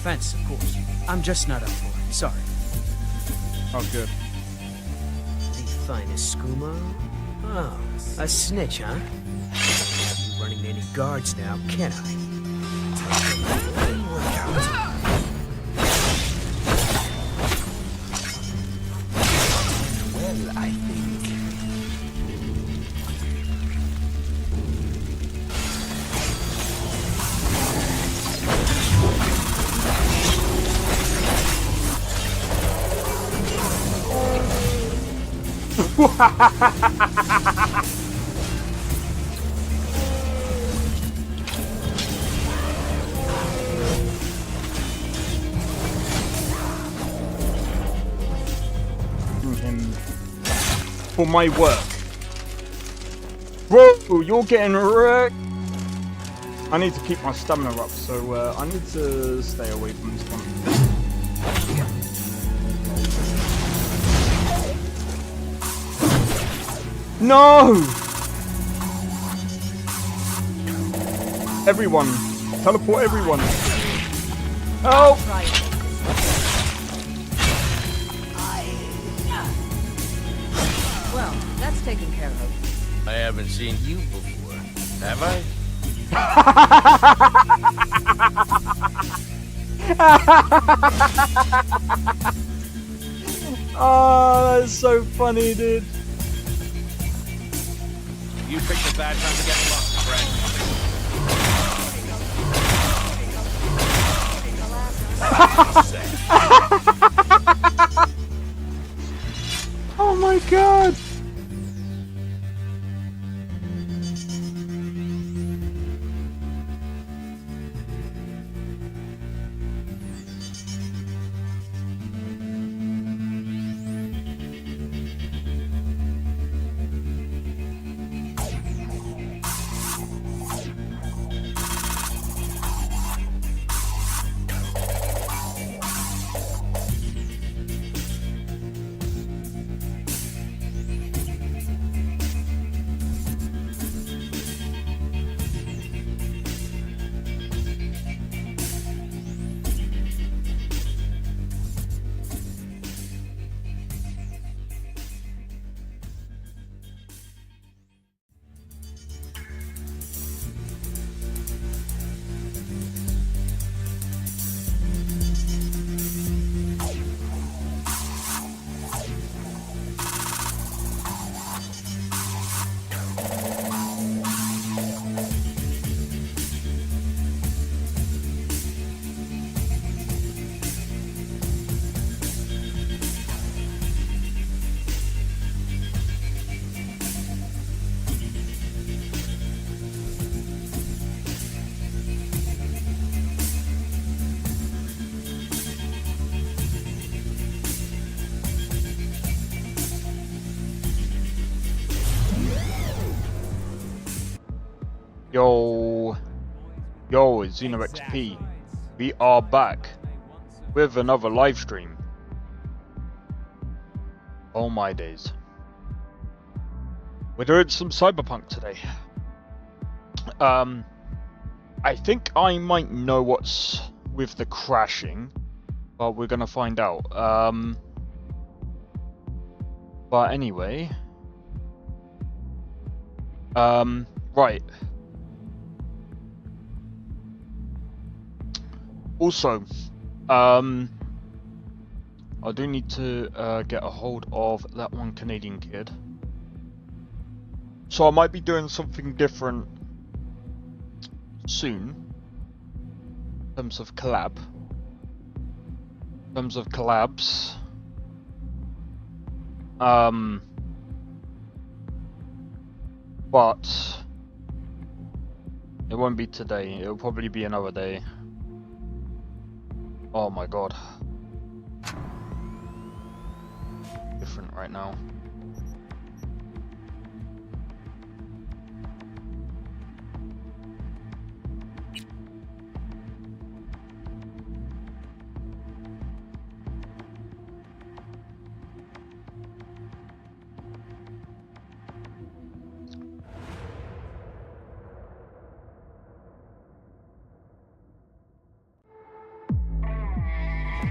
offense, of course. I'm just not up for it. Sorry. Oh, good. The finest skooma? Oh, a snitch, huh? Can't be running any guards now, can I? Didn't work out. Well, I think. For my work. Whoa, you're getting wrecked. I need to keep my stamina up, so I need to stay away from this one. No! Everyone! Teleport everyone! Help! Well, that's taken care of. I haven't seen you before, have I? Oh, that's so funny, dude. You picked a bad time to get lost, friend. Oh my god! Yo, it's XP. We are back with another live stream. Oh my days. We're doing some Cyberpunk today. I think I might know what's with the crashing, but we're gonna find out. But anyway, right. Also, I do need to get a hold of that one Canadian kid. So I might be doing something different soon. In terms of collabs. But it won't be today. It'll probably be another day. Oh my god. Different right now.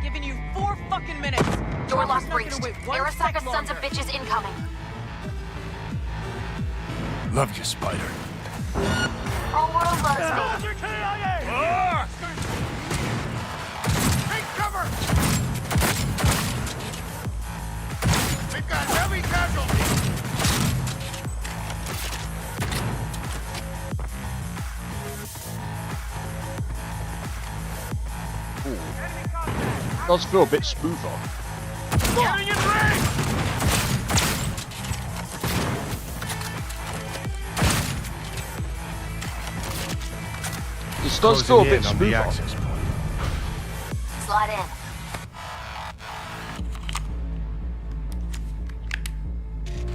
Giving you 4 fucking minutes. Door lock Chopper's not gonna breached. wait 1 Arasaka second sons of longer. bitches incoming. Love you, Spider. Whole world loves me. Take cover! We've got heavy casualties! Does feel a bit smoother. Getting in range! This does feel a bit on the smoother. access point. Slide in.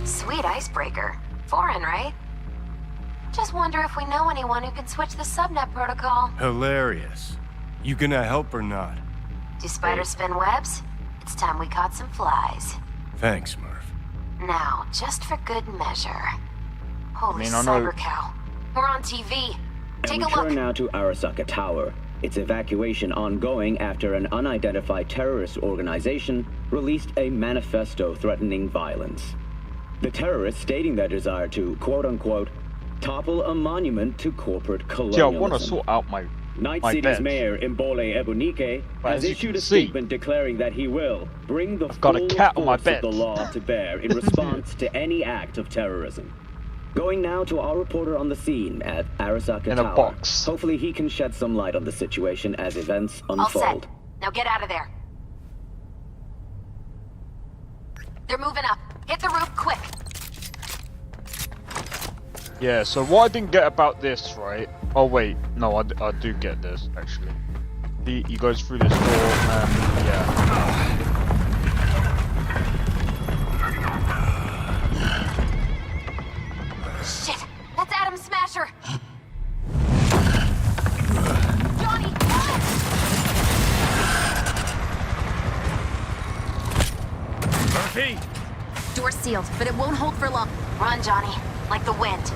Sweet icebreaker. Foreign, right? Just wonder if we know anyone who can switch the subnet protocol. Hilarious. You gonna help or not? Do spiders spin webs? It's time we caught some flies. Thanks, Murph. Now, just for good measure. Holy I know- cyber cow. We're on TV. Take And a we turn look. now to Arasaka Tower. Its evacuation ongoing after an unidentified terrorist organization released a manifesto threatening violence. The terrorists stating their desire to, quote-unquote, topple a monument to corporate See, I colonialism. want to sort out my Night my City's bed. mayor, Imbole Ebunike, But has as you issued can a see, statement declaring that he will bring the I've got a full cat on my force bed. of the law to bear in response to any act of terrorism. Going now to our reporter on the scene at Arasaka In a Tower. box. Hopefully he can shed some light on the situation as events All unfold. set. Now get out of there. They're moving up. Hit the roof quick. Yeah, so what I didn't get about this, right? Oh wait, no, I do get this, actually. He goes through this door, and yeah. Shit, that's Adam Smasher. Johnny, help! Murphy! Door's sealed, but it won't hold for long. Run, Johnny, like the wind.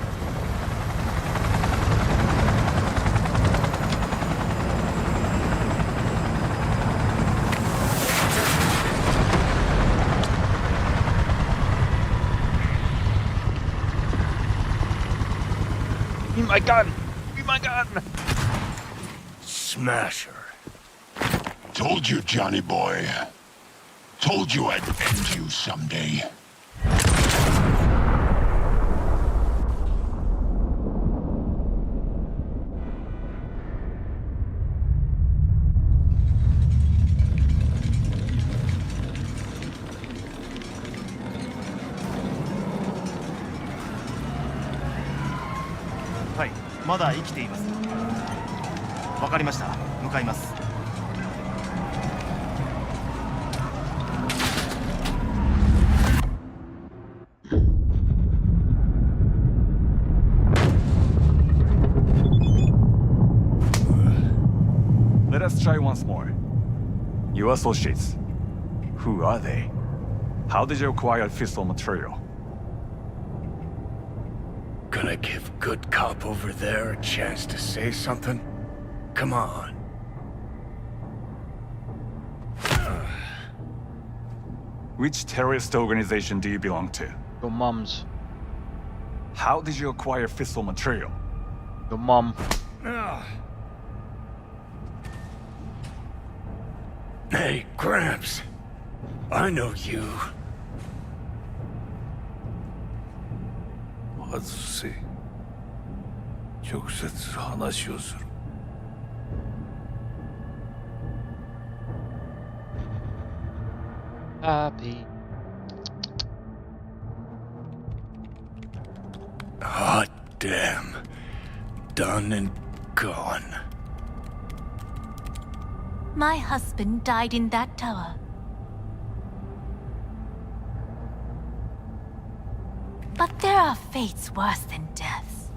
Be my gun! Be my gun! Smasher. Told you, Johnny boy. Told you I'd end you someday. Let us try once more. Your associates. Who are they? How did you acquire fissile material? Gonna give good cop over there a chance to say something? Come on. Which terrorist organization do you belong to? Your mum's. How did you acquire fissile material? Your mum. Hey, Gramps. I know you. 外せ。直接話をする。Happy. Hot damn. Done and gone. My husband died in that tower. But there are fates worse than deaths.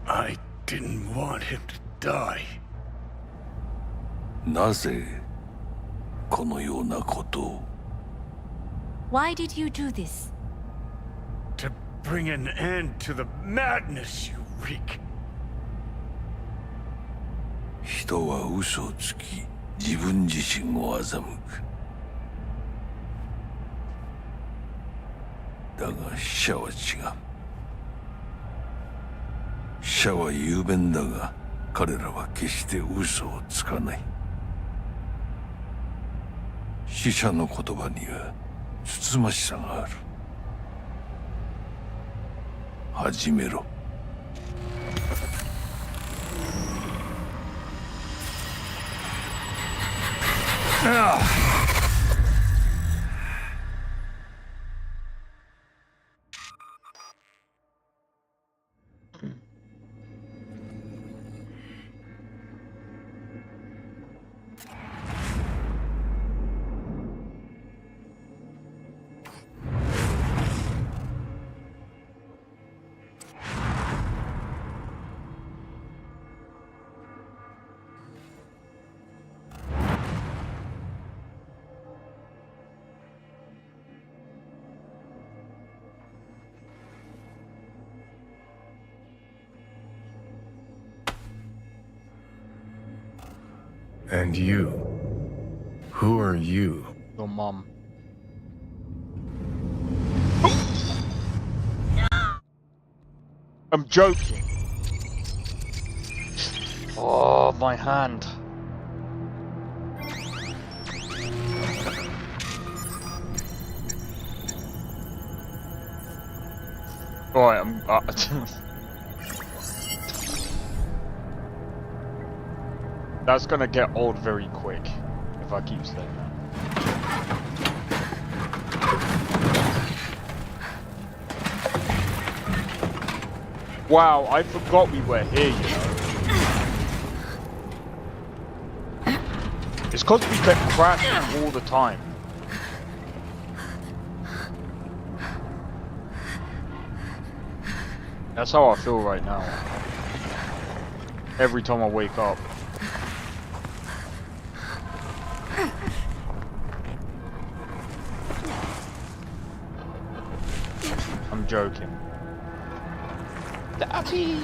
I didn't want him to die. なぜこのようなことを Why did you do this? To bring an end to the madness you wreak. 人は嘘をつき自分自身を欺く。だが死者は違う。死者は雄弁だが彼らは決して嘘をつかない。死者の言葉にはつつましさがある。始めろ。And you? Who are you? Your mom. I'm joking. Oh, my hand. Alright, I'm... That's gonna get old very quick if I keep saying that. Wow, I forgot we were here, you know. It's because we kept crashing all the time. That's how I feel right now. Every time I wake up. I'm joking. Daddy!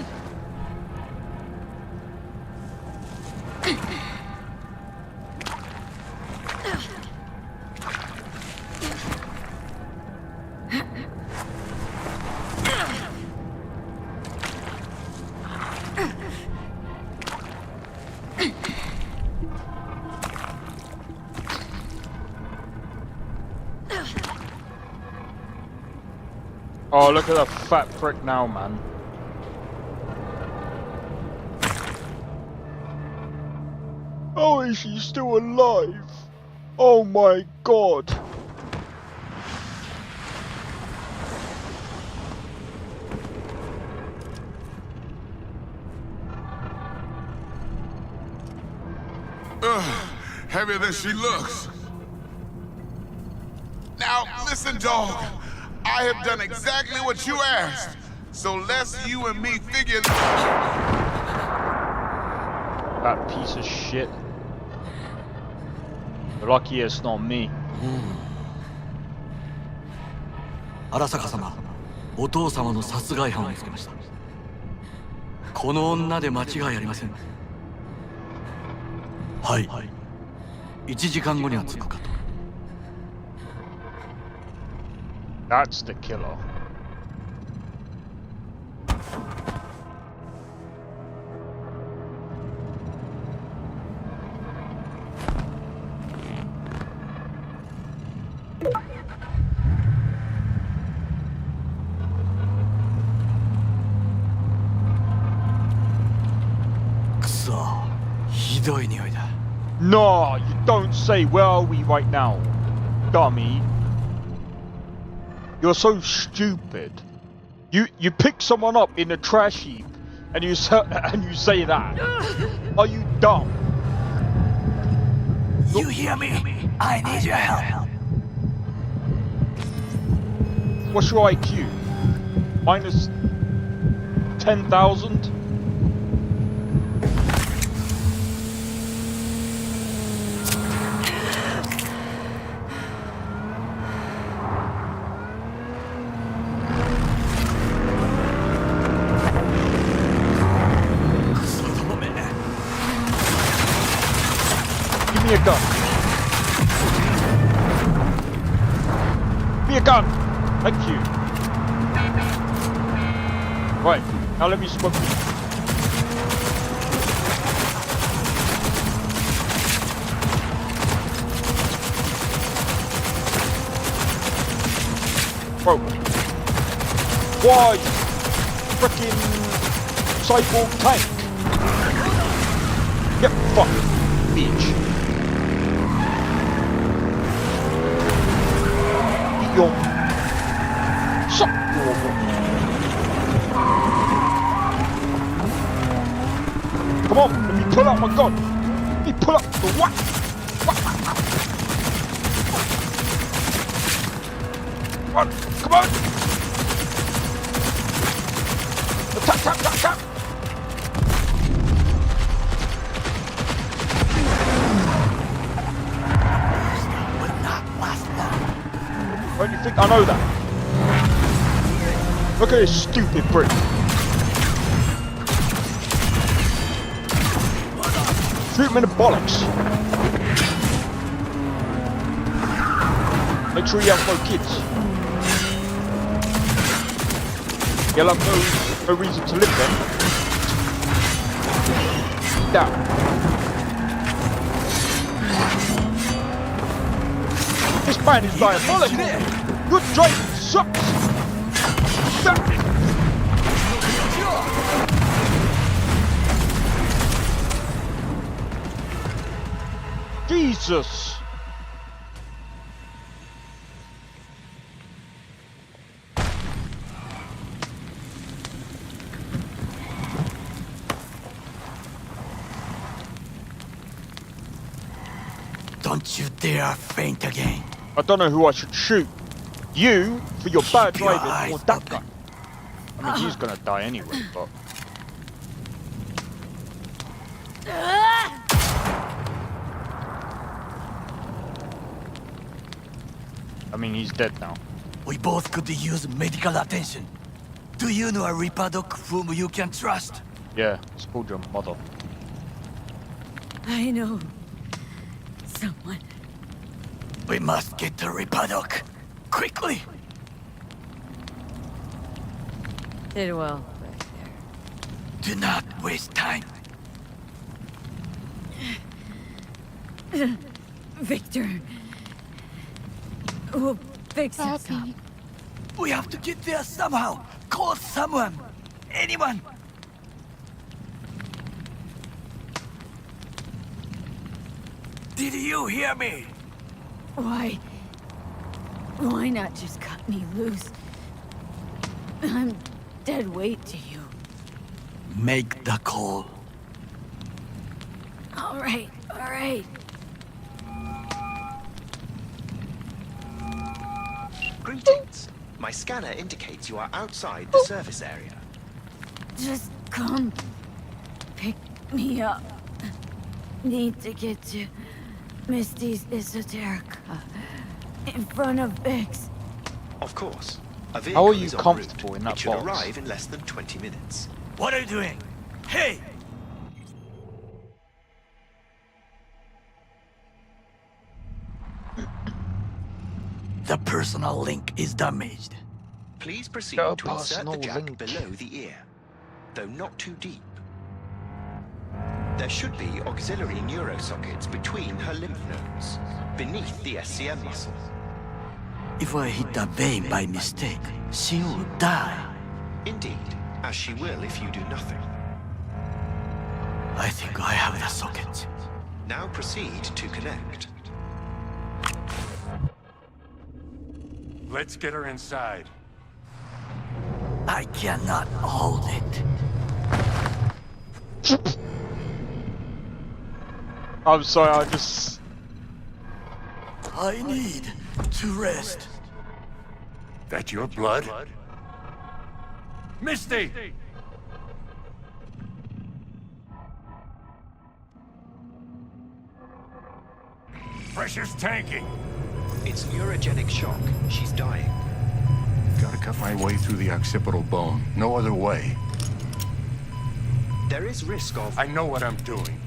Oh, look at that fat prick now, man. Oh, is she still alive? Oh my god. Heavier than she looks. Now, listen, dog. I have done exactly what you asked. So let's you and me figure... That piece of shit. You're lucky it's not me. 荒坂様、お父様の殺害犯を見つけました。この女で間違いありません。はい。1時間後には着くかと。That's the killer. No, you don't say. Where are we right now, dummy? You're so stupid. You pick someone up in a trash heap and you say that. Are you dumb? You hear me? I need your help. What's your IQ? Minus 10,000? gun. Give me a gun. Thank you. Right, now let me smoke this. Bro. Why? Frickin' cyborg tank. Get fucked, bitch. Eat your... Suck your... Come on, let me pull out my gun. Let me pull out the what? What? Come on! Tap, tap, tap, tap! Will not last long. Don't you think I know that? Look at this stupid brick. Shoot him in the bollocks. Make sure you have no kids. You'll have no reason to live then. Down. This man is diabolical. Your driving sucks. Down. Jesus. Don't you dare faint again. I don't know who I should shoot. You for your bad driving, or that guy. I mean, he's gonna die anyway, but... I mean, he's dead now. We both could use medical attention. Do you know a Reaper Doc whom you can trust? Yeah, it's called your mother. I know. Someone. We must get to Reaper Doc. Quickly! Did well right there. Do not waste time. Victor. We'll fix it up. We have to get there somehow. Call someone. Anyone. Did you hear me? Why not just cut me loose? I'm dead weight to you. Make the call. All right. Greetings. My scanner indicates you are outside the service area. Just come pick me up. Need to get to Misty's Esoterica in front of Bix. Of course. A How are vehicle you is en comfortable route. in that It should box? arrive in less than 20 minutes. What are you doing? Hey! The personal link is damaged. Please proceed Got a to insert the personal jack link. below the ear, though not too deep. There should be auxiliary neurosockets between her lymph nodes, beneath the SCM muscle. If I hit the vein by mistake, she will die. Indeed, as she will if you do nothing. I think I have the socket. Now proceed to connect. Let's get her inside. I cannot hold it. I'm sorry, I just... I need to rest. That your blood? Misty! Pressure's tanking. It's neurogenic shock. She's dying. Gotta cut my way through the occipital bone. No other way. There is risk of... I know what I'm doing.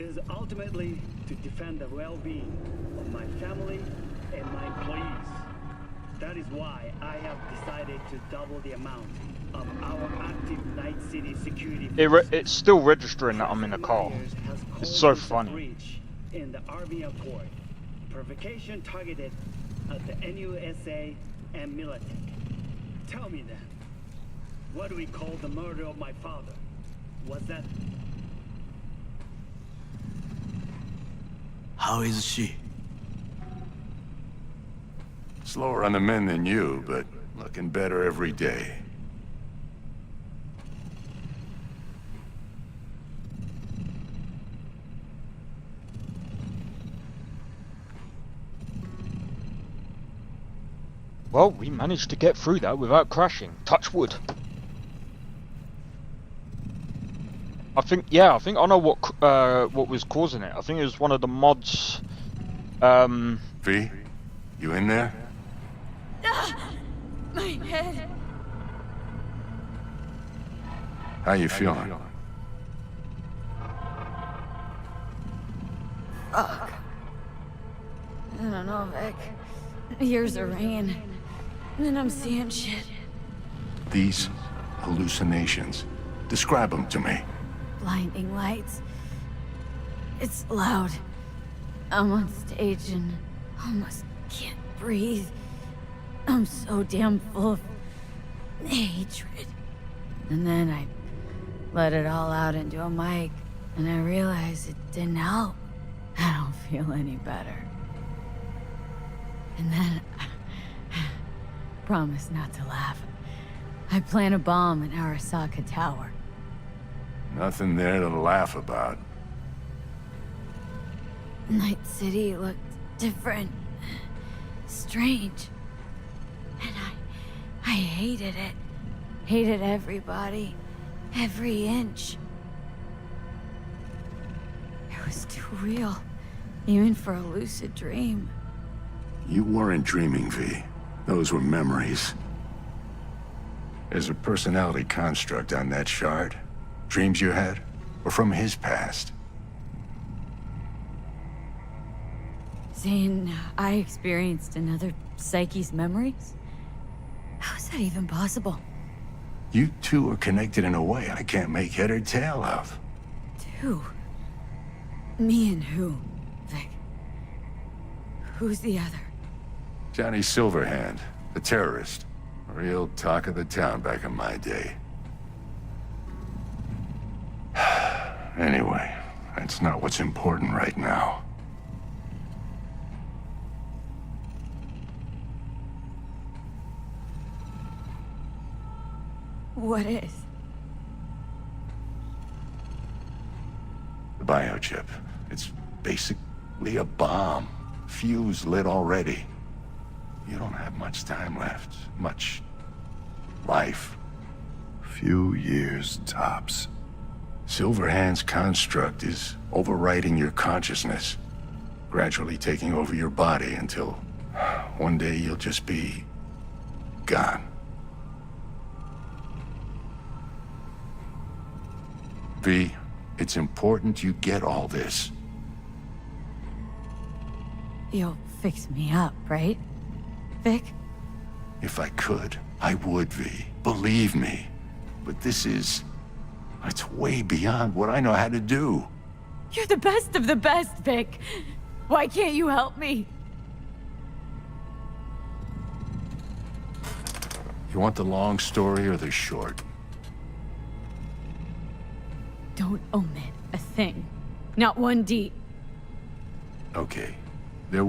is ultimately to defend the well-being of my family and my employees. That is why I have decided to double the amount of our active Night City security forces. It's still registering that I'm in a car. It's so funny. In the Army Accord, provocation targeted at the NUSA and Militech. Tell me then, what do we call the murder of my father? Was that... How is she? Slower on the men than you, but looking better every day. Well, we managed to get through that without crashing. Touch wood. I think I know what was causing it. I think it was one of the mods. V, you in there? My head. How you feeling? Fuck. I don't know, Vic. Years are ringing. And then I'm seeing shit. These hallucinations. Describe them to me. Blinding lights. It's loud. I'm on stage and almost can't breathe. I'm so damn full of hatred. And then I let it all out into a mic, and I realized it didn't help. I don't feel any better. And then promise not to laugh. I plant a bomb in Arasaka Tower. Nothing there to laugh about. Night City looked different. Strange. And I hated it. Hated everybody. Every inch. It was too real. Even for a lucid dream. You weren't dreaming, V. Those were memories. There's a personality construct on that shard. Dreams you had, or from his past. Saying I experienced another psyche's memories? How is that even possible? You two are connected in a way I can't make head or tail of. Two? Me and who, Vic? Who's the other? Johnny Silverhand, the terrorist. Real talk of the town back in my day. Anyway, that's not what's important right now. What is? The biochip. It's basically a bomb. Fuse lit already. You don't have much time left. Much life. Few years tops. Silverhand's construct is overriding your consciousness, gradually taking over your body until one day you'll just be gone. V, it's important you get all this. You'll fix me up, right, Vic? If I could, I would, V. Believe me. But this is... it's way beyond what I know how to do. You're the best of the best, Vic. Why can't you help me? You want the long story or the short? Don't omit a thing. Not one D. Okay. There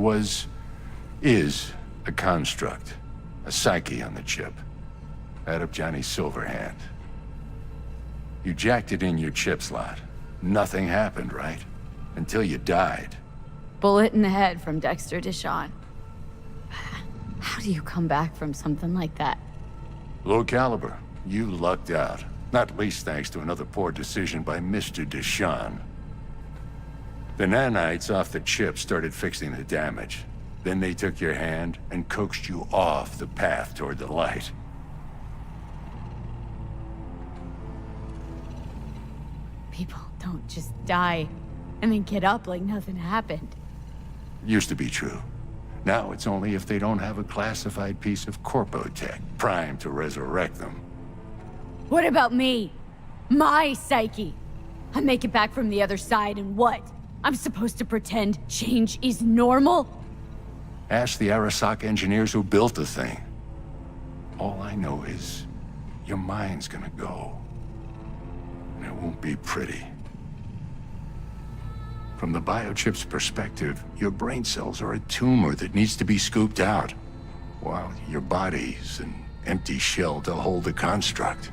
is a construct. A psyche on the chip. That of Johnny Silverhand. You jacked it in your chip slot. Nothing happened, right? Until you died. Bullet in the head from Dexter Deshawn. How do you come back from something like that? Low caliber. You lucked out. Not least thanks to another poor decision by Mr. Deshawn. The nanites off the chip started fixing the damage. Then they took your hand and coaxed you off the path toward the light. People don't just die and then get up like nothing happened. Used to be true. Now it's only if they don't have a classified piece of corpo tech primed to resurrect them. What about me? My psyche? I make it back from the other side and what? I'm supposed to pretend change is normal? Ask the Arasaka engineers who built the thing. All I know is your mind's gonna go. And it won't be pretty. From the biochip's perspective, your brain cells are a tumor that needs to be scooped out, while your body's an empty shell to hold the construct.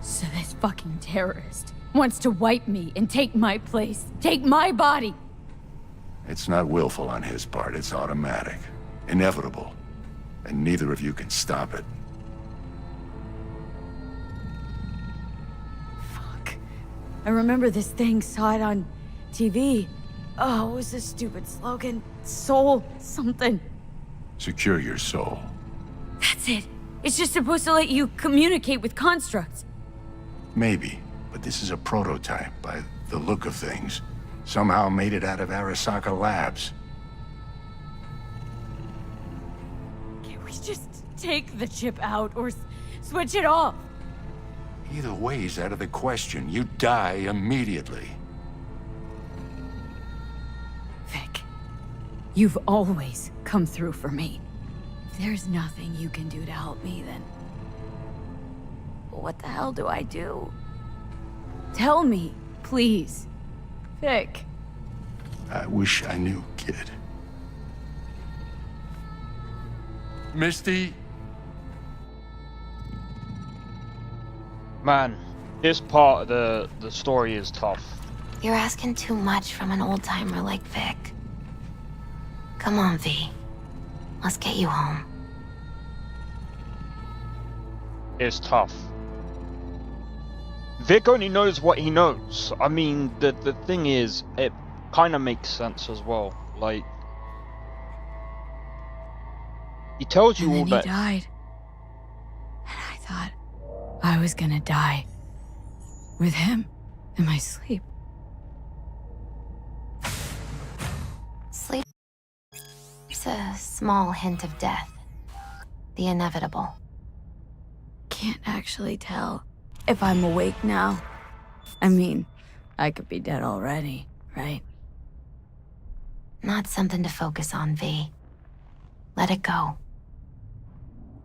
So this fucking terrorist wants to wipe me and take my place, take my body. It's not willful on his part, it's automatic, inevitable, and neither of you can stop it. Fuck. I remember this thing, saw it on TV. Oh, what was this stupid slogan? Soul something. Secure your soul. That's it. It's just supposed to let you communicate with constructs. Maybe, but this is a prototype by the look of things. Somehow made it out of Arasaka Labs. Can't we just take the chip out or switch it off? Either way's out of the question. You die immediately. Vic, you've always come through for me. If there's nothing you can do to help me, then what the hell do I do? Tell me, please. Vic. I wish I knew, kid. Misty? Man, this part of the story is tough. You're asking too much from an old-timer like Vic. Come on, V. Let's get you home. It's tough. Vic only knows what he knows. I mean, the thing is, it kind of makes sense as well. Like, he tells you all that. He died. And I thought I was gonna die. With him in my sleep. Sleep. It's a small hint of death. The inevitable. Can't actually tell if I'm awake now. I mean, I could be dead already, right? Not something to focus on, V. Let it go.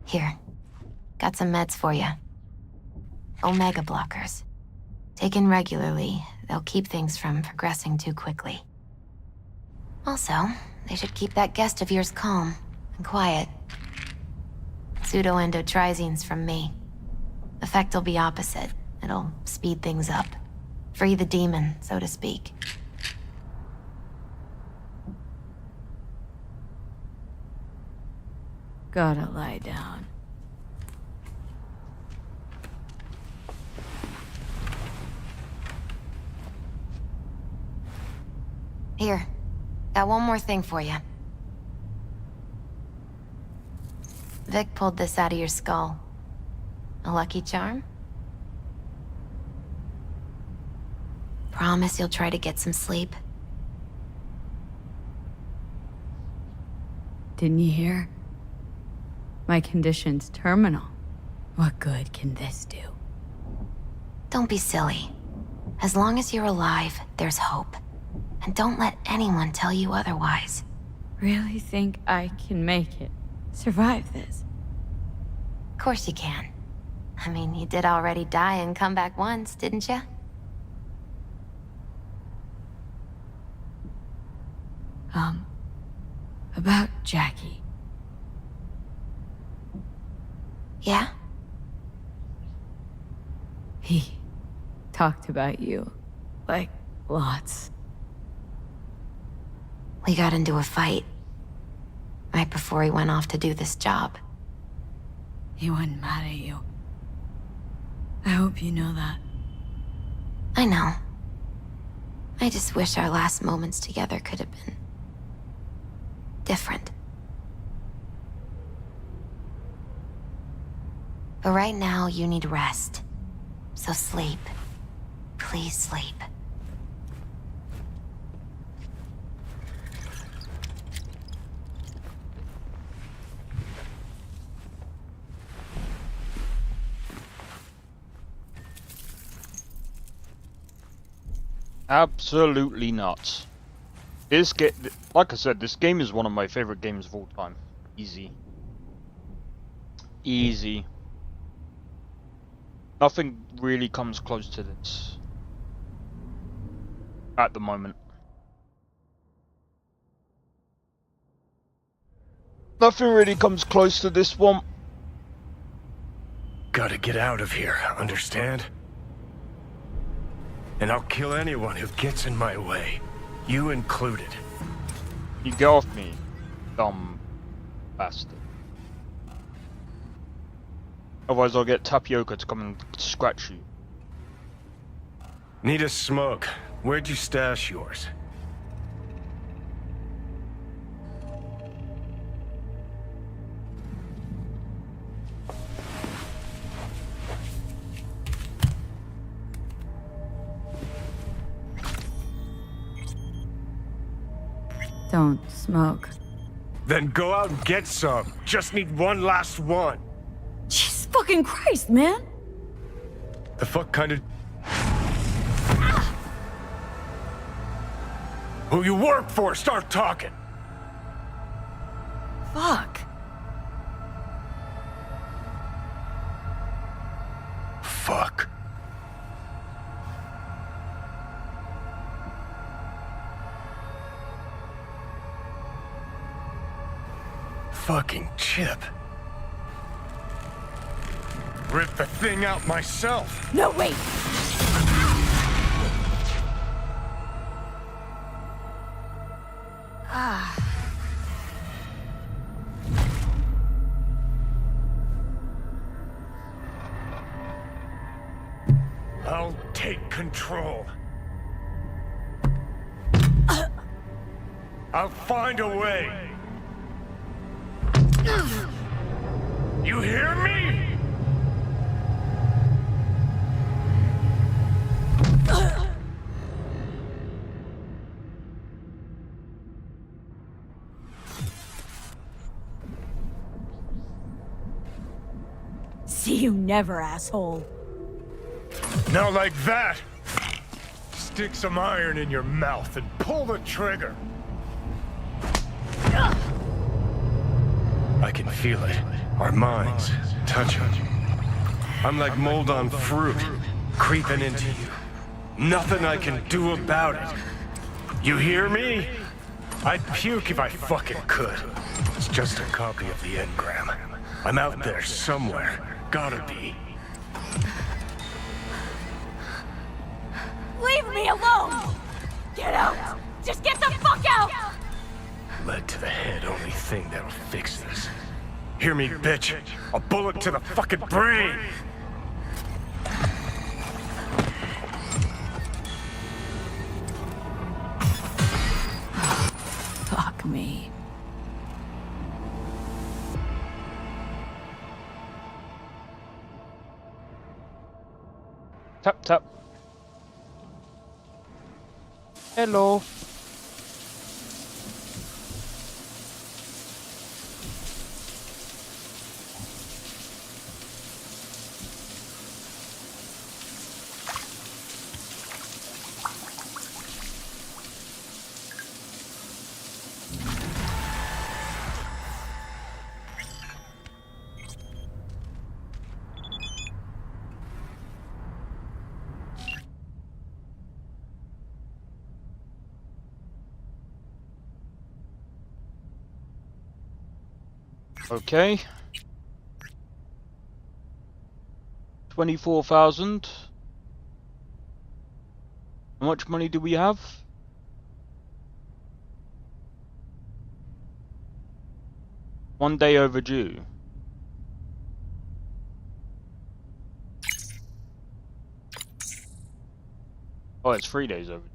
Here. Got some meds for you. Omega blockers. Taken regularly, they'll keep things from progressing too quickly. Also, they should keep that guest of yours calm and quiet. Pseudoendotrizine's from me. Effect will be opposite. It'll speed things up. Free the demon, so to speak. Gotta lie down. Here. Got one more thing for you. Vic pulled this out of your skull. A lucky charm? Promise you'll try to get some sleep. Didn't you hear? My condition's terminal. What good can this do? Don't be silly. As long as you're alive, there's hope. And don't let anyone tell you otherwise. Really think I can make it? Survive this? Of course you can. I mean, you did already die and come back once, didn't you? About Jackie. Yeah? He talked about you. Like, lots. We got into a fight. Right before he went off to do this job. He wasn't mad at you. I hope you know that. I know. I just wish our last moments together could have been different. But right now, you need rest. So sleep. Please sleep. Absolutely not. This game, like I said, this game is one of my favorite games of all time. Easy. Easy. Nothing really comes close to this. At the moment. Nothing really comes close to this one. Gotta get out of here, understand? And I'll kill anyone who gets in my way. You included. You get off me, dumb bastard. Otherwise I'll get Tapioca to come and scratch you. Need a smoke. Where'd you stash yours? Don't smoke. Then go out and get some. Just need one last one. Jesus fucking Christ, man! The fuck kind of... Who you work for, start talking! Fuck. Fuck. Fucking Chip. Rip the thing out myself. No, wait! Ah. I'll take control. I'll find a way. You hear me? See you never, asshole. Now like that. Stick some iron in your mouth and pull the trigger. I can feel it. Our minds touching. I'm like mold on fruit, creeping into you. Nothing I can do about it. You hear me? I'd puke if I fucking could. It's just a copy of the engram. I'm out there somewhere. Gotta be. Leave me alone! Get out! Just get the fuck out! Lead to the head, only thing that'll fix this. Hear me, bitch? A bullet to the fucking brain! Fuck me. Tap, tap. Hello. Okay. 24,000. How much money do we have? One day overdue. Oh, it's 3 days overdue.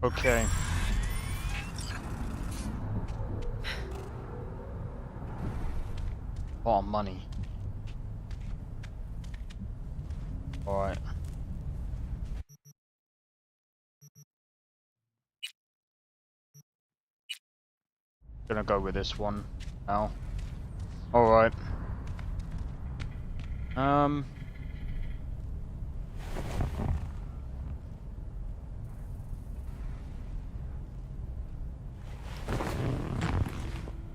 Okay. A lot of money. Alright. Gonna go with this one now. Alright. Don't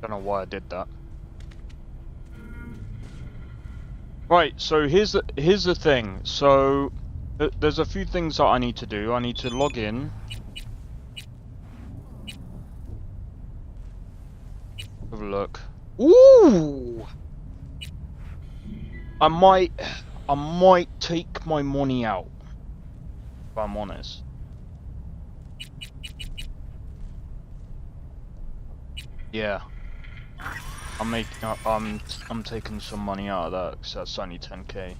know why I did that. Right, so here's the thing. So there's a few things that I need to do. I need to log in. Have a look. Ooh! I might take my money out, if I'm honest. Yeah. I'm taking some money out of that because that's only 10k.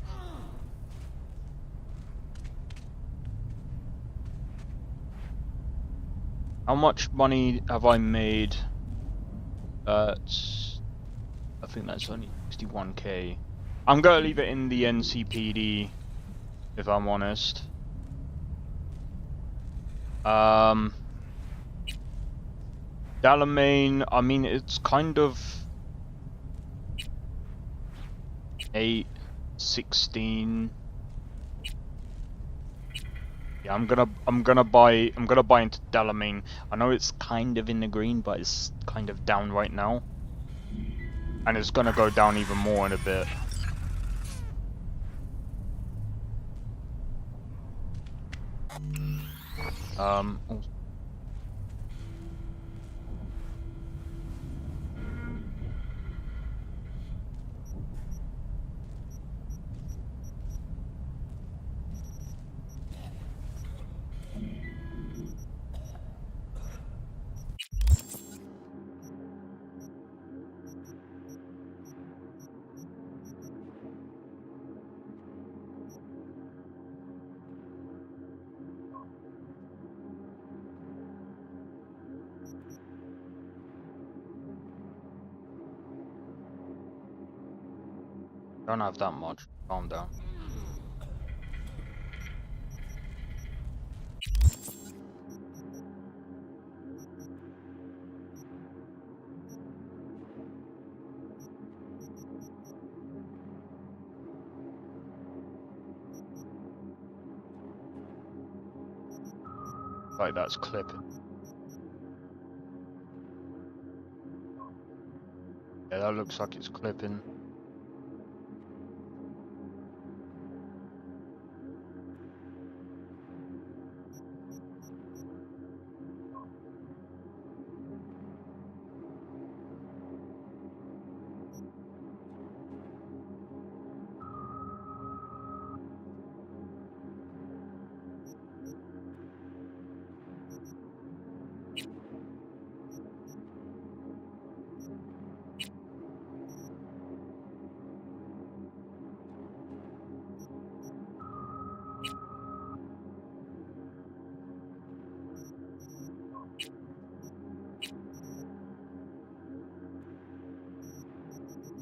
How much money have I made? I think that's only 61k. I'm gonna leave it in the NCPD, if I'm honest. Dalamain, I mean, it's kind of 8, 16. Yeah, I'm gonna buy into Dalamain. I know it's kind of in the green, but it's kind of down right now. And it's gonna go down even more in a bit. Don't have that much. Calm down. Like that's clipping. Yeah, that looks like it's clipping.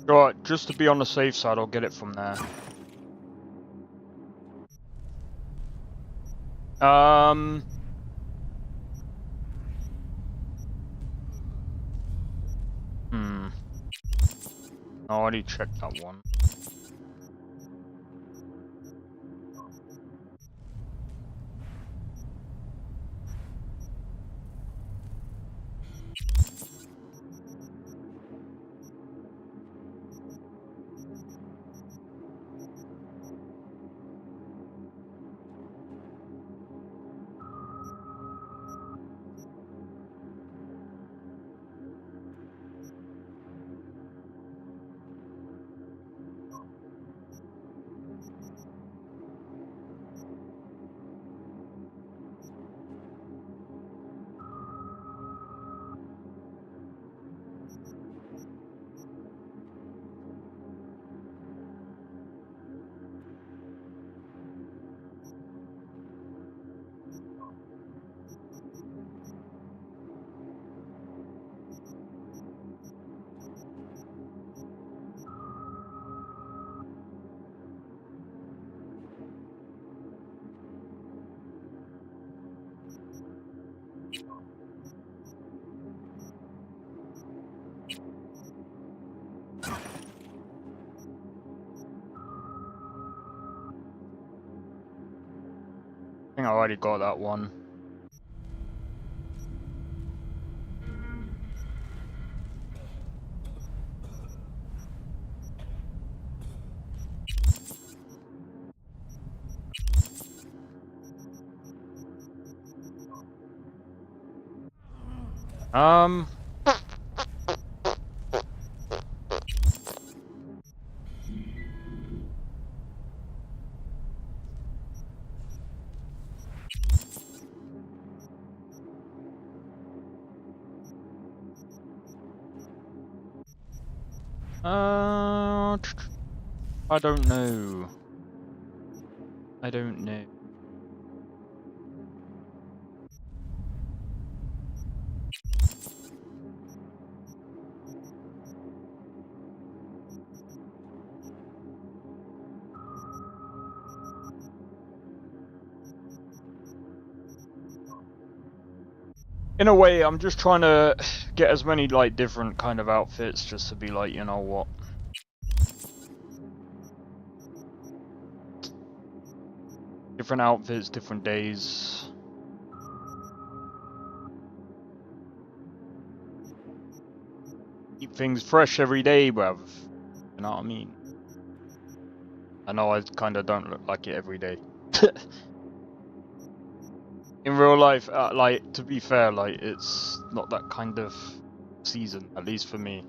Alright, just to be on the safe side, I'll get it from there. I already checked that one. think I already got that one. Um. I don't know. I don't know. In a way, I'm just trying to get as many like different kind of outfits just to be like, you know what? Different outfits, different days. Keep things fresh every day, bruv. You know what I mean? I know I kind of don't look like it every day. In real life, like, to be fair, like, it's not that kind of season, at least for me.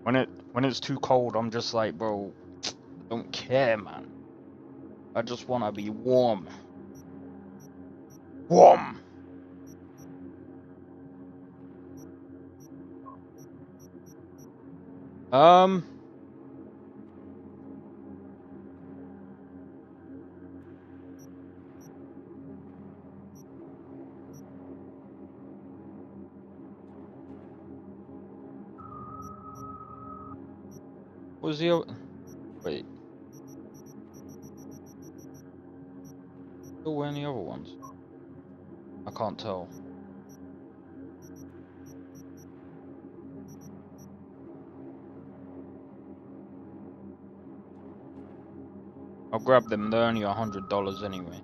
When it's too cold, I'm just like, bro, I don't care, man. I just want to be warm. Warm! What was the other... Wait. Still wearing the other ones? I can't tell. I'll grab them, they're only $100 anyway.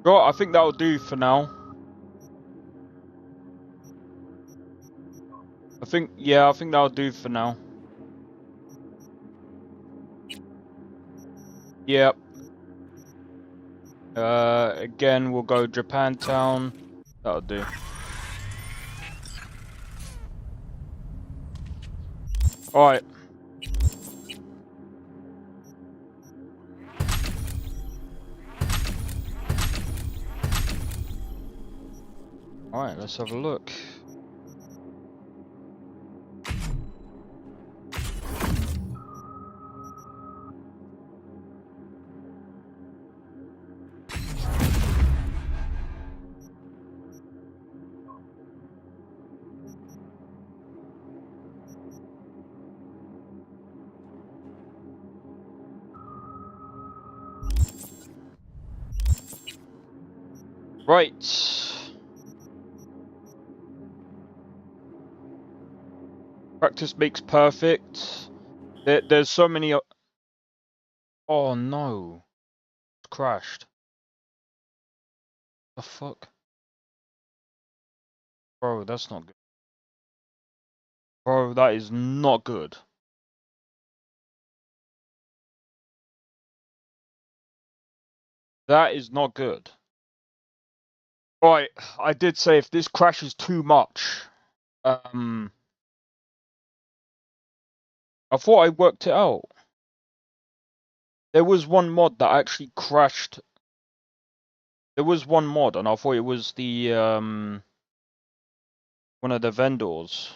Right, I think that'll do for now. I think that'll do for now. Yep. Again, we'll go Japantown. That'll do. Alright. Alright, let's have a look. Right. Practice makes perfect. There's so many... Oh no. It's crashed. The fuck? Bro, that's not good. Bro, that is not good. That is not good. Right, I did say if this crashes too much, I thought I worked it out. There was one mod that actually crashed. There was one mod, and I thought it was the one of the vendors.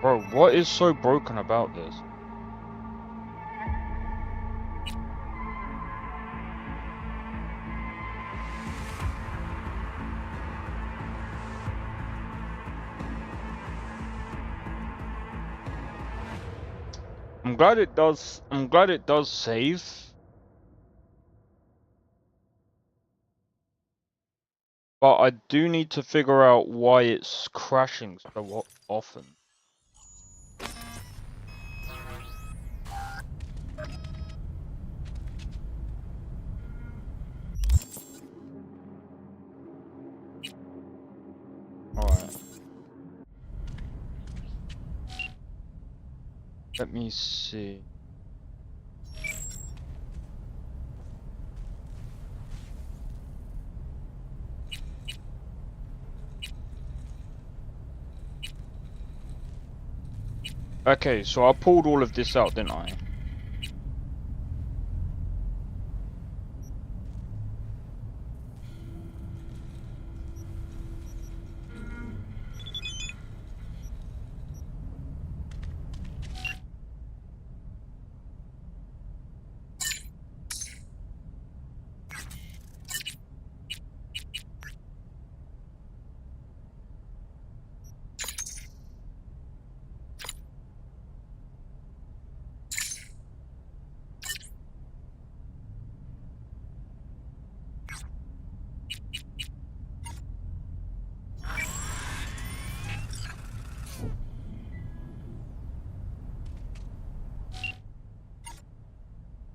Bro, what is so broken about this? I'm glad it does save. But I do need to figure out why it's crashing so often. Alright. Let me see. Okay, so I pulled all of this out, didn't I?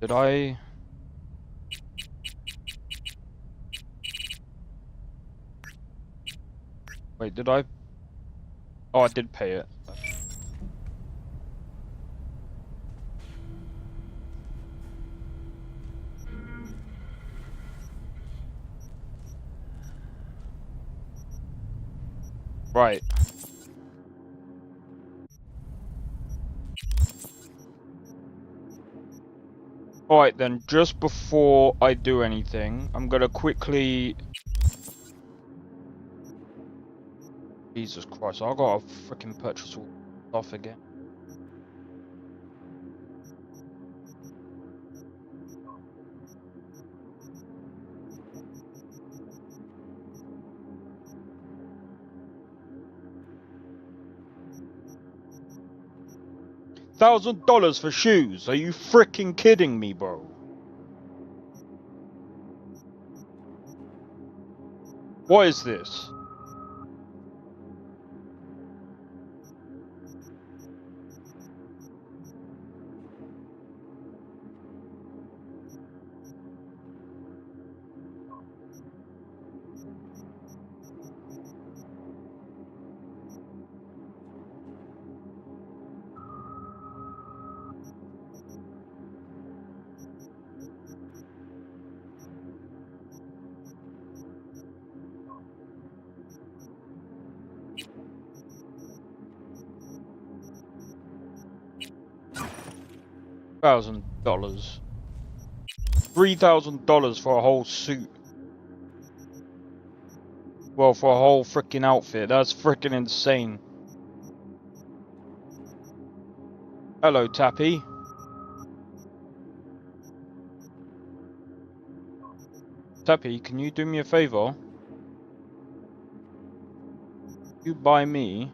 Did I? Wait, did I? Oh, I did pay it. Right. Alright then, just before I do anything, I'm gonna quickly... Jesus Christ, I gotta freaking purchase all stuff again. $1,000 for shoes? Are you freaking kidding me, bro? What is this? $1,000. $3,000 for a whole suit. Well, for a whole freaking outfit. That's freaking insane. Hello, Tappy. Tappy, can you do me a favor? You buy me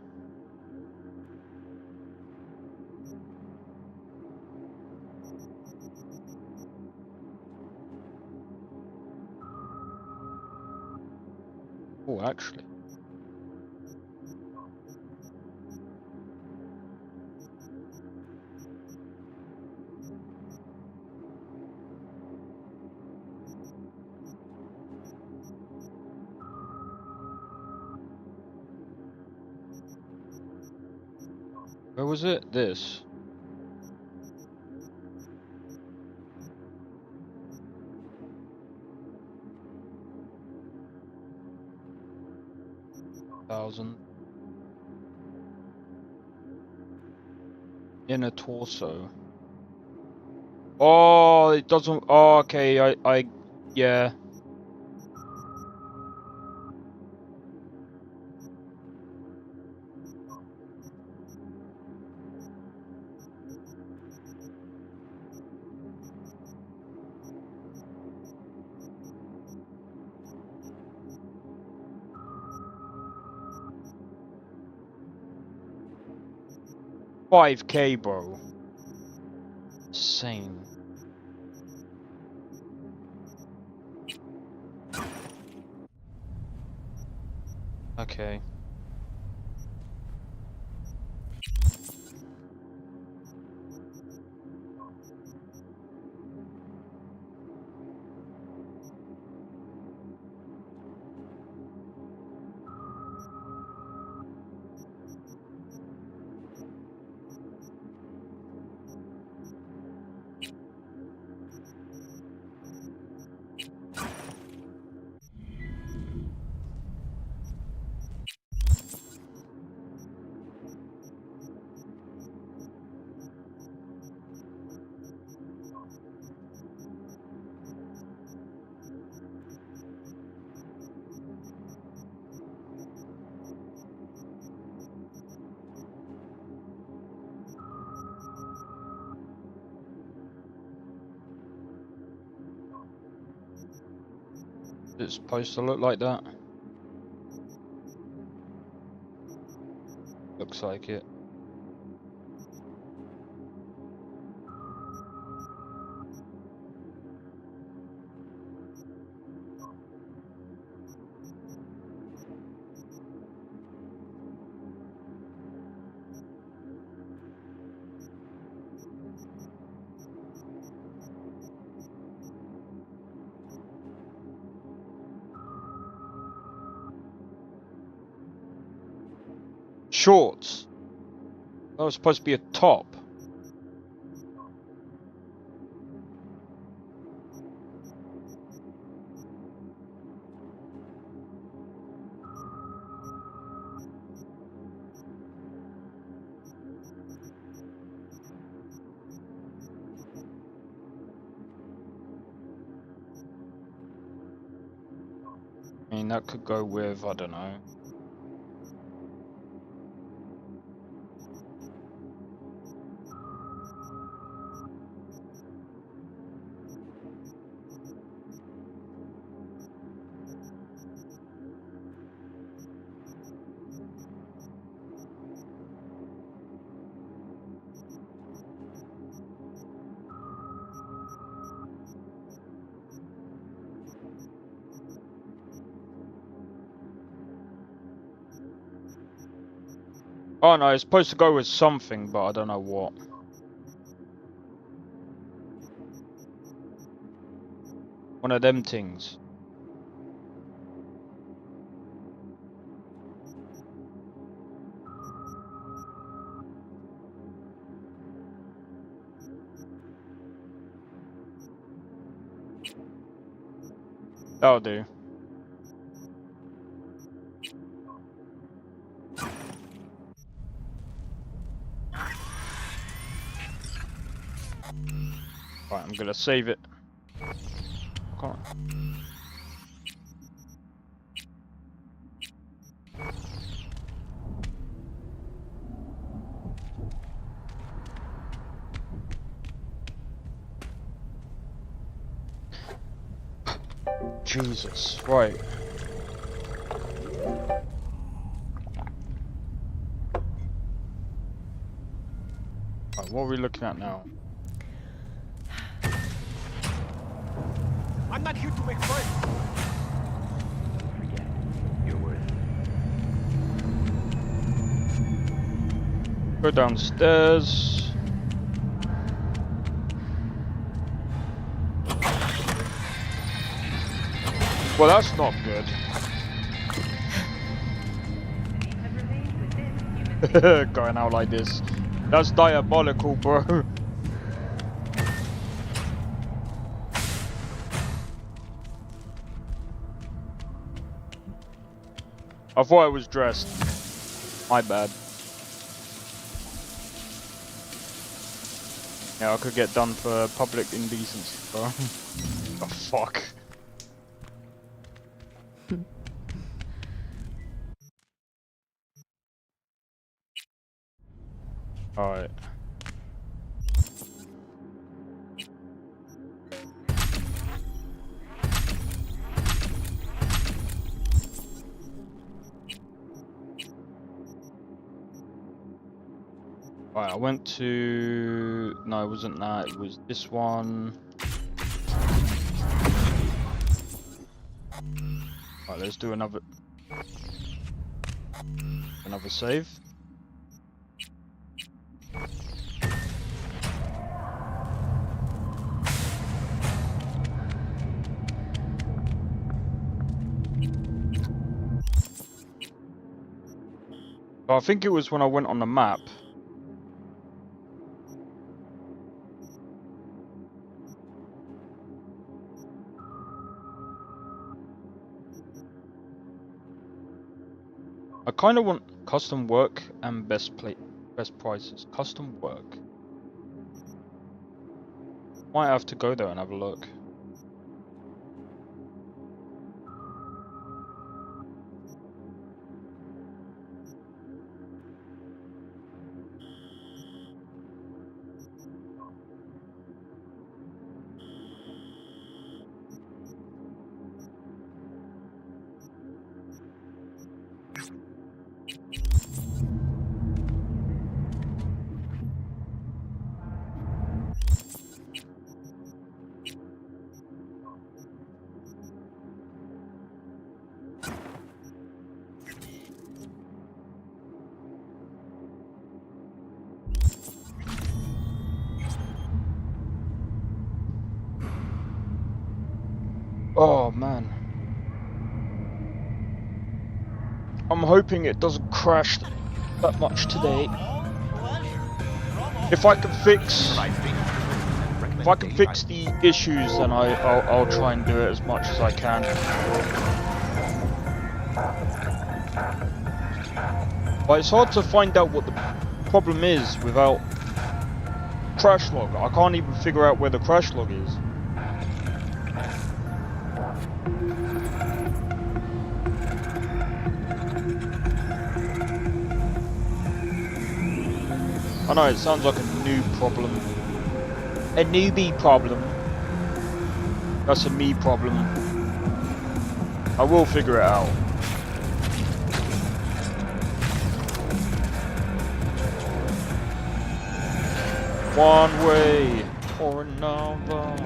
oh, actually. Where was it? This. $1,000. Inner torso. Oh, it doesn't. Oh, okay. Yeah. $5K, bro. Insane. Okay. It's supposed to look like that. Looks like it. Shorts. That was supposed to be a top. I mean, that could go with, I don't know. Oh no, it's supposed to go with something, but I don't know what. One of them things. That'll do. Right, I'm gonna save it. Come on. Jesus, right. Right, what are we looking at now? I'm not here to make friends. Forget it. You're worth it. Go downstairs. Well, that's not good. Going out like this. That's diabolical, bro. I thought I was dressed. My bad. Yeah, I could get done for public indecency, bro. Oh, fuck. Alright. Right, I went to... No, it wasn't that. It was this one. Right, let's do another save. I think it was when I went on the map. I kind of want custom work and best prices. Custom work. Might have to go there and have a look. Oh man. I'm hoping it doesn't crash that much today. If I can fix the issues, then I'll try and do it as much as I can. But it's hard to find out what the problem is without crash log. I can't even figure out where the crash log is. I know it sounds like a noob problem. A newbie problem. That's a me problem. I will figure it out. One way or another.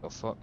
The fuck?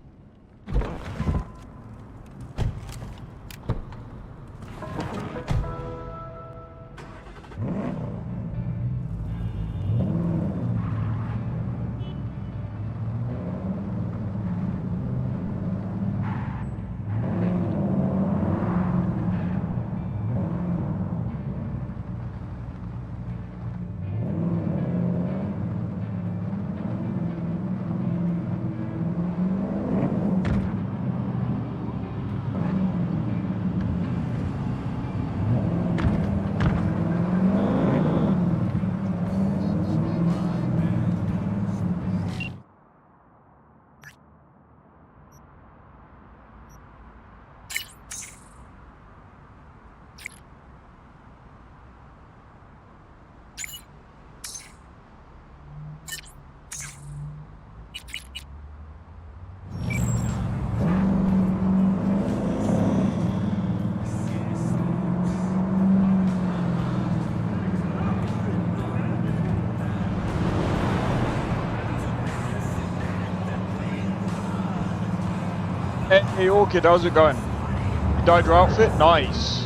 Hey Orchid, how's it going? You dyed your outfit? Nice.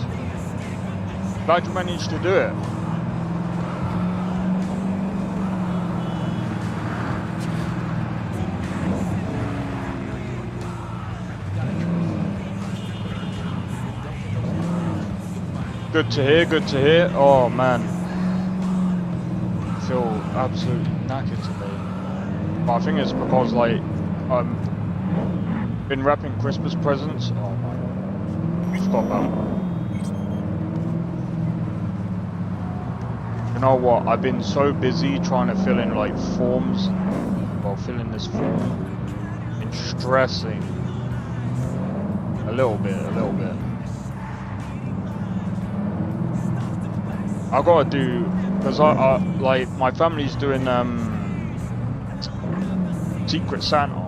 Glad you managed to do it. Good to hear, good to hear. Oh man. I feel absolutely knackered today. But I think it's because like been wrapping Christmas presents. Oh my god. I forgot about that. You know what? I've been so busy trying to fill in like forms. Well, fill in this form. And stressing. A little bit. I gotta do, because I like my family's doing Secret Santa.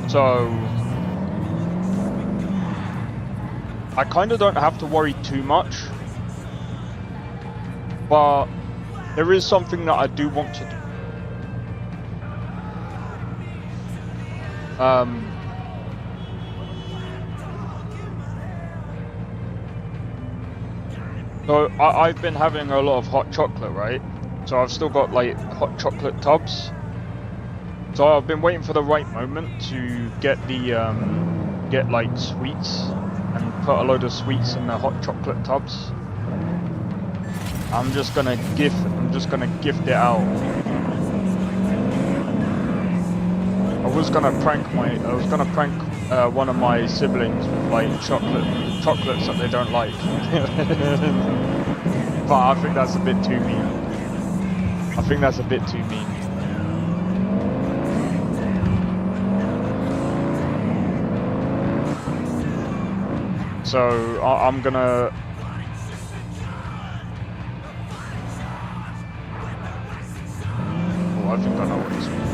So I kind of don't have to worry too much, but there is something that I do want to do. So I've been having a lot of hot chocolate, right? So I've still got like hot chocolate tubs. So I've been waiting for the right moment to get the get like sweets and put a load of sweets in the hot chocolate tubs. I'm just gonna gift it out. I was gonna prank one of my siblings with like chocolates that they don't like. But I think that's a bit too mean. So I'm gonna. Oh, I think I know what this means.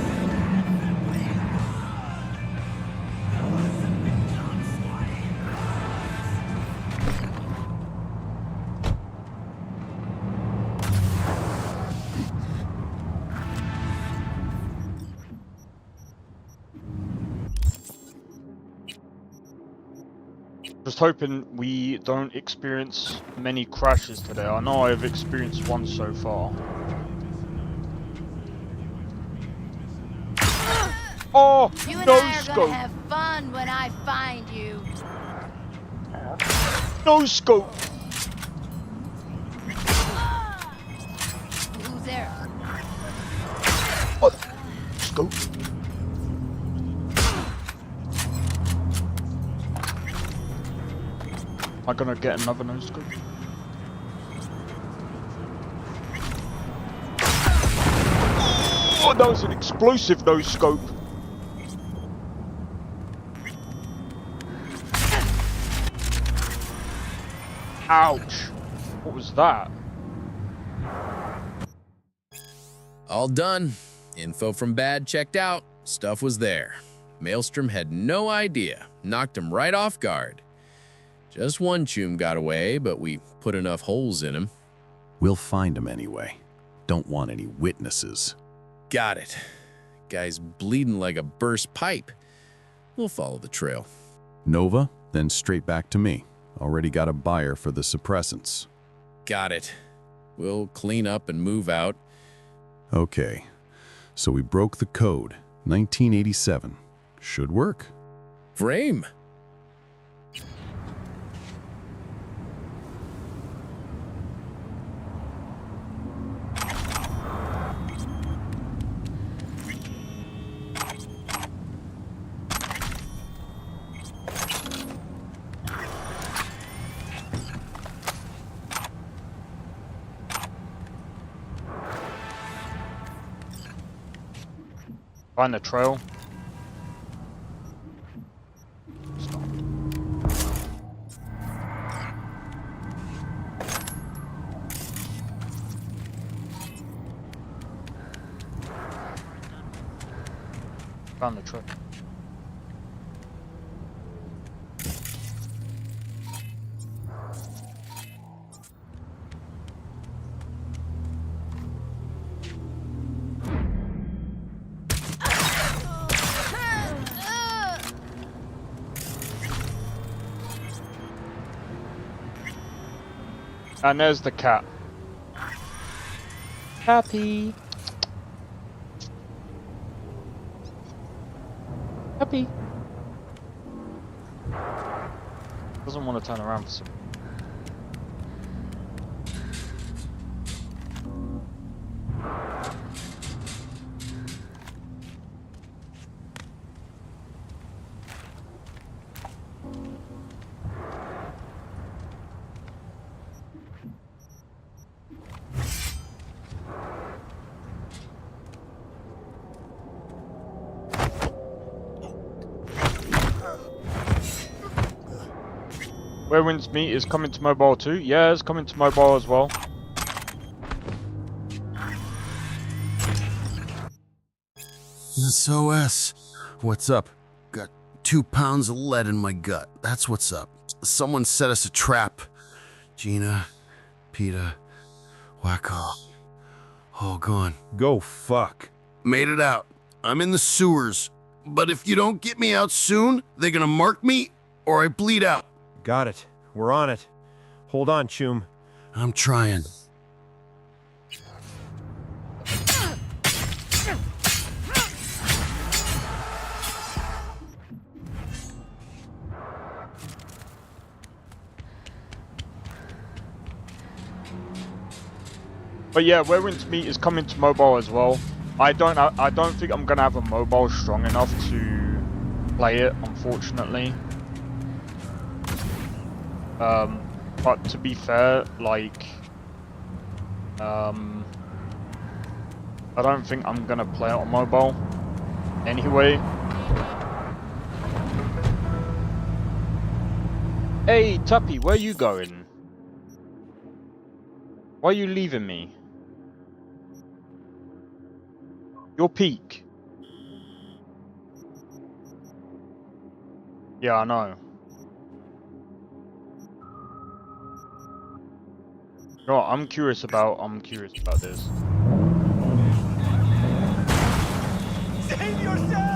Just hoping we don't experience many crashes today. I know I've experienced one so far. Oh, You and no I are scope. gonna have fun when I find you. No scope. Who's there? What? Scope. Am I gonna get another no scope? Oh, that was an explosive no scope. Ouch. What was that? All done. Info from Bad checked out. Stuff was there. Maelstrom had no idea. Knocked him right off guard. Just one choom got away, but we put enough holes in him. We'll find him anyway. Don't want any witnesses. Got it. Guy's bleeding like a burst pipe. We'll follow the trail. Nova, then straight back to me. Already got a buyer for the suppressants. Got it. We'll clean up and move out. Okay. So we broke the code. 1987. Should work. Frame. Find the trail. Found the trail. And there's the cat. Happy. Happy. Doesn't want to turn around for some. Where Winds Meet is coming to mobile too? Yeah, it's coming to mobile as well. SOS. What's up? Got 2 pounds of lead in my gut. That's what's up. Someone set us a trap. Gina, Peta, Wacko. All gone. Go fuck. Made it out. I'm in the sewers. But if you don't get me out soon, they're gonna mark me or I bleed out. Got it. We're on it. Hold on, Choom. I'm trying. But yeah, Where Winds Meet is coming to mobile as well. I don't think I'm gonna have a mobile strong enough to play it, unfortunately. But to be fair, like, I don't think I'm gonna play it on mobile anyway. Hey, Tuppy, where you going? Why are you leaving me? Your peak. Yeah, I know. No, I'm curious about this. Save yourself!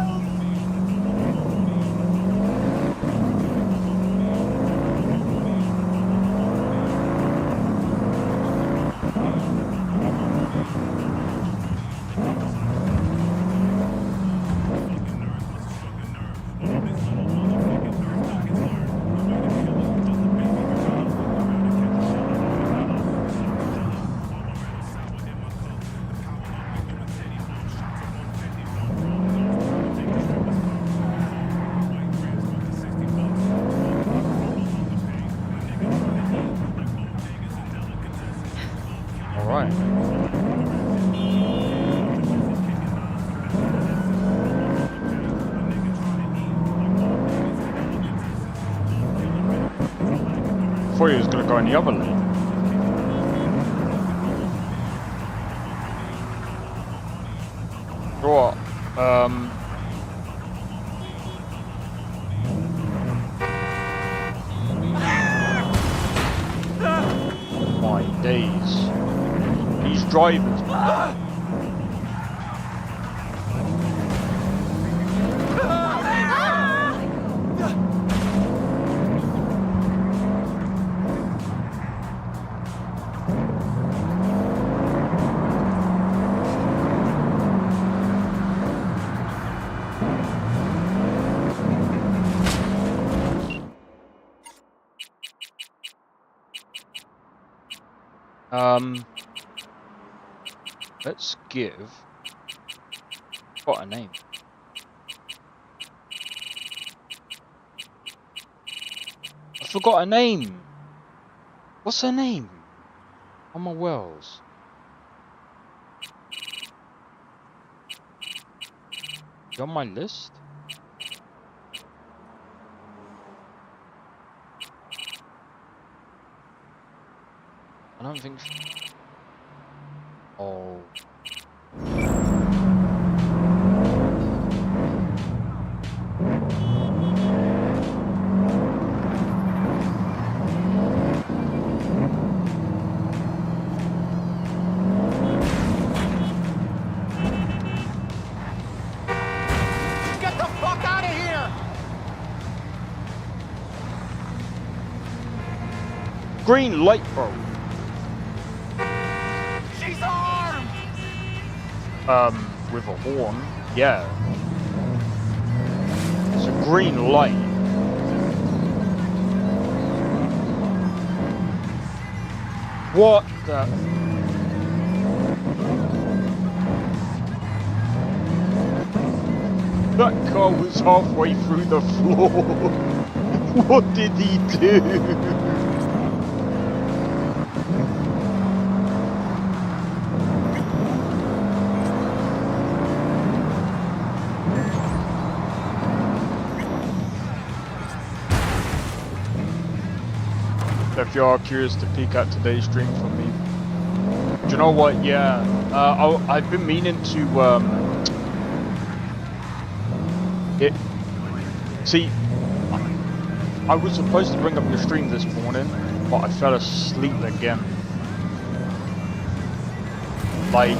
I thought he was going to go in the other lane. What? My days. These drivers. Let's give. What a name. I forgot her name. What's her name? On my wells. You on my list? I don't think she... Oh. Get the fuck out of here! Green light, bro. He's armed! With a horn, yeah. It's a green light. What the? That car was halfway through the floor. What did he do? If you are curious to peek at today's stream from me, do you know what? Yeah, I've been meaning to see, I was supposed to bring up the stream this morning, but I fell asleep again. Like,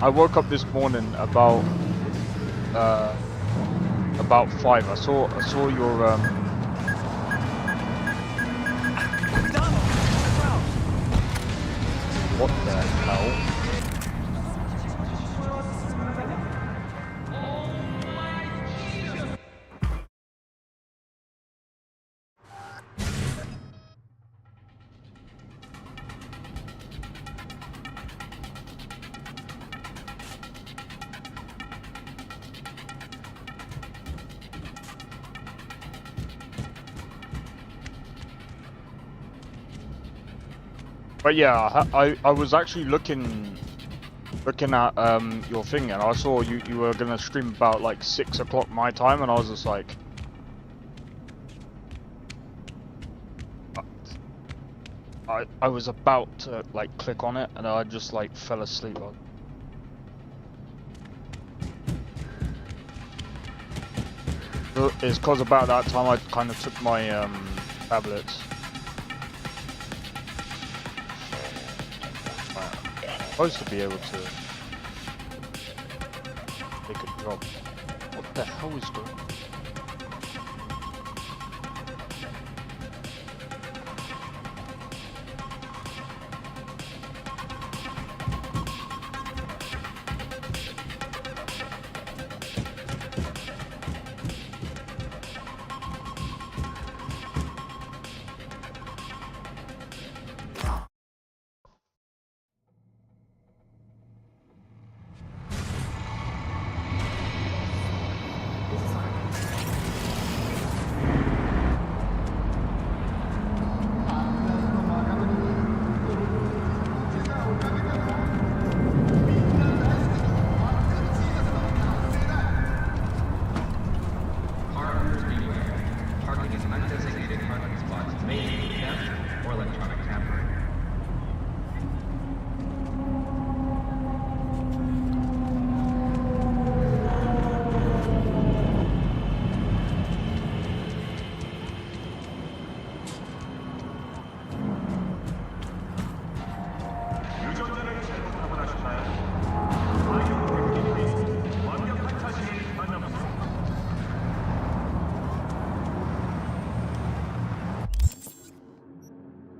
I woke up this morning about 5. I saw your what the hell? But yeah, I was actually looking at your thing, and I saw you were gonna stream about like 6 o'clock my time, and I was just like, I was about to like click on it, and I just like fell asleep. It's cause about that time I kind of took my tablets. Supposed to be able to take a job. What the hell is going on?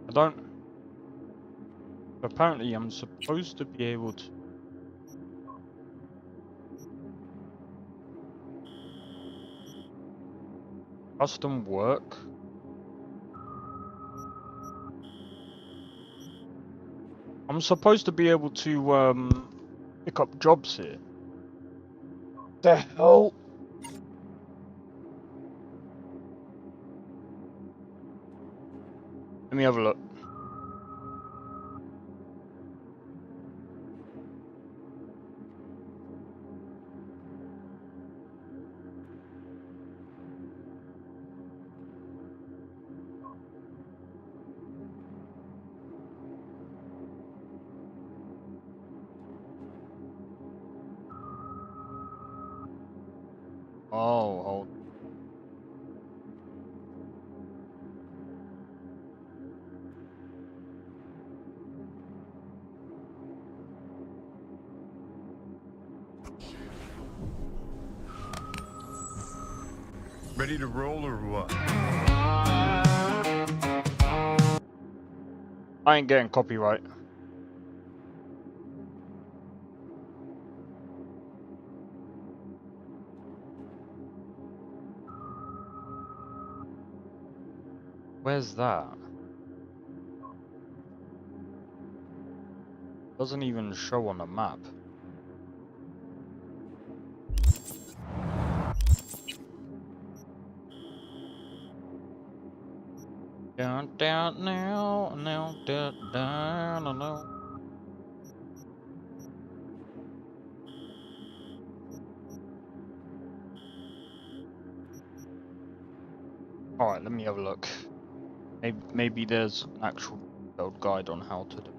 I don't... Apparently I'm supposed to be able to... Custom work? I'm supposed to be able to pick up jobs here. The hell? Let me have a look. Oh, hold. Ready to roll or what? I ain't getting copyright. Where's that? Doesn't even show on the map. Down, down, now, down, down, now. Alright, let me have a look. Maybe there's an actual detailed guide on how to do it.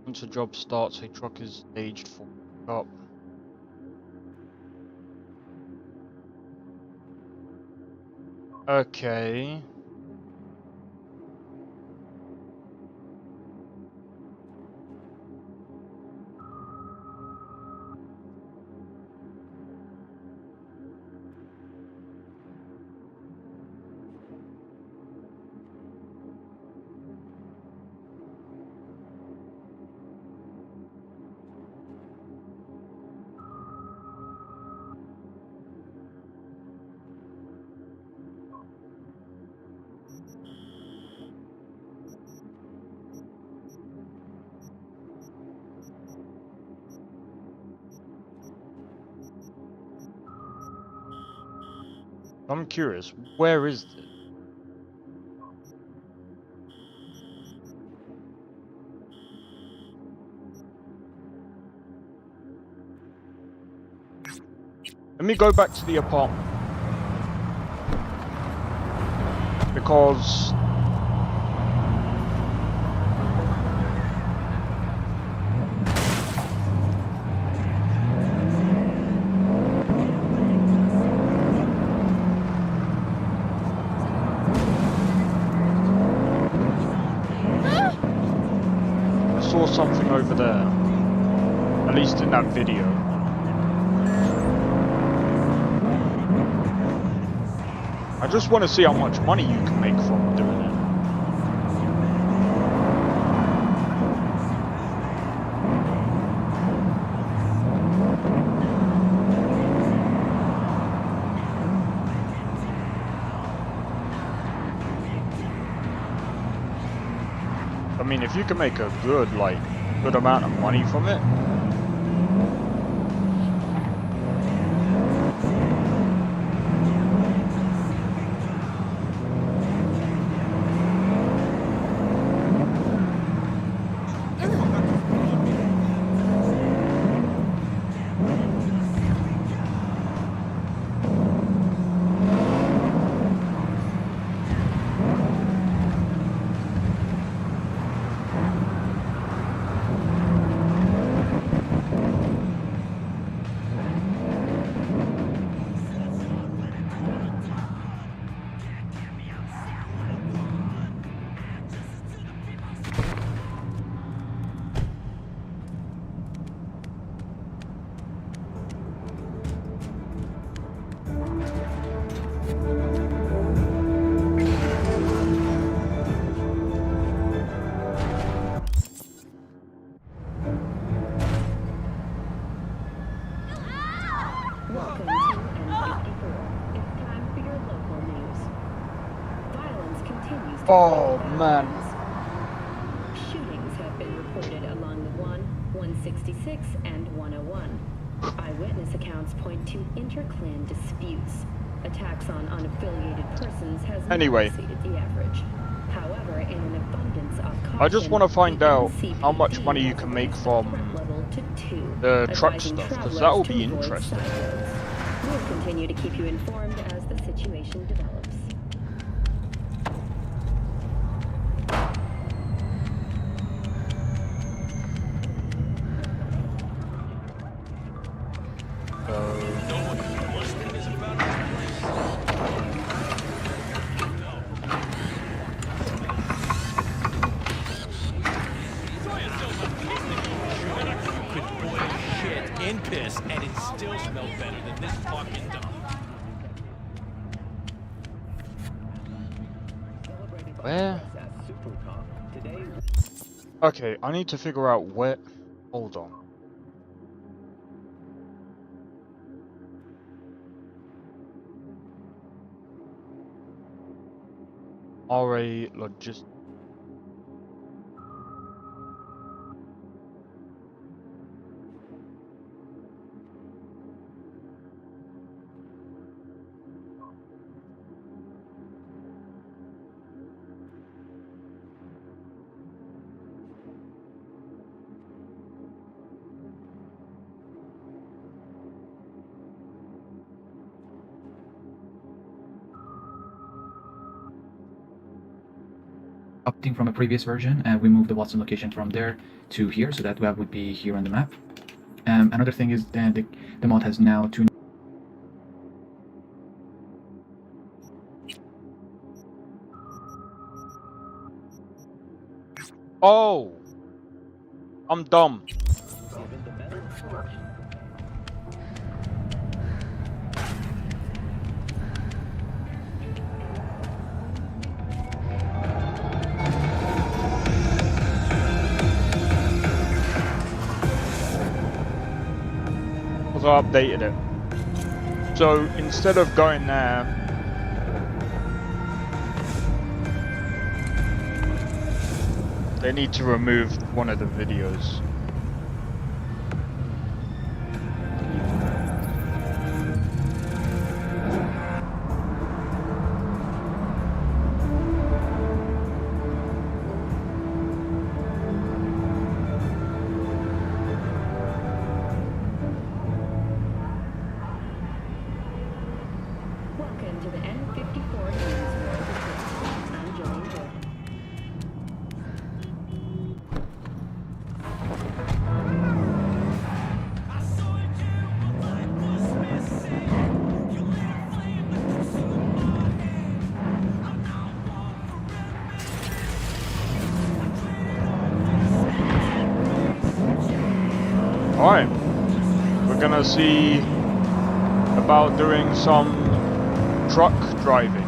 Once a job starts, a truck is staged for pickup. Okay. I'm curious, where is it? Let me go back to the apartment. Because I saw something over there. At least in that video. I just want to see how much money you can make from doing it. I mean, if you can make a good amount of money from it. Oh man. Shootings have been reported along the 166, and 101. Eyewitness accounts point to inter-clan disputes. Attacks on unaffiliated persons has not exceeded the average. However, in an abundance of caution, I just want to find out how much money you can make from the truck stuff, because that will be interesting. We'll continue to keep you informed as the situation develops. Where? Okay, I need to figure out where. Hold on. RA Logistics. Updating from a previous version, and we moved the Watson location from there to here, so that would be here on the map. Another thing is that the mod has now two. Oh! I'm dumb. I updated it. So instead of going there, they need to remove one of the videos. Welcome to the N54 News World Report. I'm Jillian Jordan. Alright, we're gonna see about doing some truck driving.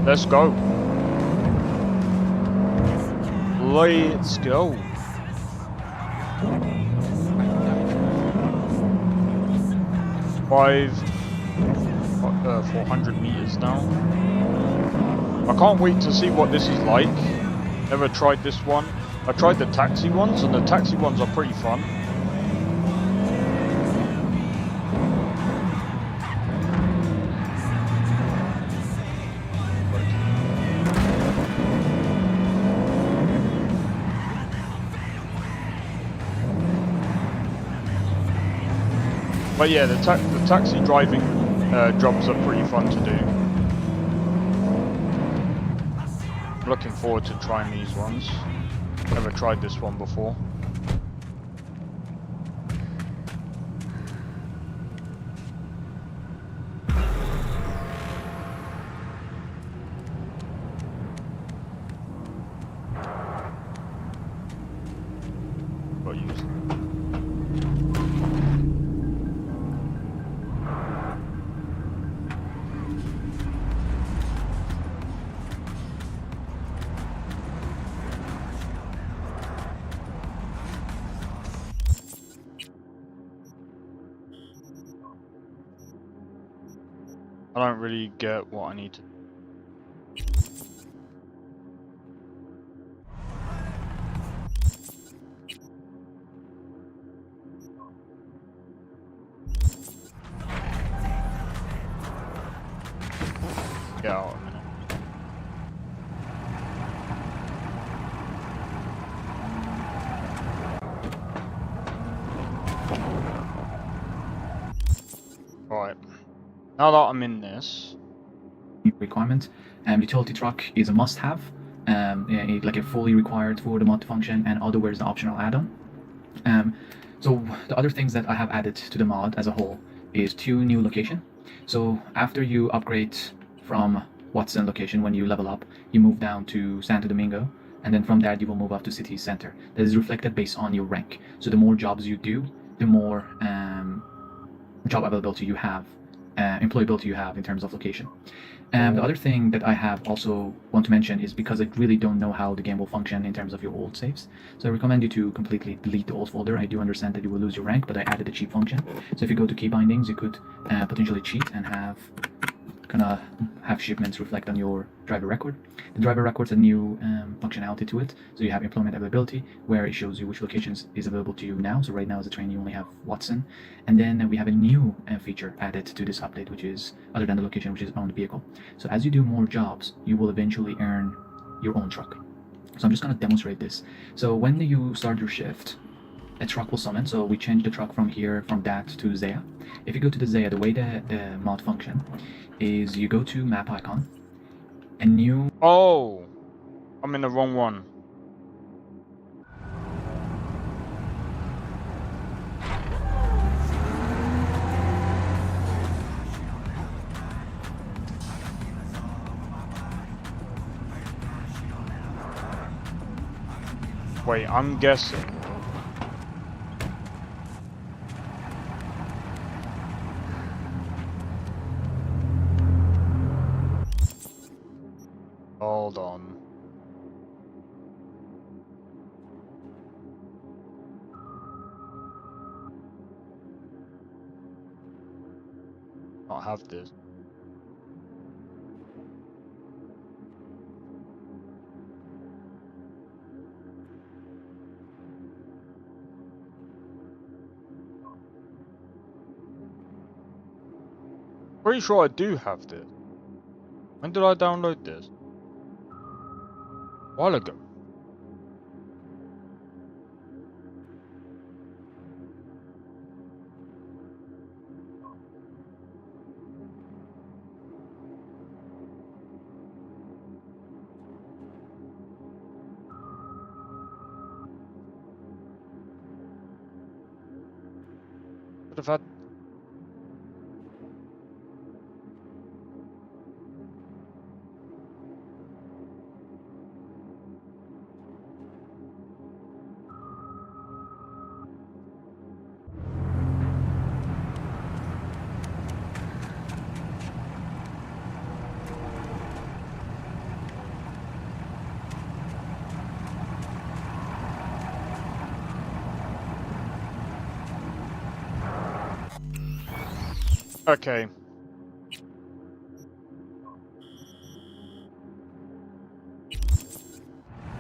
Let's go. Let's go. Five, 400 meters now. I can't wait to see what this is like. Never tried this one. I tried the taxi ones, and the taxi ones are pretty fun. But yeah, the taxi driving jobs are pretty fun to do. I'm looking forward to trying these ones. Never tried this one before. Got used. I don't really get what I need to. Yeah, a minute. Alright. Now that I'm in this requirement, utility truck is a must-have, like a fully required for the mod to function, and otherwhere is the optional add-on. So the other things that I have added to the mod as a whole is 2 new location. So after you upgrade from Watson location, when you level up, you move down to Santo Domingo, and then from there you will move up to city center. That is reflected based on your rank. So the more jobs you do, the more job availability you have employability you have in terms of location. The other thing that I have also want to mention is because I really don't know how the game will function in terms of your old saves. So I recommend you to completely delete the old folder. I do understand that you will lose your rank, but I added a cheat function. So if you go to key bindings, you could potentially cheat and have shipments reflect on your driver record. The driver record's a new functionality to it. So you have employment availability, where it shows you which locations is available to you now. So right now as a train you only have Watson. And then we have a new feature added to this update, which is other than the location, which is owned vehicle. So as you do more jobs, you will eventually earn your own truck. So I'm just going to demonstrate this. So when you start your shift, a truck will summon. So we change the truck from that to Zaya. If you go to the Zaya, the way the mod function is you go to map icon and new. Oh, I'm in the wrong one. Wait, I'm guessing. Hold on. Not have this. Pretty sure I do have this. When did I download this? A while ago. Could have had. Okay.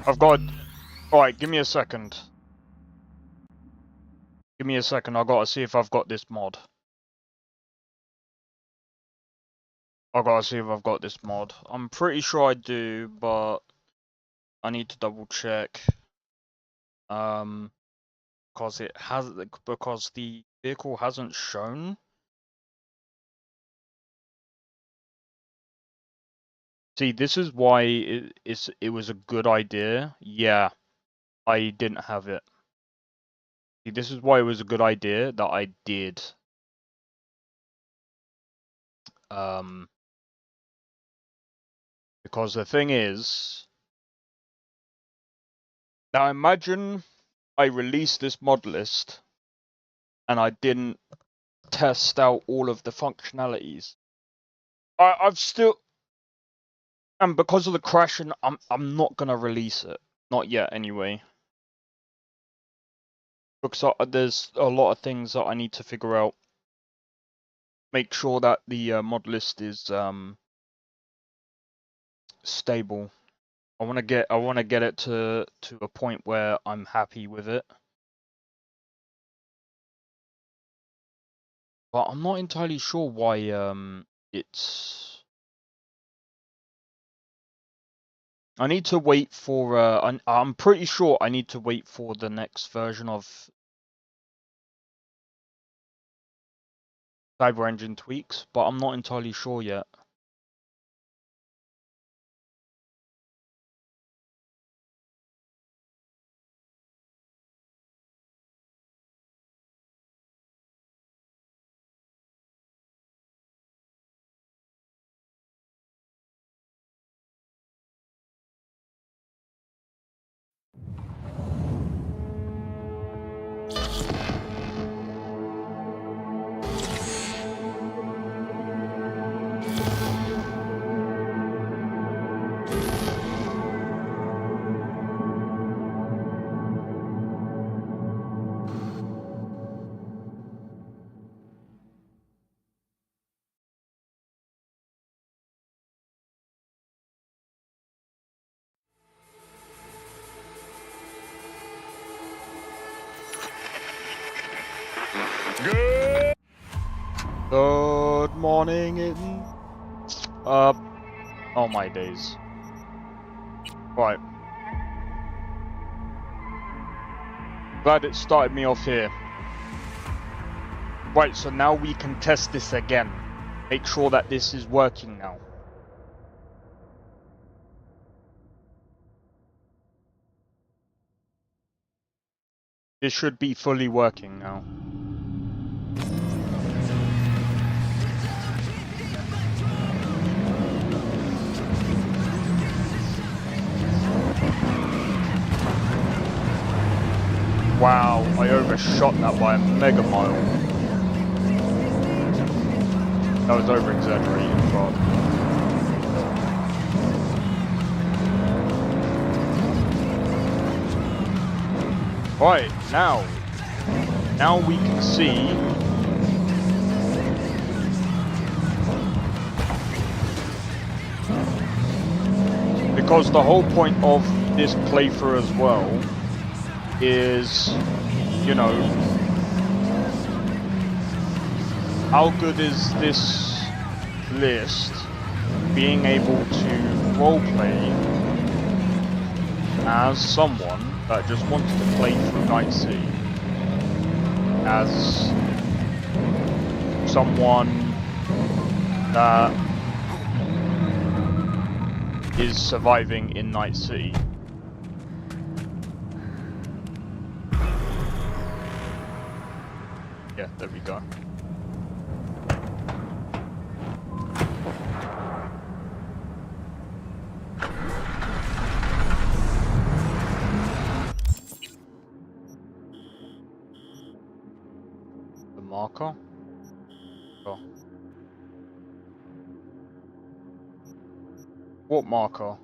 I've got. Alright, give me a second. Give me a second, I gotta see if I've got this mod. I gotta see if I've got this mod. I'm pretty sure I do, but I need to double check. Because the vehicle hasn't shown. See, this is why it was a good idea. Yeah, I didn't have it. See, this is why it was a good idea that I did. Because the thing is, now imagine I released this mod list and I didn't test out all of the functionalities. I've still, and because of the crashing, I'm not gonna release it. Not yet, anyway. Because there's a lot of things that I need to figure out. Make sure that the mod list is stable. I want to get it to a point where I'm happy with it. But I'm not entirely sure why it's. I need to wait for. I'm pretty sure I need to wait for the next version of Cyber Engine tweaks, but I'm not entirely sure yet. Good morning. Oh my days. Right. Glad it started me off here. Right, so now we can test this again. Make sure that this is working now. This should be fully working now. Wow, I overshot that by a mega mile. That was over exaggerated, but right, now we can see because the whole point of this playthrough as well is, you know, how good is this list being able to roleplay as someone that just wants to play through Night City, as someone that is surviving in Night City. Yeah, there we go. The marker? Oh. What marker?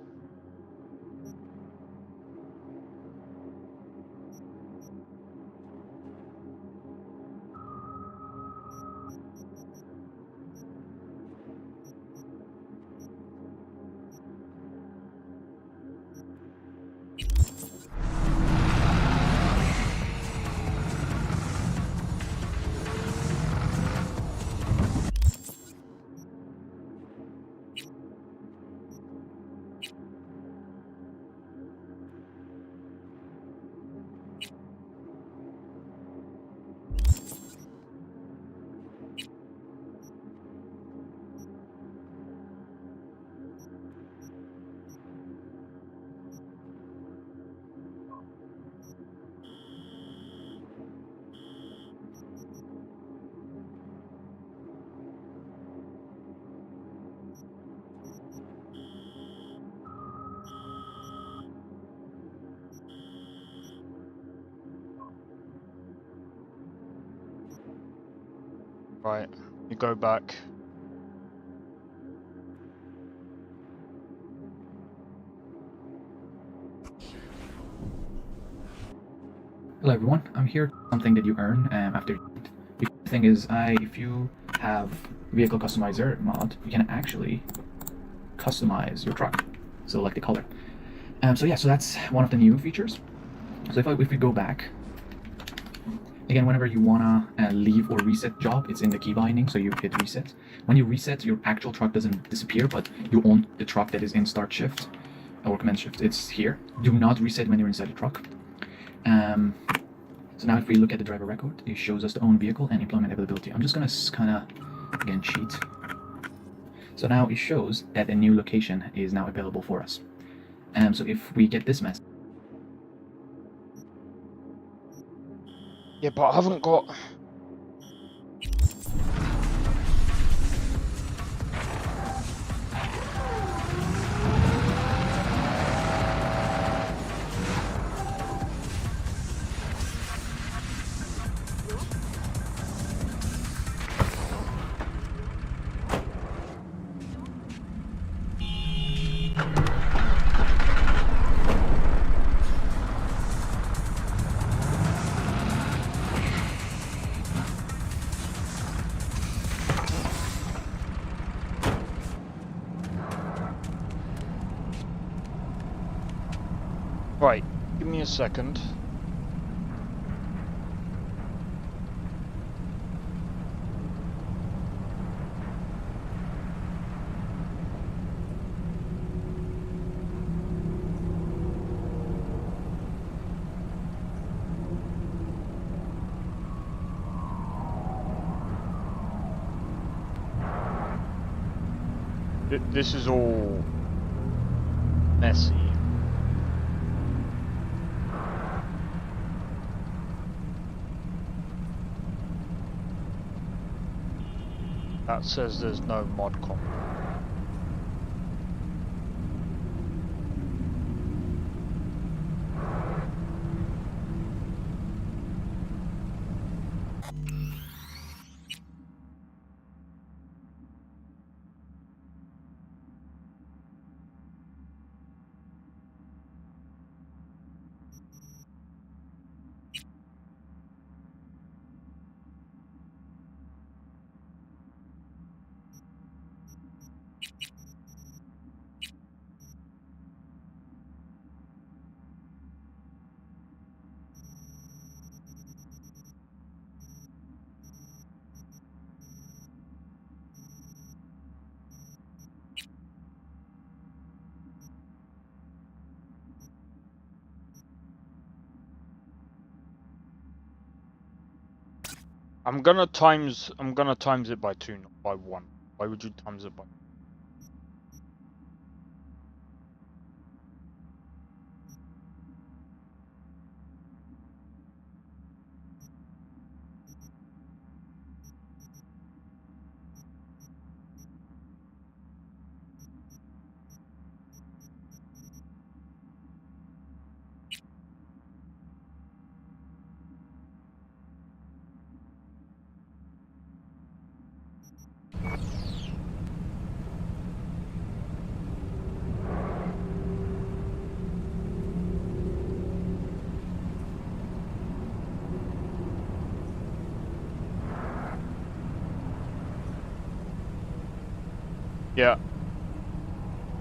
Right, you go back. Hello everyone, I'm here. Something that you earn after. The thing is, if you have vehicle customizer mod, you can actually customize your truck. So like the color. So yeah, so that's one of the new features. So if we go back, again, whenever you wanna leave or reset job, it's in the key binding, so you hit reset. When you reset, your actual truck doesn't disappear, but you own the truck that is in start shift or command shift. It's here. Do not reset when you're inside the truck. So now if we look at the driver record, it shows us the own vehicle and employment availability. I'm just gonna kind of, again, cheat. So now it shows that a new location is now available for us. So if we get this message. Yeah, but I haven't got... Right, give me a second. This is all messy. That says there's no mod comp. I'm gonna times it by 2, not by 1. Why would you times it by? Yeah.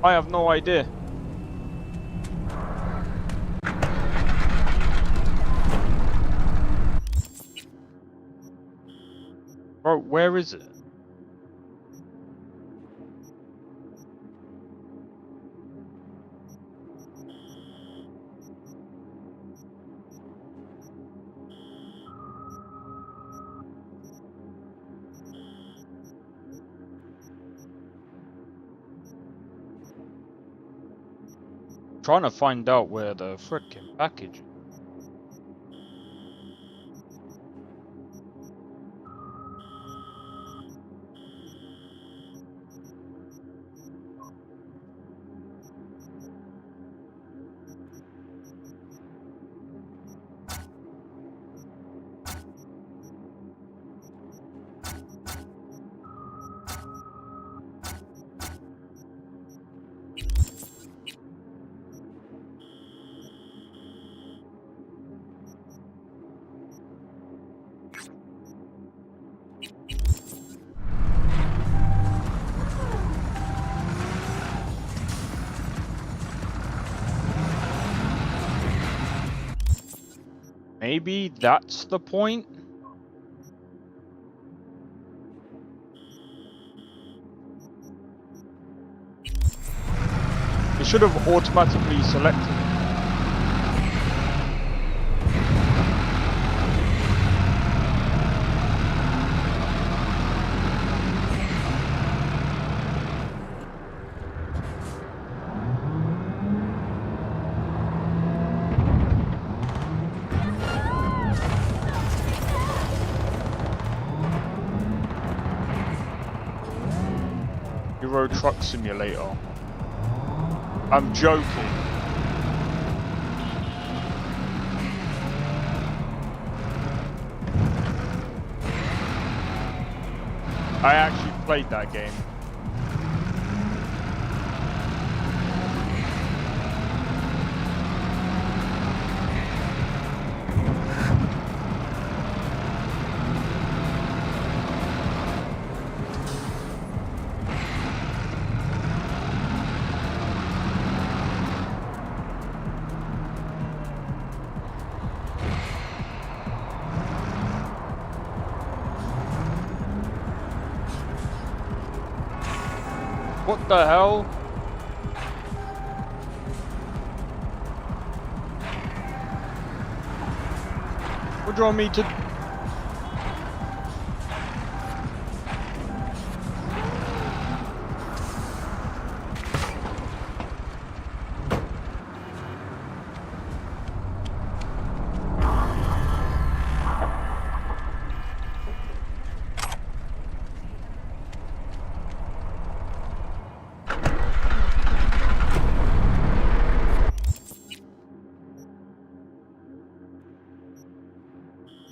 I have no idea. Bro, where is it? Trying to find out where the frickin' package is. Maybe that's the point? It should have automatically selected it. Euro Truck Simulator. I'm joking. I actually played that game. What the hell? What do you want me to...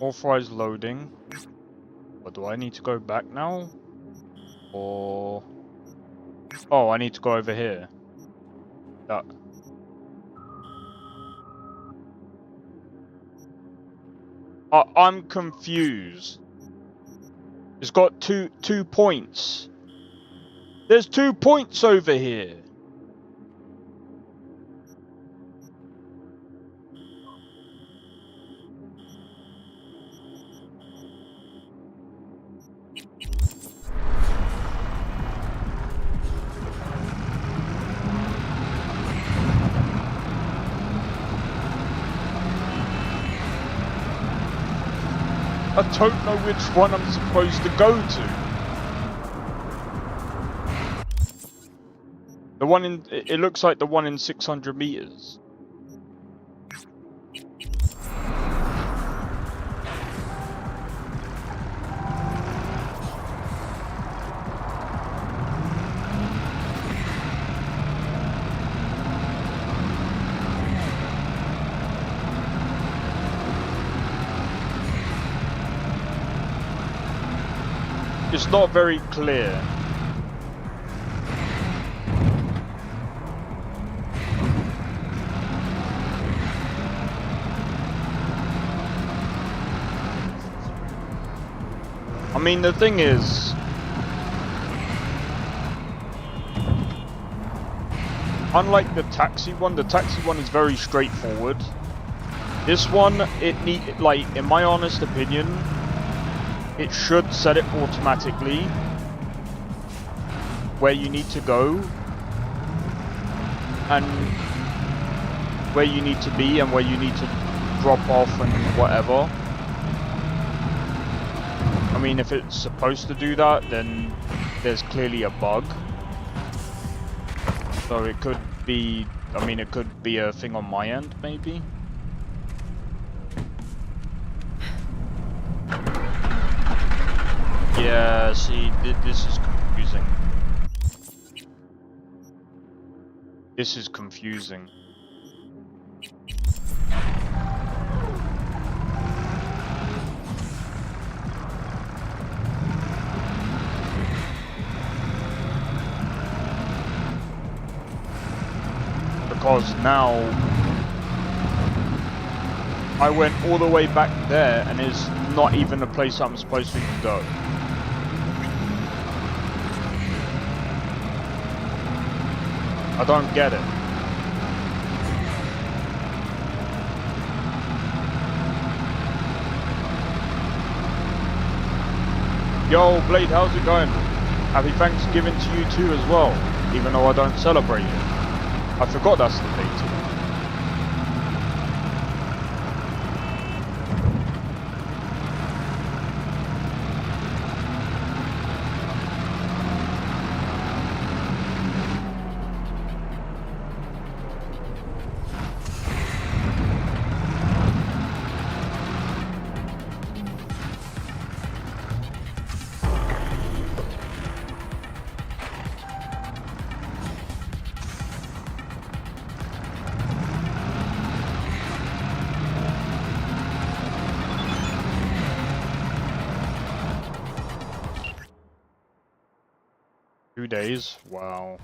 Authorized loading. What, do I need to go back now? Or... Oh, I need to go over here. That... I'm confused. It's got two points. There's 2 points over here. I don't know which one I'm supposed to go to. The one in... It looks like the one in 600 meters. It's not very clear. I mean, the thing is, unlike the taxi one is very straightforward. This one, like, in my honest opinion, it should set it automatically where you need to go and where you need to be and where you need to drop off and whatever. I mean, if it's supposed to do that, then there's clearly a bug. So it could be, I mean, it could be a thing on my end, maybe. Yeah, see, this is confusing. This is confusing. Because now I went all the way back there and it's not even the place I'm supposed to go. I don't get it. Yo, Blade, how's it going? Happy Thanksgiving to you too as well, even though I don't celebrate it. I forgot that's the day too. 2 days? Wow.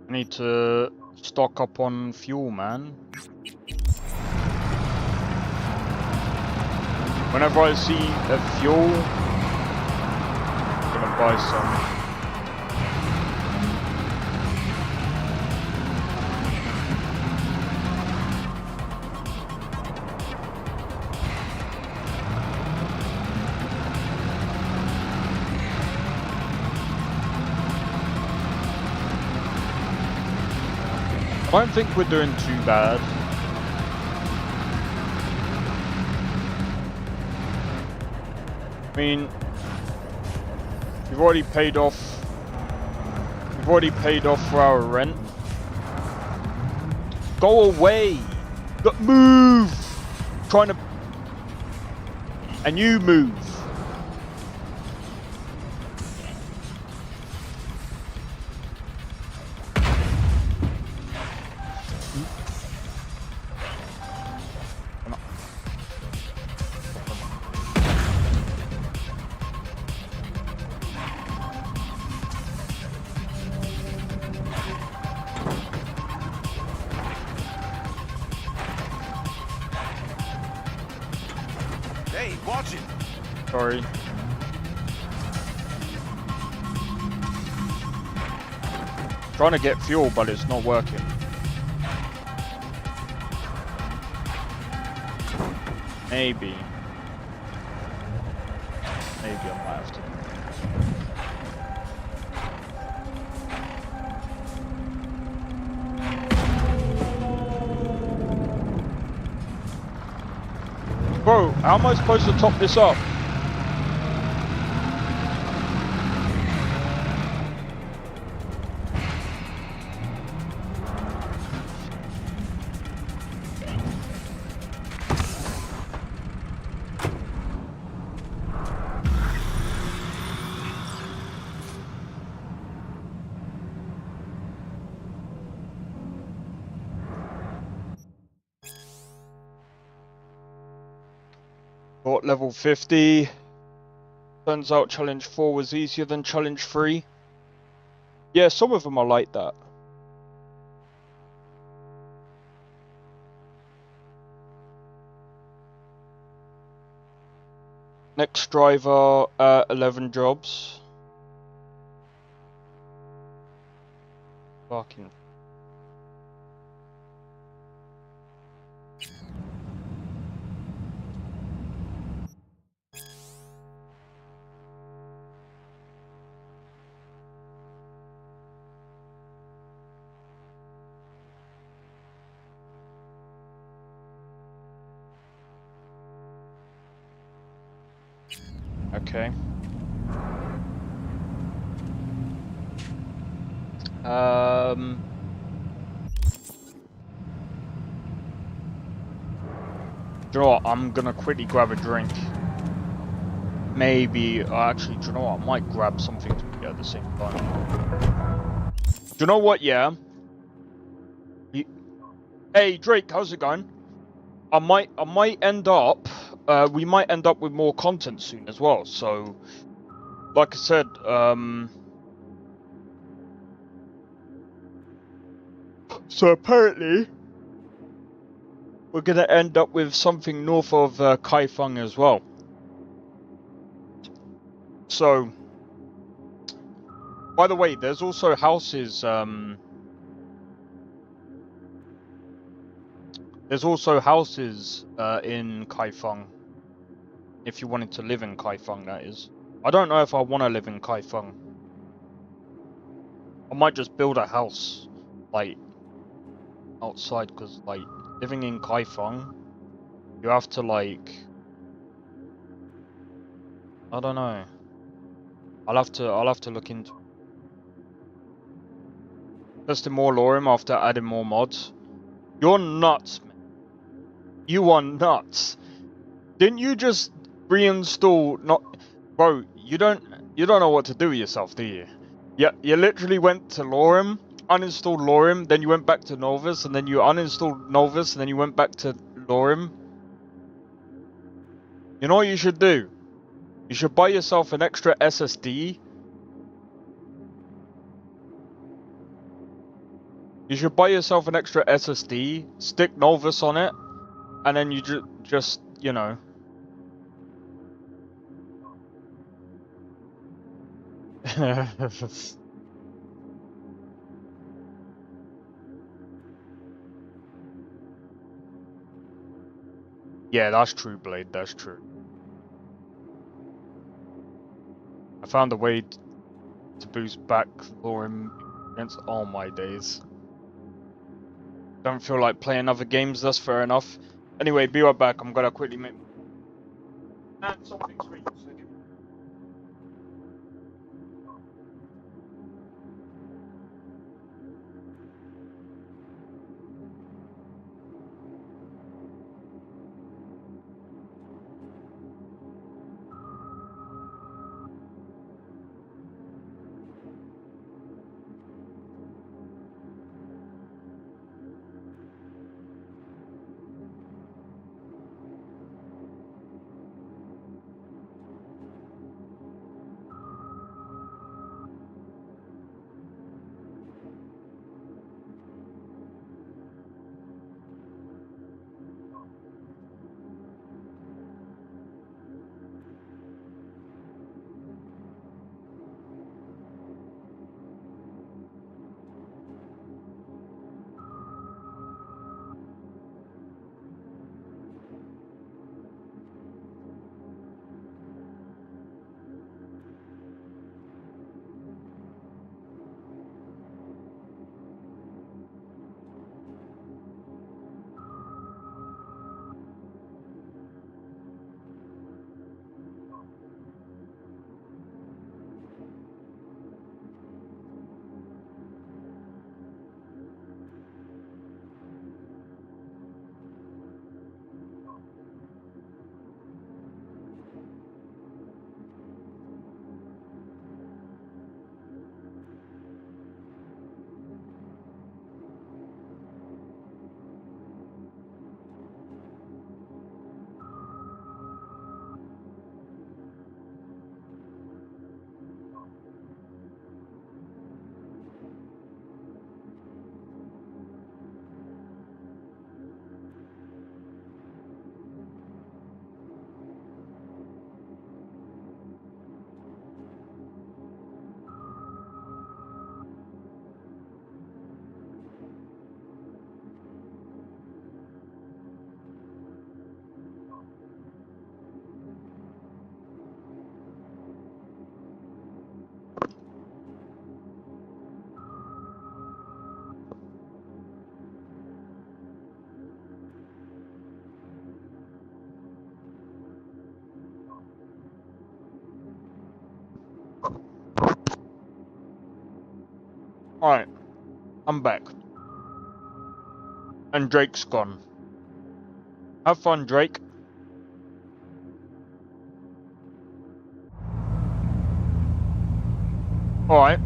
I need to stock up on fuel, man. Whenever I see a fuel, I'm gonna buy some. I don't think we're doing too bad. I mean, we've already paid off for our rent. Go away! Move! Trying to... And you move! Hey, watch it! Sorry. Trying to get fuel, but it's not working. Maybe I might have to. Bro, how am I supposed to top this up? Got level 50. Turns out challenge 4 was easier than challenge 3. Yeah, some of them are like that. Next driver, 11 jobs. Fucking. Okay. Do you know what? I'm gonna quickly grab a drink. Maybe, actually, do you know what? I might grab something to eat at the same time. Do you know what? Yeah. Hey Drake, how's it going? I might end up. We might end up with more content soon as well. So, like I said, so apparently, we're gonna end up with something north of Kaifeng as well. So, by the way, there's also houses. There's also houses in Kaifeng. If you wanted to live in Kaifeng, that is. I don't know if I want to live in Kaifeng. I might just build a house, like, outside, because, like, living in Kaifeng, you have to, like, I don't know. I'll have to look into testing more lorem after adding more mods. You're nuts, man. You are nuts. Didn't you just reinstall? Not, bro. You don't know what to do with yourself, do you? Yeah, you literally went to lorem, uninstalled lorem, then you went back to Novus, and then you uninstalled Novus, and then you went back to lorem. You know what you should do? You should buy yourself an extra SSD. You should buy yourself an extra SSD, stick Novus on it, and then you just, you know. Yeah, that's true, Blade, that's true. I found a way to boost back lorem against all my days. Don't feel like playing other games, that's fair enough. Anyway, be right back, I'm gonna quickly make... something sweet. Alright, I'm back. And Drake's gone. Have fun, Drake. Alright.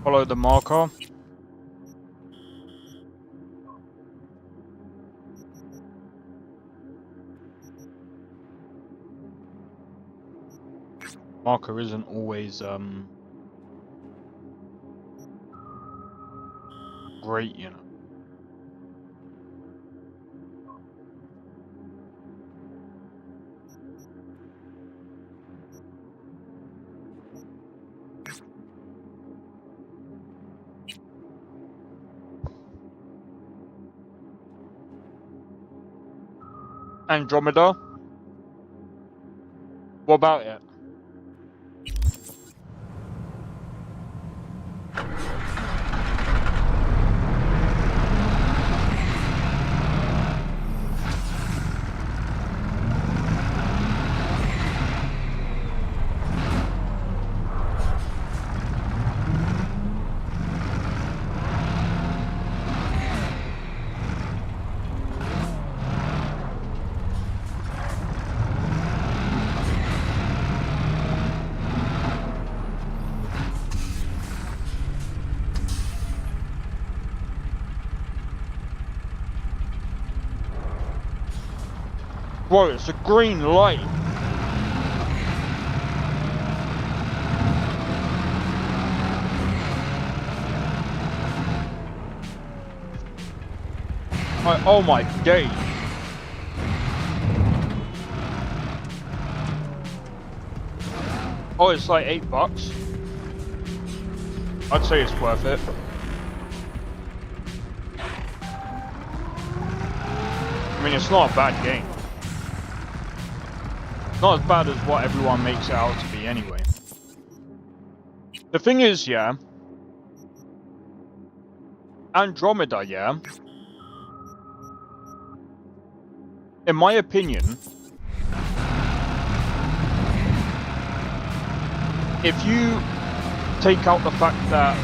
Follow the marker. Marker isn't always great, you know. Andromeda? What about it? Whoa, it's a green light. Oh my days. Oh, it's like $8. I'd say it's worth it. I mean, it's not a bad game. Not as bad as what everyone makes it out to be anyway. The thing is, yeah, Andromeda, yeah, in my opinion, if you take out the fact that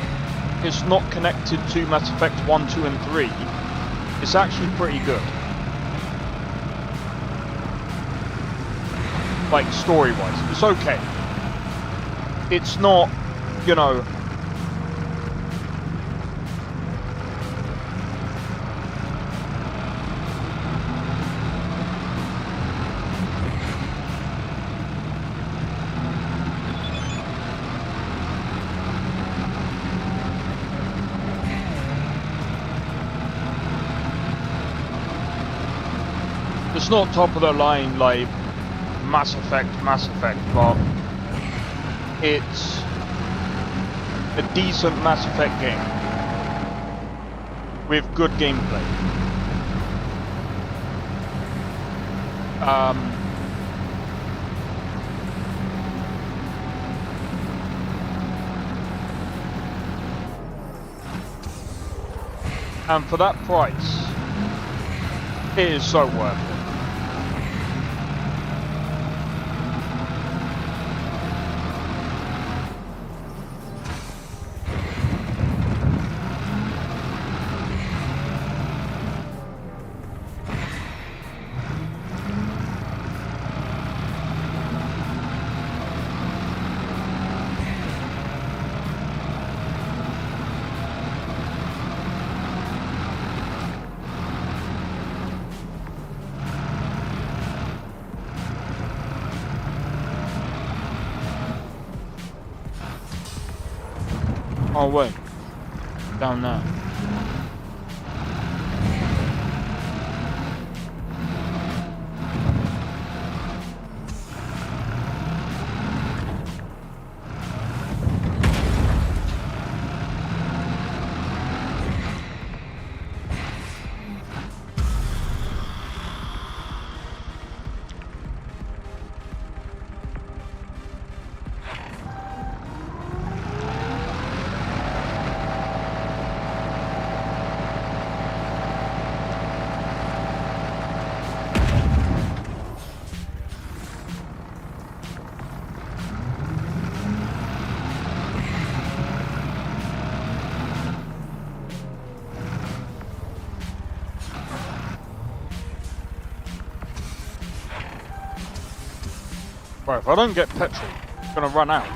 it's not connected to Mass Effect 1, 2 and 3, it's actually pretty good. Like, story-wise, it's okay. It's not, you know... It's not top of the line, like... Mass Effect, but it's a decent Mass Effect game with good gameplay. And for that price, it is so worth it. Oh wait, down there. Right, if I don't get petrol, it's gonna run out.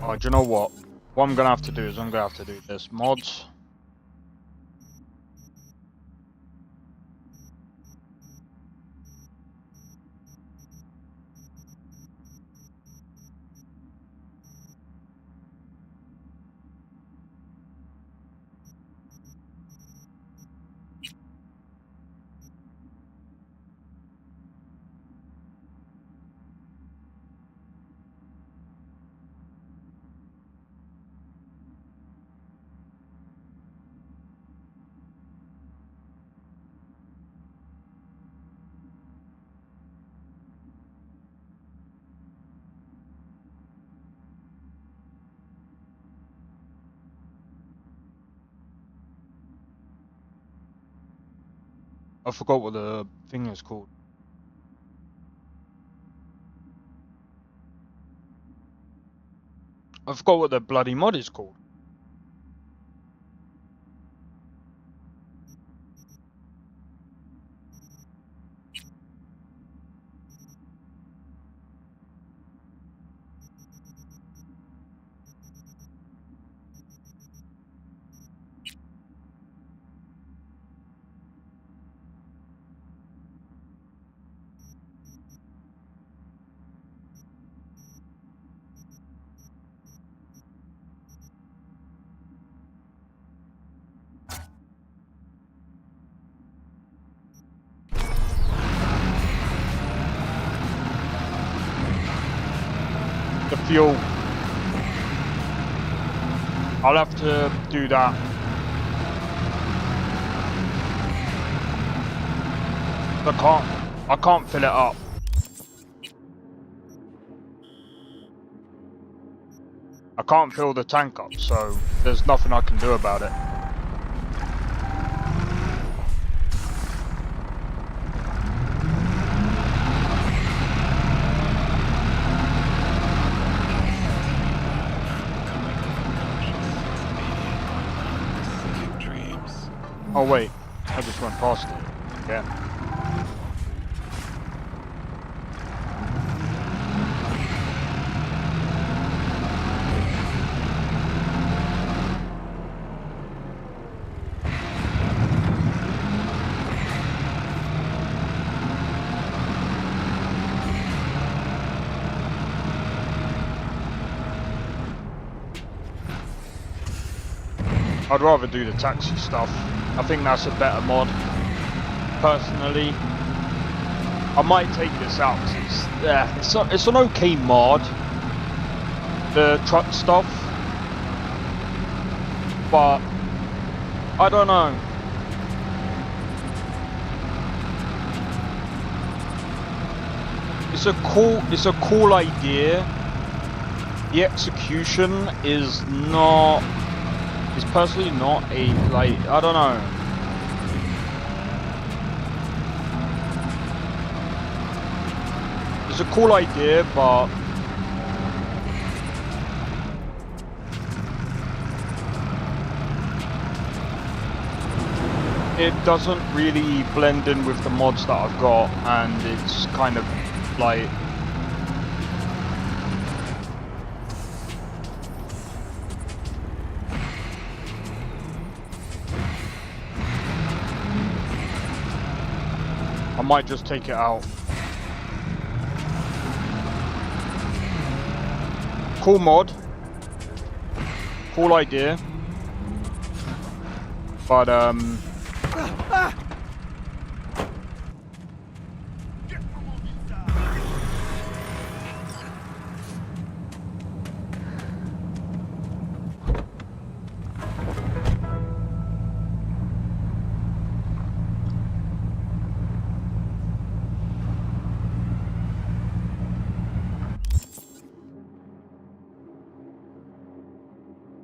Oh, do you know what? What I'm gonna have to do is I'm gonna have to do this. Mods. I forgot what the thing is called. I forgot what the bloody mod is called. The fuel. I'll have to do that. I can't fill it up. I can't fill the tank up, so there's nothing I can do about it. Oh wait, I just went past it again. I'd rather do the taxi stuff. I think that's a better mod. Personally, I might take this out because it's an okay mod. The truck stuff, but I don't know. It's a cool idea. The execution is not. It's personally not a, like, I don't know. It's a cool idea, but it doesn't really blend in with the mods that I've got, and it's kind of like I might just take it out. Cool mod. Cool idea. But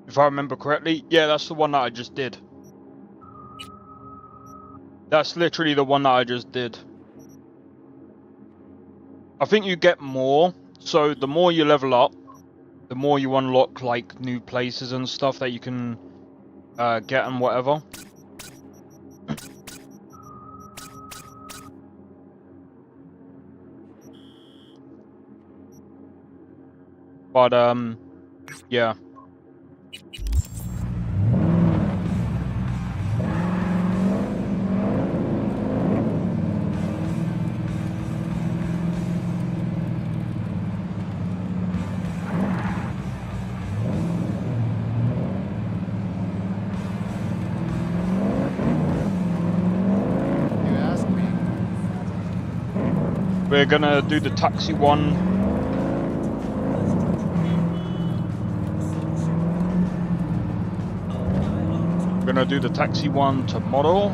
if I remember correctly, yeah, that's the one that I just did. That's literally the one that I just did. I think you get more, so the more you level up, the more you unlock like new places and stuff that you can get and whatever. But yeah. We're gonna do the taxi one. We're gonna do the taxi one tomorrow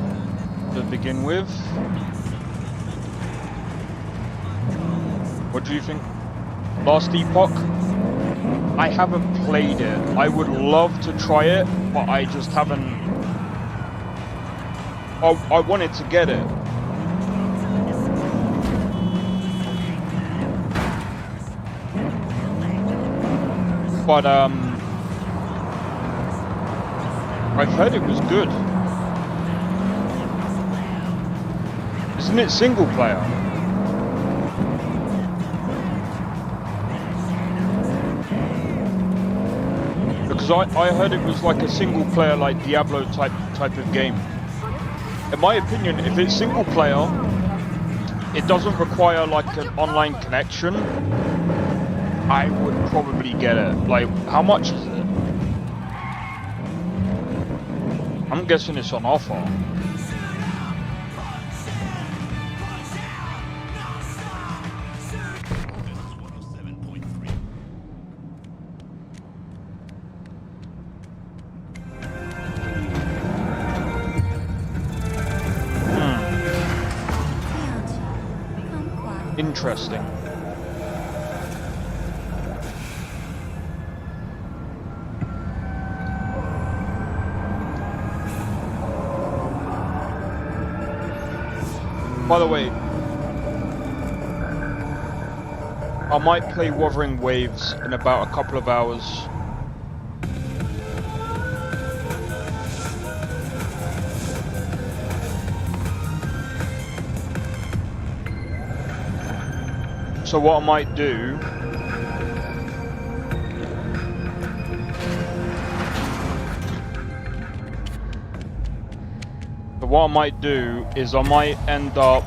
to begin with. What do you think? Last Epoch? I haven't played it. I would love to try it, but I just haven't. I wanted to get it. But I've heard it was good. Isn't it single player? Because I heard it was like a single player, like Diablo type of game. In my opinion, if it's single player, it doesn't require like an online connection. I would probably get it. Like, how much is it? I'm guessing it's on offer. Interesting. By the way, I might play Wuthering Waves in about a couple of hours. So what I might do is I might end up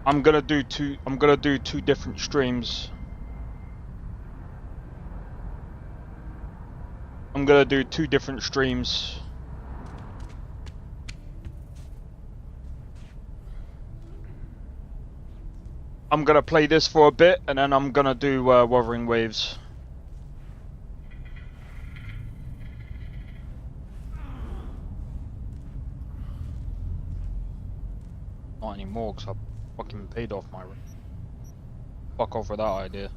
I'm gonna do two different streams. I'm gonna do 2 different streams. I'm gonna play this for a bit and then I'm gonna do Wuthering Waves. Not anymore because I fucking paid off my rent. Fuck off with that idea.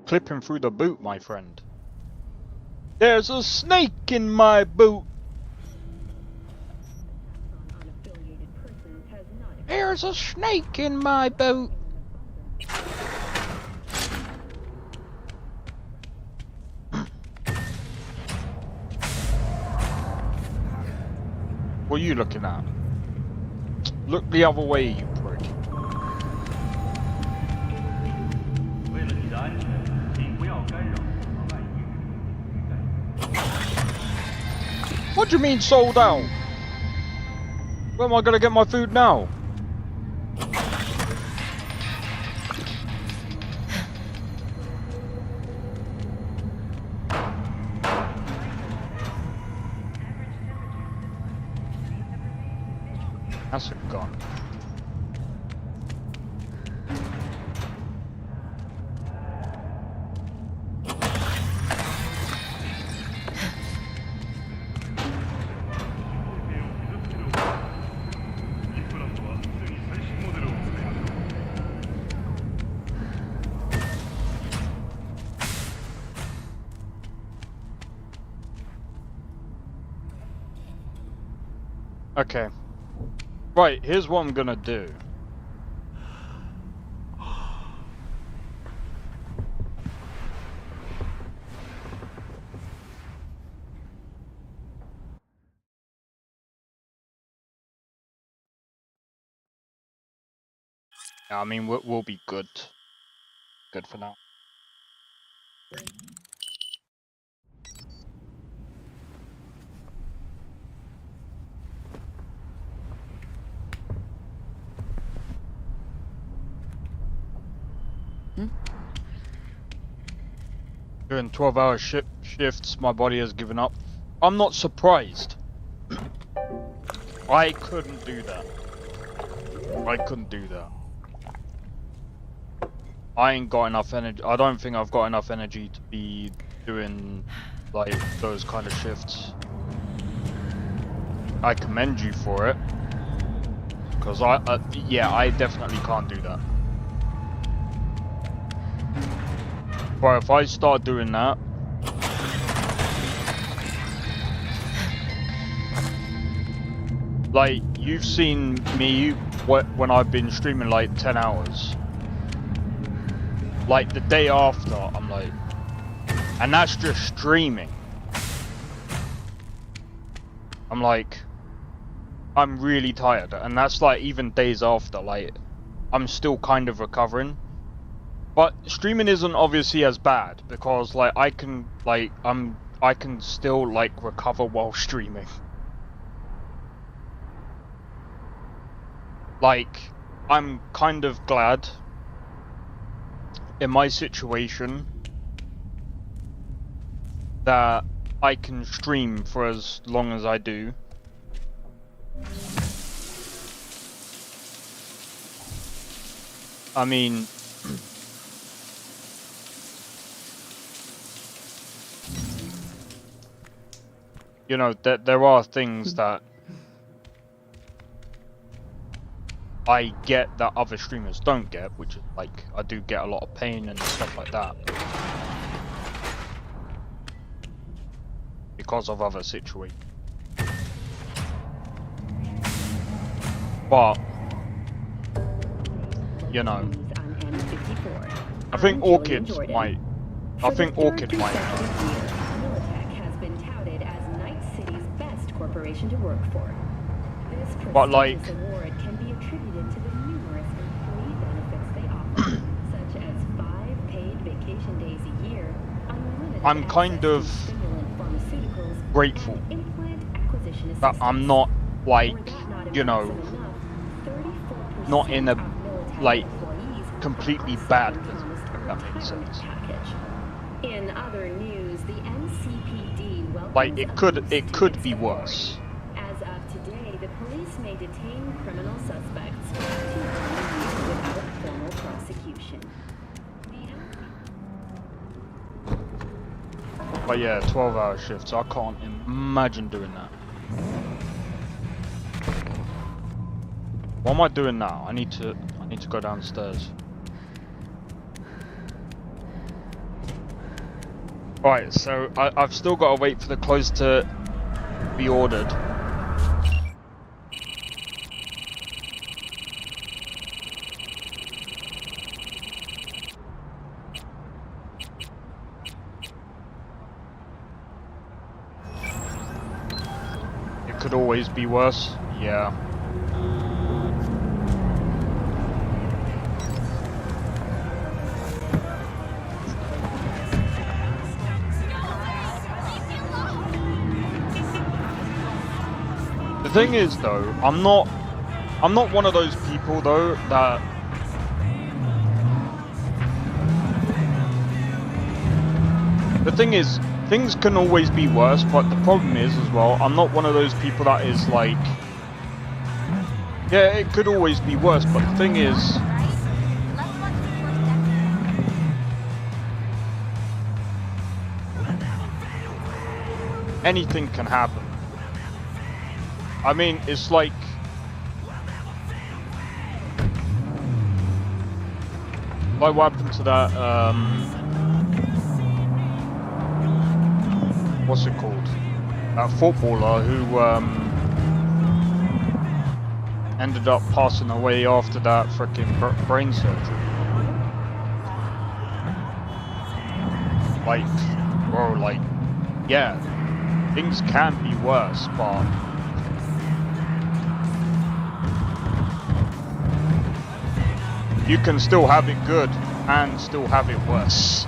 Clipping through the boot, my friend. There's a snake in my boot. There's a snake in my boot. What are you looking at? Look the other way, you prick. What do you mean sold out? Where am I gonna get my food now? That's a gun. Okay. Right, here's what I'm gonna do. Yeah, I mean, we'll be good. Good for now. Doing 12-hour shifts, my body has given up. I'm not surprised. I couldn't do that. I couldn't do that. I ain't got enough energy. I don't think I've got enough energy to be doing like those kind of shifts. I commend you for it, because yeah, I definitely can't do that. But if I start doing that, like you've seen me when I've been streaming like 10 hours. Like the day after, I'm like, and that's just streaming. I'm like, I'm really tired, and that's like even days after, like, I'm still kind of recovering. But streaming isn't obviously as bad because like I can still like recover while streaming. Like, I'm kind of glad in my situation that I can stream for as long as I do. I mean, you know, there are things that I get that other streamers don't get, which is like, I do get a lot of pain and stuff like that. Because of other situations. But, you know, I think Orchid might. I think Orchid might. Militech has been touted as Night City's best corporation to work for. This But like, prestigious award can be attributed to the numerous employee benefits they offer, such as 5 paid vacation days a year, unlimited I'm kind of grateful that I'm not like, you know, not in a like completely bad position, if that makes sense. In other news, the NCPD welcomes like it could be worse. As of today, the police may detain criminal suspects without formal prosecution. But yeah, 12-hour shifts. I can't imagine doing that. What am I doing now? I need to go downstairs. Right, so I've still got to wait for the clothes to be ordered. It could always be worse. Yeah. The thing is though, I'm not one of those people though that the thing is, things can always be worse, but the problem is as well, I'm not one of those people that is like, yeah, it could always be worse, but the thing is, anything can happen. I mean, it's like, what happened to that, what's it called? That footballer who, ended up passing away after that freaking brain surgery. Like, bro, like, yeah, things can be worse, but you can still have it good and still have it worse.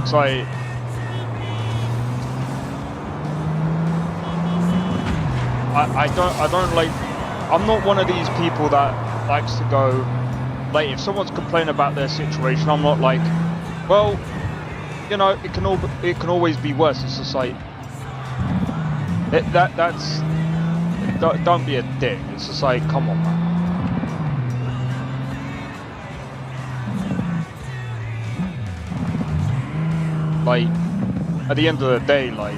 It's like, I don't like, I'm not one of these people that likes to go, like, if someone's complaining about their situation, I'm not like, well, you know, it can always be worse. It's just like, don't be a dick. It's just like, come on, man. Like, at the end of the day, like,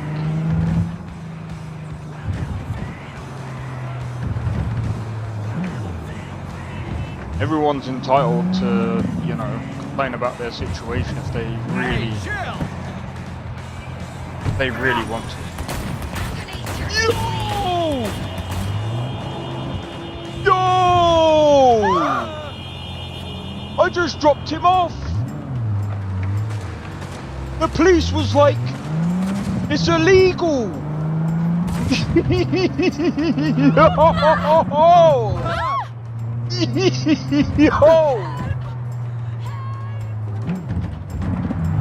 everyone's entitled to, you know, complain about their situation if they really want to. Yo! I just dropped him off. The police was like, it's illegal. Yo!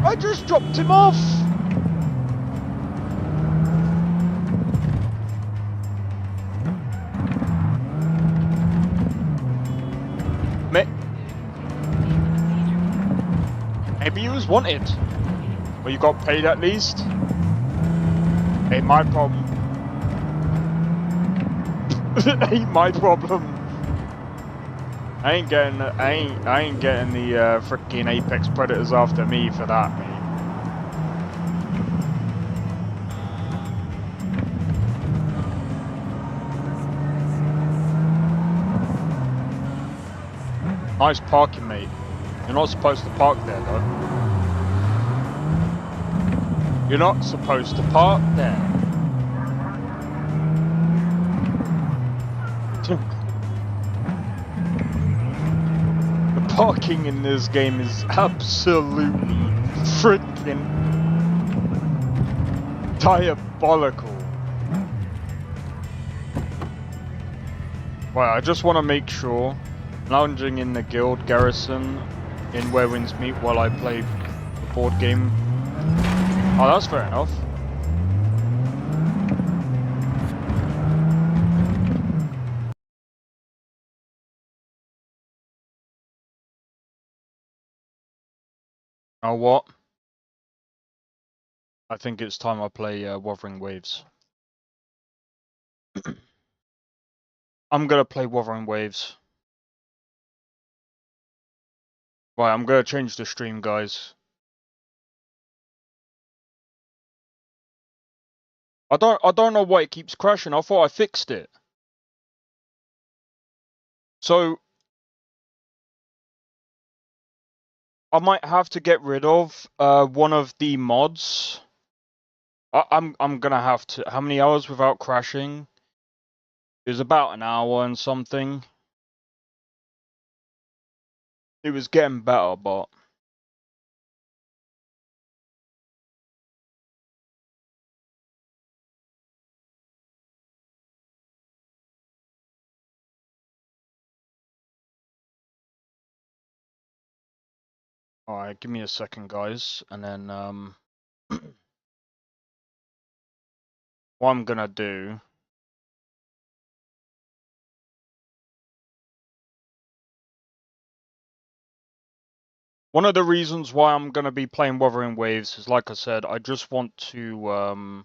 I just dropped him off. Maybe he was wanted. Well, you got paid at least. Ain't my problem. Ain't my problem. I ain't getting the freaking apex predators after me for that, mate. Nice parking, mate. You're not supposed to park there, though. You're not supposed to park there. The parking in this game is absolutely freaking diabolical. Right, I just want to make sure. Lounging in the guild garrison in Where Winds Meet while I play the board game. Oh, that's fair enough. Oh, what? I think it's time I play Wuthering Waves. I'm gonna play Wuthering Waves. Right, I'm gonna change the stream, guys. I don't know why it keeps crashing. I thought I fixed it. So I might have to get rid of one of the mods. I'm gonna have to. How many hours without crashing? It was about an hour and something. It was getting better, but alright, give me a second, guys, and then what I'm gonna do. One of the reasons why I'm gonna be playing Wuthering Waves is, like I said, I just want to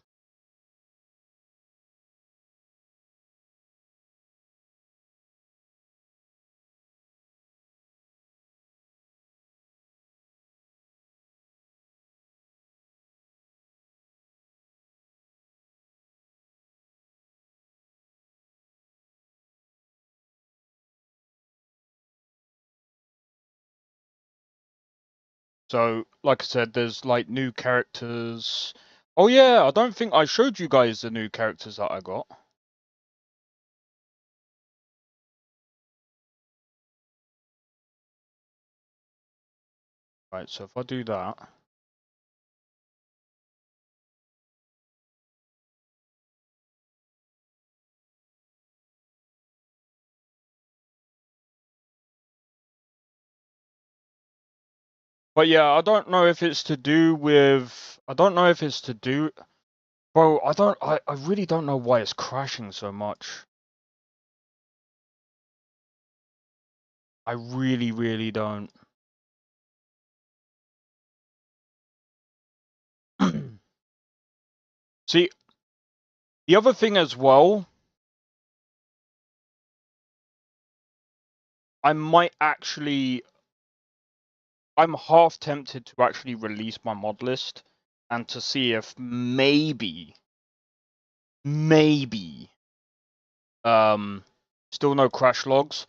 so, like I said, there's like new characters. Oh yeah, I don't think I showed you guys the new characters that I got. Right, so if I do that. But yeah, I don't know if it's to do with... I don't know if it's to do... Bro, I really don't know why it's crashing so much. I really, really don't. See, the other thing as well, I might actually... I'm half tempted to actually release my mod list and to see if maybe, still no crash logs.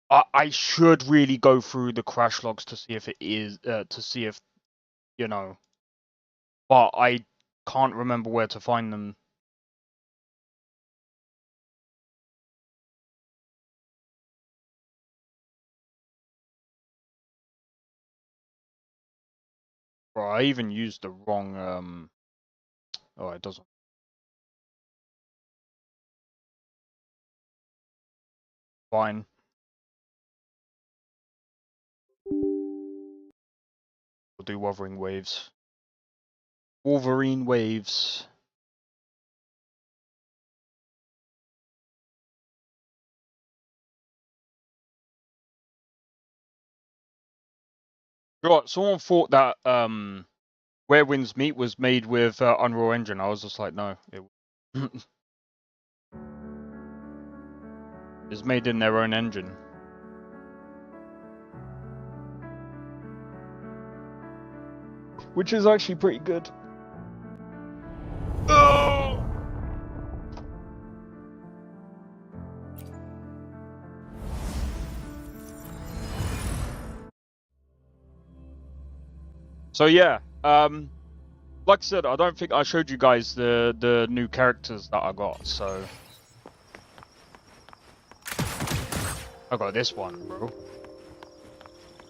I should really go through the crash logs to see if it is, to see if, you know, but I can't remember where to find them. Bro, I even used the wrong, oh, it doesn't. Fine. We'll do Wuthering Waves. Wolverine Waves. Right, someone thought that Where Winds Meet was made with Unreal Engine. I was just like, no, it it's made in their own engine. Which is actually pretty good. Oh! So yeah, like I said, I don't think I showed you guys the new characters that I got, so I got this one, bro.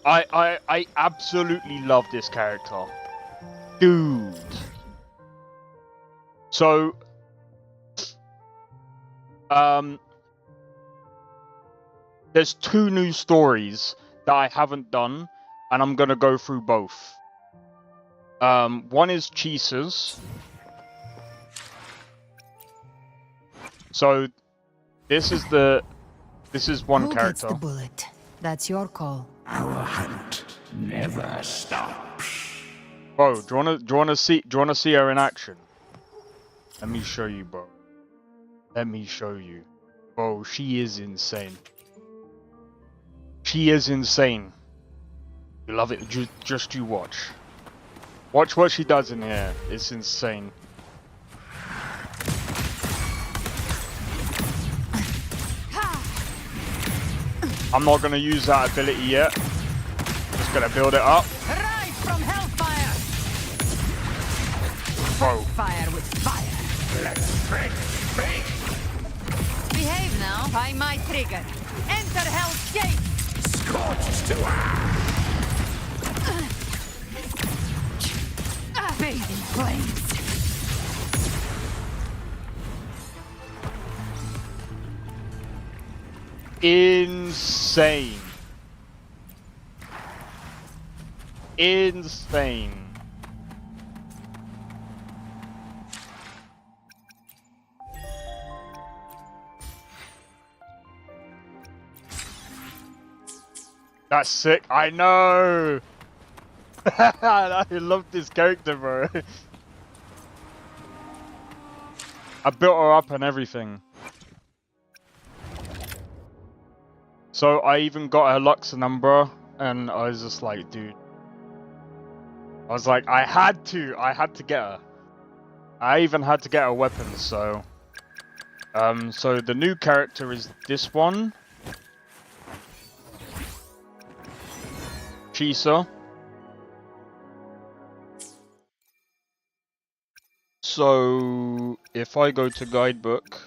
I absolutely love this character. Dude. So there's 2 new stories that I haven't done, and I'm gonna go through both. One is Cheese's. So this is one Who character. gets the bullet? That's your call. Our hunt never stops. Bro, do you wanna see her in action? Let me show you, bro. Let me show you. Bro, she is insane. She is insane. You love it. Just you watch. Watch what she does in here. It's insane. I'm not gonna use that ability yet. Just gonna build it up. Rise from hellfire! Bro. Fire with fire. Let's break. Behave now. By my trigger. Enter Hell's Gate. Scorched to Bathe in flames. Insane. Insane. That's sick. I know. I love this character, bro. I built her up and everything. So I even got her Lux number, and I was just like, dude. I was like, I had to get her. I even had to get her weapons, so. So the new character is this one. Chisa. So if I go to guidebook.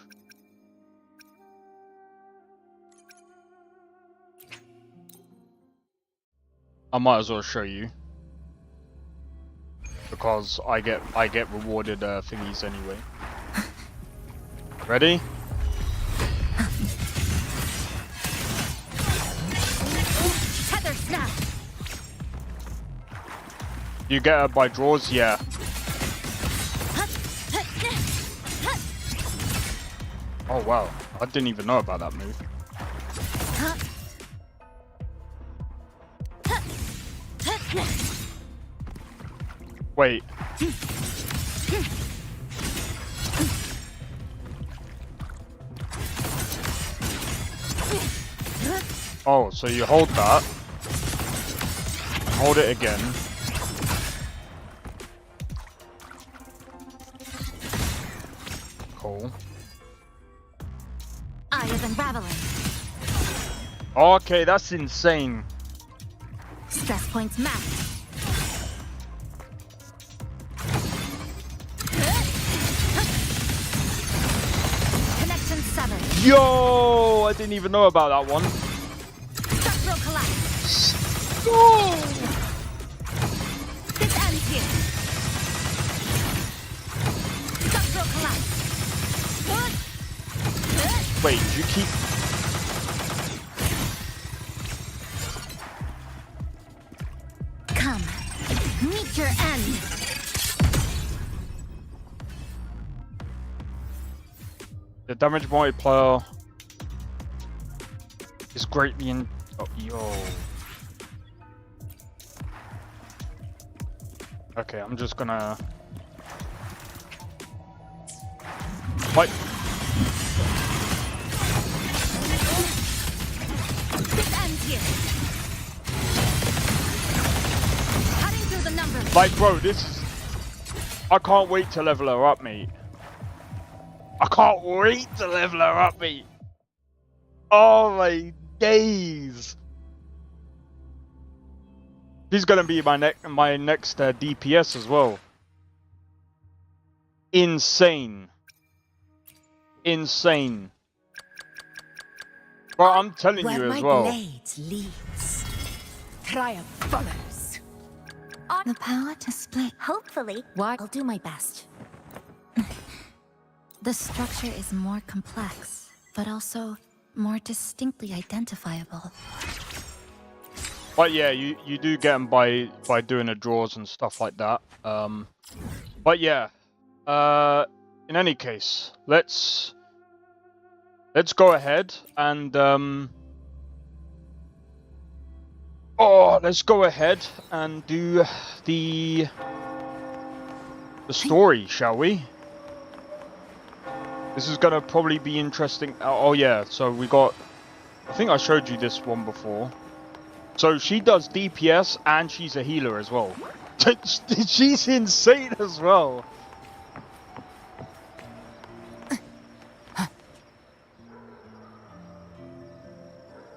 I might as well show you. Because I get rewarded thingies anyway. Ready? Tether snap. You get her by draws, yeah. Oh wow, I didn't even know about that move. Wait. Oh, so you hold that. And hold it again. Cool. Eye is unraveling. Okay, that's insane. Stress points mapped. Connection 7. Yo, I didn't even know about that one. Structural collapse. Oh. This ends here. Structural collapse. Wait, you keep... Come, meet your end. The damage multiplier is greatly in... Oh, yo. Okay, I'm just gonna... Fight. This ends here. Cutting through the numbers. Like, bro, this is... I can't wait to level her up, mate. I can't wait to level her up, mate. Oh my days. She's gonna be my next DPS as well. Insane. Insane. Bro, I'm telling you as well. Where my blade leads, triumph follows. The power to split. Hopefully, What? I'll do my best. The structure is more complex, but also more distinctly identifiable. But yeah, you do get them by doing the draws and stuff like that. But yeah, in any case, let's go ahead and let's go ahead and do the story, shall we? This is gonna probably be interesting. Oh yeah, so we got... I think I showed you this one before. So she does DPS and she's a healer as well. She's insane as well.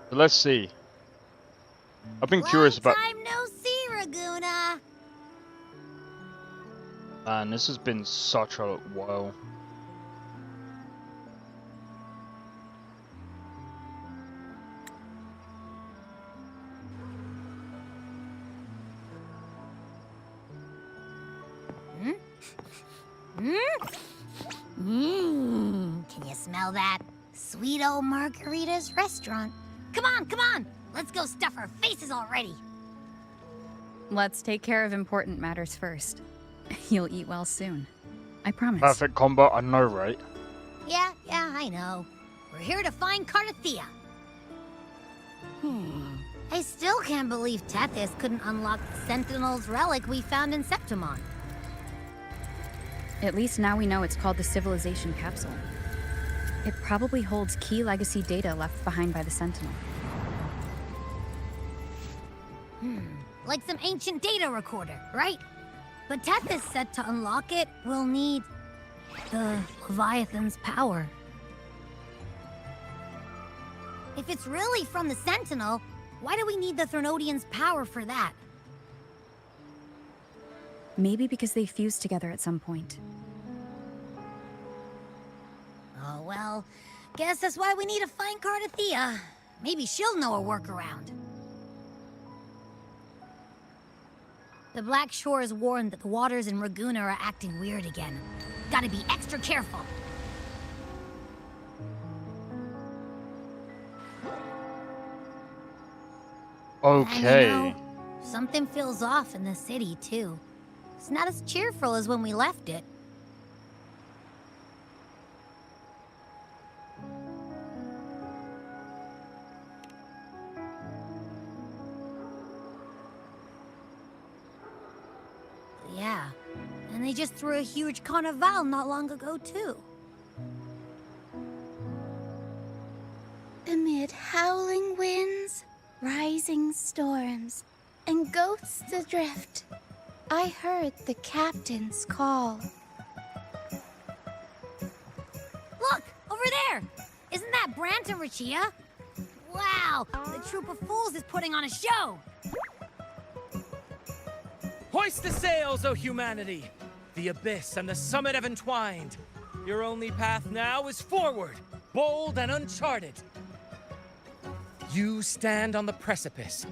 So let's see. I've been curious about... Time no see, Raguna. Man, this has been such a while. Can you smell that? Sweet old Margarita's restaurant. Come on, come on! Let's go stuff our faces already! Let's take care of important matters first. You'll eat well soon. I promise. Perfect combo, I know, right? Yeah, I know. We're here to find Cardathea. I still can't believe Tethys couldn't unlock the Sentinel's relic we found in Septimon. At least now we know it's called the Civilization Capsule. It probably holds key legacy data left behind by the Sentinel. Like some ancient data recorder, right? But Tethys said to unlock it, we'll need the Leviathan's power. If it's really from the Sentinel, why do we need the Threnodian's power for that? Maybe because they fused together at some point. Oh, well, guess that's why we need to find Cardathea. Maybe she'll know a workaround. The Black Shores warned that the waters in Raguna are acting weird again. Gotta be extra careful. Okay. And you know, something feels off in the city, too. It's not as cheerful as when we left it. Yeah, and they just threw a huge carnival not long ago, too. Amid howling winds, rising storms, and ghosts adrift, I heard the captain's call. Look! Over there! Isn't that Brant and Rachia? Wow! The troop of fools is putting on a show! Hoist the sails, O humanity! The abyss and the summit have entwined. Your only path now is forward, bold and uncharted. You stand on the precipice.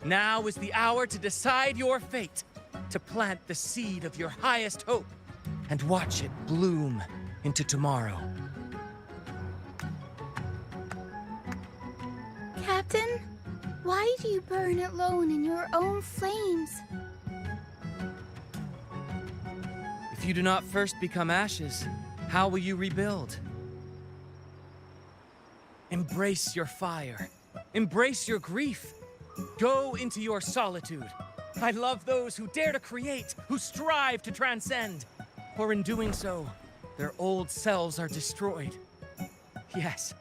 Now is the hour to decide your fate, to plant the seed of your highest hope, and watch it bloom into tomorrow. Captain, why do you burn alone in your own flames? If you do not first become ashes, how will you rebuild? Embrace your fire. Embrace your grief. Go into your solitude. I love those who dare to create, who strive to transcend. For in doing so, their old selves are destroyed. Yes,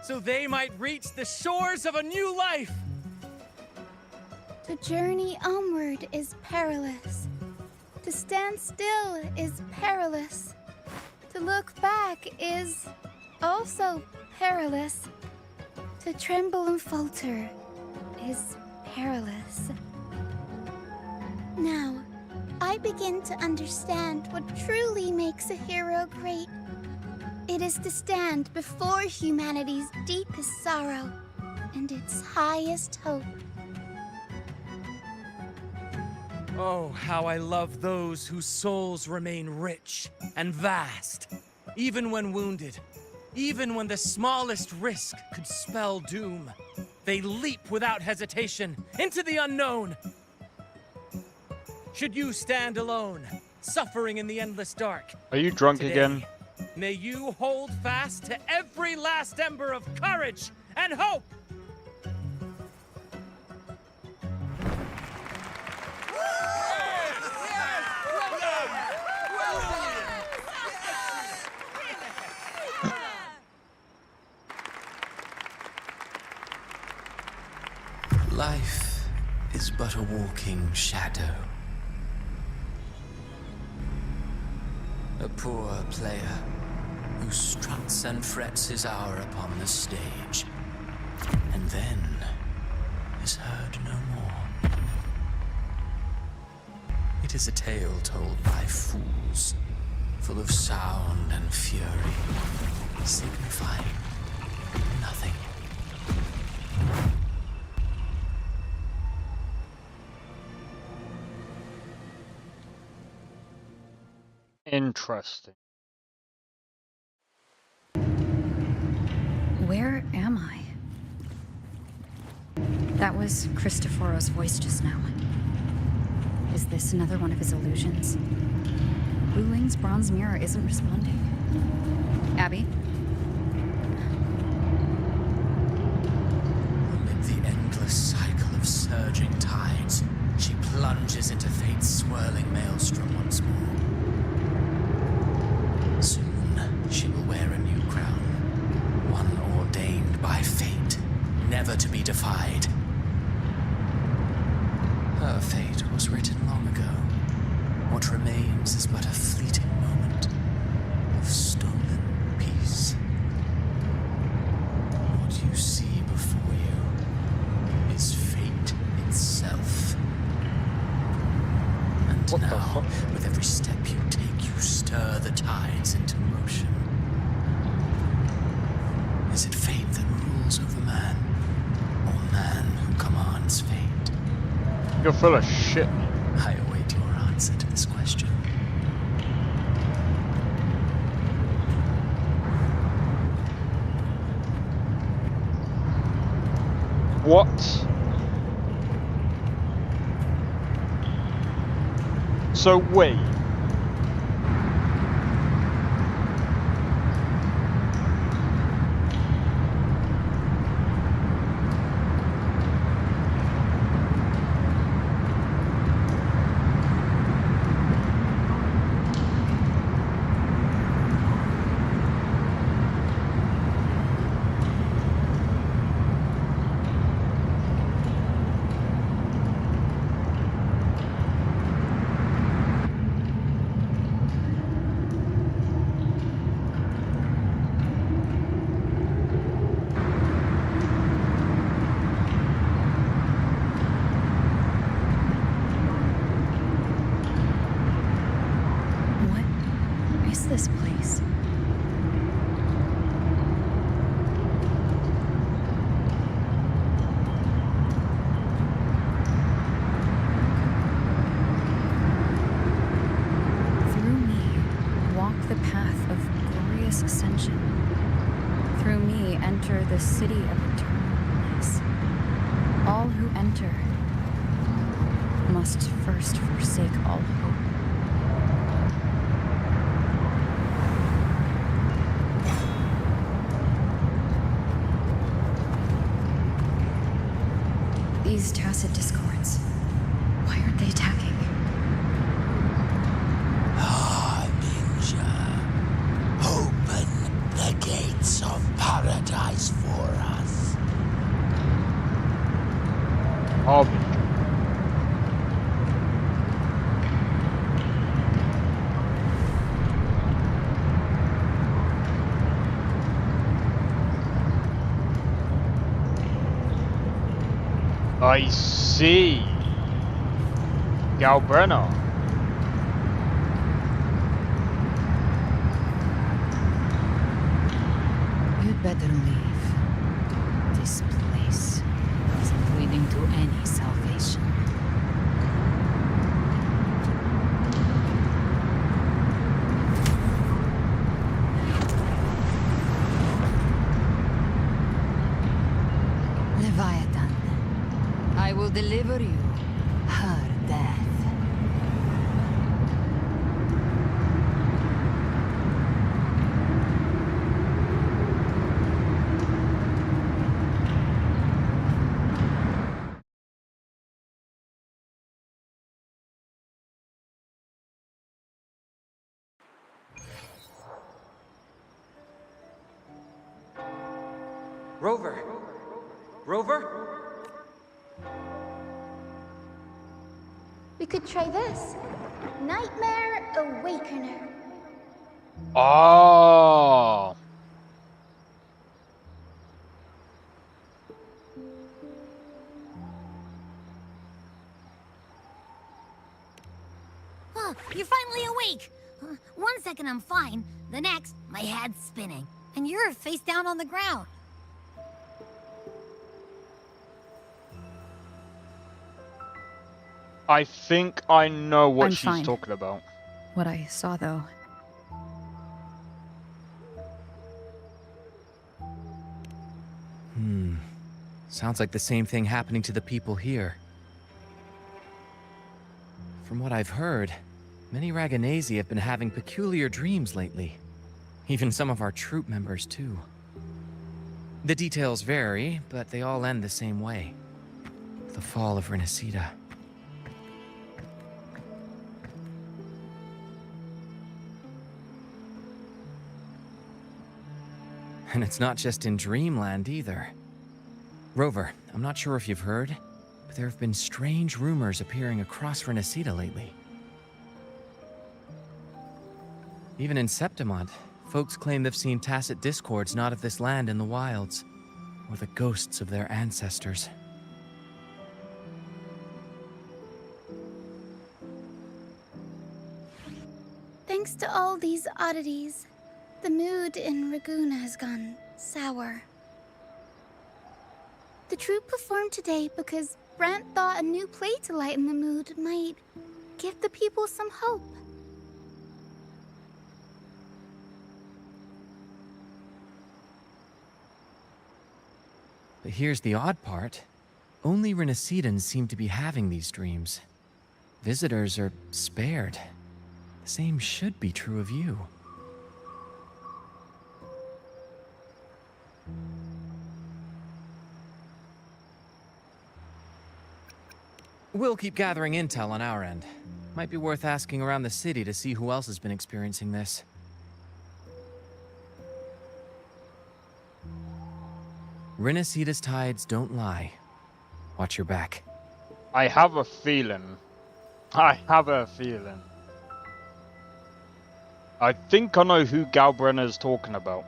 so they might reach the shores of a new life. The journey onward is perilous. To stand still is perilous. To look back is also perilous. To tremble and falter is perilous. Now, I begin to understand what truly makes a hero great. It is to stand before humanity's deepest sorrow and its highest hope. Oh, how I love those whose souls remain rich and vast, even when wounded, even when the smallest risk could spell doom. They leap without hesitation into the unknown. Should you stand alone, suffering in the endless dark? Are you drunk today, again? May you hold fast to every last ember of courage and hope. Life is but a walking shadow. A poor player who struts and frets his hour upon the stage, and then is heard no more. It is a tale told by fools, full of sound and fury, signifying nothing. Interesting. Where am I? That was Cristoforo's voice just now. Is this another one of his illusions? Wu Ling's bronze mirror isn't responding. Abby? Amid the endless cycle of surging tides, she plunges into fate's swirling maelstrom once more. Soon, she will wear a new crown, one ordained by fate, never to be defied. Her fate was written long ago. What remains is but a fleeting moment of stolen peace. What you see before you is fate itself. And now, with every step you take, you stir the tides into motion. Is it fate that rules over man, or man who commands fate? You're full of shit. I What? So wait. What is this place? Through me, walk the path of glorious ascension. Through me, enter the city of eternal bliss. All who enter must first forsake all hope. These tacit discords, why aren't they attacking? Ninja, open the gates of paradise for us. Harbinger. I see. Galbrenna. You'd better leave. This place isn't leading to any salvation. Leviathan, I will deliver you her death. Rover! Rover? We could try this. Nightmare Awakener. Oh. Huh, you're finally awake. 1 second I'm fine. The next, my head's spinning. And you're face down on the ground. I think I know what I'm she's fine. talking about. What I saw, though. Sounds like the same thing happening to the people here. From what I've heard, many Raganesi have been having peculiar dreams lately. Even some of our troop members, too. The details vary, but they all end the same way. The fall of Renacida. And it's not just in Dreamland either. Rover, I'm not sure if you've heard, but there have been strange rumors appearing across Renacida lately. Even in Septimont, folks claim they've seen tacit discords not of this land in the wilds, or the ghosts of their ancestors. Thanks to all these oddities, the mood in Raguna has gone sour. The troupe performed today because Brant thought a new play to lighten the mood might give the people some hope. But here's the odd part. Only Renacidans seem to be having these dreams. Visitors are spared. The same should be true of you. We'll keep gathering intel on our end. Might be worth asking around the city to see who else has been experiencing this. Renacida's tides don't lie. Watch your back. I have a feeling. I think I know who Galbrenner's talking about.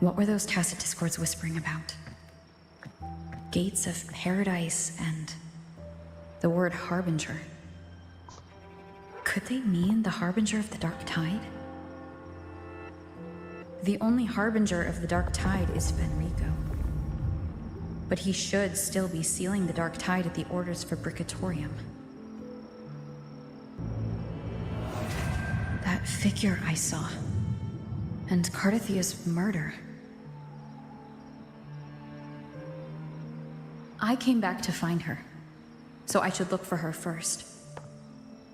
What were those tacit discords whispering about? Gates of paradise and the word harbinger. Could they mean the harbinger of the dark tide? The only harbinger of the dark tide is Fenrico. But he should still be sealing the dark tide at the orders for Bricatorium. That figure I saw. And Cardathia's murder. I came back to find her, so I should look for her first.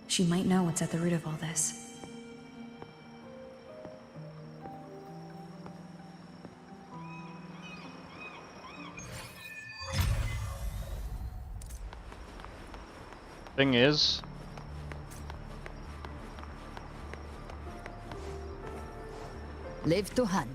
She might know what's at the root of all this. Thing is, Live to hunt.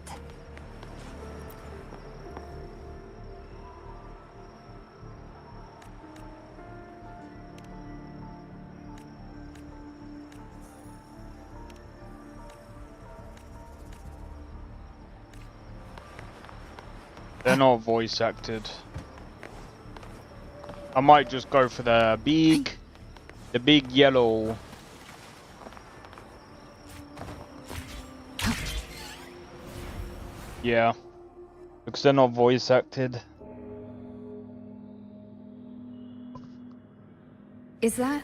they're not voice acted. I might just go for the big yellow. Yeah, because they're not voice acted. Is that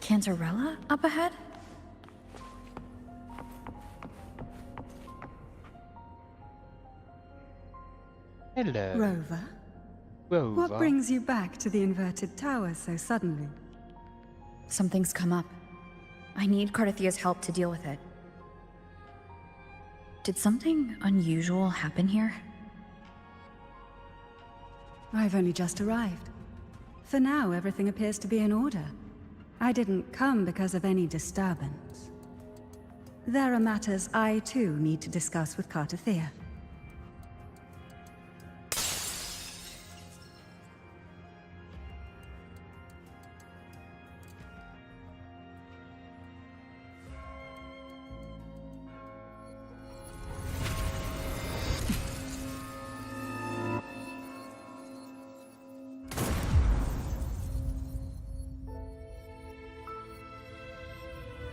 Cantarella up ahead? Hello. Rover? Rover. What brings you back to the inverted tower so suddenly? Something's come up. I need Cardathia's help to deal with it. Did something unusual happen here? I've only just arrived. For now, everything appears to be in order. I didn't come because of any disturbance. There are matters I, too, need to discuss with Cardathia.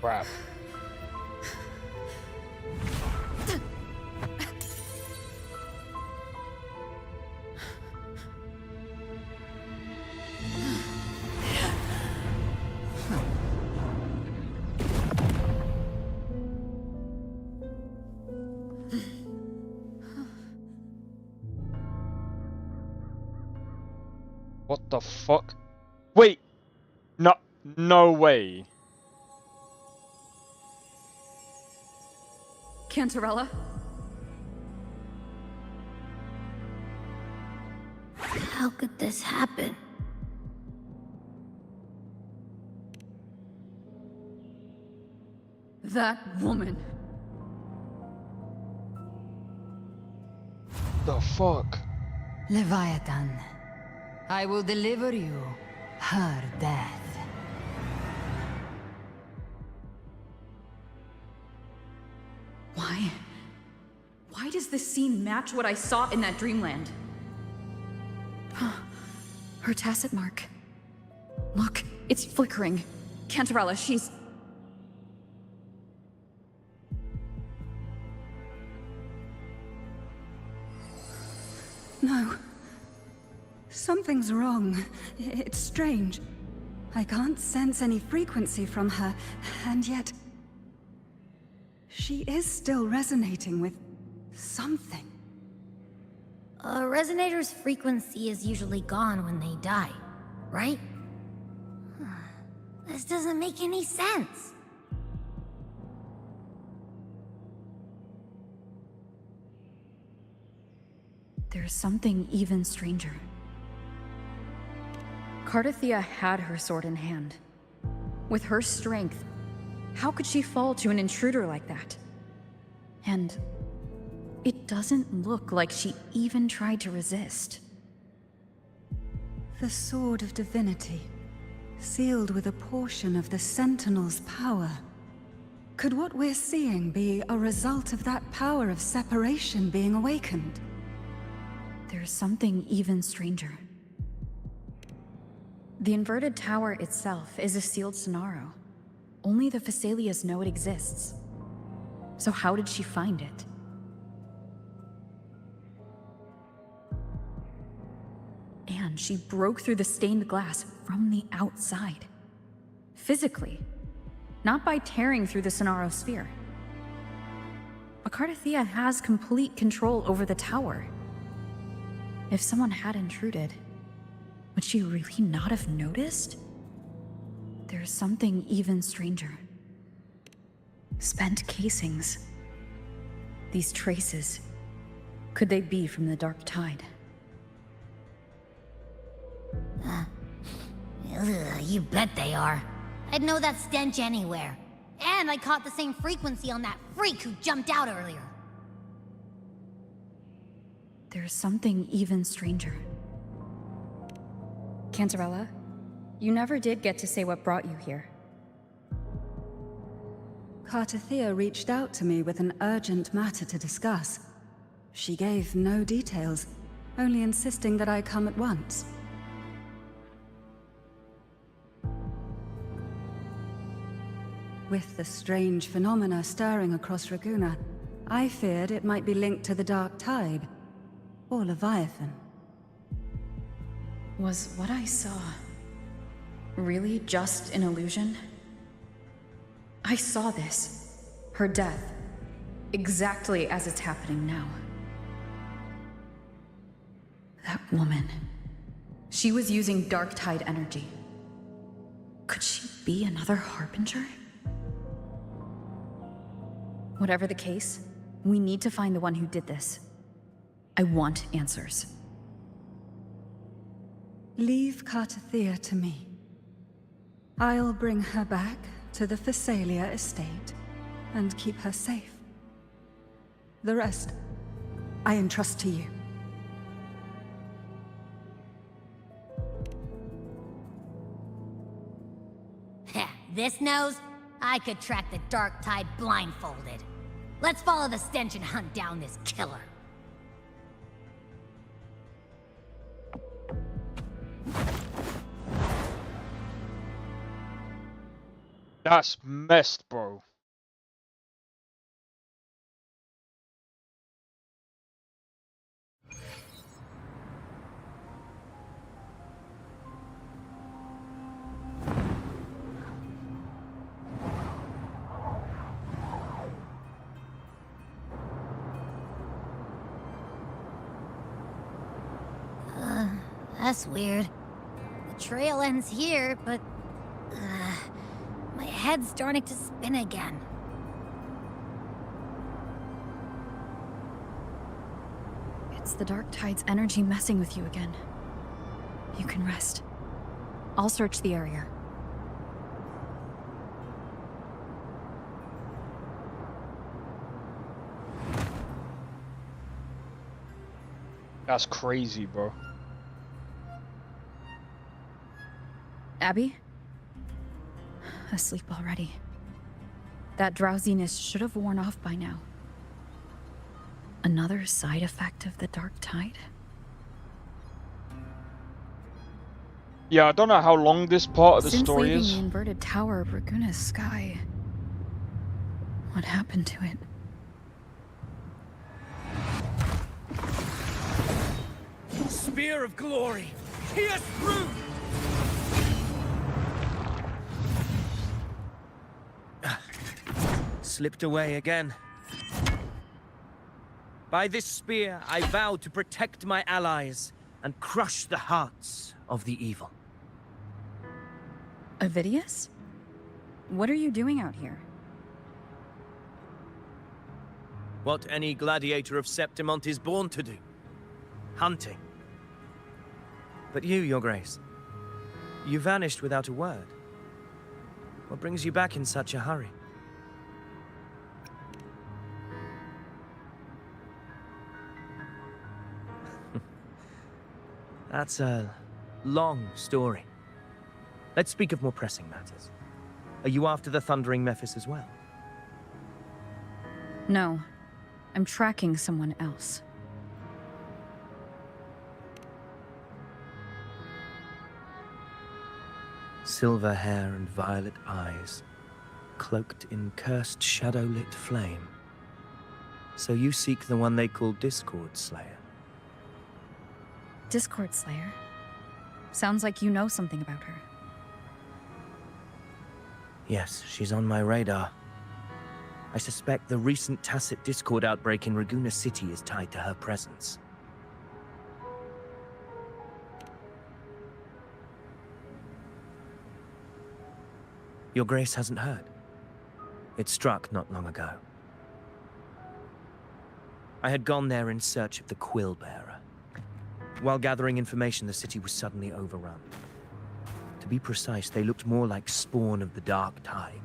Crap. What the fuck? Wait! No way. Cantarella? How could this happen? That woman. The fuck? Leviathan, I will deliver you her death. Why does this scene match what I saw in that dreamland? Her tacit mark. Look, it's flickering. Cantarella, she's... No. Something's wrong. It's strange. I can't sense any frequency from her, and yet... she is still resonating with something. A resonator's frequency is usually gone when they die, right? This doesn't make any sense. There's something even stranger. Cardathia had her sword in hand. With her strength, how could she fall to an intruder like that? And it doesn't look like she even tried to resist. The Sword of Divinity, sealed with a portion of the Sentinel's power. Could what we're seeing be a result of that power of separation being awakened? There's something even stranger. The inverted tower itself is a sealed scenario. Only the Phasaelias know it exists. So how did she find it? And she broke through the stained glass from the outside. Physically. Not by tearing through the Sonaro sphere. But Cardathia has complete control over the tower. If someone had intruded, would she really not have noticed? There's something even stranger. Spent casings. These traces. Could they be from the Dark Tide? You bet they are. I'd know that stench anywhere. And I caught the same frequency on that freak who jumped out earlier. There's something even stranger. Cantarella, you never did get to say what brought you here. Cardathia reached out to me with an urgent matter to discuss. She gave no details, only insisting that I come at once. With the strange phenomena stirring across Raguna, I feared it might be linked to the Dark Tide, or Leviathan. Was what I saw really just an illusion? I saw this, her death, exactly as it's happening now. That woman, she was using Dark Tide energy. Could she be another Harbinger? Whatever the case, we need to find the one who did this. I want answers. Leave Cardathia to me. I'll bring her back to the Phasaelia estate and keep her safe. The rest, I entrust to you. This nose? I could track the Dark Tide blindfolded. Let's follow the stench and hunt down this killer. That's messed, bro. That's weird. The trail ends here, but... my head's starting to spin again. It's the Dark Tide's energy messing with you again. You can rest. I'll search the area. That's crazy, bro. Abby? Asleep already. That drowsiness should have worn off by now. Another side effect of the Dark Tide? Yeah, I don't know how long this part of the Since story leaving is. the inverted tower of Raguna's sky, what happened to it? Spear of glory! Pierce through! Slipped away again. By this spear, I vow to protect my allies and crush the hearts of the evil. Avidius? What are you doing out here? What any gladiator of Septimont is born to do. Hunting. But you, Your Grace, you vanished without a word. What brings you back in such a hurry? That's a long story. Let's speak of more pressing matters. Are you after the Thundering Mephis as well? No. I'm tracking someone else. Silver hair and violet eyes, cloaked in cursed shadow-lit flame. So you seek the one they call Discord Slayer. Discord Slayer? Sounds like you know something about her. Yes, she's on my radar. I suspect the recent Tacit Discord outbreak in Raguna City is tied to her presence. Your Grace hasn't heard. It struck not long ago. I had gone there in search of the Quill Bearer. While gathering information, the city was suddenly overrun. To be precise, they looked more like spawn of the Dark Tide.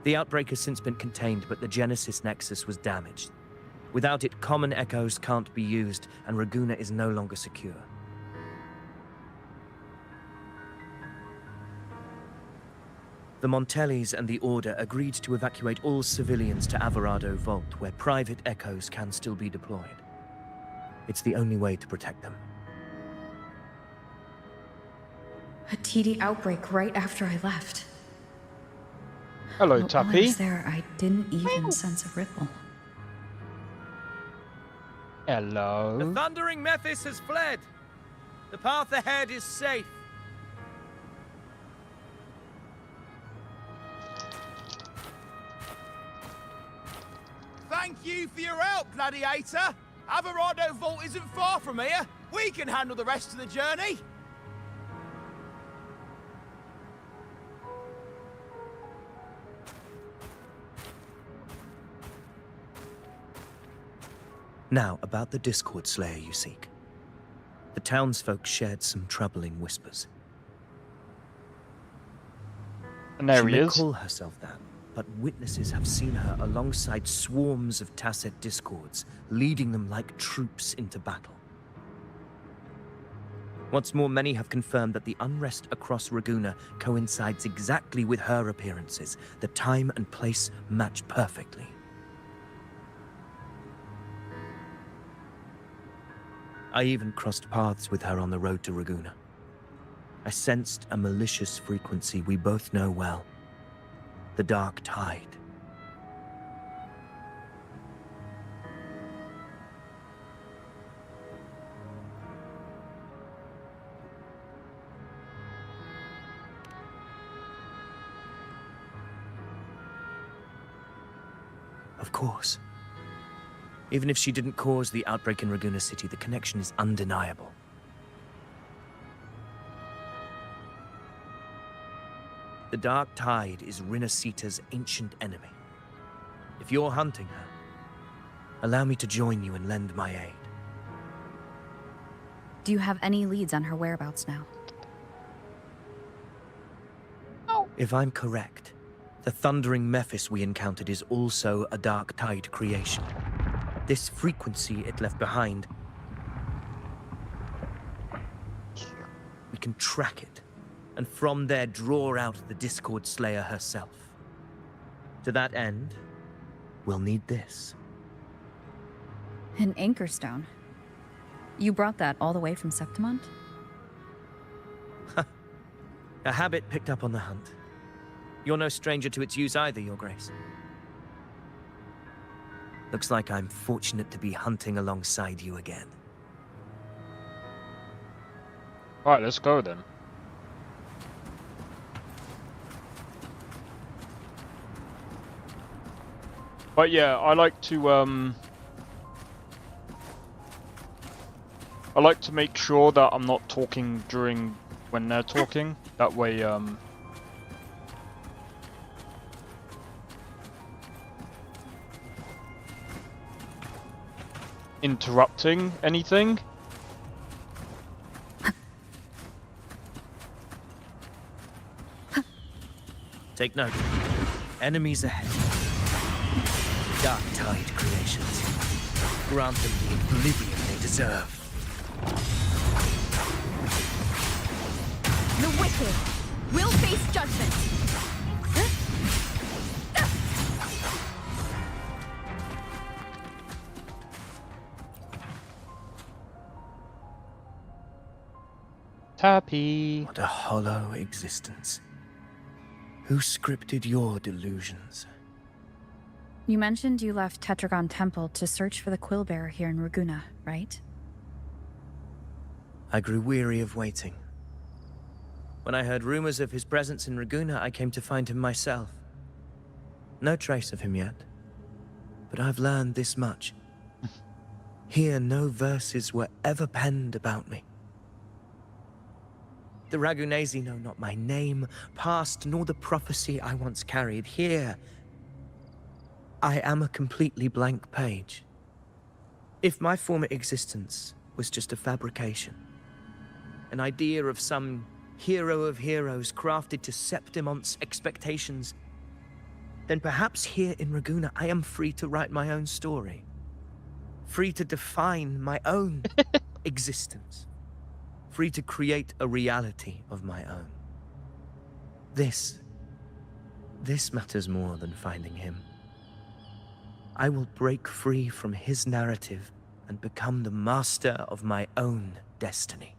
The outbreak has since been contained, but the Genesis Nexus was damaged. Without it, common echoes can't be used, and Raguna is no longer secure. The Montellis and the Order agreed to evacuate all civilians to Alvarado Vault, where private echoes can still be deployed. It's the only way to protect them. A TD outbreak right after I left. Hello, While I Tuppy. was there, I didn't even sense a ripple. Hello. The Thundering Mephis has fled. The path ahead is safe. Thank you for your help, Gladiator. Alvarado Vault isn't far from here. We can handle the rest of the journey. Now, about the Discord Slayer you seek. The townsfolk shared some troubling whispers. And there she he may is. call herself that, but witnesses have seen her alongside swarms of Tacet Discords, leading them like troops into battle. What's more, many have confirmed that the unrest across Raguna coincides exactly with her appearances. The time and place match perfectly. I even crossed paths with her on the road to Raguna. I sensed a malicious frequency we both know well. The Dark Tide. Of course. Even if she didn't cause the outbreak in Raguna City, the connection is undeniable. The Dark Tide is Rinasita's ancient enemy. If you're hunting her, allow me to join you and lend my aid. Do you have any leads on her whereabouts now? If I'm correct, the Thundering Mephis we encountered is also a Dark Tide creation. This frequency it left behind, we can track it, and from there draw out the Discord Slayer herself. To that end, we'll need this. An anchor stone. You brought that all the way from Septimont? A habit picked up on the hunt. You're no stranger to its use either, Your Grace. Looks like I'm fortunate to be hunting alongside you again. Alright, let's go then. But yeah, I like to make sure that I'm not talking when they're talking. That way, interrupting anything. Take note. Enemies ahead. Dark Tide creations. Grant them the oblivion they deserve. The wicked will face judgment. Tappy. What a hollow existence. Who scripted your delusions? You mentioned you left Tetragon Temple to search for the Quillbearer here in Raguna, right? I grew weary of waiting. When I heard rumors of his presence in Raguna, I came to find him myself. No trace of him yet, but I've learned this much. Here, no verses were ever penned about me. The Ragunesi know not my name, past, nor the prophecy I once carried. Here, I am a completely blank page. If my former existence was just a fabrication, an idea of some hero of heroes crafted to Septimont's expectations, then perhaps here in Raguna I am free to write my own story. Free to define my own existence. Free to create a reality of my own. This matters more than finding him. I will break free from his narrative and become the master of my own destiny.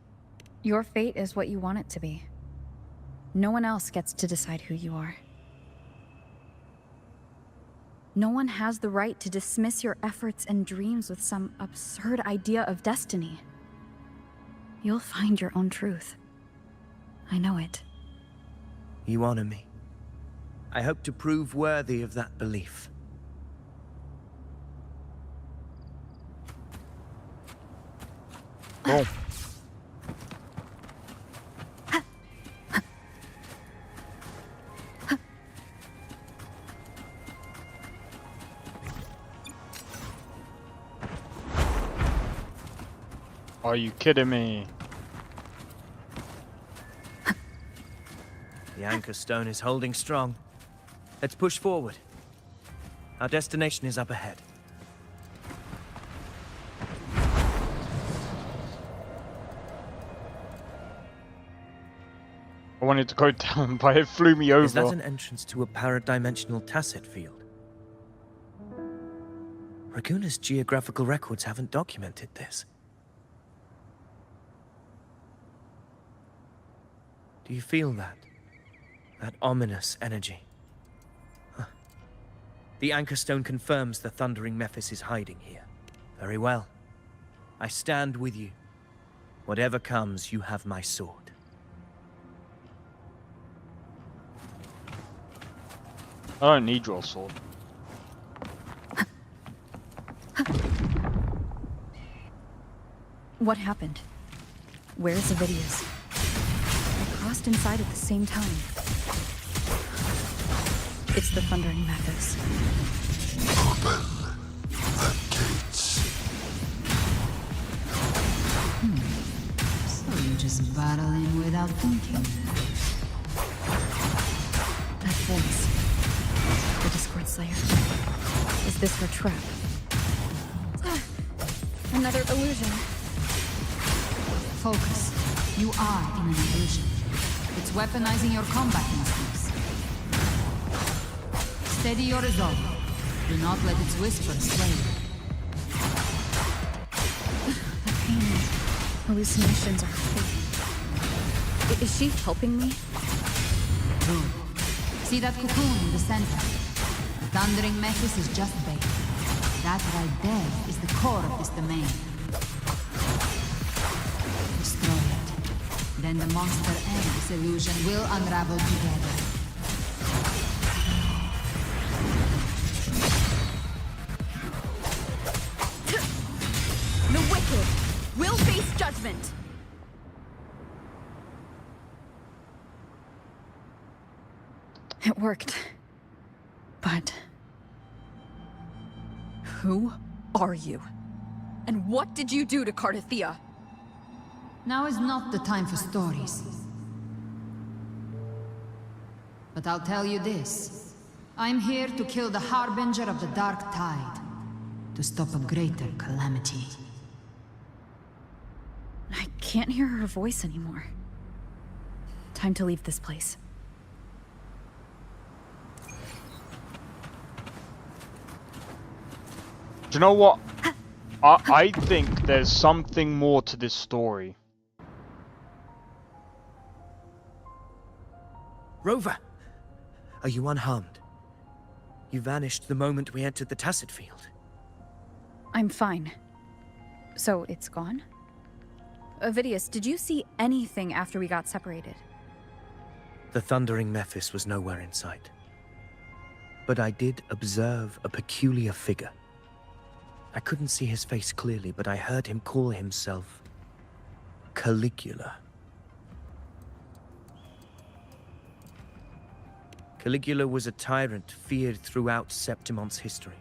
Your fate is what you want it to be. No one else gets to decide who you are. No one has the right to dismiss your efforts and dreams with some absurd idea of destiny. You'll find your own truth. I know it. You honor me. I hope to prove worthy of that belief. Cool. Are you kidding me? The anchor stone is holding strong. Let's push forward. Our destination is up ahead. I wanted to go down, but it flew me over. Is that an entrance to a paradimensional tacit field? Raguna's geographical records haven't documented this. Do you feel that? That ominous energy? Huh. The anchor stone confirms the thundering Mephis is hiding here. Very well. I stand with you. Whatever comes, you have my sword. I don't need your sword. What happened? Where's Avidius? I crossed inside at the same time. It's the Thundering Mephis. Open the gates. So you just battle in without thinking. That voice. The Discord Slayer. Is this her trap? Another illusion. Focus. You are in an illusion. It's weaponizing your combat instincts. Steady your resolve. Do not let its whisper slay you. The pain hallucinations are fake. Is she helping me? Good. See that cocoon in the center? The Thundering Mephis is just bait. That right there is the core of this domain. Destroy it. Then the monster and this illusion will unravel together. judgment! It worked. But... who are you? And what did you do to Cardathia? Now is not the time for stories. But I'll tell you this. I'm here to kill the Harbinger of the Dark Tide. To stop a greater calamity. I can't hear her voice anymore. Time to leave this place. Do you know what? I think there's something more to this story. Rover! Are you unharmed? You vanished the moment we entered the Tacit Field. I'm fine. So it's gone? Ovidius, did you see anything after we got separated? The thundering Mephis was nowhere in sight. But I did observe a peculiar figure. I couldn't see his face clearly, but I heard him call himself Caligula. Caligula was a tyrant feared throughout Septimon's history.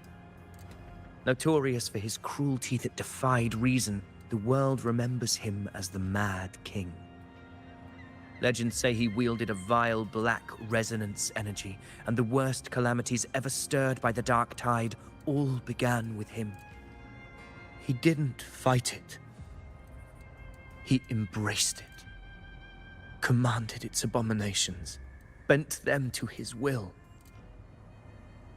Notorious for his cruelty that defied reason, the world remembers him as the Mad King. Legends say he wielded a vile black resonance energy, and the worst calamities ever stirred by the Dark Tide all began with him. He didn't fight it. He embraced it, commanded its abominations, bent them to his will.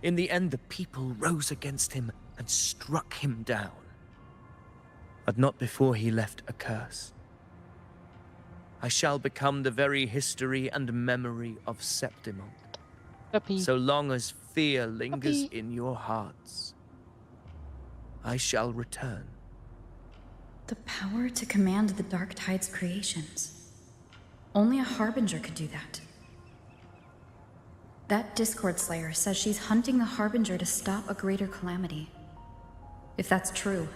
In the end, the people rose against him and struck him down. But not before he left a curse. I shall become the very history and memory of Septimon. So long as fear lingers in your hearts, I shall return. The power to command the Dark Tide's creations. Only a Harbinger could do that. That Discord Slayer says she's hunting the Harbinger to stop a greater calamity. If that's true,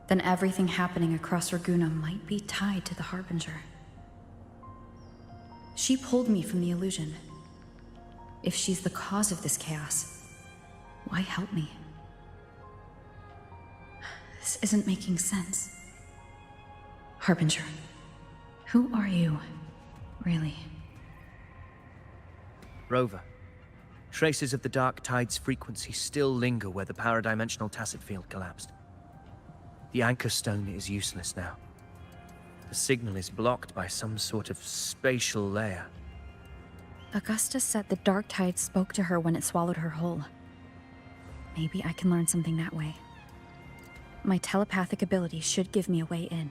then everything happening across Raguna might be tied to the Harbinger. She pulled me from the illusion. If she's the cause of this chaos, why help me? This isn't making sense. Harbinger, who are you, really? Rover, traces of the Dark Tide's frequency still linger where the paradimensional Tacit Field collapsed. The Anchor Stone is useless now. The signal is blocked by some sort of spatial layer. Augusta said the Dark Tide spoke to her when it swallowed her whole. Maybe I can learn something that way. My telepathic ability should give me a way in.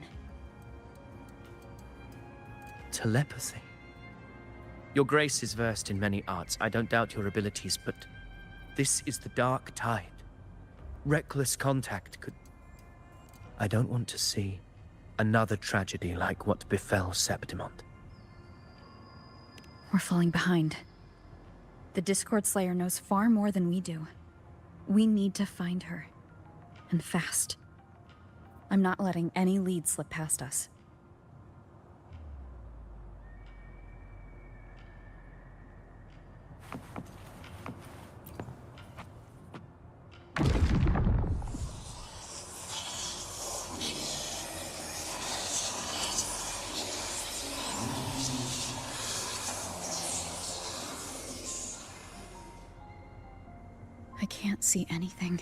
Telepathy? Your Grace is versed in many arts. I don't doubt your abilities, but this is the Dark Tide. Reckless contact could... I don't want to see another tragedy like what befell Septimon. We're falling behind. The Discord Slayer knows far more than we do. We need to find her. And fast. I'm not letting any lead slip past us. I can't see anything.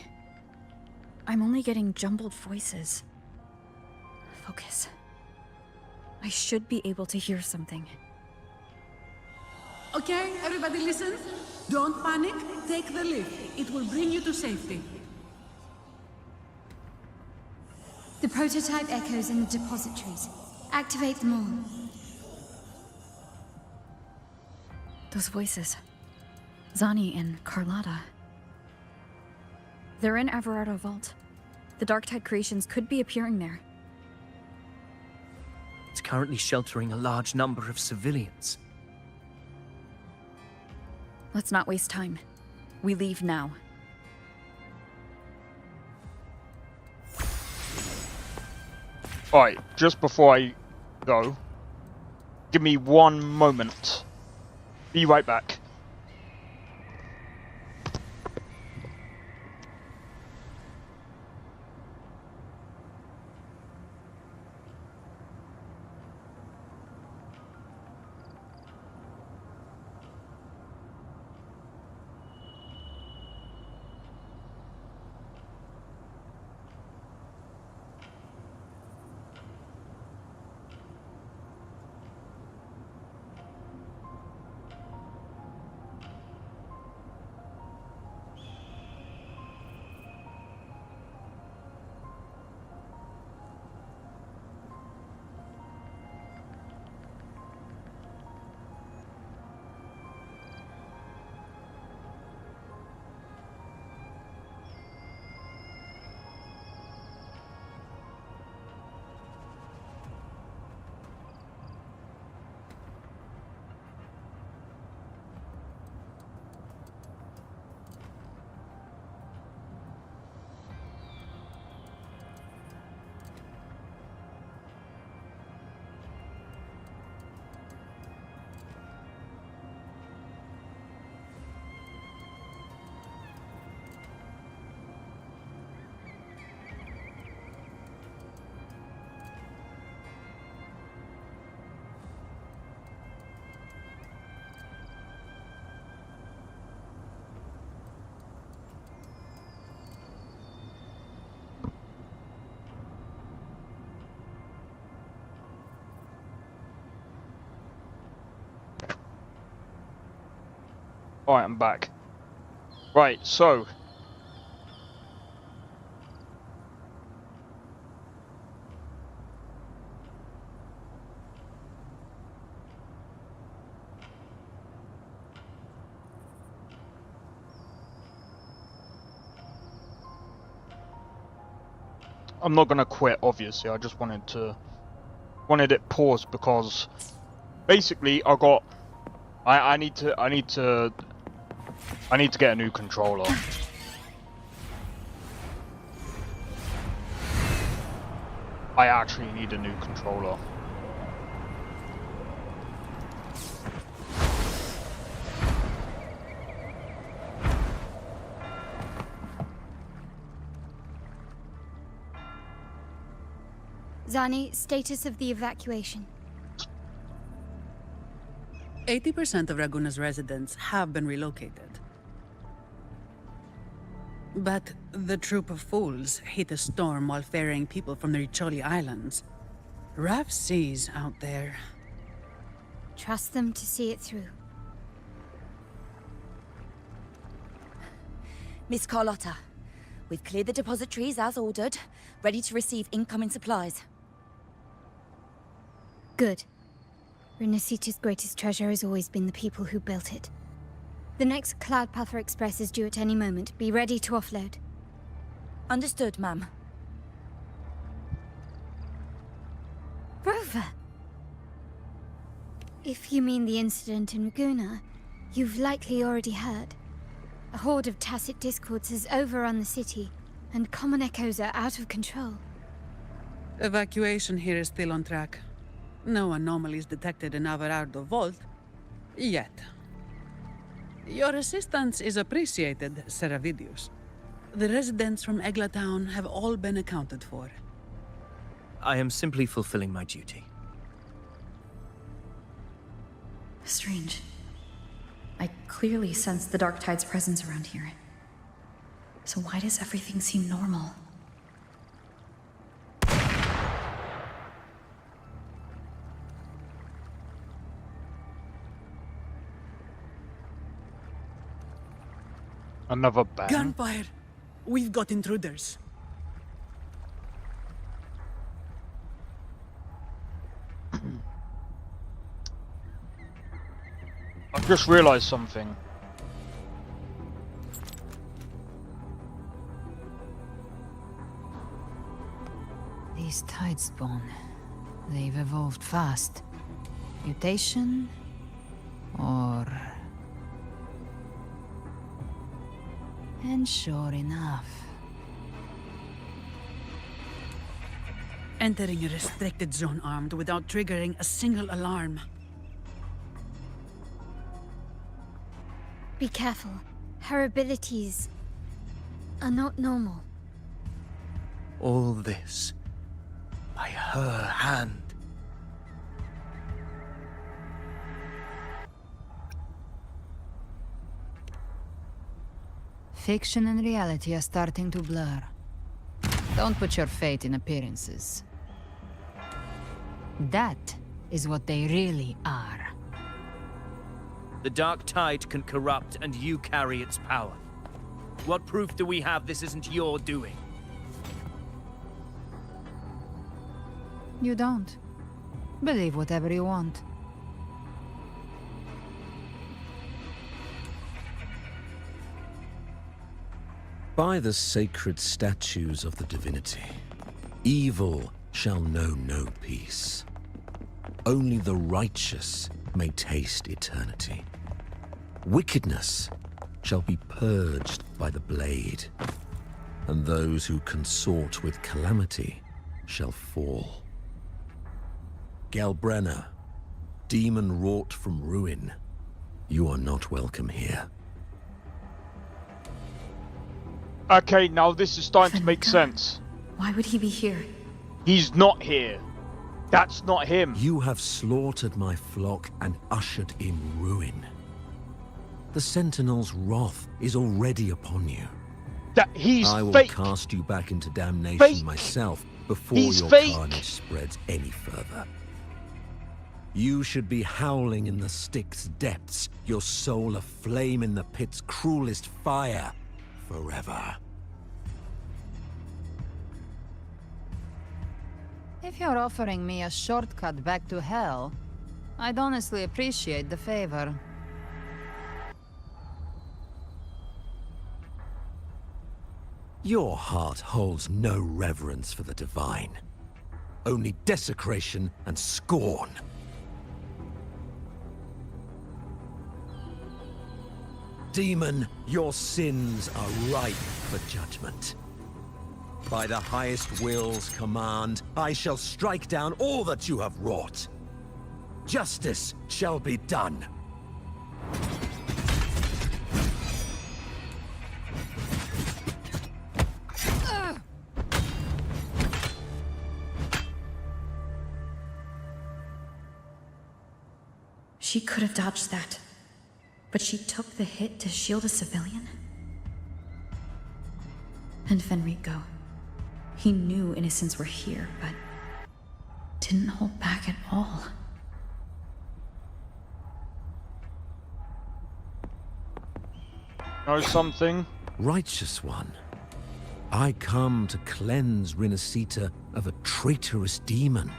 I'm only getting jumbled voices. Focus. I should be able to hear something. Okay, everybody listen. Don't panic. Take the lift. It will bring you to safety. The prototype echoes in the depositories. Activate them all. Those voices. Zani and Carlotta. They're in Everardo Vault. The Dark Tide creations could be appearing there. It's currently sheltering a large number of civilians. Let's not waste time. We leave now. Alright, just before I go, give me 1 moment. Be right back. Alright, I'm back. Right, so... I'm not gonna quit, obviously. I just wanted it paused because basically I need to get a new controller. I actually need a new controller. Zani, status of the evacuation. 80% of Raguna's residents have been relocated. But the troop of fools hit a storm while ferrying people from the Riccioli Islands. Rough seas out there. Trust them to see it through. Miss Carlotta, we've cleared the depositories as ordered, ready to receive incoming supplies. Good. Renacita's greatest treasure has always been the people who built it. The next Cloudpather Express is due at any moment. Be ready to offload. Understood, ma'am. Rover! If you mean the incident in Raguna, you've likely already heard. A horde of tacit discords has overrun the city, and common echoes are out of control. Evacuation here is still on track. No anomalies detected in Averardo Vault. Yet. Your assistance is appreciated, Seravidius. The residents from Egla Town have all been accounted for. I am simply fulfilling my duty. Strange. I clearly sense the Dark Tide's presence around here. So why does everything seem normal? Another bang. Gunfire! We've got intruders. I've just realized something. These Tidespawn, they've evolved fast. Mutation? Or... And sure enough... Entering a restricted zone armed without triggering a single alarm. Be careful. Her abilities are not normal. All this by her hand. Fiction and reality are starting to blur. Don't put your faith in appearances. That is what they really are. The dark tide can corrupt, and you carry its power. What proof do we have this isn't your doing? You don't. Believe whatever you want. By the sacred statues of the divinity, evil shall know no peace. Only the righteous may taste eternity. Wickedness shall be purged by the blade, and those who consort with calamity shall fall. Galbrenna, demon wrought from ruin, you are not welcome here. Okay, now this is starting to make sense. Why would he be here? He's not here. That's not him. You have slaughtered my flock and ushered in ruin. The Sentinel's wrath is already upon you. He's I will fake. cast you back into damnation Fake. myself before He's your fake. carnage spreads any further. You should be howling in the Styx depths, your soul aflame in the pit's cruelest fire, forever. If you're offering me a shortcut back to hell, I'd honestly appreciate the favor. Your heart holds no reverence for the divine. Only desecration and scorn. Demon, your sins are ripe for judgment. By the highest will's command, I shall strike down all that you have wrought. Justice shall be done. She could have dodged that. But she took the hit to shield a civilian? And Fenrico. He knew innocents were here, but didn't hold back at all. Know something? Righteous one, I come to cleanse Rinascita of a traitorous demon.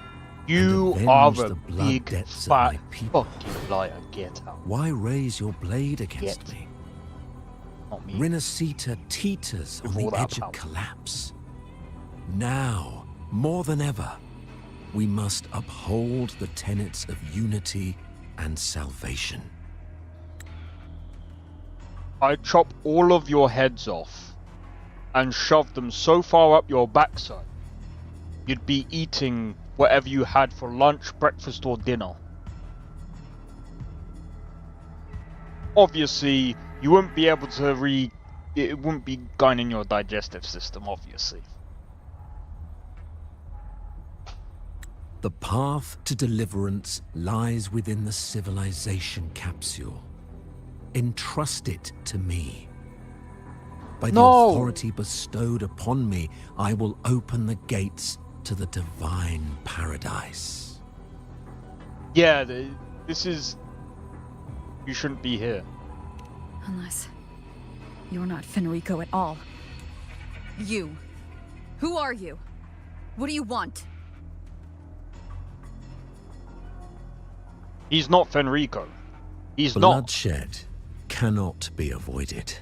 You and are avenge a the blood big debts of fat my people. fucking liar. Get out. Why raise your blade against Get. me? Not me. Rinascita teeters on All the that edge power. of collapse. Now, more than ever, we must uphold the tenets of unity and salvation. I'd chop all of your heads off and shove them so far up your backside, you'd be eating whatever you had for lunch, breakfast, or dinner. Obviously, you wouldn't be able to it wouldn't be going in your digestive system, obviously. The path to deliverance lies within the civilization capsule. Entrust it to me. By the authority bestowed upon me, I will open the gates to the divine paradise. Yeah, this is... You shouldn't be here. Unless you're not Fenrico at all. You. Who are you? What do you want? He's not Fenrico. He's not. Bloodshed cannot be avoided.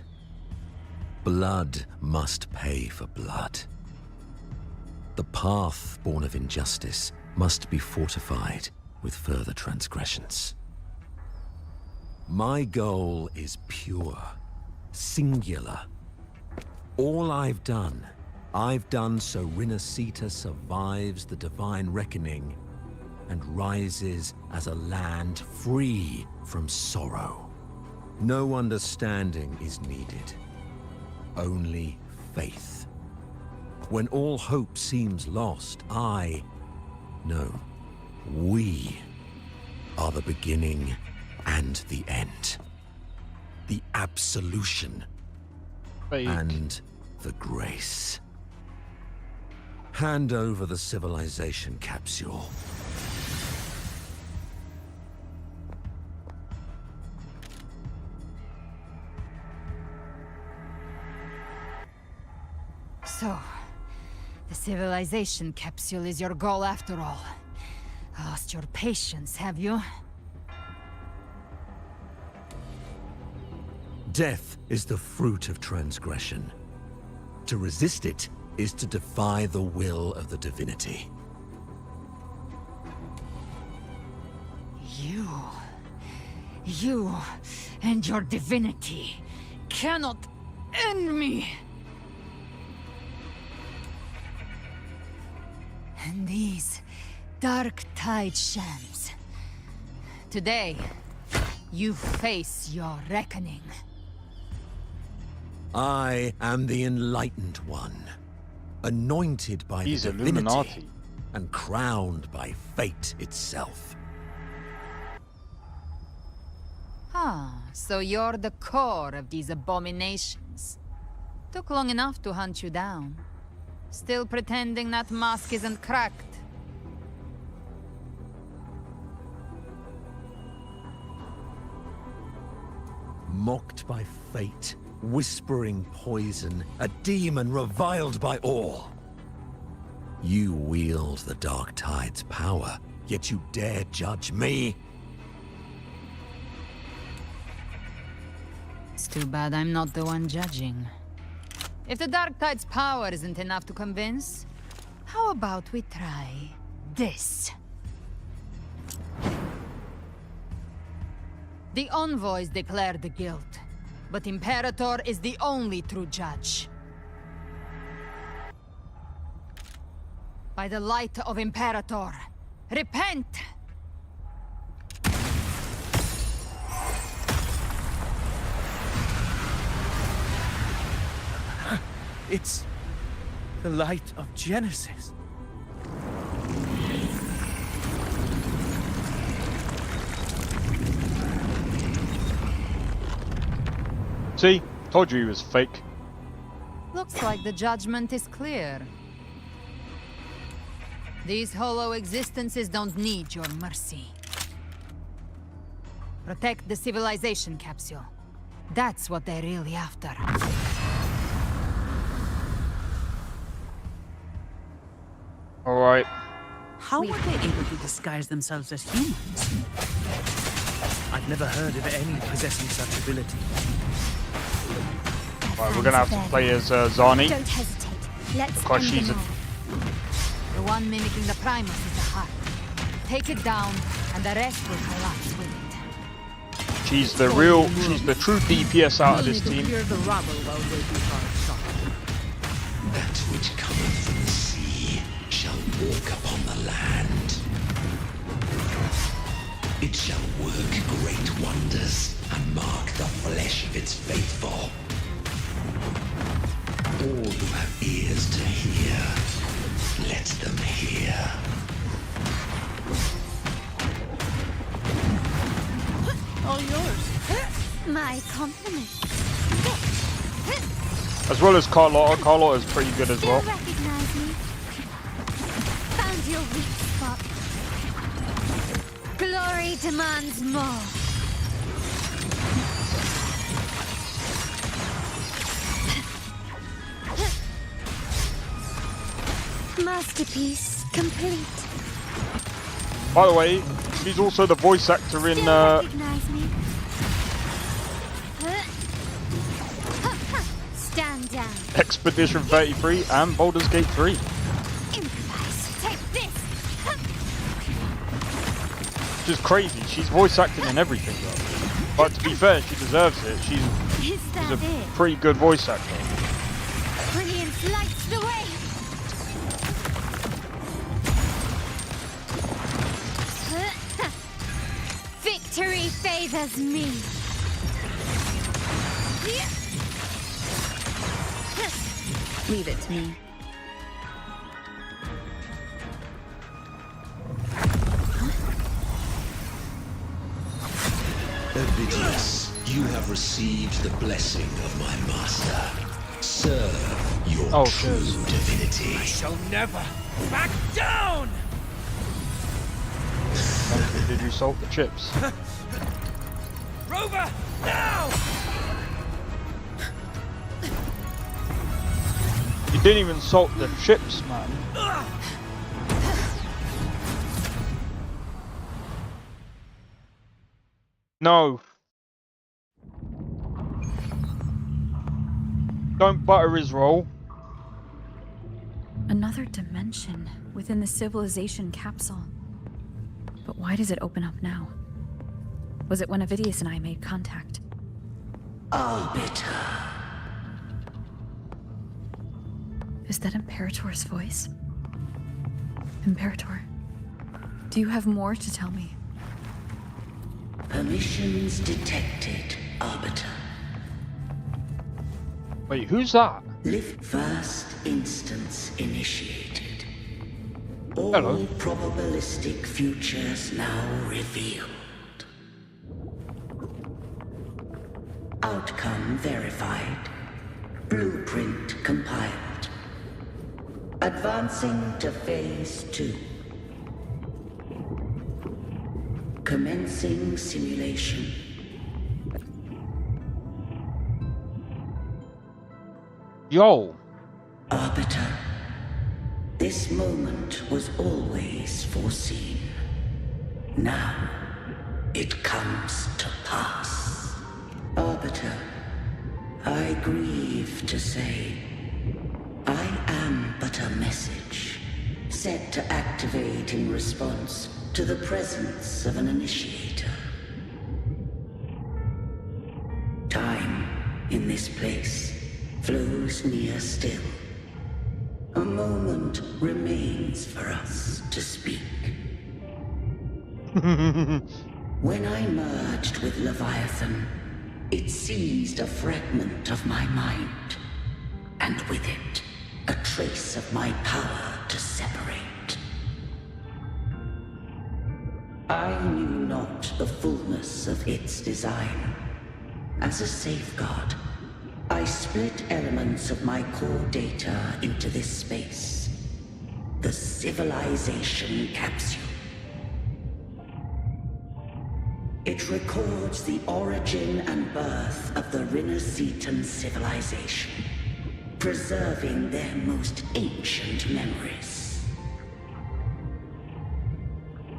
Blood must pay for blood. The path born of injustice must be fortified with further transgressions. My goal is pure, singular. All I've done I've done so Rinascita survives the divine reckoning and rises as a land free from sorrow. No understanding is needed, only faith. When all hope seems lost, we are the beginning and the end. The absolution and the grace. Hand over the civilization capsule. So, the civilization capsule is your goal after all. Lost your patience, have you? Death is the fruit of transgression. To resist it is to defy the will of the divinity. You and your divinity cannot end me. And these dark tide shams. Today, you face your reckoning. I am the Enlightened One, anointed by the divinity Illuminati. and crowned by fate itself. Ah, so you're the core of these abominations. Took long enough to hunt you down. Still pretending that mask isn't cracked. Mocked by fate, whispering poison, a demon reviled by all. You wield the Dark Tide's power, yet you dare judge me? It's too bad I'm not the one judging. If the Dark Tide's power isn't enough to convince, how about we try this? The envoys declare the guilt, but Imperator is the only true judge. By the light of Imperator, repent! It's the light of Genesis. See? Told you he was fake. Looks like the judgment is clear. These hollow existences don't need your mercy. Protect the civilization capsule. That's what they're really after. Alright. How were they able to disguise themselves as humans? I've never heard of any possessing such ability. Right, we're gonna have to play as Zani. Don't hesitate. Let's Because end she's them a... all. The one mimicking the Primus is the heart. Take it down, and the rest will collapse with it. She's the true DPS out of this team. That which cometh from the sea shall walk upon the land. It shall work great wonders and mark the flesh of its faithful. All who have ears to hear, let them hear. All yours. My compliments. As well as Carlotta. Carlotta's pretty good as well. Still recognize me? Found your weak spot. Glory demands more. Masterpiece complete. By the way, she's also the voice actor in Recognize me? Stand down. Expedition 33 and Baldur's Gate 3. Improvise. Take this. Which is crazy. She's voice acting in everything though. But to be fair, she deserves it. She's a pretty good voice actor. Brilliance lights the way. brave as me. Leave it to me. Ovidius, you have received the blessing of my master. Serve your true divinity. I shall never back down! Did you salt the chips? Rover, now! You didn't even salt the chips, man. No. Don't butter his roll. Another dimension within the civilization capsule. But why does it open up now? Was it when Ovidius and I made contact? Arbiter. Is that Imperator's voice? Imperator, do you have more to tell me? Permissions detected, Arbiter. Wait, who's that? Lift first instance initiated. All Hello. probabilistic futures now revealed. Outcome verified. Blueprint compiled. Advancing to phase 2. Commencing simulation. Yo. Arbiter, this moment was always foreseen. Now, it comes to pass. Arbiter, I grieve to say, I am but a message, set to activate in response to the presence of an initiator. Time, in this place, flows near still. A moment remains for us to speak. When I merged with Leviathan, it seized a fragment of my mind, and with it, a trace of my power to separate. I knew not the fullness of its design. As a safeguard, I split elements of my core data into this space. The civilization capsule. It records the origin and birth of the Rinneseton civilization, preserving their most ancient memories.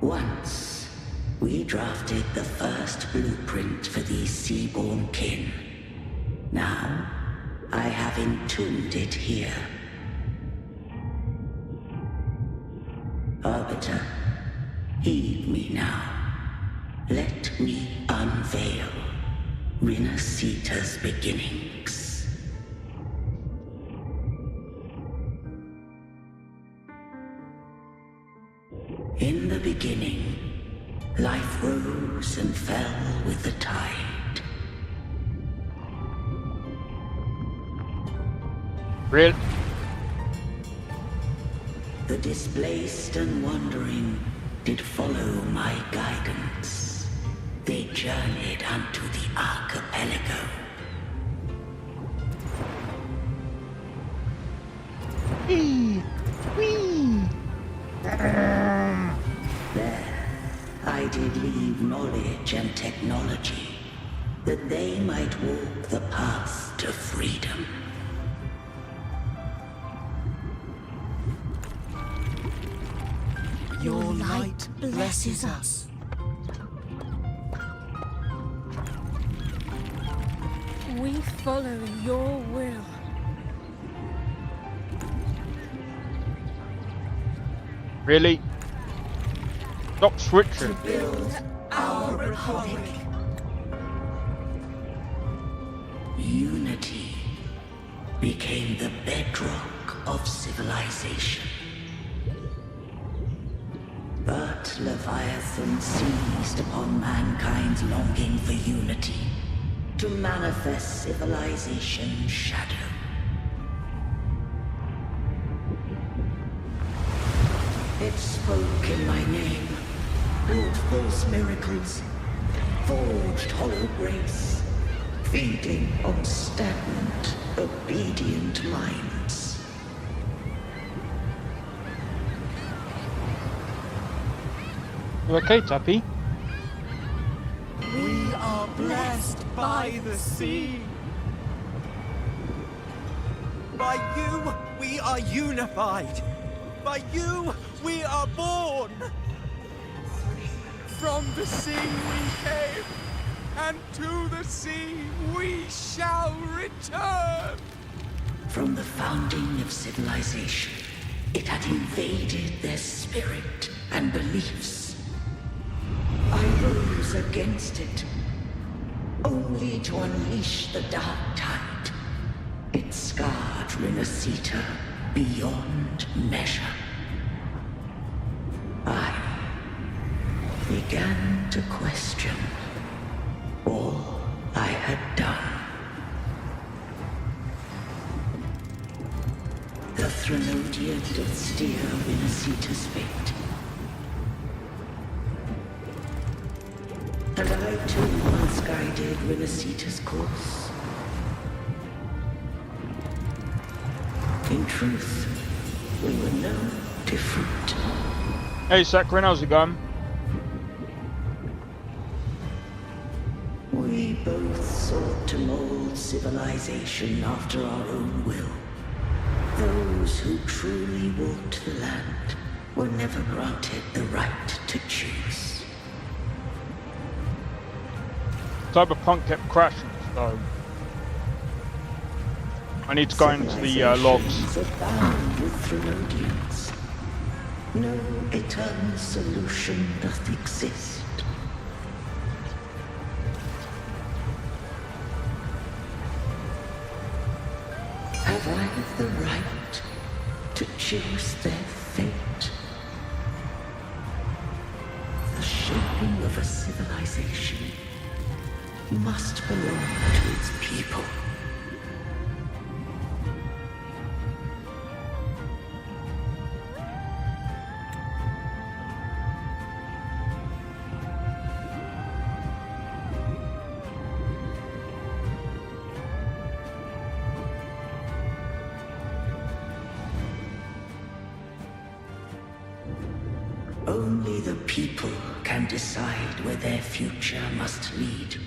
Once, we drafted the first blueprint for these seaborn kin. Now, I have entombed it here. Arbiter, heed me now. Let me unveil Rinneseta's beginnings. In the beginning, life rose and fell with the tide. Real. The displaced and wandering did follow my guidance. They journeyed unto the archipelago. There, I did leave knowledge and technology, that they might walk the path to freedom. Your light blesses us. We follow your will. Really? Stop switching. Build our republic. Unity became the bedrock of civilization. But But Leviathan seized upon mankind's longing for unity to manifest civilization's shadow. It spoke in my name, wrought false miracles, forged hollow grace, feeding on stagnant, obedient minds. You okay, Tappy? We are blessed by the sea. By you, we are unified. By you, we are born. From the sea we came, and to the sea we shall return. From the founding of civilization, it had invaded their spirit and beliefs. I rose against it, only to unleash the dark tide. It scarred Renacita beyond measure. I began to question all I had done. The Threnodian did steer Renacita's fate. And I too once guided Renacita's course. In truth, we were no different. Hey Sakrin, how's it going? We both sought to mold civilization after our own will. Those who truly walked the land were never granted the right to choose. Cyberpunk kept crashing, so I need to go into the logs. Civilizations abound with Threnodians. No eternal solution doth exist. Have I the right to choose their fate? The shaping of a civilization must belong to its people. Only the people can decide where their future must lead.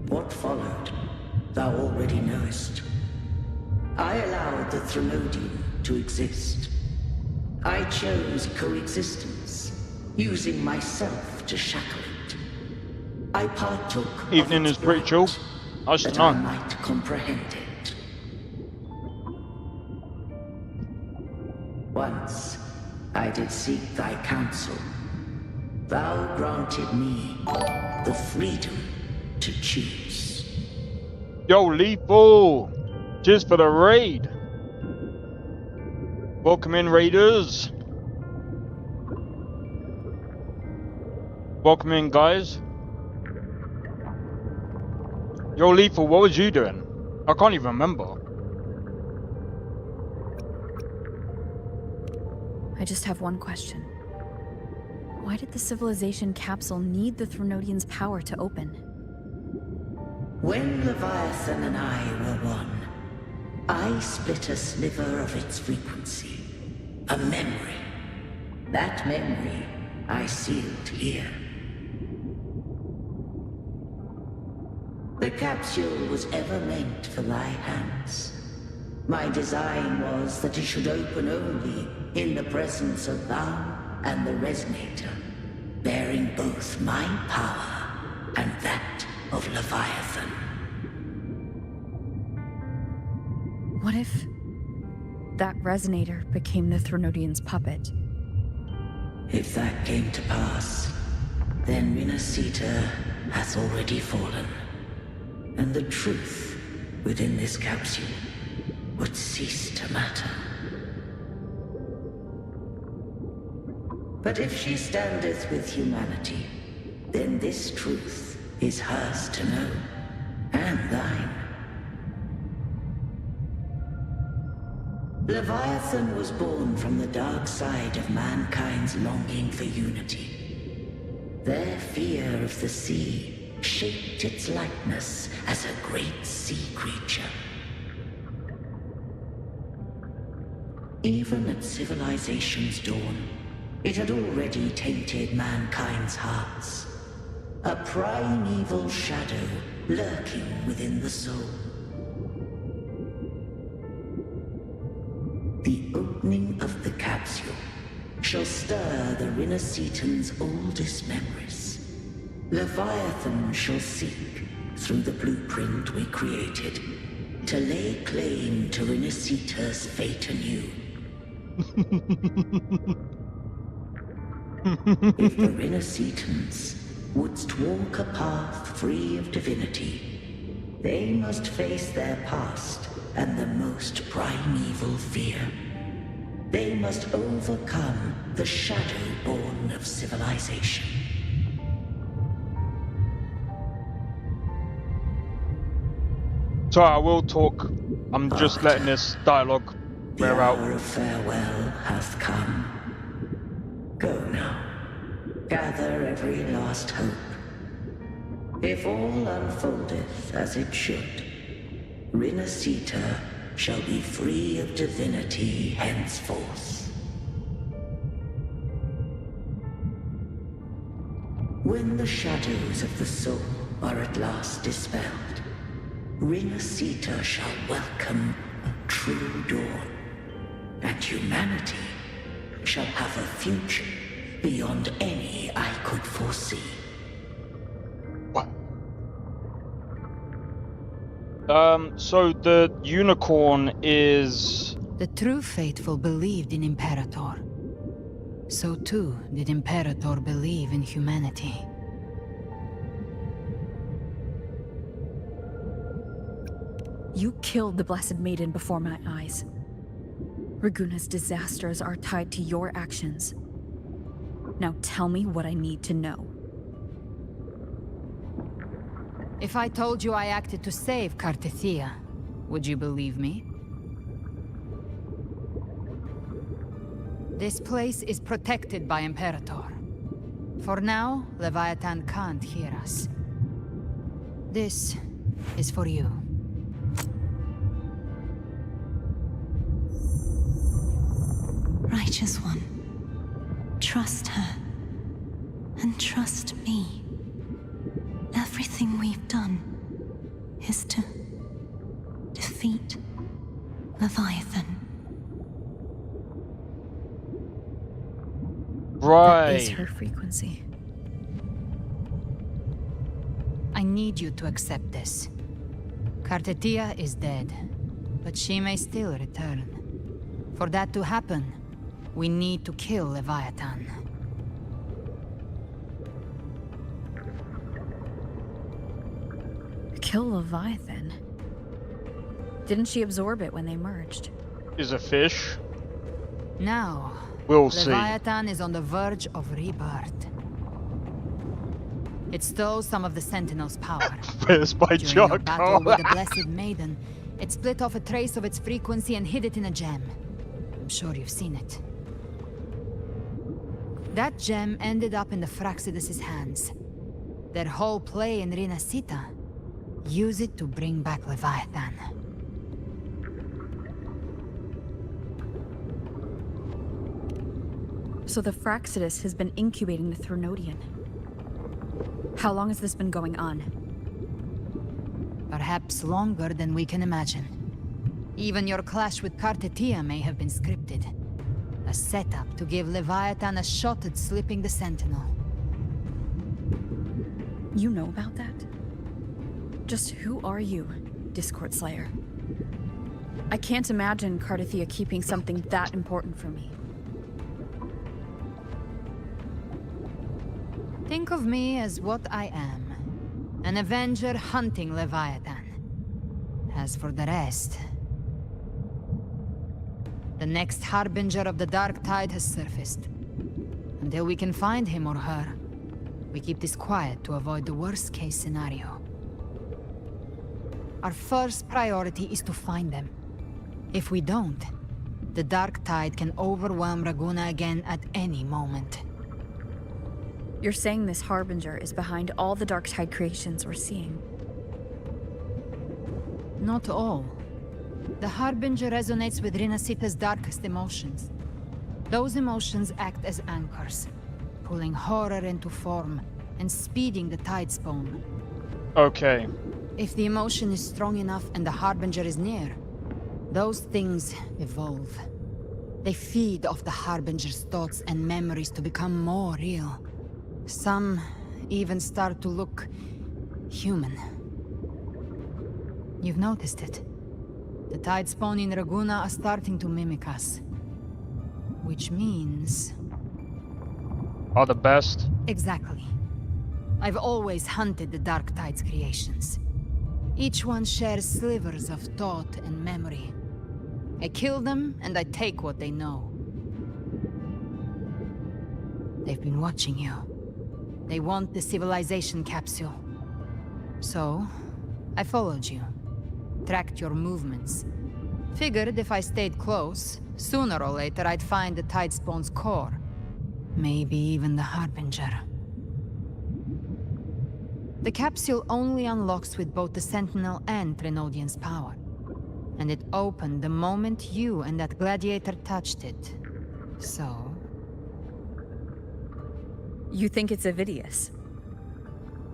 What followed, thou already knowest. I allowed the Threnodian to exist. I chose coexistence, using myself to shackle it. I partook Evening is pretty chill. Nice to that I know. might comprehend it. Once I did seek thy counsel. Thou granted me the freedom to choose. Yo, Lethal! Cheers for the raid! Welcome in, raiders! Welcome in, guys. Yo, Lethal, what was you doing? I can't even remember. I just have one question. Why did the civilization capsule need the Threnodian's power to open? When Leviathan and I were one, I split a sliver of its frequency. A memory. That memory I sealed here. The capsule was ever meant for thy hands. My design was that it should open only in the presence of thou and the Resonator, bearing both my power and that of Leviathan. What if that Resonator became the Threnodian's puppet? If that came to pass, then Renacita hath already fallen, and the truth within this capsule would cease to matter. But if she standeth with humanity, then this truth is hers to know, and thine. Leviathan was born from the dark side of mankind's longing for unity. Their fear of the sea shaped its likeness as a great sea creature. Even at civilization's dawn, it had already tainted mankind's hearts. A primeval shadow lurking within the soul. The opening of the capsule shall stir the Rinascitan's oldest memories. Leviathan shall seek, through the blueprint we created, to lay claim to Rinascita's fate anew. If the Rinascitans wouldst walk a path free of divinity, they must face their past and the most primeval fear. They must overcome the shadow born of civilization. So I will talk. I'm just letting this dialogue wear out. The hour of farewell hath come. Go now. Gather every last hope. If all unfoldeth as it should, Rinascita shall be free of divinity henceforth. When the shadows of the soul are at last dispelled, Rinascita shall welcome a true dawn, and humanity shall have a future beyond any I could foresee. So the unicorn is... The true faithful believed in Imperator. So too did Imperator believe in humanity. You killed the Blessed Maiden before my eyes. Raguna's disasters are tied to your actions. Now tell me what I need to know. If I told you I acted to save Cartethia, would you believe me? This place is protected by Imperator. For now, Leviathan can't hear us. This is for you. Righteous One, trust her, and trust me. Everything we've done is to defeat Leviathan. Right. That is her frequency. I need you to accept this. Cartethia is dead, but she may still return. For that to happen, we need to kill Leviathan. Kill Leviathan? Didn't she absorb it when they merged? Is a fish. Now, We'll see. Leviathan is on the verge of rebirth. It stole some of the Sentinel's power. Where's my During your battle charcoal? with the Blessed Maiden, it split off a trace of its frequency and hid it in a gem. I'm sure you've seen it. That gem ended up in the Fraxidus' hands. Their whole play in Rinascita. Use it to bring back Leviathan. So the Fraxidus has been incubating the Thronodian. How long has this been going on? Perhaps longer than we can imagine. Even your clash with Cartethia may have been scripted. A setup to give Leviathan a shot at slipping the Sentinel. You know about that? Just who are you, Discord Slayer? I can't imagine Cartethia keeping something that important from me. Think of me as what I am. An Avenger hunting Leviathan. As for the rest... The next Harbinger of the Dark Tide has surfaced. Until we can find him or her, we keep this quiet to avoid the worst-case scenario. Our first priority is to find them. If we don't, the Dark Tide can overwhelm Raguna again at any moment. You're saying this Harbinger is behind all the Dark Tide creations we're seeing? Not all. The Harbinger resonates with Rinasita's darkest emotions. Those emotions act as anchors, pulling horror into form and speeding the tide spawn. Okay. If the emotion is strong enough and the Harbinger is near, those things evolve. They feed off the Harbinger's thoughts and memories to become more real. Some even start to look human. You've noticed it. The tide spawn in Raguna are starting to mimic us. Which means... Are the best? Exactly. I've always hunted the Dark Tide's creations. Each one shares slivers of thought and memory. I kill them, and I take what they know. They've been watching you. They want the civilization capsule. So, I followed you. Tracked your movements. Figured if I stayed close, sooner or later I'd find the Tide Spawn's core. Maybe even the Harbinger. The capsule only unlocks with both the Sentinel and Trinodian's power. And it opened the moment you and that gladiator touched it. So... You think it's Avidius.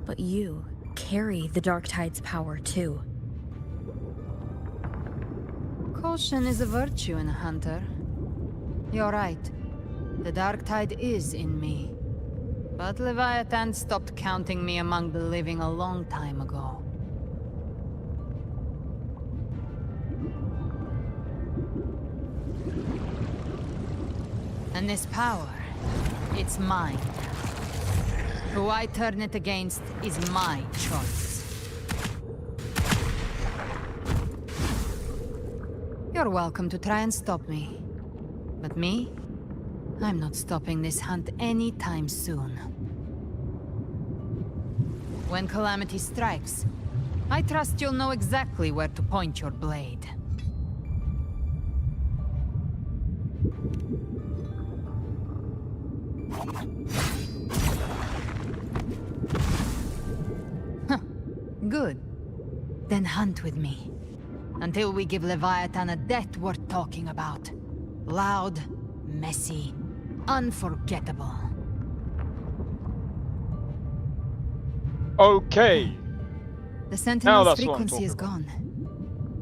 But you carry the Dark Tide's power too. Caution is a virtue in a hunter. You're right. The Dark Tide is in me. But Leviathan stopped counting me among the living a long time ago. And this power, it's mine. Who I turn it against is my choice. You're welcome to try and stop me. But me? I'm not stopping this hunt anytime soon. When calamity strikes, I trust you'll know exactly where to point your blade. Huh. Good. Then hunt with me. Until we give Leviathan a death worth talking about. Loud, messy, unforgettable. Okay. The Sentinel's frequency is gone.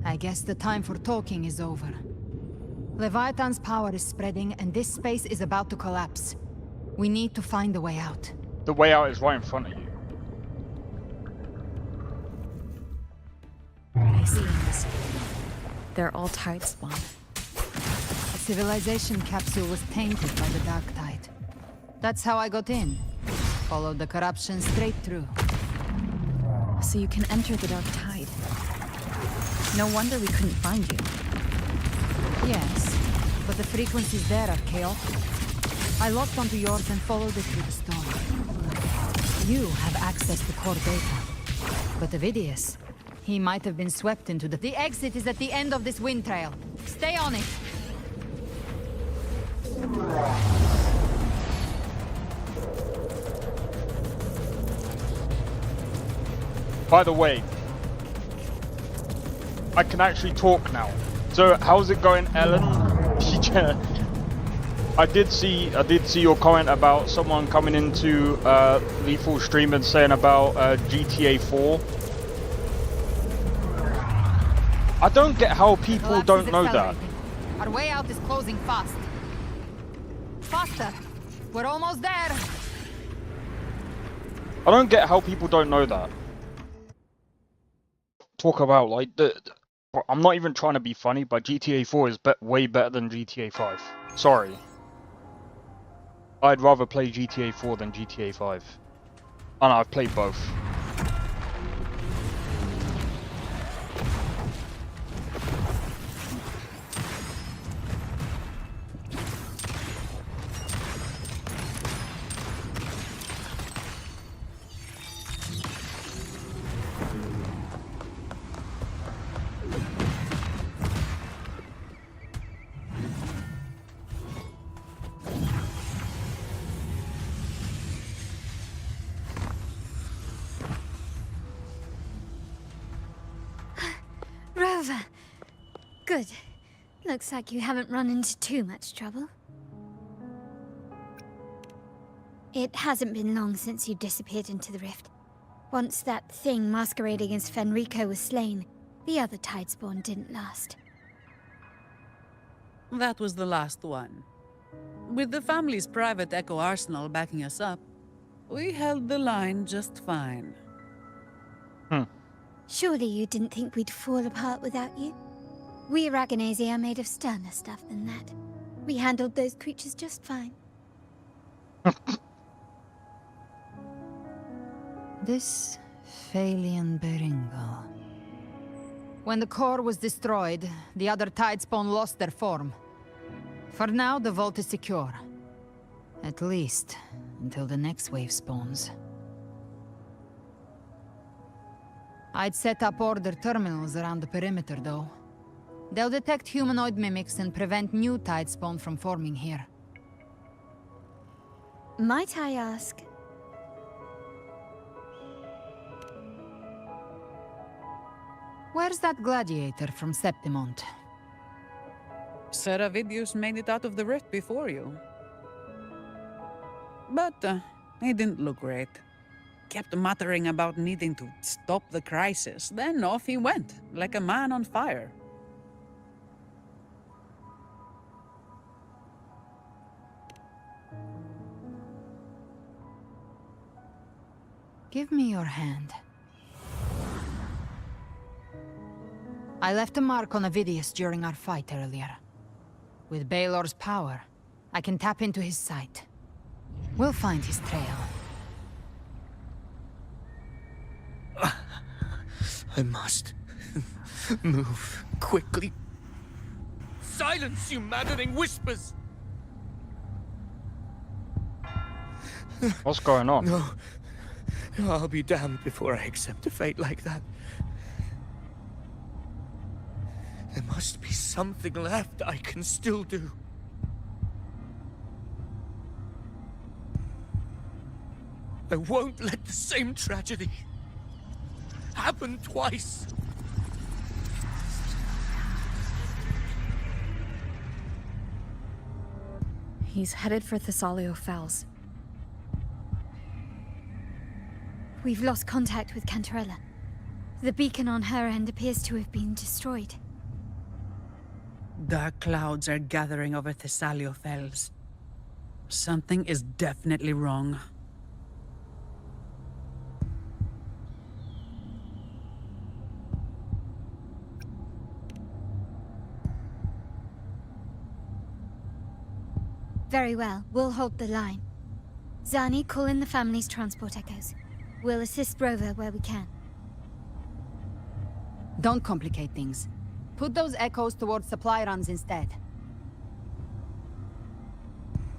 I guess the time for talking is over. Leviathan's power is spreading, and this space is about to collapse. We need to find a way out. The way out is right in front of you. I see this. They're all Tide spawn. A civilization capsule was tainted by the Dark Tide. That's how I got in. Followed the corruption straight through. So you can enter the Dark Tide. No wonder we couldn't find you. Yes, but the frequencies there are chaotic. I locked onto yours and followed it through the storm. You have access to core data. But Avidius, he might have been swept into the... The exit is at the end of this wind trail. Stay on it! By the way, I can actually talk now. So how's it going, Ellen? I did see your comment about someone coming into Lethal Stream and saying about GTA 4. I don't get how people don't know that. Our way out is closing fast. Faster! We're almost there! I don't get how people don't know that. Talk about like I'm not even trying to be funny, but GTA 4 is way better than GTA 5. Sorry. I'd rather play GTA 4 than GTA 5. Oh no, I've played both. over. Good. Looks like you haven't run into too much trouble. It hasn't been long since you disappeared into the rift. Once that thing masquerading as Fenrico was slain, the other Tidespawn didn't last. That was the last one. With the family's private Echo arsenal backing us up, we held the line just fine. Surely you didn't think we'd fall apart without you? We Aragonese are made of sterner stuff than that. We handled those creatures just fine. This Phalian Beringal. When the core was destroyed, the other Tidespawn lost their form. For now, the vault is secure. At least, until the next wave spawns. I'd set up order terminals around the perimeter, though. They'll detect humanoid mimics and prevent new Tidespawn from forming here. Might I ask? Where's that gladiator from Septimont? Seravidius made it out of the rift before you. But he didn't look great. Kept muttering about needing to stop the crisis, then off he went, like a man on fire. Give me your hand. I left a mark on Avidius during our fight earlier. With Baelor's power, I can tap into his sight. We'll find his trail. I must move quickly. Silence, you maddening whispers! What's going on? No. I'll be damned before I accept a fate like that. There must be something left I can still do. I won't let the same tragedy happen twice. He's headed for Thessalio Fells. We've lost contact with Cantarella. The beacon on her end appears to have been destroyed. Dark clouds are gathering over Thessalio Fells. Something is definitely wrong. Very well, we'll hold the line. Zani, call in the family's transport echoes. We'll assist Rover where we can. Don't complicate things. Put those echoes towards supply runs instead.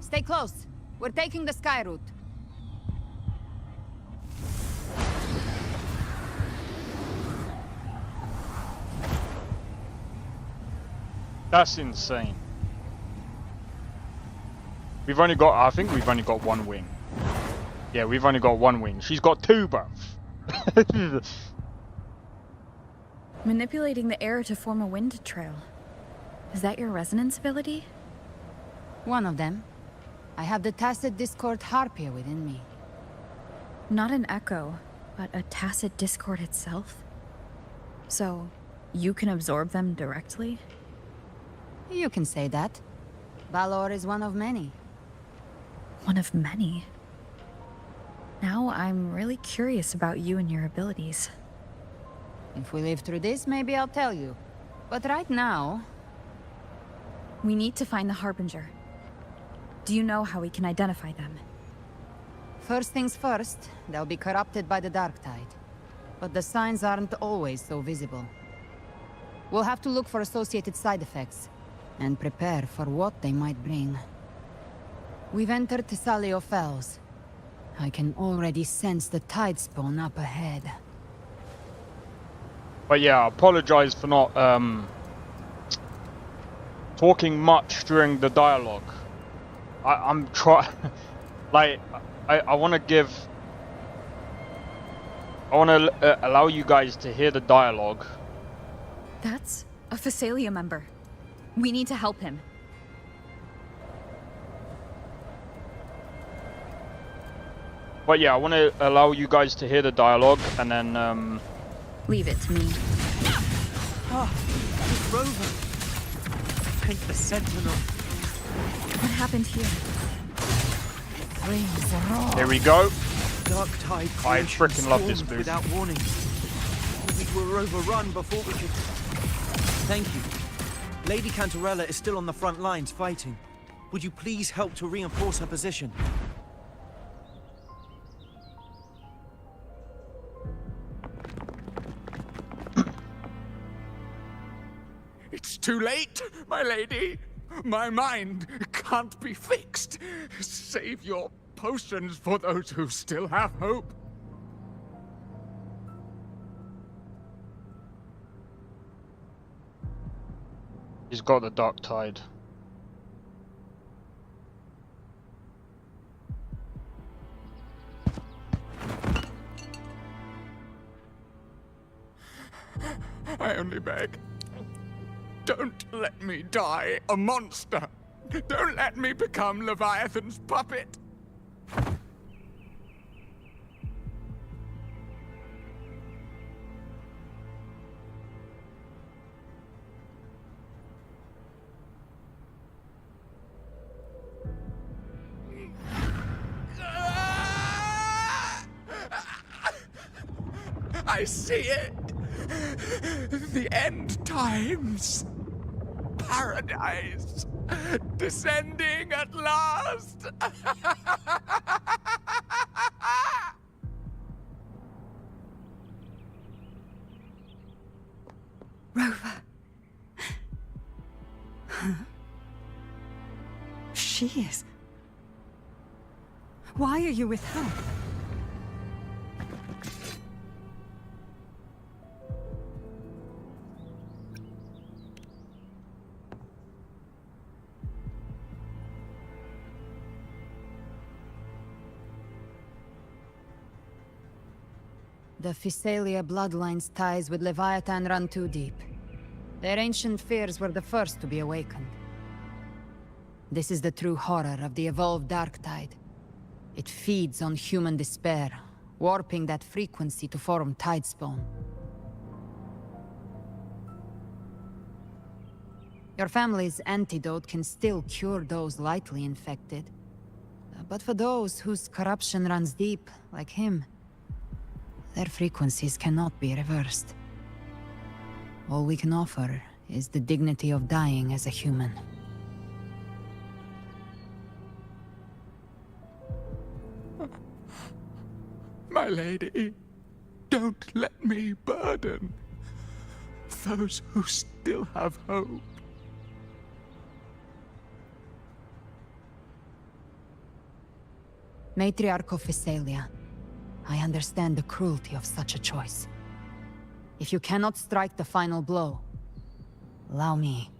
Stay close. We're taking the sky route. That's insane. We've only got, I think we've only got one wing. Yeah, we've only got one wing. She's got two, bruv. Manipulating the air to form a wind trail. Is that your resonance ability? One of them. I have the Tacit Discord Harpia within me. Not an echo, but a Tacit Discord itself? So, you can absorb them directly? You can say that. Balor is one of many. One of many? Now I'm really curious about you and your abilities. If we live through this, maybe I'll tell you. But right now... We need to find the Harbinger. Do you know how we can identify them? First things first, they'll be corrupted by the Dark Tide. But the signs aren't always so visible. We'll have to look for associated side effects, and prepare for what they might bring. We've entered Thessalio Fells. I can already sense the Tidespawn up ahead. But yeah, I apologize for not talking much during the dialogue. I'm trying, like, I want to give, I want to allow you guys to hear the dialogue. That's a Physalia member. We need to help him. But yeah, I want to allow you guys to hear the dialogue, and then Leave it to me. Ah, it's Rover. Think the Sentinel. What happened here? Flames roar. here we go. Dark Tide I creation freaking love this stormed booth. without warning. We were overrun before we could... Thank you. Lady Cantarella is still on the front lines fighting. Would you please help to reinforce her position? It's too late, my lady. My mind can't be fixed. Save your potions for those who still have hope. He's got the Dark Tide. I only beg. Don't let me die a monster. Don't let me become Leviathan's puppet. I see it. The end times. Paradise. Descending at last. Rover. Huh? She is. Why are you with her? The Physalia bloodline's ties with Leviathan run too deep. Their ancient fears were the first to be awakened. This is the true horror of the evolved Dark Tide. It feeds on human despair, warping that frequency to form Tidespawn. Your family's antidote can still cure those lightly infected. But for those whose corruption runs deep, like him, their frequencies cannot be reversed. All we can offer is the dignity of dying as a human. My lady, don't let me burden those who still have hope. Matriarch of Physalia, I understand the cruelty of such a choice. If you cannot strike the final blow, allow me.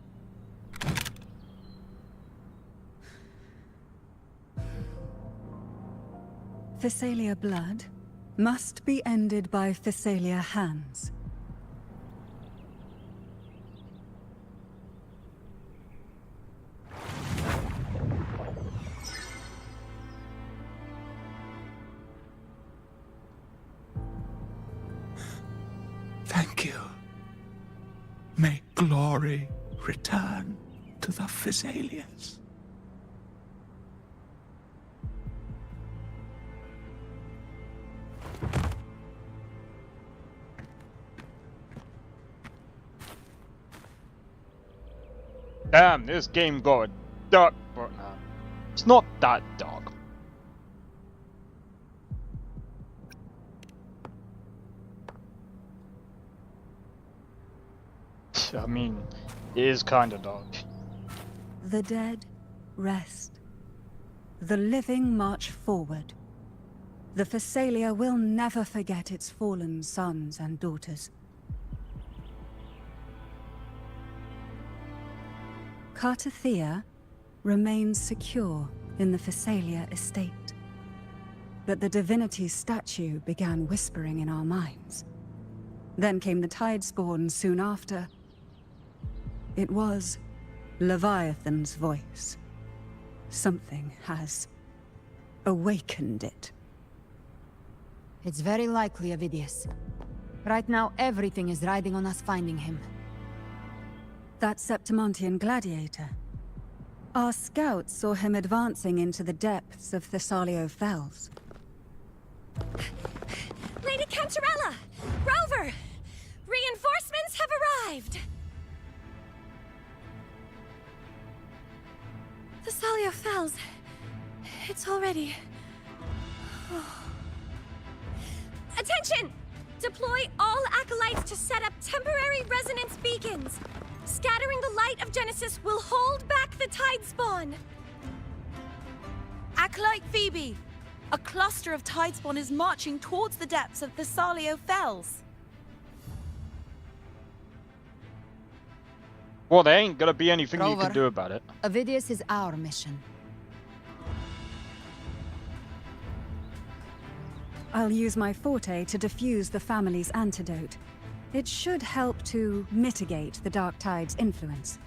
Physalia blood must be ended by Physalia hands. Thank you. May glory return to the Physalians. Damn, this game got dark, but no, it's not that dark. I mean, it is kind of dark. The dead rest. The living march forward. The Physalia will never forget its fallen sons and daughters. Cartathea remains secure in the Physalia estate. But the divinity's statue began whispering in our minds. Then came the Tidespawn soon after, It was Leviathan's voice. Something has awakened it. It's very likely, Avidius. Right now, everything is riding on us finding him. That Septimontian gladiator. Our scouts saw him advancing into the depths of Thessalio Fells. Lady Cantarella! Rover! Reinforcements have arrived! Thessalio Fells. It's already... Attention! Deploy all acolytes to set up temporary resonance beacons. Scattering the light of Genesis will hold back the tide spawn. Acolyte Phoebe! A cluster of tidespawn is marching towards the depths of Thessalio Fells. Well, there ain't gonna be anything you Rover, can do about it. Avidius is our mission. I'll use my forte to defuse the family's antidote. It should help to mitigate the Dark Tide's influence.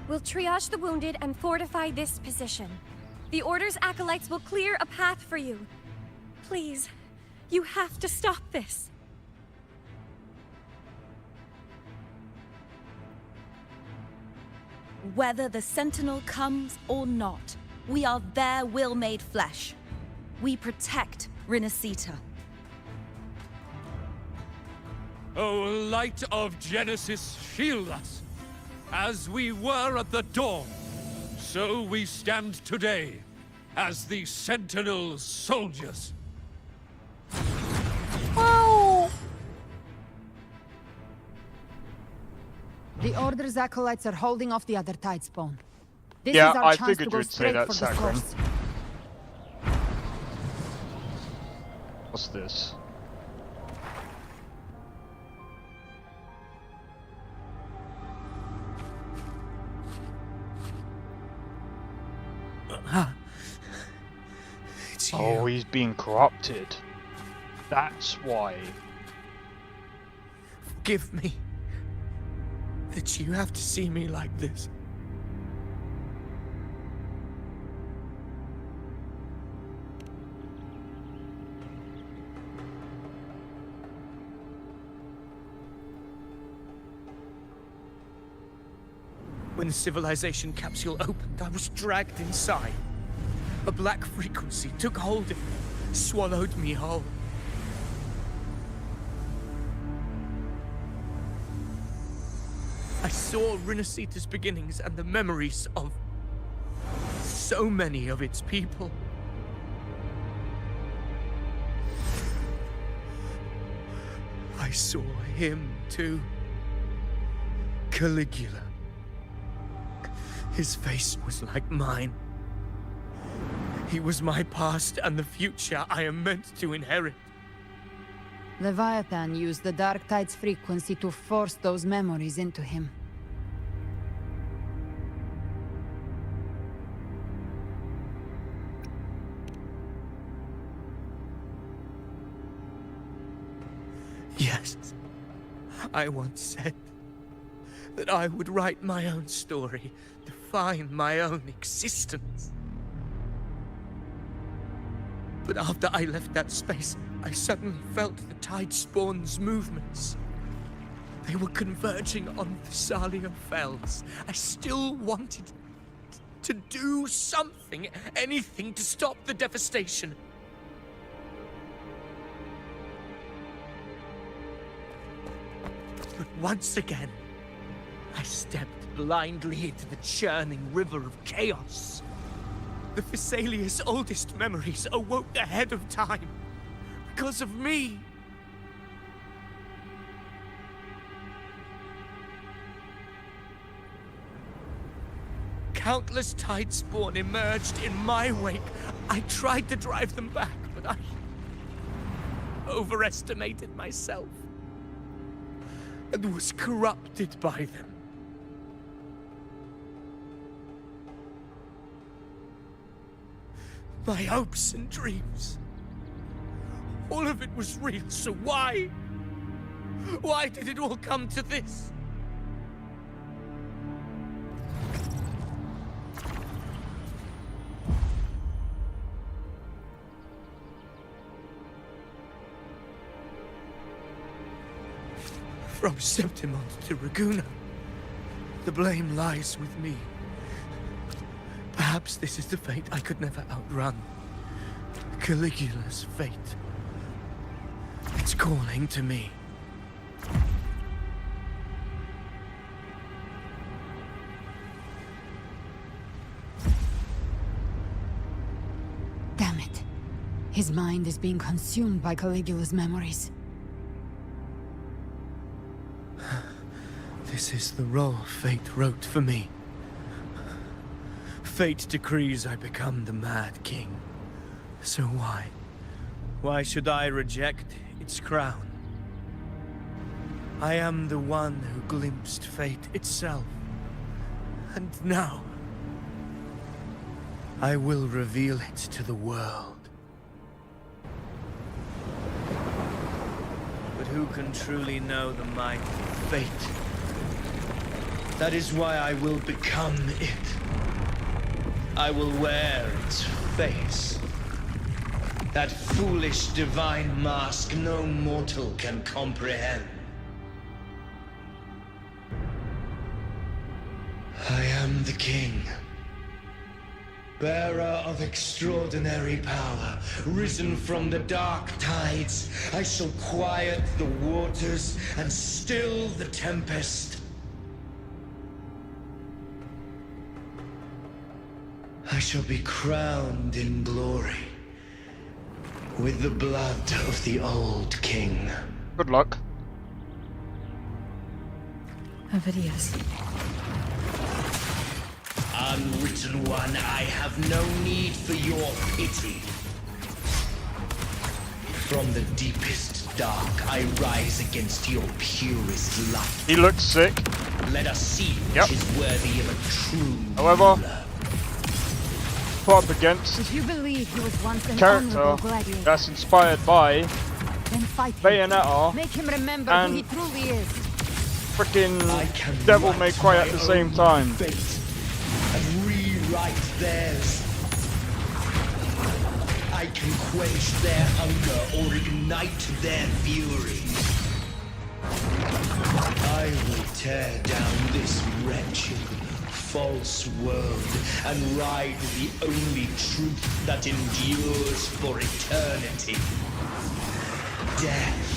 We'll triage the wounded and fortify this position. The Order's acolytes will clear a path for you. Please, you have to stop this. Whether the Sentinel comes or not, we are their will made flesh. We protect Rinasita. O light of Genesis, shield us! As we were at the dawn, so we stand today, as the Sentinel's soldiers. Oh! The Order's acolytes are holding off the other tidespawn. This Yeah, is our I chance to figured go you'd say straight that, for the Sakram. source. What's this? It's you. Oh, he's being corrupted. That's why. Forgive me that you have to see me like this. When the civilization capsule opened, I was dragged inside. A black frequency took hold of me, swallowed me whole. I saw Rinasita's beginnings and the memories of so many of its people. I saw him too. Caligula. His face was like mine. He was my past and the future I am meant to inherit. Leviathan used the Dark Tide's frequency to force those memories into him. Yes, I once said that I would write my own story, define my own existence. But after I left that space, I suddenly felt the Tidespawn's movements. They were converging on Thessalio Fells. I still wanted to do something, anything to stop the devastation. But once again, I stepped blindly into the churning river of chaos. The Thessalia's oldest memories awoke ahead of time. Because of me. Countless Tidespawn emerged in my wake. I tried to drive them back, but I overestimated myself and was corrupted by them. My hopes and dreams. All of it was real, so why? Why did it all come to this? From Septimont to Raguna, the blame lies with me. Perhaps this is the fate I could never outrun. Caligula's fate. It's calling to me. Damn it. His mind is being consumed by Caligula's memories. This is the role fate wrote for me. Fate decrees I become the Mad King. So why? Why should I reject its crown? I am the one who glimpsed fate itself. And now, I will reveal it to the world. But who can truly know the might of fate? That is why I will become it. I will wear its face. That foolish divine mask no mortal can comprehend. I am the king. Bearer of extraordinary power, risen from the dark tides, I shall quiet the waters and still the tempest. I shall be crowned in glory with the blood of the old king. Good luck. Avidius. Unwritten one, I have no need for your pity. From the deepest dark, I rise against your purest light. He looks sick. Let us see which is worthy of a true However, ruler. put up against If you believe he was once a an character honorable gladiator, that's inspired by then fight him. Bayonetta Make him remember and who he truly is. freaking Devil May Cry at the same time. And rewrite theirs. I can quench their hunger or ignite their fury. I will tear down this wretched, false world and ride the only truth that endures for eternity. Death.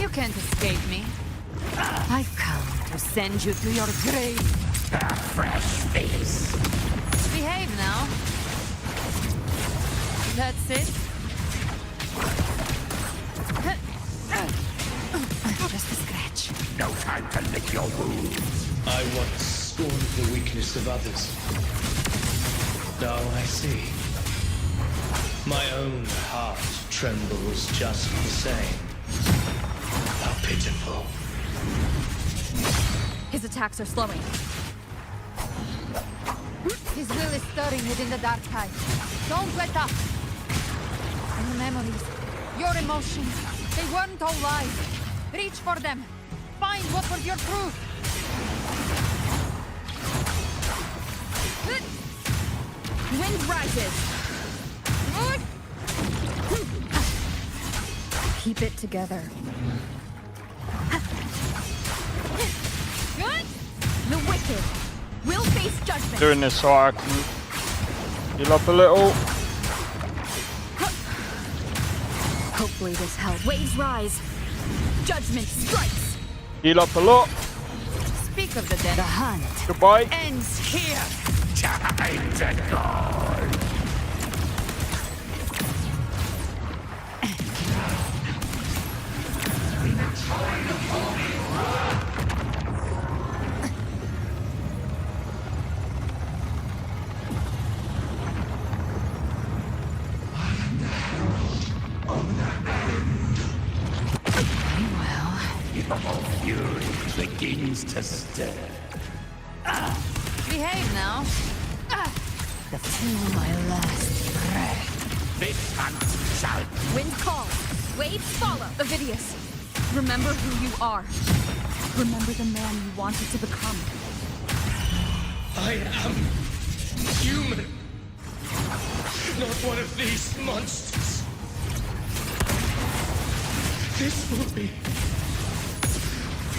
You can't escape me. I've come to send you to your grave. A fresh face. Behave now. That's it. Just a scratch. No time to lick your wounds. I once scorned the weakness of others. Now I see. My own heart trembles just the same. How pitiful. His attacks are slowing. His will is stirring within the dark tide. Don't let up. Your memories, your emotions, they weren't all lies. Reach for them. Find what was your truth. Wind rises. Keep it together. The wicked will face judgment. Doing this so I can heal up a little. Hopefully this helps. Waves rise. Judgment strikes. Heal up a lot. Speak of the dead, the hunt Goodbye. ends here. Time to go. Fury begins to stir. Behave now. Feel my last breath. This hunt shall. Wind calls. Waves follow. Avidius, remember who you are. Remember the man you wanted to become. I am human. not one of these monsters. This will be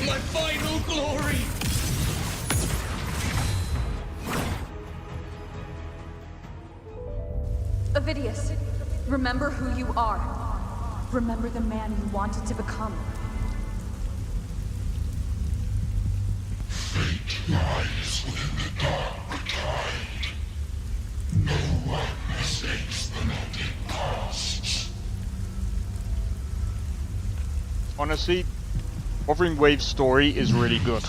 my final glory. Avidius, remember who you are. Remember the man you wanted to become. Fate lies within the dark tide. No one escapes the melting past. Honestly, Wuthering Wave's story is really good.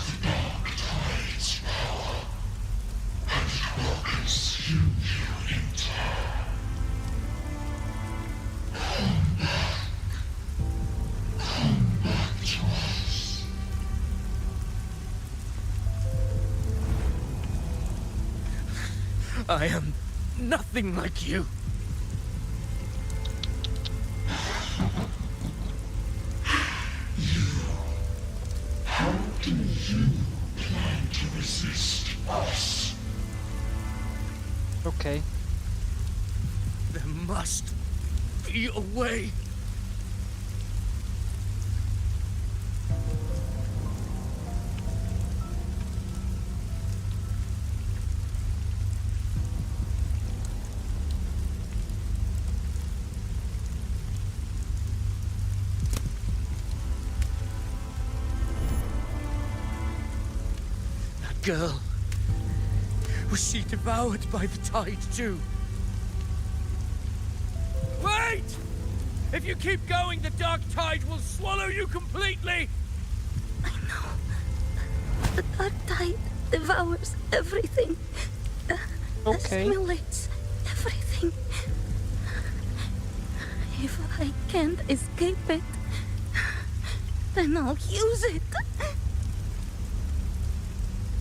I am nothing like you. How do you plan to resist us? Okay. There must be a way. Girl. Was she devoured by the tide too? Wait! If you keep going, the dark tide will swallow you completely! The dark tide devours everything. Okay. Assimilates everything. If I can't escape it, then I'll use it.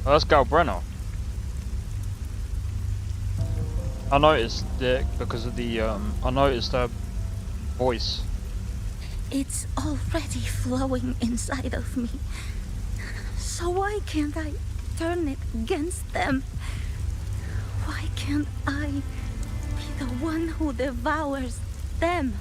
Oh, that's Galbreno. I noticed it because of the I noticed her voice. It's already flowing inside of me. So why can't I turn it against them? Why can't I be the one who devours them?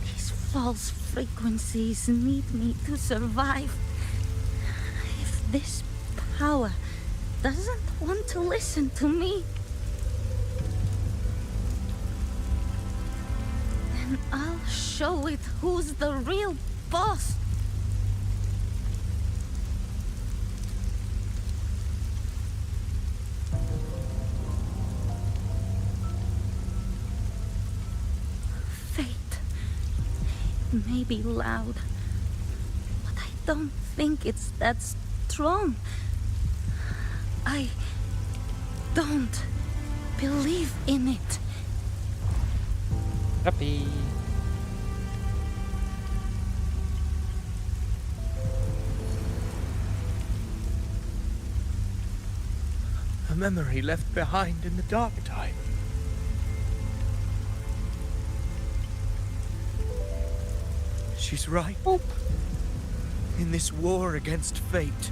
These false frequencies need me to survive. If this power doesn't want to listen to me, then I'll show it who's the real boss. Fate. It may be loud, but I don't think it's that strong. I don't believe in it. Happy. A memory left behind in the dark tide. She's right. In this war against fate,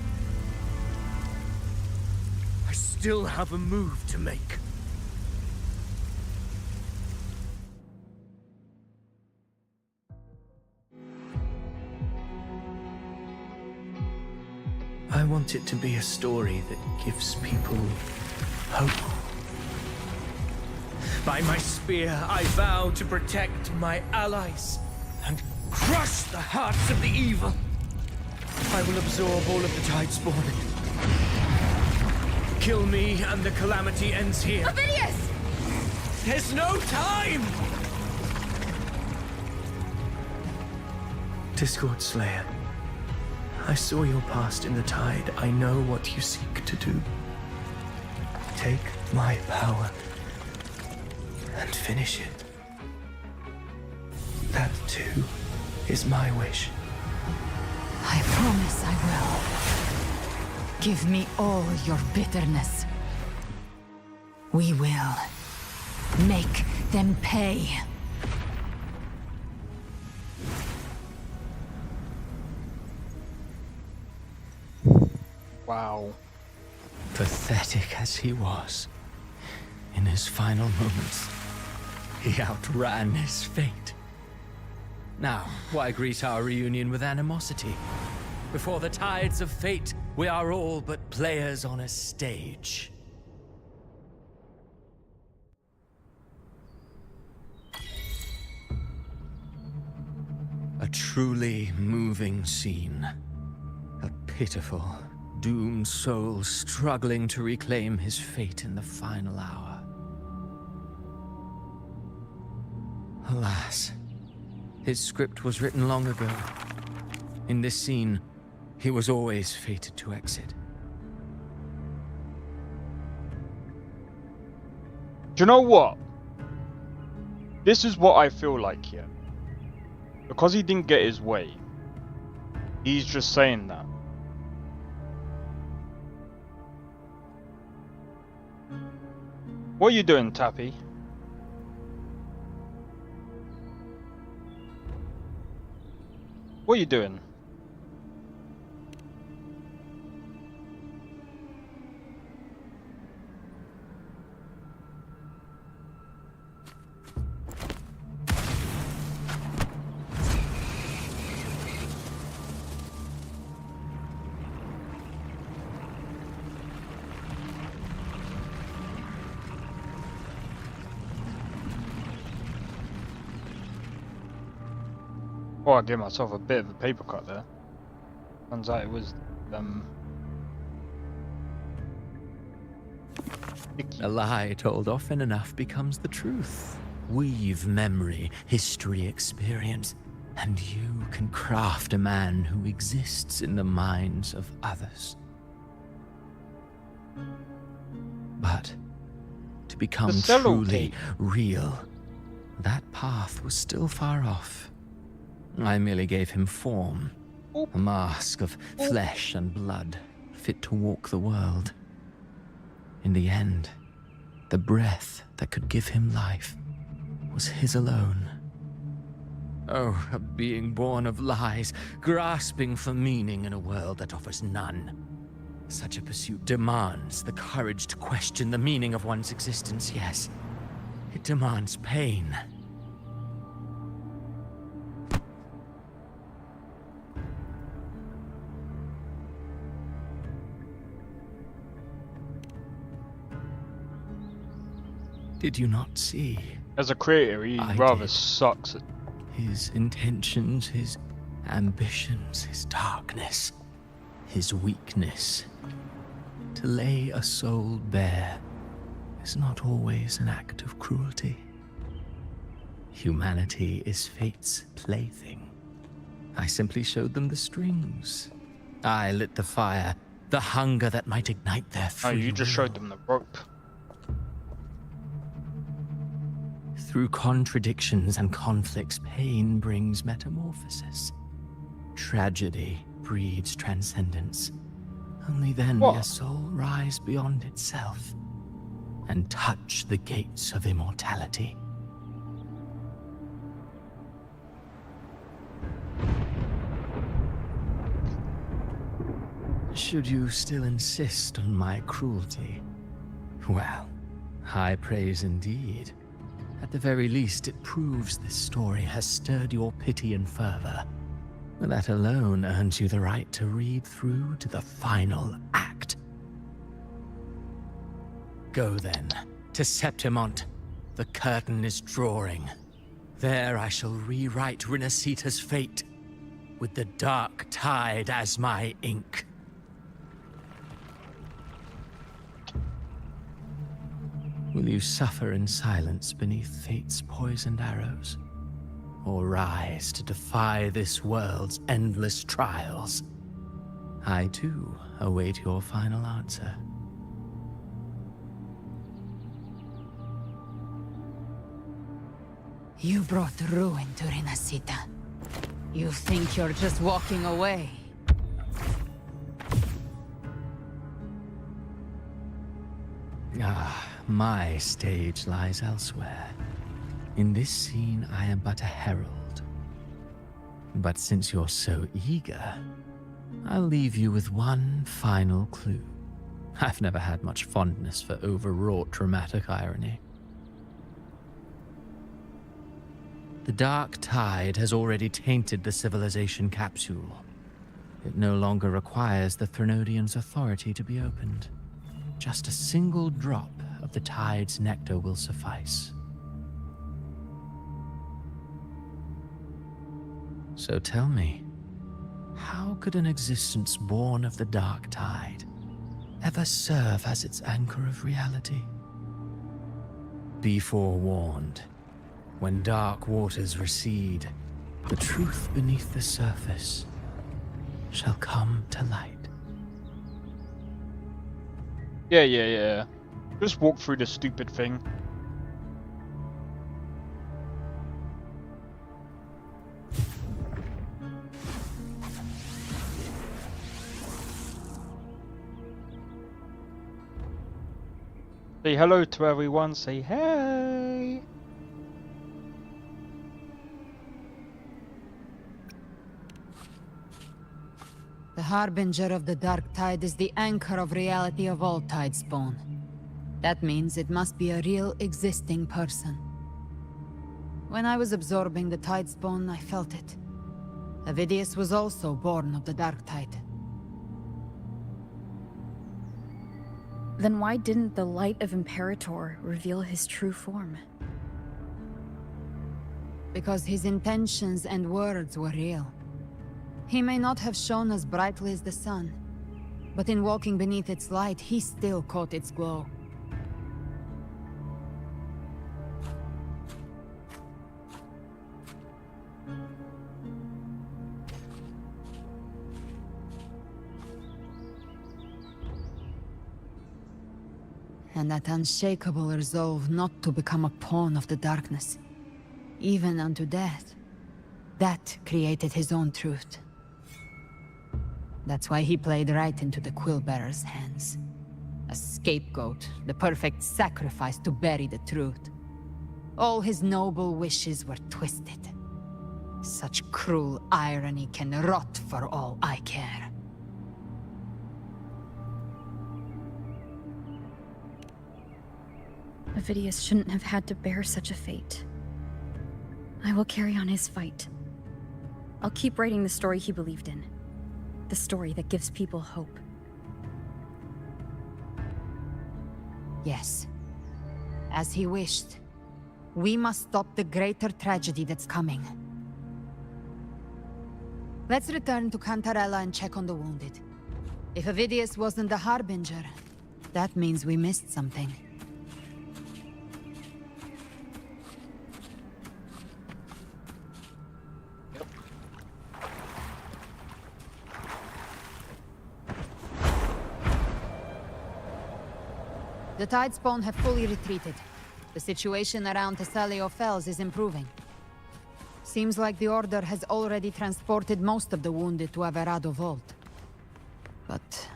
I still have a move to make. I want it to be a story that gives people hope. By my spear, I vow to protect my allies and crush the hearts of the evil. I will absorb all of the Tidespawn. Kill me and the calamity ends here. Avidius! There's no time! Discord Slayer, I saw your past in the tide. I know what you seek to do. Take my power and finish it. That too is my wish. I promise I will. Give me all your bitterness. We will make them pay. Wow. Pathetic as he was, in his final moments, he outran his fate. Now, why greet our reunion with animosity? Before the tides of fate, we are all but players on a stage. A truly moving scene. A pitiful, doomed soul struggling to reclaim his fate in the final hour. Alas, his script was written long ago. In this scene, he was always fated to exit. Do you know what? This is what I feel like here. Because he didn't get his way, he's just saying that. What are you doing, Tappy? What are you doing? Oh, I gave myself a bit of a paper cut there. Turns out it was A lie told often enough becomes the truth. Weave memory, history, experience, and you can craft a man who exists in the minds of others. But to become truly real, that path was still far off. I merely gave him form, a mask of flesh and blood, fit to walk the world. In the end, the breath that could give him life was his alone. Oh, a being born of lies, grasping for meaning in a world that offers none. Such a pursuit demands the courage to question the meaning of one's existence, yes. It demands pain. Did you not see? As a creator, he rather sucks at his intentions, his ambitions, his darkness, his weakness. To lay a soul bare is not always an act of cruelty. Humanity is fate's plaything. I simply showed them the strings. I lit the fire, the hunger that might ignite their free will. Oh, you just showed them the rope. Through contradictions and conflicts, pain brings metamorphosis. Tragedy breeds transcendence. Only then may a soul rise beyond itself and touch the gates of immortality. Should you still insist on my cruelty? Well, high praise indeed. At the very least, it proves this story has stirred your pity and fervor. That alone earns you the right to read through to the final act. Go then, to Septimont. The curtain is drawing. There I shall rewrite Renacita's fate, with the dark tide as my ink. Will you suffer in silence beneath fate's poisoned arrows? Or rise to defy this world's endless trials? I too await your final answer. You brought ruin to Renacita. You think you're just walking away? Ah, my stage lies elsewhere. In this scene, I am but a herald. But since you're so eager, I'll leave you with one final clue. I've never had much fondness for overwrought dramatic irony. The dark tide has already tainted the civilization capsule. It no longer requires the Threnodians' authority to be opened. Just a single drop of the tide's nectar will suffice. So tell me, how could an existence born of the dark tide ever serve as its anchor of reality? Be forewarned. When dark waters recede, the truth beneath the surface shall come to light. Yeah. Just walk through the stupid thing. Say hello to everyone, say hey! The Harbinger of the Dark Tide is the anchor of reality of all Tidespawn. That means it must be a real, existing person. When I was absorbing the Tidespawn, I felt it. Avidius was also born of the Dark Tide. Then why didn't the light of Imperator reveal his true form? Because his intentions and words were real. He may not have shone as brightly as the sun, but in walking beneath its light, he still caught its glow. And that unshakable resolve not to become a pawn of the darkness, even unto death, that created his own truth. That's why he played right into the Quillbearer's hands. A scapegoat, the perfect sacrifice to bury the truth. All his noble wishes were twisted. Such cruel irony can rot for all I care. Avidius shouldn't have had to bear such a fate. I will carry on his fight. I'll keep writing the story he believed in. The story that gives people hope. Yes. As he wished. We must stop the greater tragedy that's coming. Let's return to Cantarella and check on the wounded. If Avidius wasn't the Harbinger, that means we missed something. The Tidespawn have fully retreated. The situation around Thessalio Fells is improving. Seems like the Order has already transported most of the wounded to Averado Vault. But...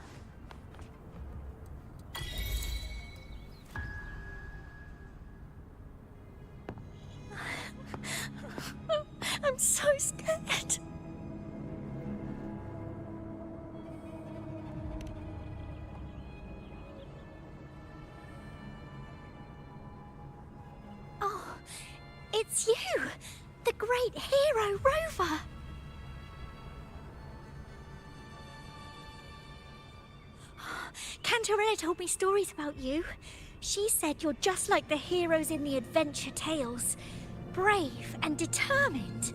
I'm so scared. Oh, it's you! The great hero, Rover! Cantarella told me stories about you. She said you're just like the heroes in the adventure tales. Brave and determined.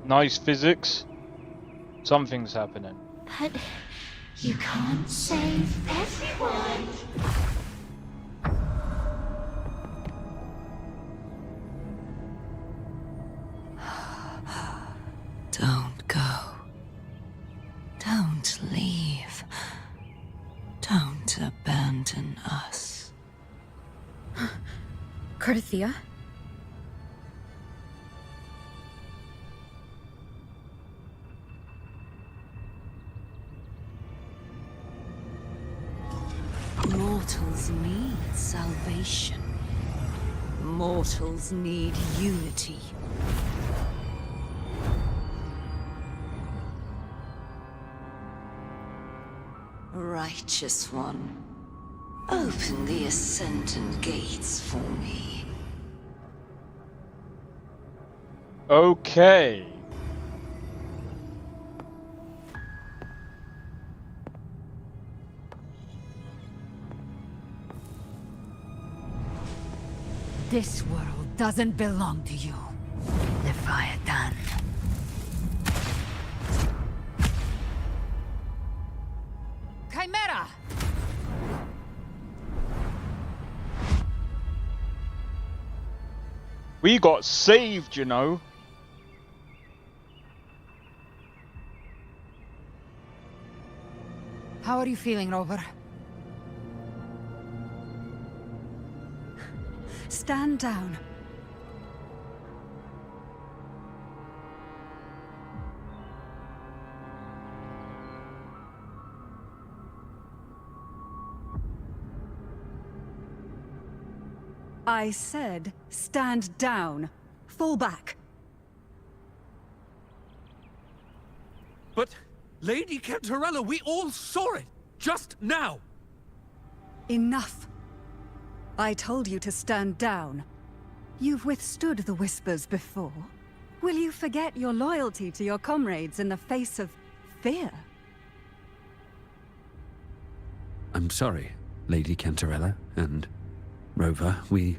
Nice physics. Something's happening. But you can't save everyone. Don't go. Don't leave. Don't abandon us. Cardathia? Mortals need salvation. Mortals need unity. Righteous One, open the Ascendant gates for me. Okay. This world doesn't belong to you, Leviathan. Chimera! We got saved, you know. How are you feeling, Rover? Stand down. I said, stand down. Fall back. But, Lady Cantarella, we all saw it! Just now! Enough. I told you to stand down. You've withstood the whispers before. Will you forget your loyalty to your comrades in the face of fear? I'm sorry, Lady Cantarella and Rover. We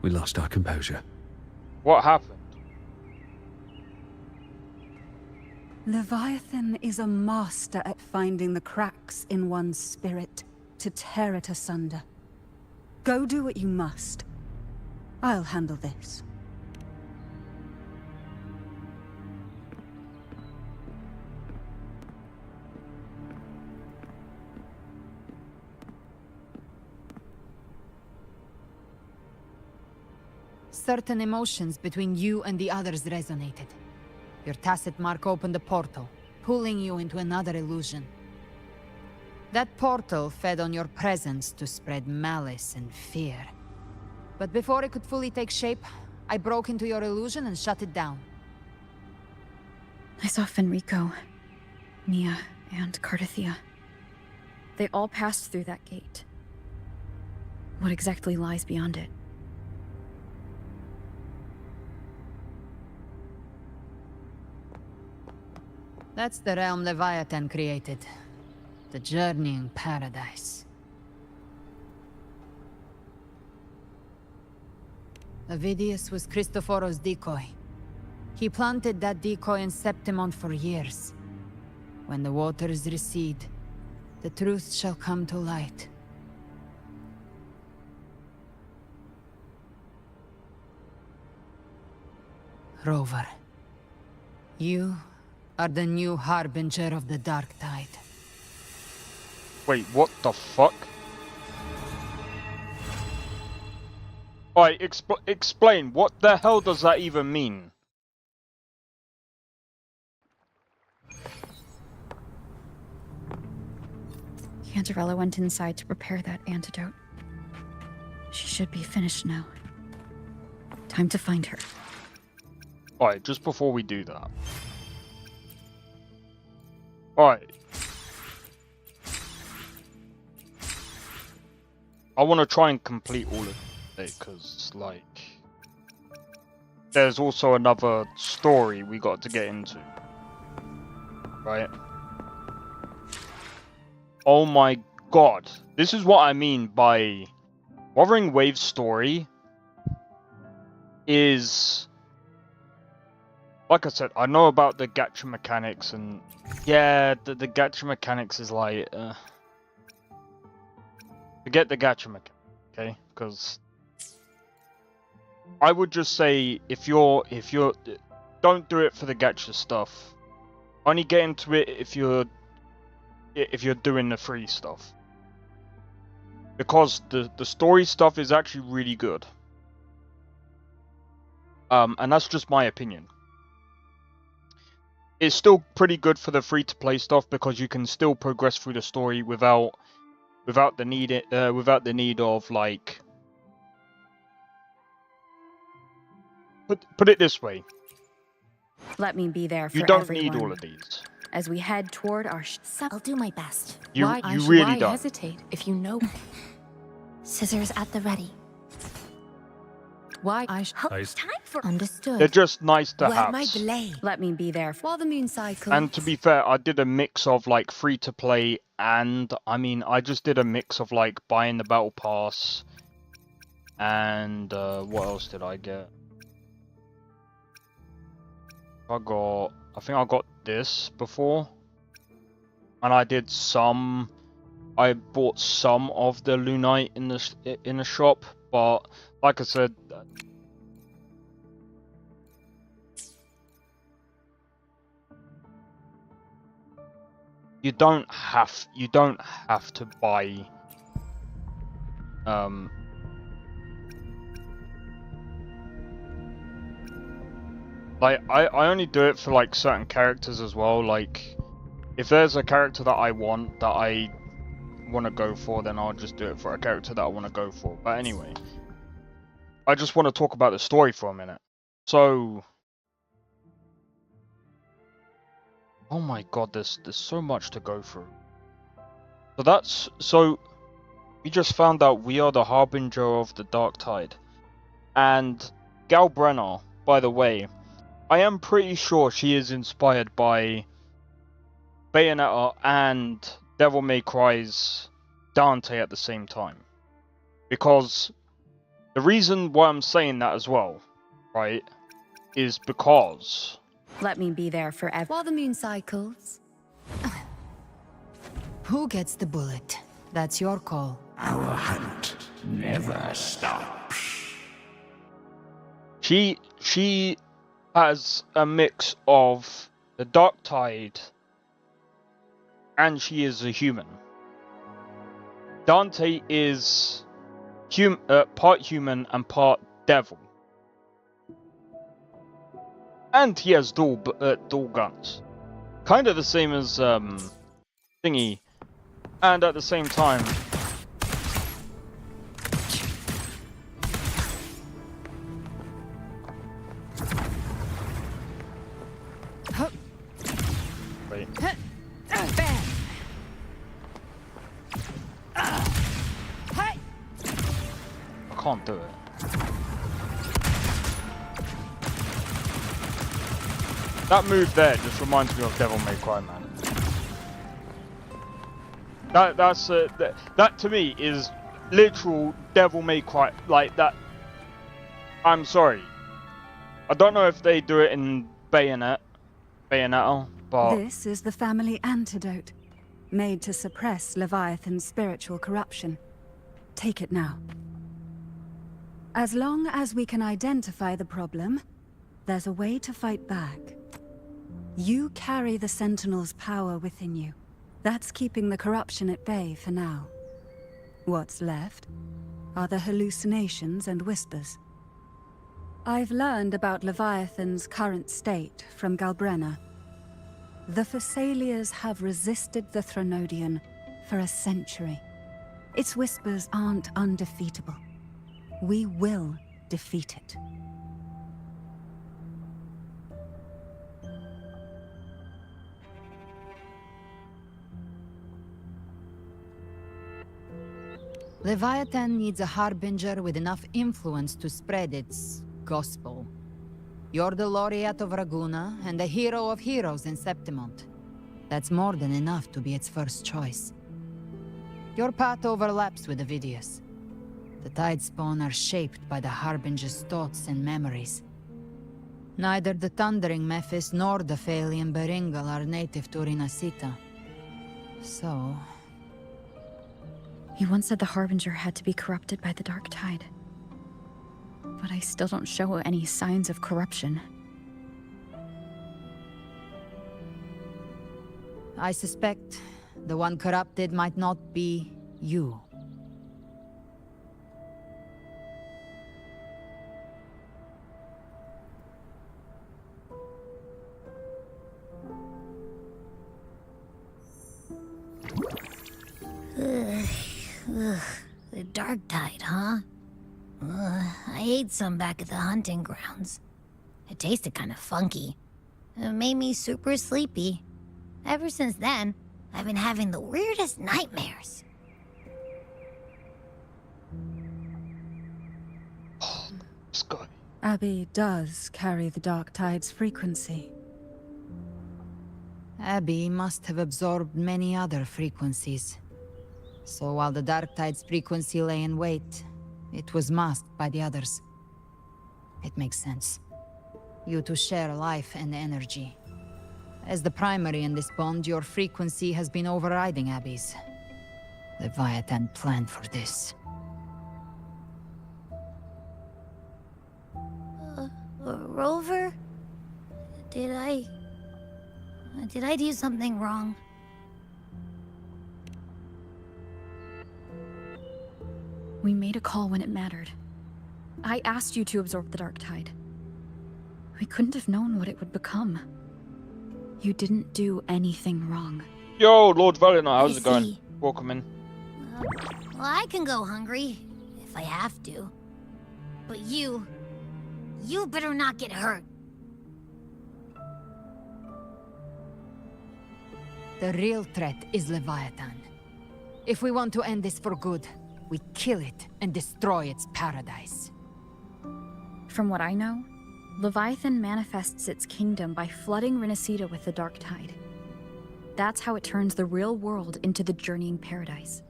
lost our composure. What happened? Leviathan is a master at finding the cracks in one's spirit to tear it asunder. Go do what you must. I'll handle this. Certain emotions between you and the others resonated. Your tacit mark opened a portal, pulling you into another illusion. That portal fed on your presence to spread malice and fear. But before it could fully take shape, I broke into your illusion and shut it down. I saw Fenrico, Mia, and Cardathia. They all passed through that gate. What exactly lies beyond it? That's the realm Leviathan created. The journeying paradise. Avidius was Cristoforo's decoy. He planted that decoy in Septimon for years. When the waters recede, the truth shall come to light. Rover, you are the new harbinger of the Dark Tide. Wait, what the fuck? Alright, explain. What the hell does that even mean? Cantarella went inside to prepare that antidote. She should be finished now. Time to find her. Alright, just before we do that. Alright. I want to try and complete all of it, because, like, there's also another story we got to get into. Right? Oh my god. This is what I mean by Wuthering Wave's story is... Like I said, I know about the gacha mechanics, and yeah, the gacha mechanics is like... Forget the gacha mechanic, okay? Because I would just say if you're don't do it for the gacha stuff. Only get into it if you're doing the free stuff. Because the story stuff is actually really good. And that's just my opinion. It's still pretty good for the free to play stuff because you can still progress through the story without without the need of like. Put it this way. Let me be there for You don't everyone. need all of these. As we head toward our I'll do my best. You really don't. Hesitate if you know? Scissors at the ready. Why Time for understood. They're just nice to Where have. my delay? Let me be there while the moon cycles. And to be fair, I did a mix of like free to play and I just did a mix of like buying the battle pass and what else did I get? I think I got this before, and I bought some of the Lunite in the shop, but like I said, you don't have to buy like I only do it for like certain characters as well. Like if there's a character that I want to go for, then I'll just do it for a character that I want to go for. But anyway, I just want to talk about the story for a minute. So, oh my god, there's so much to go through. So we just found out we are the harbinger of the dark tide, and Galbrenna, by the way, I am pretty sure she is inspired by Bayonetta and Devil May Cry's Dante at the same time. Because the reason why I'm saying that as well, right, is because... Let me be there forever. While the moon cycles. Who gets the bullet? That's your call. Our hunt never stops. She has a mix of the dark tide and she is a human. Dante is part human and part devil. And he has dual guns. Kind of the same as Thingy. And at the same time... Wait. I can't do it. That move there just reminds me of Devil May Cry, man. That to me is literal Devil May Cry, like that. I'm sorry. I don't know if they do it in Bayonetta, but This is the family antidote, made to suppress Leviathan's spiritual corruption. Take it now. As long as we can identify the problem, there's a way to fight back. You carry the Sentinel's power within you. That's keeping the corruption at bay for now. What's left are the hallucinations and whispers. I've learned about Leviathan's current state from Galbrenna. The Thessalians have resisted the Threnodian for a century. Its whispers aren't undefeatable. We will defeat it. Leviathan needs a harbinger with enough influence to spread its gospel. You're the laureate of Raguna and the hero of heroes in Septimont. That's more than enough to be its first choice. Your path overlaps with Ovidius. The Tidespawn are shaped by the harbinger's thoughts and memories. Neither the Thundering Mephis nor the Phalian Beringal are native to Rinasita. So... You once said the Harbinger had to be corrupted by the Dark Tide. But I still don't show any signs of corruption. I suspect the one corrupted might not be you. dark tide, huh? I ate some back at the hunting grounds. It tasted kind of funky. It made me super sleepy. Ever since then, I've been having the weirdest nightmares. Scott. Abby does carry the dark tide's frequency. Abby must have absorbed many other frequencies. So while the dark tide's frequency lay in wait, it was masked by the others. It makes sense. You two share life and energy. As the primary in this bond, your frequency has been overriding Abby's. Leviathan planned for this. Rover? Did I do something wrong? We made a call when it mattered. I asked you to absorb the dark tide. We couldn't have known what it would become. You didn't do anything wrong. Yo, Lord Valiant, how's it going? Welcome in. Well, I can go hungry, if I have to. But you better not get hurt. The real threat is Leviathan. If we want to end this for good, we kill it and destroy its paradise. From what I know, Leviathan manifests its kingdom by flooding Renacita with the dark tide. That's how it turns the real world into the journeying paradise.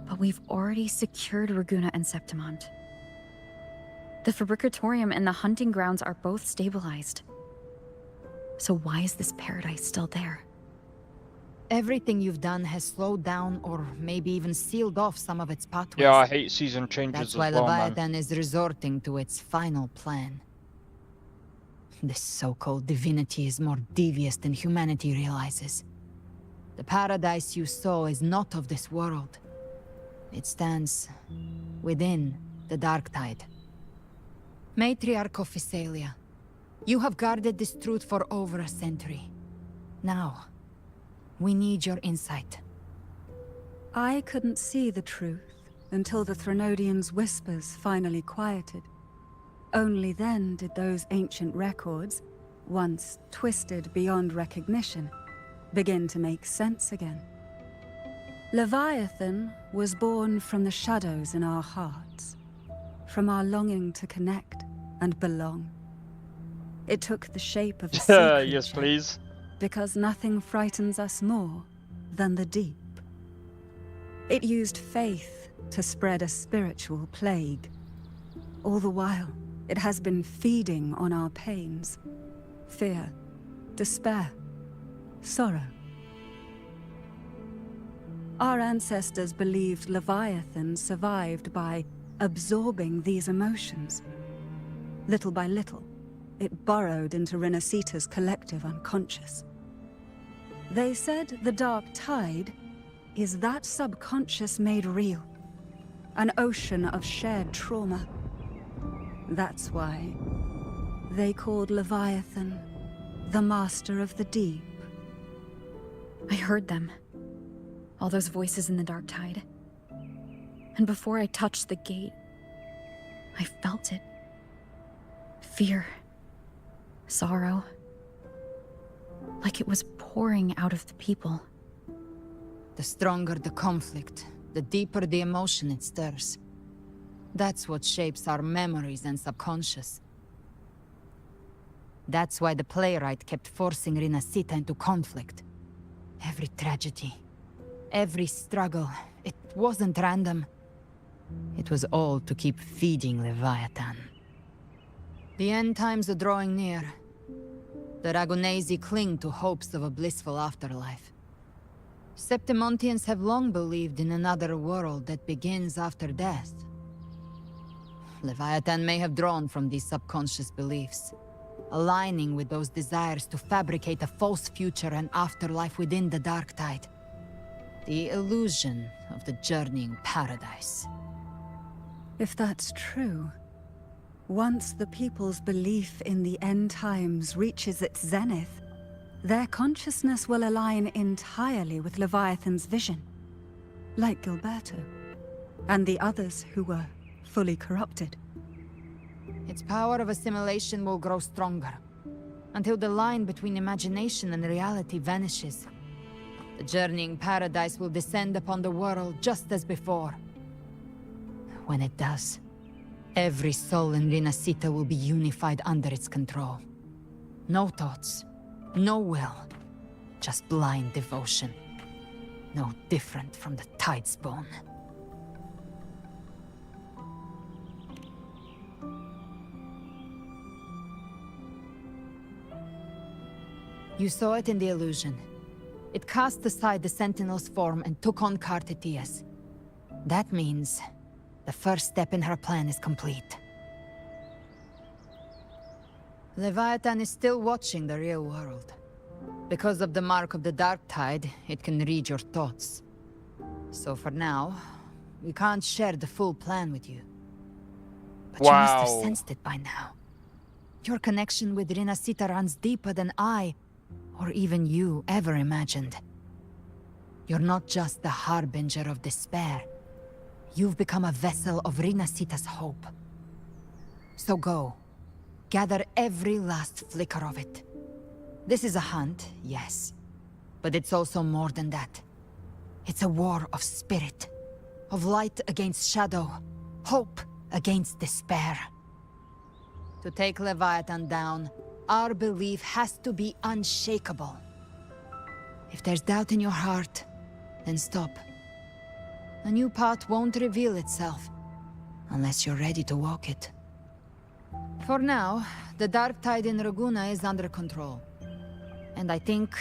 But we've already secured Raguna and Septimont. The Fabricatorium and the hunting grounds are both stabilized. So why is this paradise still there? Everything you've done has slowed down or maybe even sealed off some of its pathways. Yeah, I hate season changes That's as why well, Leviathan man. is resorting to its final plan. This so-called divinity is more devious than humanity realizes. The paradise you saw is not of this world. It stands within the dark tide. Matriarch of Physalia, you have guarded this truth for over a century. Now, we need your insight. I couldn't see the truth until the Threnodians' whispers finally quieted. Only then did those ancient records, once twisted beyond recognition, begin to make sense again. Leviathan was born from the shadows in our hearts, from our longing to connect and belong. It took the shape of a sea creature, Yes, please. because nothing frightens us more than the deep. It used faith to spread a spiritual plague. All the while, it has been feeding on our pains, fear, despair, sorrow. Our ancestors believed Leviathan survived by absorbing these emotions. Little by little, it burrowed into Renacita's collective unconscious. They said the dark tide is that subconscious made real, an ocean of shared trauma. That's why they called Leviathan the Master of the Deep. I heard them. All those voices in the dark tide. And before I touched the gate, I felt it. Fear. Sorrow. Like it was pouring out of the people. The stronger the conflict, the deeper the emotion it stirs. That's what shapes our memories and subconscious. That's why the playwright kept forcing Renacita into conflict. Every tragedy, every struggle, it wasn't random. It was all to keep feeding Leviathan. The end times are drawing near. The Ragunesi cling to hopes of a blissful afterlife. Septimontians have long believed in another world that begins after death. Leviathan may have drawn from these subconscious beliefs, aligning with those desires to fabricate a false future and afterlife within the dark tide. The illusion of the journeying paradise. If that's true, once the people's belief in the end times reaches its zenith, their consciousness will align entirely with Leviathan's vision, like Gilberto. And the others who were fully corrupted. Its power of assimilation will grow stronger, until the line between imagination and reality vanishes. The journeying paradise will descend upon the world just as before. When it does, every soul in Rinascita will be unified under its control. No thoughts, no will, just blind devotion. No different from the Tidespawn. You saw it in the illusion. It cast aside the Sentinel's form and took on Cartetia's. That means the first step in her plan is complete. Leviathan is still watching the real world. Because of the mark of the Dark Tide, it can read your thoughts. So for now, we can't share the full plan with you. But you must have sensed it by now. Your connection with Rinascita runs deeper than I, or even you, ever imagined. You're not just the harbinger of despair. You've become a vessel of Rinascita's hope. So go. Gather every last flicker of it. This is a hunt, yes. But it's also more than that. It's a war of spirit. Of light against shadow. Hope against despair. To take Leviathan down, our belief has to be unshakable. If there's doubt in your heart, then stop. A new path won't reveal itself, unless you're ready to walk it. For now, the Dark Tide in Raguna is under control. And I think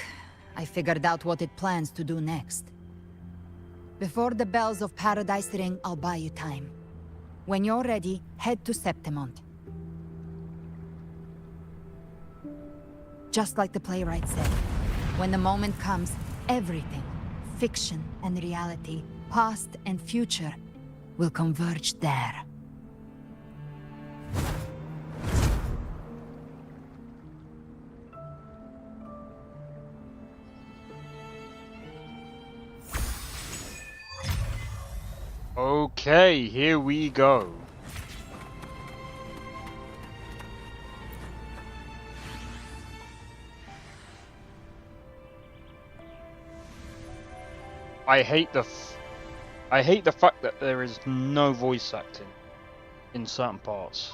I figured out what it plans to do next. Before the bells of Paradise ring, I'll buy you time. When you're ready, head to Septimont. Just like the playwright said, when the moment comes, everything, fiction and reality, past and future, will converge there. Okay, here we go. I hate the fact that there is no voice acting in certain parts.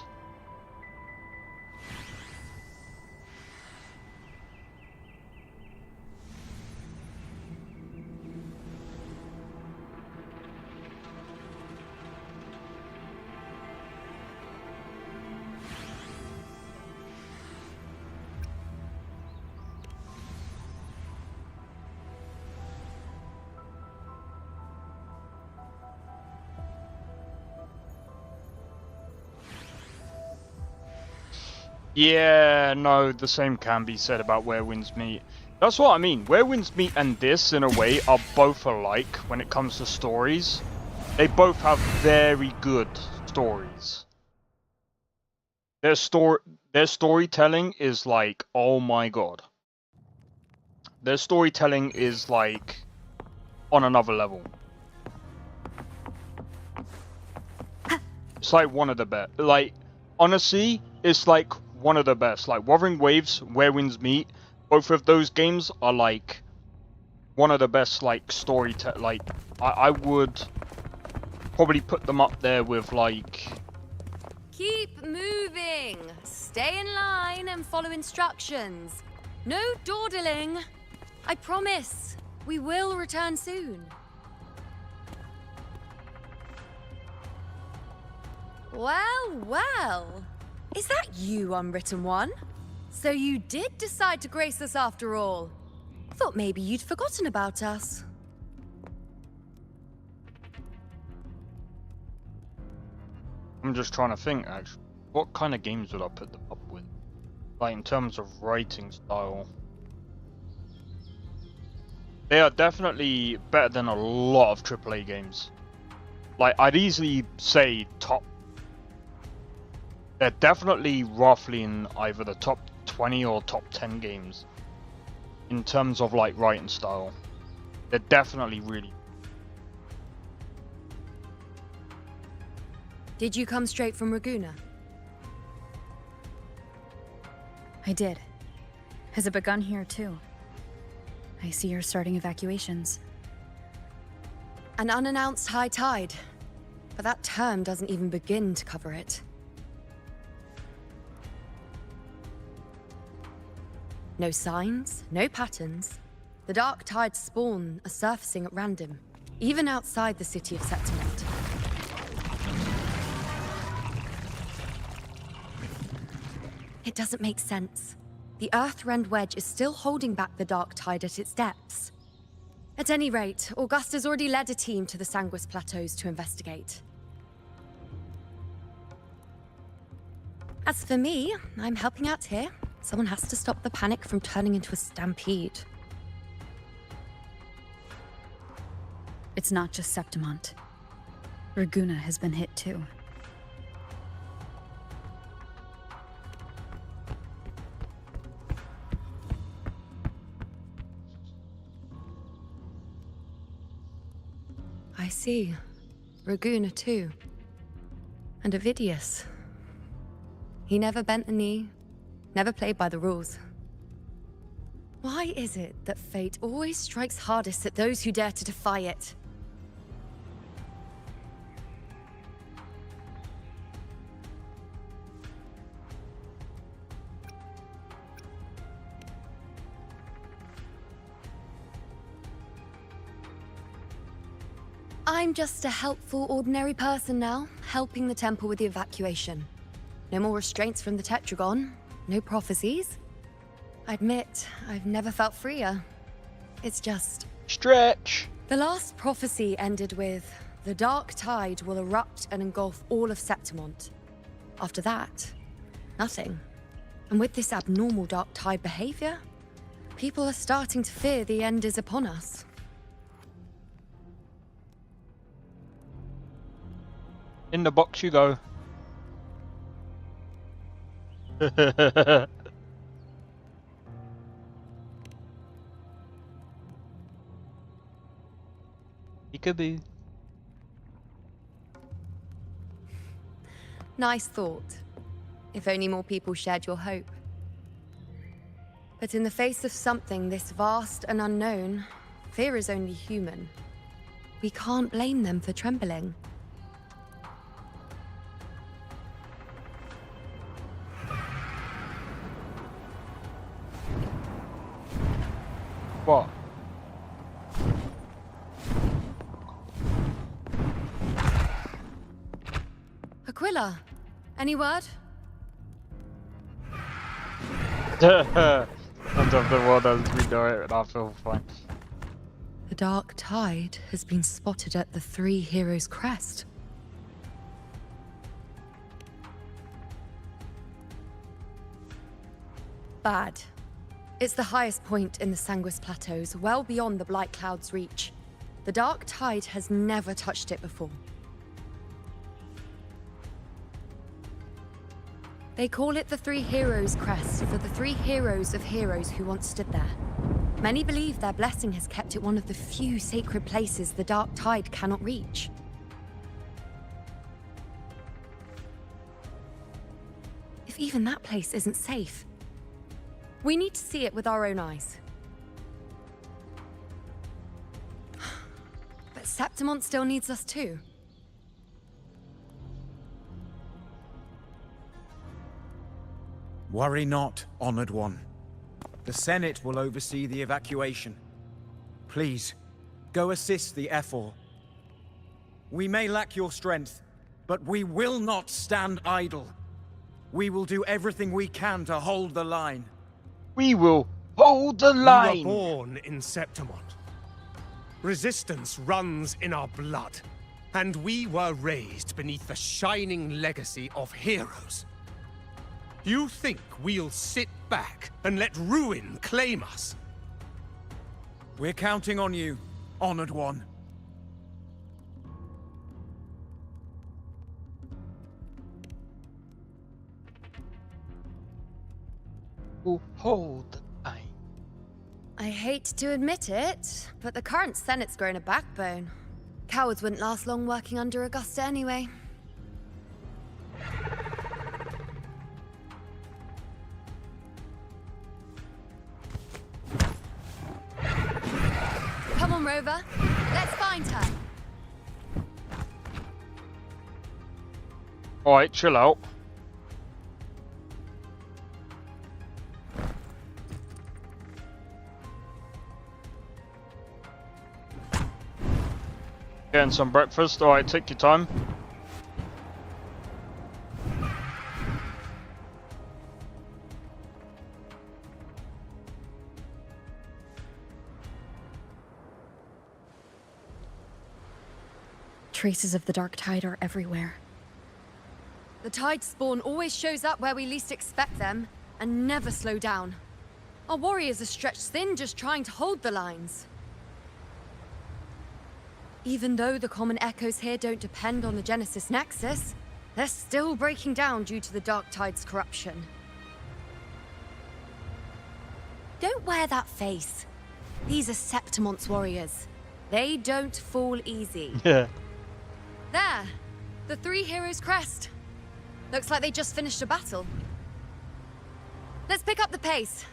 Yeah, no, the same can be said about Where Winds Meet. That's what I mean. Where Winds Meet and this, in a way, are both alike when it comes to stories. They both have very good stories. Their storytelling is like, oh my god. Their storytelling is like on another level. It's like one of the best. Like, honestly, it's like one of the best. Like Wuthering Waves, Where Winds Meet, both of those games are like one of the best like like I would probably put them up there with like Keep moving. Stay in line and follow instructions. No dawdling. I promise. We will return soon. Well, well. Is that you, Unwritten One? So you did decide to grace us after all. Thought maybe you'd forgotten about us. I'm just trying to think, actually. What kind of games would I put them up with? Like, in terms of writing style. They are definitely better than a lot of AAA games. Like, I'd easily say top... They're definitely roughly in either the top 20 or top 10 games. In terms of, like, writing style. They're definitely really... Did you come straight from Raguna? I did. Has it begun here, too? I see you're starting evacuations. An unannounced high tide. But that term doesn't even begin to cover it. No signs, no patterns. The dark tide spawn are surfacing at random, even outside the city of Septimont. It doesn't make sense. The Earthrend Wedge is still holding back the dark tide at its depths. At any rate, Augusta's already led a team to the Sanguis Plateaus to investigate. As for me, I'm helping out here. Someone has to stop the panic from turning into a stampede. It's not just Septimont. Raguna has been hit too. I see. Raguna too. And Ovidius. He never bent the knee, never played by the rules. Why is it that fate always strikes hardest at those who dare to defy it? I'm just a helpful, ordinary person now, helping the temple with the evacuation. No more restraints from the Tetragon, no prophecies. I admit, I've never felt freer. It's just... Stretch! The last prophecy ended with, the dark tide will erupt and engulf all of Septimont. After that, nothing. And with this abnormal dark tide behavior, people are starting to fear the end is upon us. In the box you go. Peekaboo. Nice thought. If only more people shared your hope. But in the face of something this vast and unknown, fear is only human. We can't blame them for trembling. What? Aquila, any word? End of the world as we know it, and I feel fine. The dark tide has been spotted at the Three Heroes' Crest. Bad. It's the highest point in the Sanguis Plateaus, well beyond the Blight Cloud's reach. The dark tide has never touched it before. They call it the Three Heroes' Crest for the three heroes of heroes who once stood there. Many believe their blessing has kept it one of the few sacred places the dark tide cannot reach. If even that place isn't safe, we need to see it with our own eyes. But Septimont still needs us too. Worry not, Honored One. The Senate will oversee the evacuation. Please, go assist the Ephor. We may lack your strength, but we will not stand idle. We will do everything we can to hold the line. We will hold the line! We were born in Septimont. Resistance runs in our blood. And we were raised beneath the shining legacy of heroes. You think we'll sit back and let ruin claim us? We're counting on you, Honored One. We'll hold the line. I hate to admit it, but the current Senate's grown a backbone. Cowards wouldn't last long working under Augusta anyway. on, Rover. Let's find her. Alright, chill out. Getting some breakfast. Alright, take your time. Traces of the dark tide are everywhere. The tide spawn always shows up where we least expect them, and never slow down. Our warriors are stretched thin just trying to hold the lines. Even though the common echoes here don't depend on the Genesis Nexus, they're still breaking down due to the dark tide's corruption. Don't wear that face. These are Septimon's warriors. They don't fall easy. Yeah. There! The three heroes' crest. Looks like they just finished a battle. Let's pick up the pace.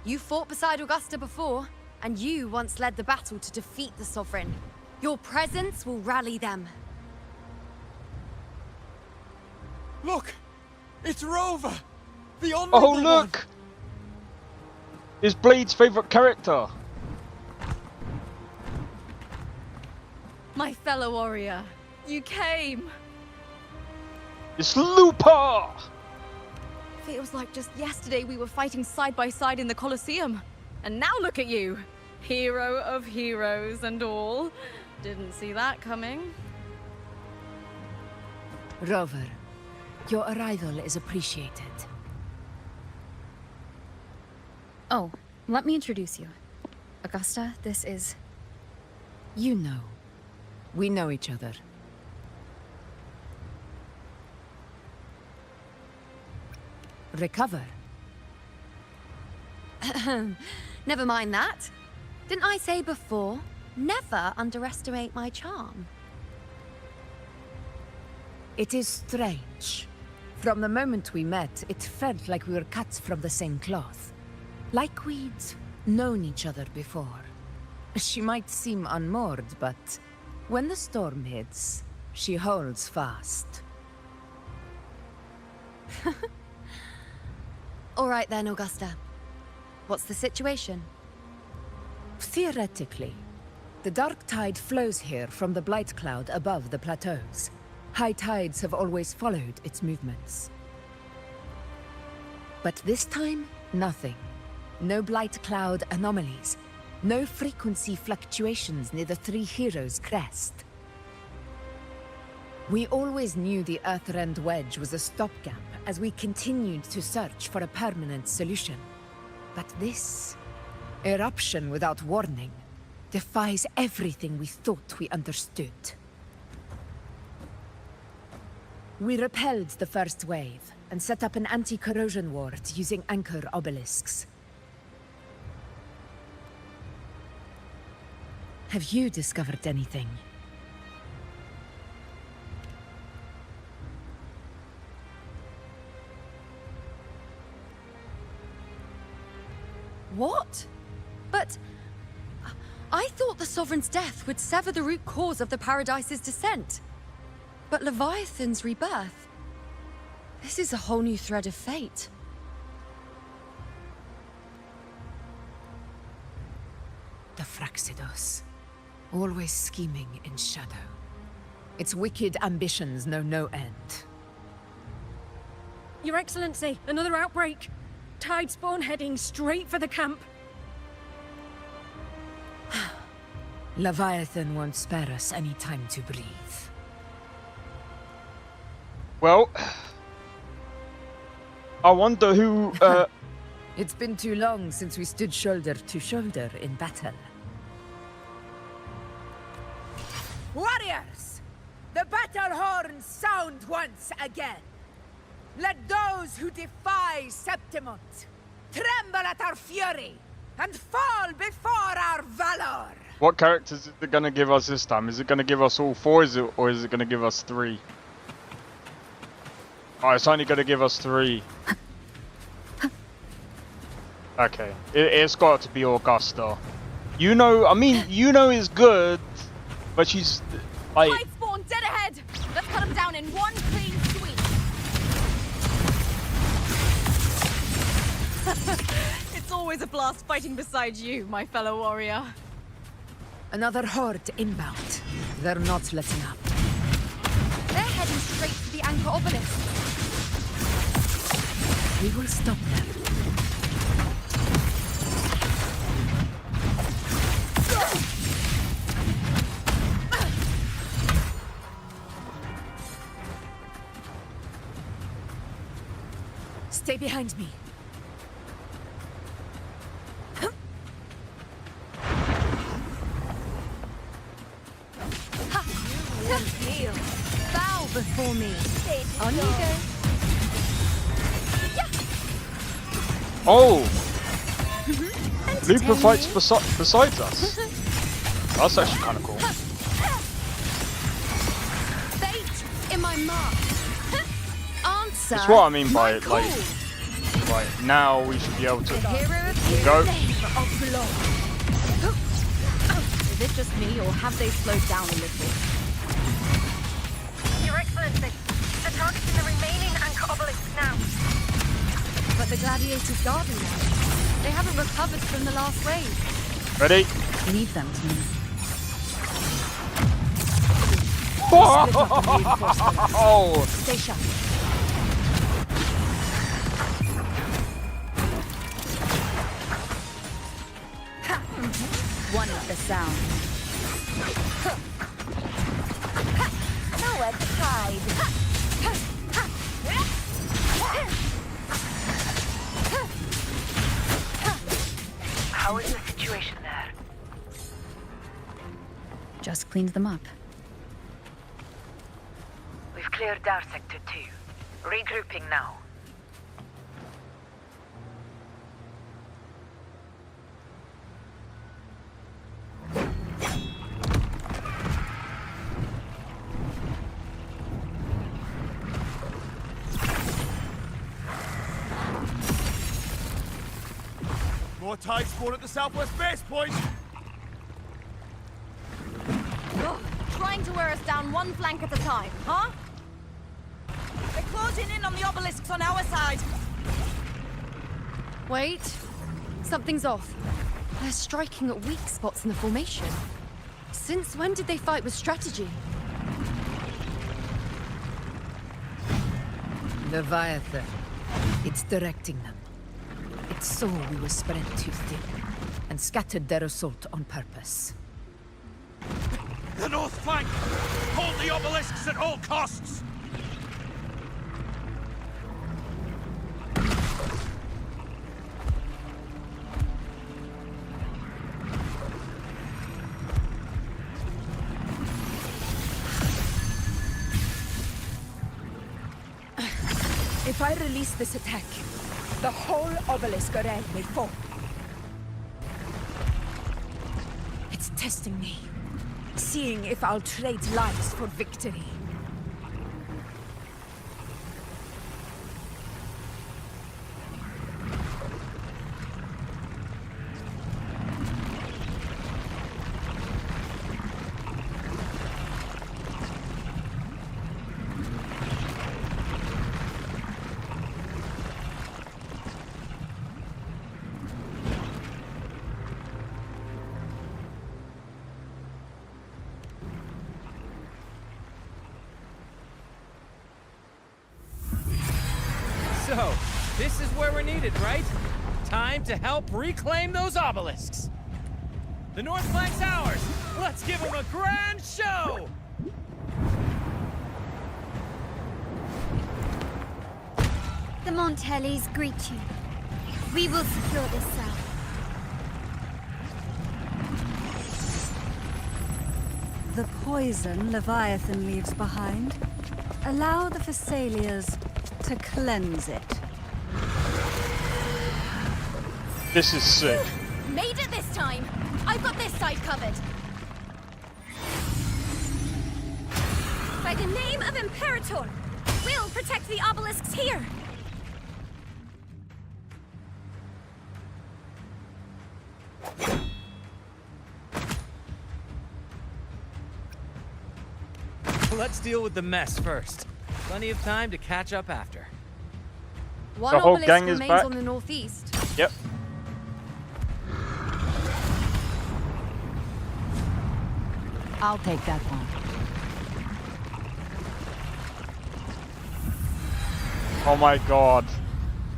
You fought beside Augusta before, and you once led the battle to defeat the Sovereign. Your presence will rally them. Look! It's Rover! The honorable Oh, look! one. It's Blade's favourite character. My fellow warrior, you came! It's Looper! Feels like just yesterday we were fighting side by side in the Colosseum. And now look at you! Hero of heroes and all. Didn't see that coming. Rover, your arrival is appreciated. Oh, let me introduce you. Augusta, this is... You know. We know each other. Recover. Never mind that. Didn't I say before? Never underestimate my charm. It is strange. From the moment we met, it felt like we were cut from the same cloth. Like we'd known each other before. She might seem unmoored, but when the storm hits, she holds fast. All right then, Augusta. What's the situation? Theoretically, the dark tide flows here from the blight cloud above the plateaus. High tides have always followed its movements. But this time, nothing. No blight cloud anomalies. No frequency fluctuations near the Three Heroes' crest. We always knew the Earthrend Wedge was a stopgap as we continued to search for a permanent solution. But this eruption without warning defies everything we thought we understood. We repelled the first wave and set up an anti-corrosion ward using anchor obelisks. Have you discovered anything? What? But... I thought the Sovereign's death would sever the root cause of the Paradise's descent. But Leviathan's rebirth... This is a whole new thread of fate. The Fraxidos. Always scheming in shadow. Its wicked ambitions know no end. Your Excellency, another outbreak. Tide spawn heading straight for the camp. Leviathan won't spare us any time to breathe. Well... I wonder who, It's been too long since we stood shoulder to shoulder in battle. Warriors! The battle horns sound once again. Let those who defy Septimont tremble at our fury and fall before our valor. what characters is it going to give us this time? Is it going to give us all four, or is it going to give us three? Oh, it's only going to give us three. Okay, it's got to be Augusta. Yuno, I mean, Yuno is good, but she's like. Tide spawn dead ahead. Let's cut them down in one clean sweep. It's always a blast fighting beside you, my fellow warrior. Another horde inbound. They're not letting up. They're heading straight for the Anchor Obelisk. We will stop them. Stay behind me. Kneel. Bow before me. On you go. Oh! Looper fights besides us. That's actually kind of cool. Fate in my mark. Answer. That's what I mean by it, like, right now we should be able to go. Is it just me, or have they slowed down a little? Your Excellency, the target's in the remaining Anchor Obelisk now. But the gladiators guarding them. They haven't recovered from the last wave. Ready? Leave them to me. Oh! Stay sharp. One with the sound. Now at the tide. How is the situation there? Just cleaned them up. We've cleared our Sector 2. Regrouping now. More tide spawn at the southwest base point! Trying to wear us down one flank at a time, huh? They're closing in on the obelisks on our side. Wait. Something's off. They're striking at weak spots in the formation. Since when did they fight with strategy? Leviathan. It's directing them. It saw we were spread too thin, and scattered their assault on purpose. The north flank! Hold the obelisks at all costs! If I release this attack, the whole obelisk array may fall. It's testing me, seeing if I'll trade lives for victory. So, this is where we're needed, right? Time to help reclaim those obelisks. The north flank's ours. Let's give them a grand show! The Montellis greet you. We will secure this cell. The poison Leviathan leaves behind. Allow the Phassalias to cleanse it. This is sick. Made it this time! I've got this side covered. By the name of Imperator, we'll protect the obelisks here! Let's deal with the mess first. Plenty of time to catch up after. One The whole obelisk gang is remains back? on the northeast. Yep. I'll take that one. Oh my god.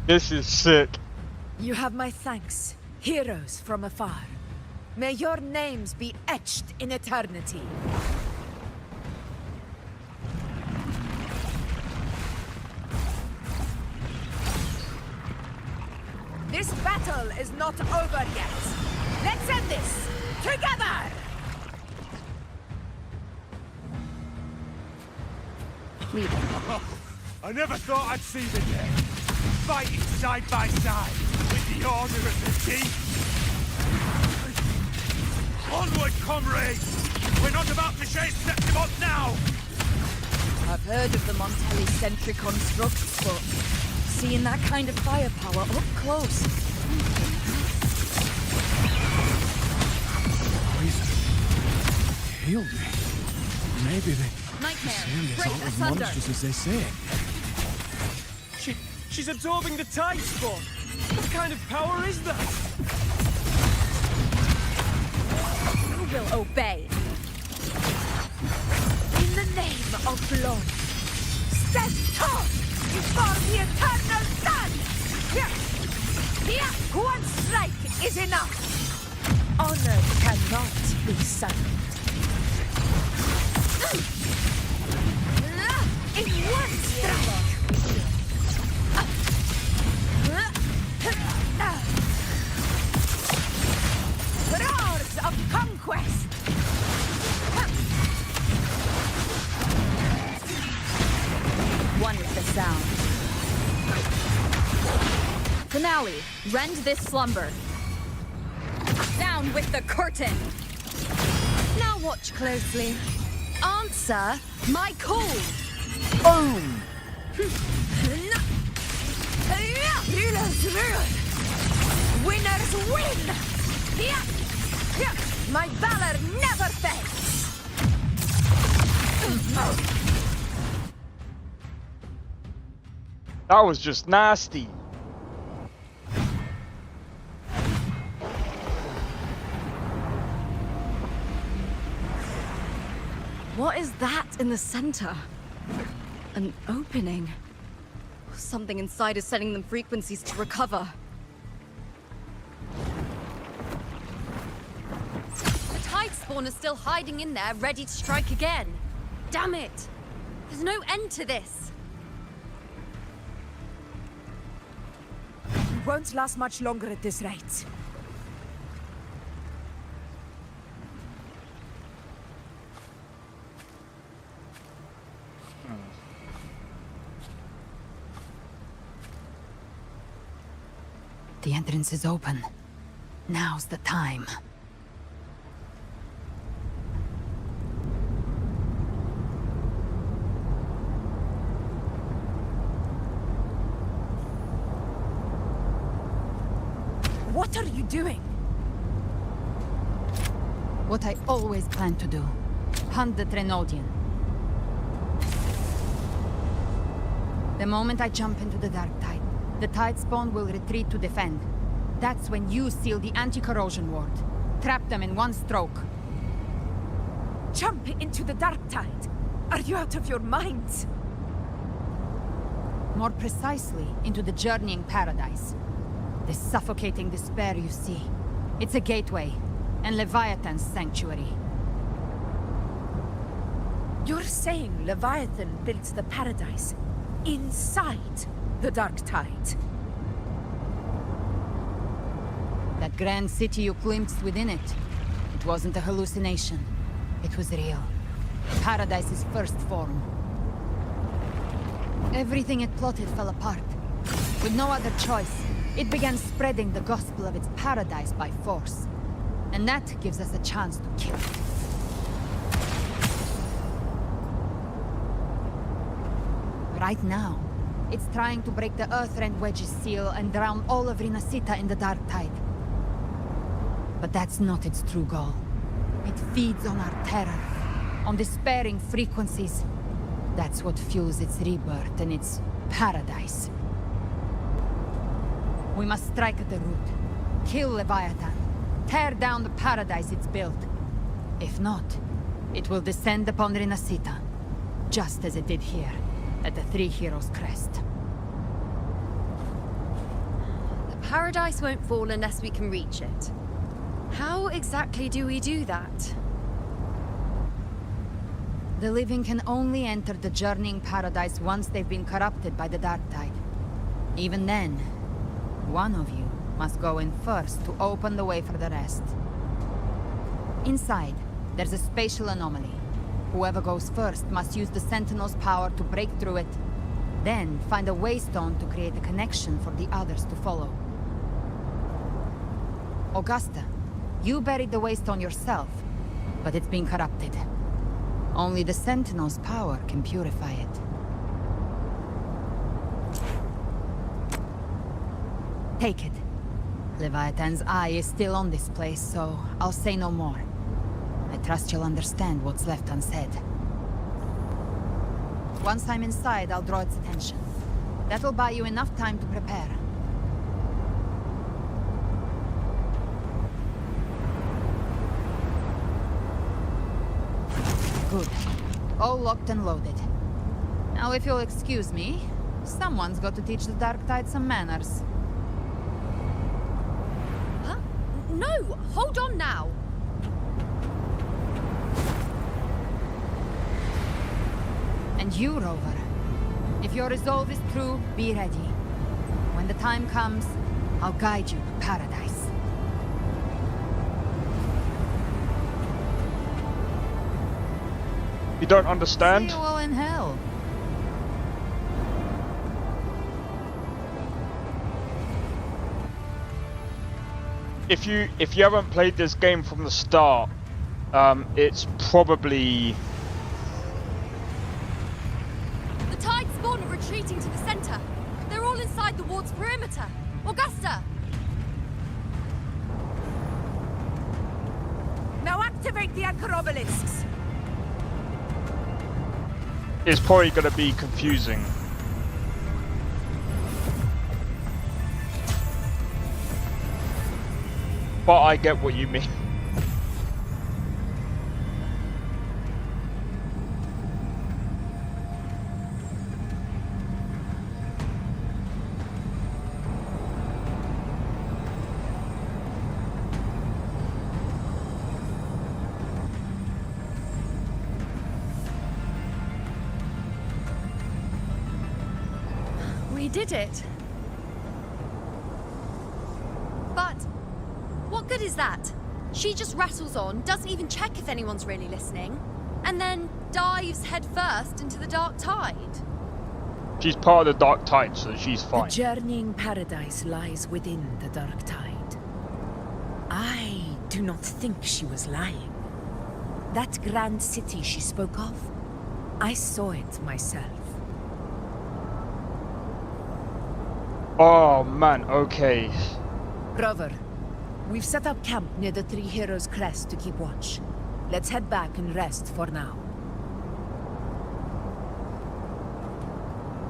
This is sick. You have my thanks, heroes from afar. May your names be etched in eternity. This battle is not over yet. Let's end this together! I never thought I'd see the day. Fighting side by side with the Order of the Deep. Onward, comrades! We're not about to shave Septimont now! I've heard of the Montelli-centric constructs, but seeing that kind of firepower up close. Healed me. Maybe the Nightmare, Salians break aren't as asunder. monstrous as they say. She's absorbing the tide spawn. What kind of power is that? You will obey. In the name of blood, stand tall before the eternal sun! Here, one strike is enough! Honor cannot be silent. In one strike! Roars of conquest! One is the sound. Finale, rend this slumber. Down with the curtain! Now watch closely. Answer my call! Boom! Winners win! My valor never fades! That was just nasty. What is that in the center? An opening. Something inside is sending them frequencies to recover. The tide spawn is still hiding in there, ready to strike again. Damn it! There's no end to this. We won't last much longer at this rate. The entrance is open. Now's the time. What are you doing? What I always planned to do. Hunt the Trenodian. The moment I jump into the dark tide, the tide spawn will retreat to defend. That's when you seal the anti-corrosion ward. Trap them in one stroke. Jump into the dark tide? Are you out of your minds? More precisely, into the journeying paradise. The suffocating despair you see. It's a gateway, and Leviathan's sanctuary. You're saying Leviathan built the paradise inside the dark tide? That grand city you glimpsed within it, it wasn't a hallucination. It was real. Paradise's first form. Everything it plotted fell apart. With no other choice, it began spreading the gospel of its paradise by force. And that gives us a chance to kill it. Right now, it's trying to break the Earthrend Wedge's seal and drown all of Rinasita in the dark tide. But that's not its true goal. It feeds on our terror, on despairing frequencies. That's what fuels its rebirth and its paradise. We must strike at the root, kill Leviathan, tear down the paradise it's built. If not, it will descend upon Renacita, just as it did here, at the Three Heroes' Crest. The paradise won't fall unless we can reach it. How exactly do we do that? The living can only enter the journeying paradise once they've been corrupted by the dark tide. Even then, one of you must go in first to open the way for the rest. Inside, there's a spatial anomaly. Whoever goes first must use the Sentinel's power to break through it, then find a waystone to create a connection for the others to follow. Augusta, you buried the waystone yourself, but it's been corrupted. Only the Sentinel's power can purify it. Take it. Leviathan's eye is still on this place, so I'll say no more. I trust you'll understand what's left unsaid. Once I'm inside, I'll draw its attention. That'll buy you enough time to prepare. Good. All locked and loaded. Now, if you'll excuse me, someone's got to teach the Dark Tide some manners. Huh? No! Hold on now! And you, Rover. If your resolve is true, be ready. When the time comes, I'll guide you to paradise. You don't understand? See you all in hell. If you haven't played this game from the start, it's probably... The tide spawn are retreating to the center. They're all inside the ward's perimeter. Augusta! Now activate the anchor obelisks. It's probably going to be confusing. But I get what you mean. We did it. But what good is that? She just rattles on, doesn't even check if anyone's really listening, and then dives headfirst into the dark tide. She's part of the Dark Tide, so she's fine. The journeying paradise lies within the dark tide. I do not think she was lying. That grand city she spoke of, I saw it myself. Oh man, okay. Rover, we've set up camp near the Three Heroes' Crest to keep watch. Let's head back and rest for now.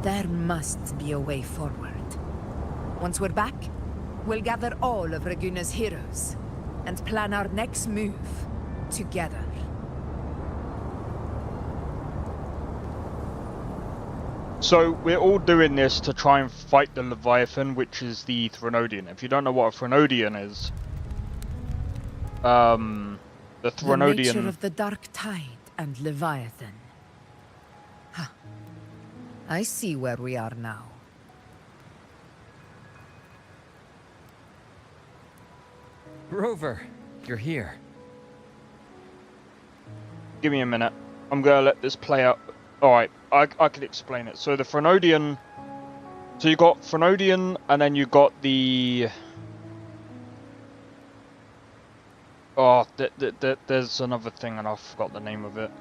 There must be a way forward. Once we're back, we'll gather all of Raguna's heroes and plan our next move together. So we're all doing this to try and fight the Leviathan, which is the Threnodian. If you don't know what a Threnodian is, the Threnodian... The nature of the Dark Tide and Leviathan. Huh. I see where we are now. Rover, you're here. Give me a minute. I'm gonna let this play out. Alright, I can explain it. So the Threnodian... So you got Threnodian, and then you got the... Oh, there's another thing and I forgot the name of it.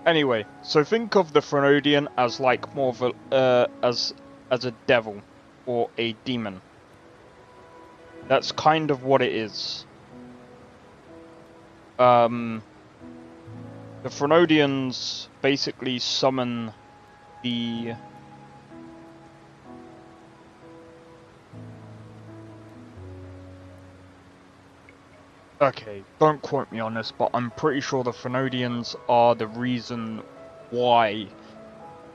Anyway, so think of the Threnodian as like more of a... as a devil, or a demon. That's kind of what it is. The Frenodians basically summon the... Okay, don't quote me on this, but I'm pretty sure the Frenodians are the reason why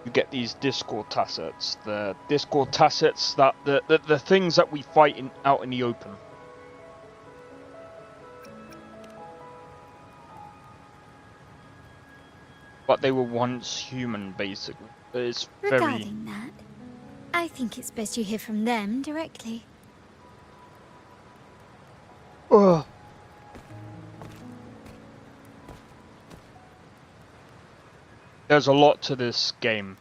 you get these Discord tacits. The Discord tacits, that the things that we fight out in the open. But they were once human, basically. It's very... Regarding that, I think it's best you hear from them directly. Ugh. There's a lot to this game.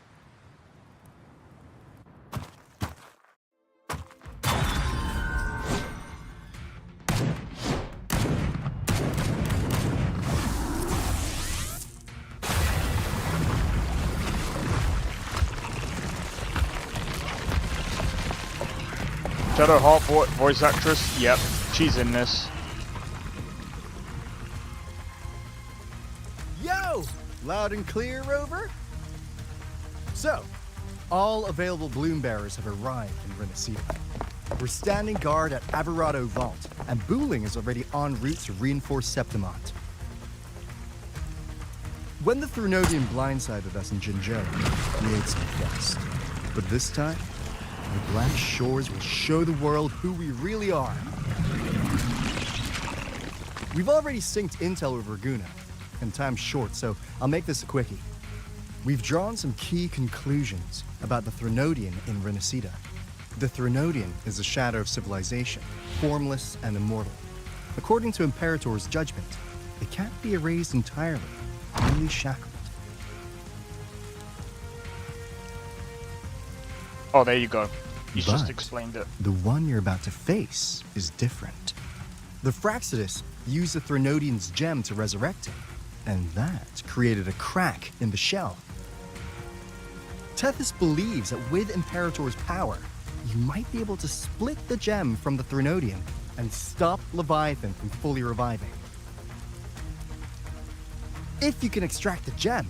Shadow Heart voice actress, yep, she's in this. Yo! Loud and clear, Rover? So, all available bloom bearers have arrived in Renacida. We're standing guard at Averado Vault, and Booling is already en route to reinforce Septimont. When the Thrunodian blindsided us in Jinzhou, we ate some dust. But this time, the Black Shores will show the world who we really are. We've already synced intel with Raguna, and time's short, so I'll make this a quickie. We've drawn some key conclusions about the Thrunodian in Renacida. The Thrunodian is a shadow of civilization, formless and immortal. According to Imperator's judgment, it can't be erased entirely, only shackled. Oh, there you go. He's But just explained it. the one you're about to face is different. The Fraxidus used the Thrunodian's gem to resurrect him, and that created a crack in the shell. Tethys believes that with Imperator's power, you might be able to split the gem from the Thrunodian and stop Leviathan from fully reviving. If you can extract the gem,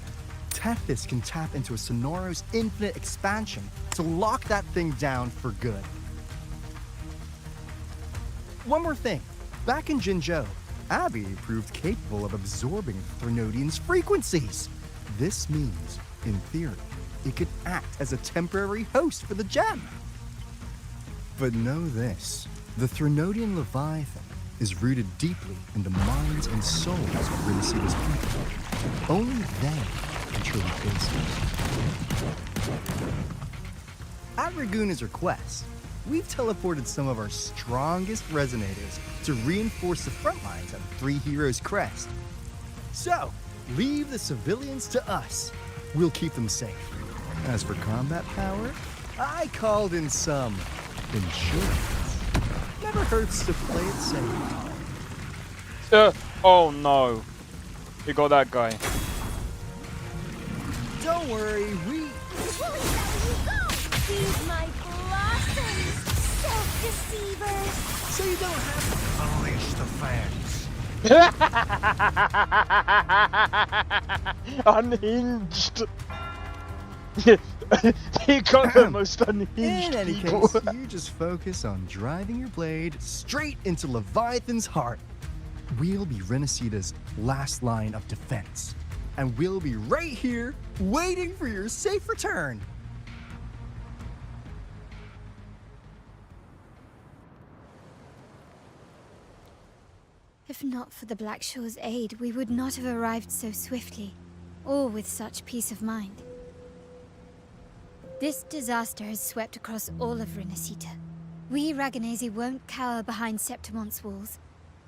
Tethys can tap into a Sonoro's infinite expansion to lock that thing down for good. One more thing. Back in Jinzhou, Abby proved capable of absorbing the Thrunodian's frequencies. This means, in theory, it could act as a temporary host for the gem. But know this, the Thrunodian Leviathan is rooted deeply in the minds and souls of Renacida's people. Only they can truly face it. At Raguna's request, we've teleported some of our strongest resonators to reinforce the front lines at Three Heroes Crest. So, leave the civilians to us. We'll keep them safe. As for combat power, I called in some insurance. Never hurts to play it safe. Oh no. You got that guy. Don't worry, we... Feed my blossoms, self-deceiver! So you don't have to unleash the fangs. Unhinged. He got the most unhinged In any people. case, you just focus on driving your blade straight into Leviathan's heart. We'll be Renacida's last line of defense. And we'll be right here, waiting for your safe return. If not for the Black Shore's aid, we would not have arrived so swiftly, or with such peace of mind. This disaster has swept across all of Renacida. We Raganese won't cower behind Septimont's walls,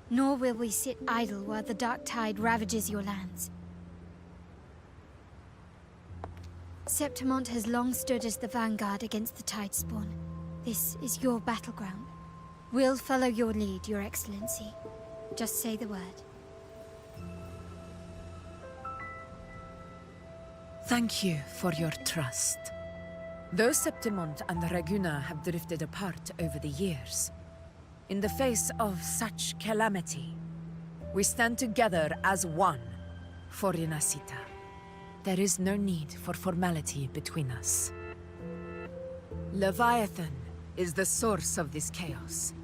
nor will we sit idle while the dark tide ravages your lands. Septimont has long stood as the vanguard against the tide spawn. This is your battleground. We'll follow your lead, Your Excellency. Just say the word. Thank you for your trust. Though Septimont and Raguna have drifted apart over the years, in the face of such calamity, we stand together as one, for Rinasita. There is no need for formality between us. Leviathan is the source of this chaos.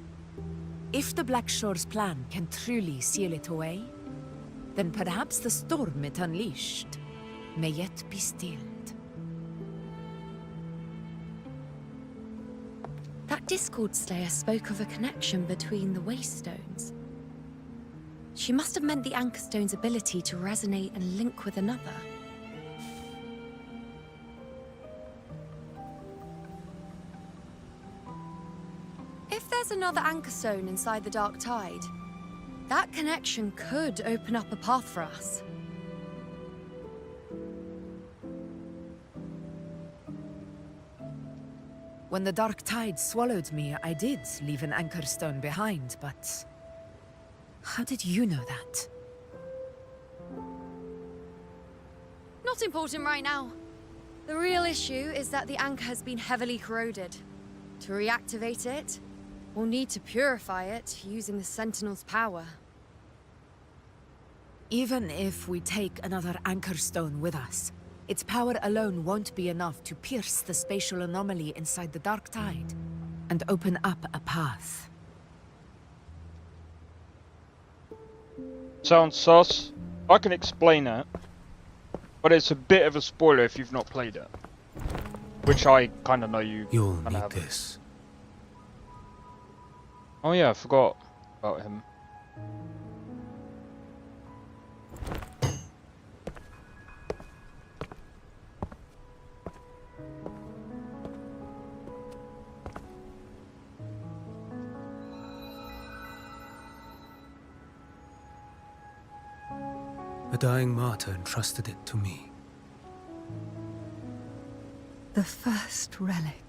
If the Black Shore's plan can truly seal it away, then perhaps the storm it unleashed may yet be stilled. That Discord Slayer spoke of a connection between the Wastestones. She must have meant the Anchor Stone's ability to resonate and link with another. If there's another Anchor Stone inside the Dark Tide, that connection could open up a path for us. When the Dark Tide swallowed me, I did leave an Anchor Stone behind, but... how did you know that? Not important right now. The real issue is that the anchor has been heavily corroded. To reactivate it, we'll need to purify it using the Sentinel's power. Even if we take another Anchor Stone with us, its power alone won't be enough to pierce the spatial anomaly inside the Dark Tide and open up a path. Sounds sus. I can explain it, but it's a bit of a spoiler if you've not played it. Which I kind of know You'll kinda need haven't. this. Oh yeah, I forgot about him. A dying martyr entrusted it to me. The first relic,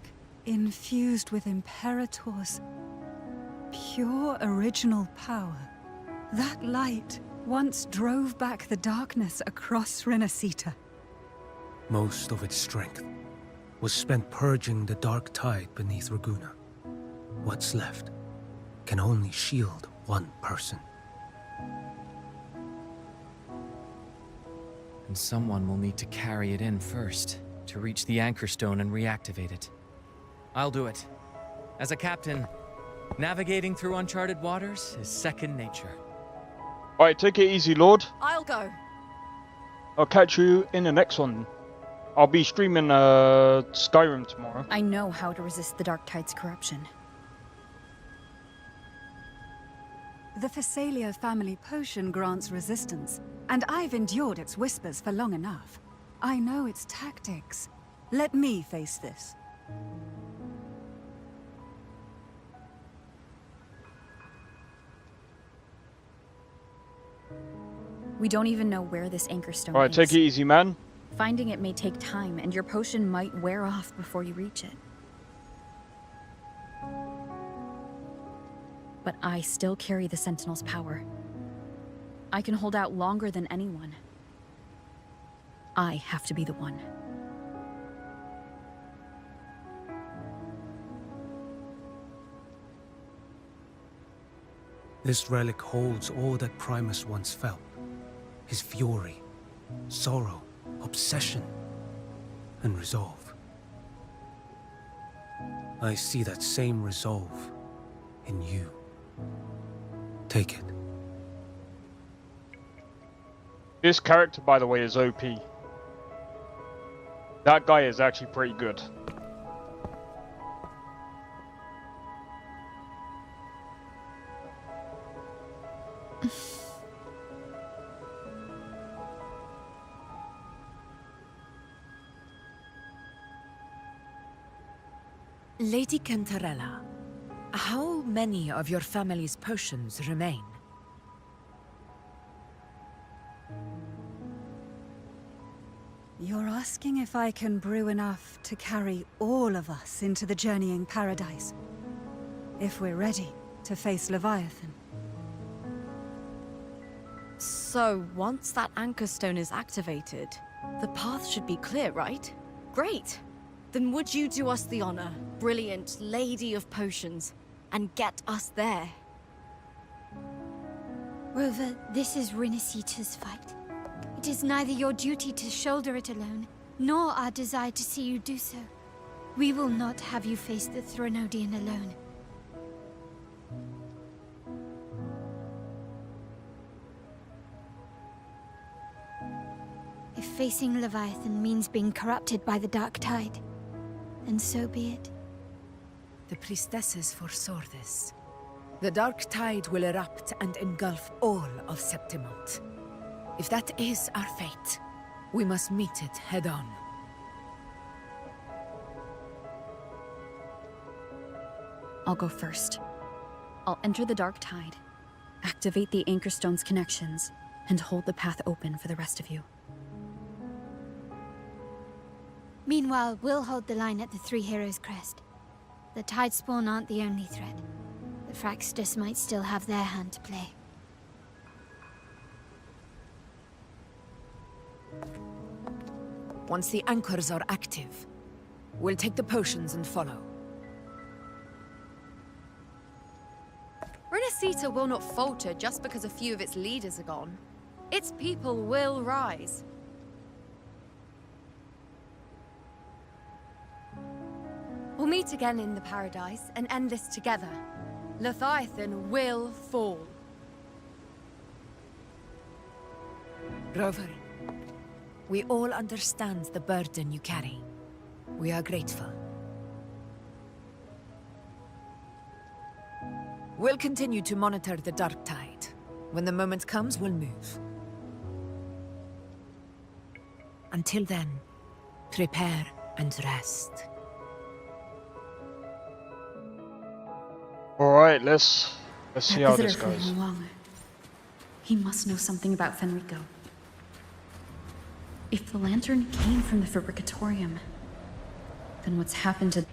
infused with Imperator's pure original power. That light once drove back the darkness across Rinasita. Most of its strength was spent purging the dark tide beneath Raguna. What's left can only shield one person. And someone will need to carry it in first, to reach the Anchor Stone and reactivate it. I'll do it. As a captain, navigating through uncharted waters is second nature. Alright, take it easy, Lord. I'll go. I'll catch you in the next one. I'll be streaming Skyrim tomorrow. I know how to resist the Dark Tide's corruption. The Physalia family potion grants resistance, and I've endured its whispers for long enough. I know its tactics. Let me face this. We don't even know where this Anchor Stone Alright, is. take it easy, man. Finding it may take time, and your potion might wear off before you reach it. But I still carry the Sentinel's power. I can hold out longer than anyone. I have to be the one. This relic holds all that Primus once felt. His fury, sorrow, obsession, and resolve. I see that same resolve in you. Take it. This character, by the way, is OP. That guy is actually pretty good. Lady Cantarella, how many of your family's potions remain? You're asking if I can brew enough to carry all of us into the journeying paradise. If we're ready to face Leviathan. So, once that Anchor Stone is activated, the path should be clear, right? Great! Then would you do us the honor, brilliant Lady of Potions, and get us there? Rover, this is Rinasita's fight. It is neither your duty to shoulder it alone, nor our desire to see you do so. We will not have you face the Threnodian alone. If facing Leviathan means being corrupted by the Dark Tide, then so be it. The priestesses foresaw this. The Dark Tide will erupt and engulf all of Septimont. If that is our fate, we must meet it head-on. I'll go first. I'll enter the Dark Tide, activate the Anchor Stone's connections, and hold the path open for the rest of you. Meanwhile, we'll hold the line at the Three Heroes Crest. The Tidespawn aren't the only threat. The Fraxtus might still have their hand to play. Once the anchors are active, we'll take the potions and follow. Renacita will not falter just because a few of its leaders are gone. Its people will rise. We'll meet again in the Paradise and end this together. Leviathan will fall. Rover, we all understand the burden you carry. We are grateful. We'll continue to monitor the Dark Tide. When the moment comes, we'll move. Until then, prepare and rest. Alright, let's see how this Visitor goes. from Wong. He must know something about Fenrico. If the lantern came from the Fabricatorium, then what's happened to...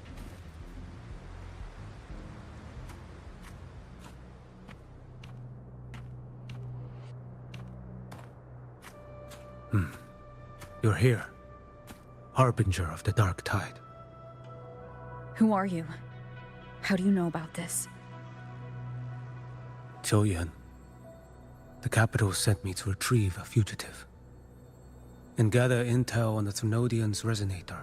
You're here. Harbinger of the Dark Tide. Who are you? How do you know about this? Choyan. The capital sent me to retrieve a fugitive and gather intel on the Threnodian's resonator.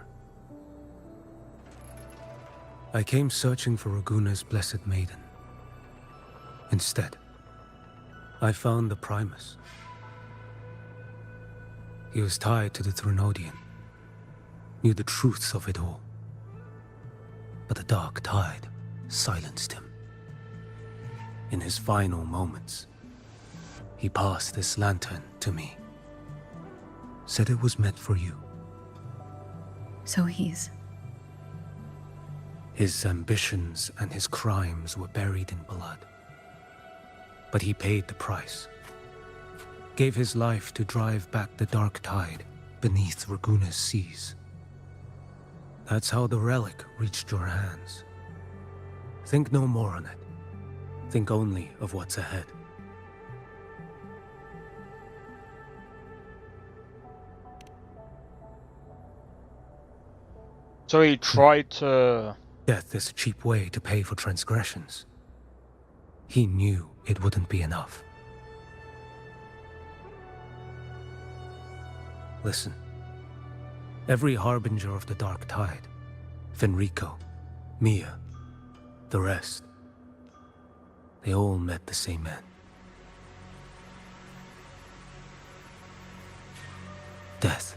I came searching for Raguna's Blessed Maiden. Instead, I found the Primus. He was tied to the Threnodian, knew the truths of it all. But the Dark Tide silenced him. In his final moments, he passed this lantern to me. Said it was meant for you. So he's... His ambitions and his crimes were buried in blood. But he paid the price. Gave his life to drive back the Dark Tide beneath Raguna's seas. That's how the relic reached your hands. Think no more on it. Think only of what's ahead. So he tried to... Death is a cheap way to pay for transgressions. He knew it wouldn't be enough. Listen. Every harbinger of the Dark Tide, Fenrico, Mia, the rest, they all met the same end. Death.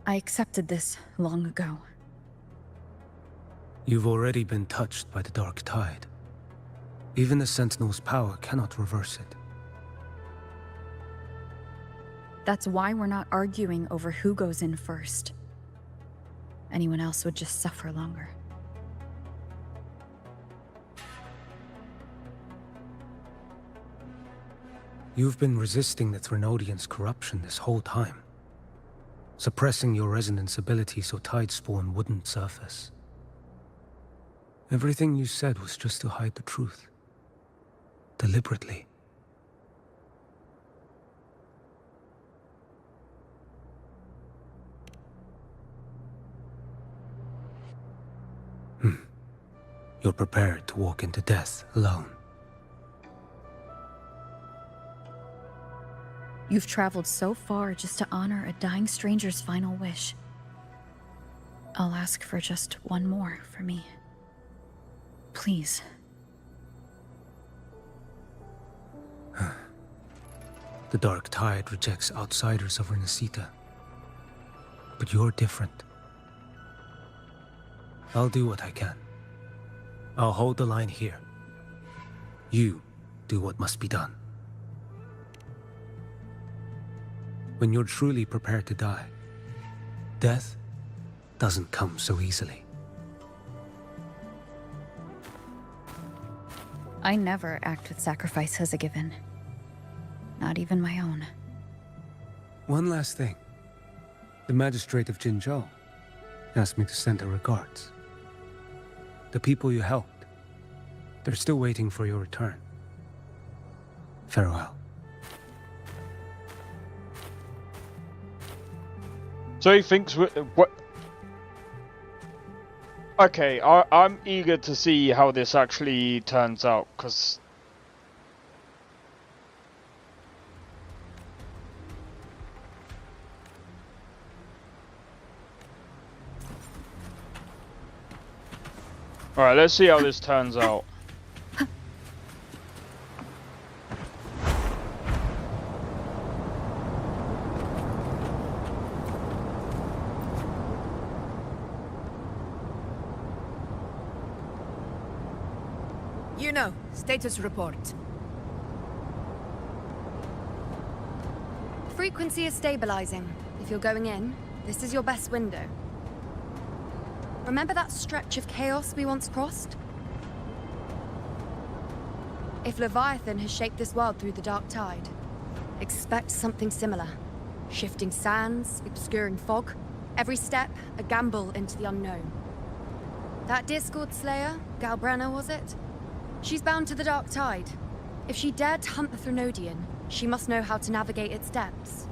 I accepted this long ago. You've already been touched by the Dark Tide. Even the Sentinel's power cannot reverse it. That's why we're not arguing over who goes in first. Anyone else would just suffer longer. You've been resisting the Threnodian's corruption this whole time. Suppressing your resonance ability so Tidespawn wouldn't surface. Everything you said was just to hide the truth. deliberately. You're prepared to walk into death alone. You've traveled so far just to honor a dying stranger's final wish. I'll ask for just one more for me. Please. The Dark Tide rejects outsiders of Renacita. But you're different. I'll do what I can. I'll hold the line here. You do what must be done. When you're truly prepared to die, death doesn't come so easily. I never act with sacrifice as a given. Not even my own. One last thing. The magistrate of Jinzhou asked me to send her regards. The people you helped, they're still waiting for your return. Farewell. So he thinks what? Okay, I'm eager to see how this actually turns out, because alright, let's see how this turns out. You know, status report. Frequency is stabilizing. If you're going in, this is your best window. Remember that stretch of chaos we once crossed? If Leviathan has shaped this world through the Dark Tide, expect something similar. Shifting sands, obscuring fog, every step a gamble into the unknown. That Discord Slayer, Galbrenna was it? She's bound to the Dark Tide. If she dared to hunt the Threnodian, she must know how to navigate its depths.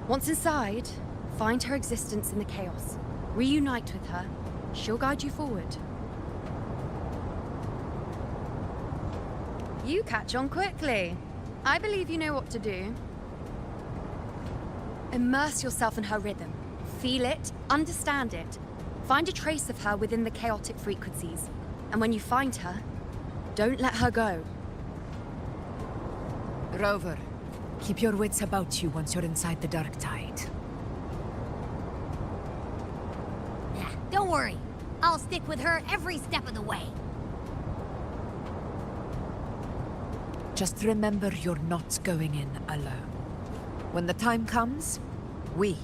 Once inside, find her existence in the chaos. Reunite with her. She'll guide you forward. You catch on quickly. I believe you know what to do. Immerse yourself in her rhythm. Feel it, understand it. Find a trace of her within the chaotic frequencies. And when you find her, don't let her go. Rover, keep your wits about you once you're inside the Dark Tide. Yeah, don't worry. I'll stick with her every step of the way. Just remember you're not going in alone. When the time comes, we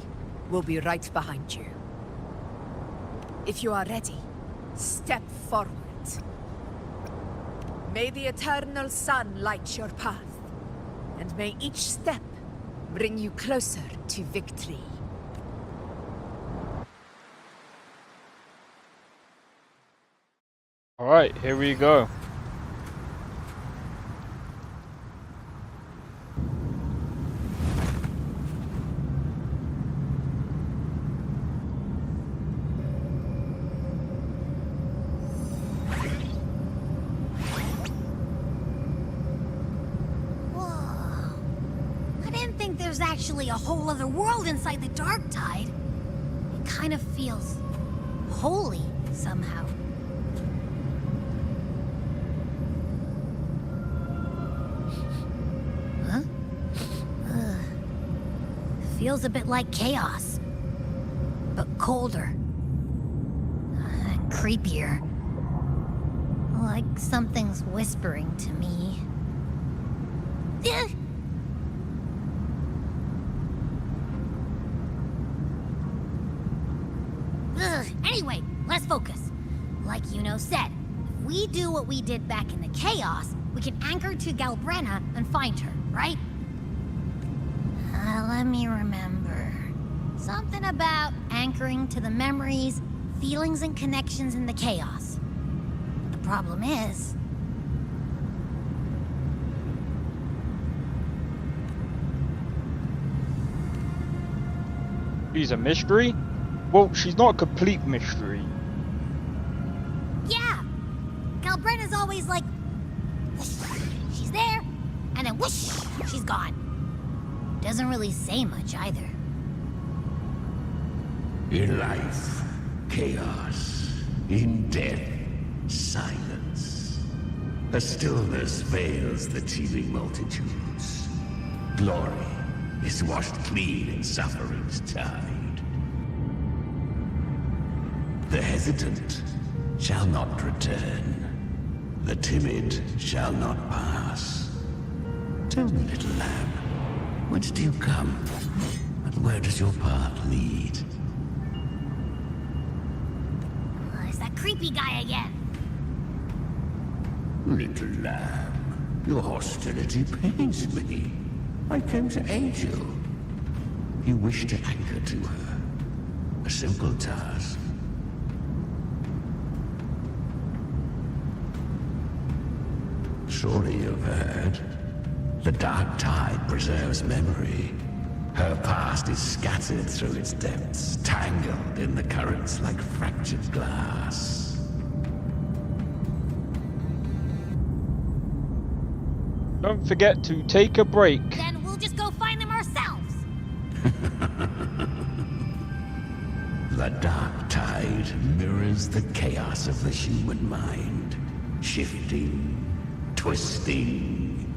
will be right behind you. If you are ready, step forward. May the eternal sun light your path, and may each step bring you closer to victory. Alright, here we go. There's actually a whole other world inside the Dark Tide. It kind of feels holy somehow. Huh? Feels a bit like chaos, but colder and creepier. Like something's whispering to me. Anyway, let's focus. Like Yuno said, if we do what we did back in the chaos, we can anchor to Galbrenna and find her, right? Let me remember. Something about anchoring to the memories, feelings, and connections in the chaos. The problem is, She's a mystery? Well, she's not a complete mystery. Yeah! Calbrenna's always like, whoosh, she's there, and then whoosh, she's gone. Doesn't really say much either. In life, chaos. In death, silence. A stillness veils the teeming multitudes. Glory is washed clean in suffering's tide. The hesitant shall not return. The timid shall not pass. Tell me, little lamb, whence do you come? And where does your path lead? It's that creepy guy again. Little lamb, your hostility pains me. I came to aid you. You wish to anchor to her. A simple task. Surely you've heard. The dark tide preserves memory. Her past is scattered through its depths, tangled in the currents like fractured glass. Don't forget to take a break. Then we'll just go find them ourselves. The dark tide mirrors the chaos of the human mind, shifting, twisting.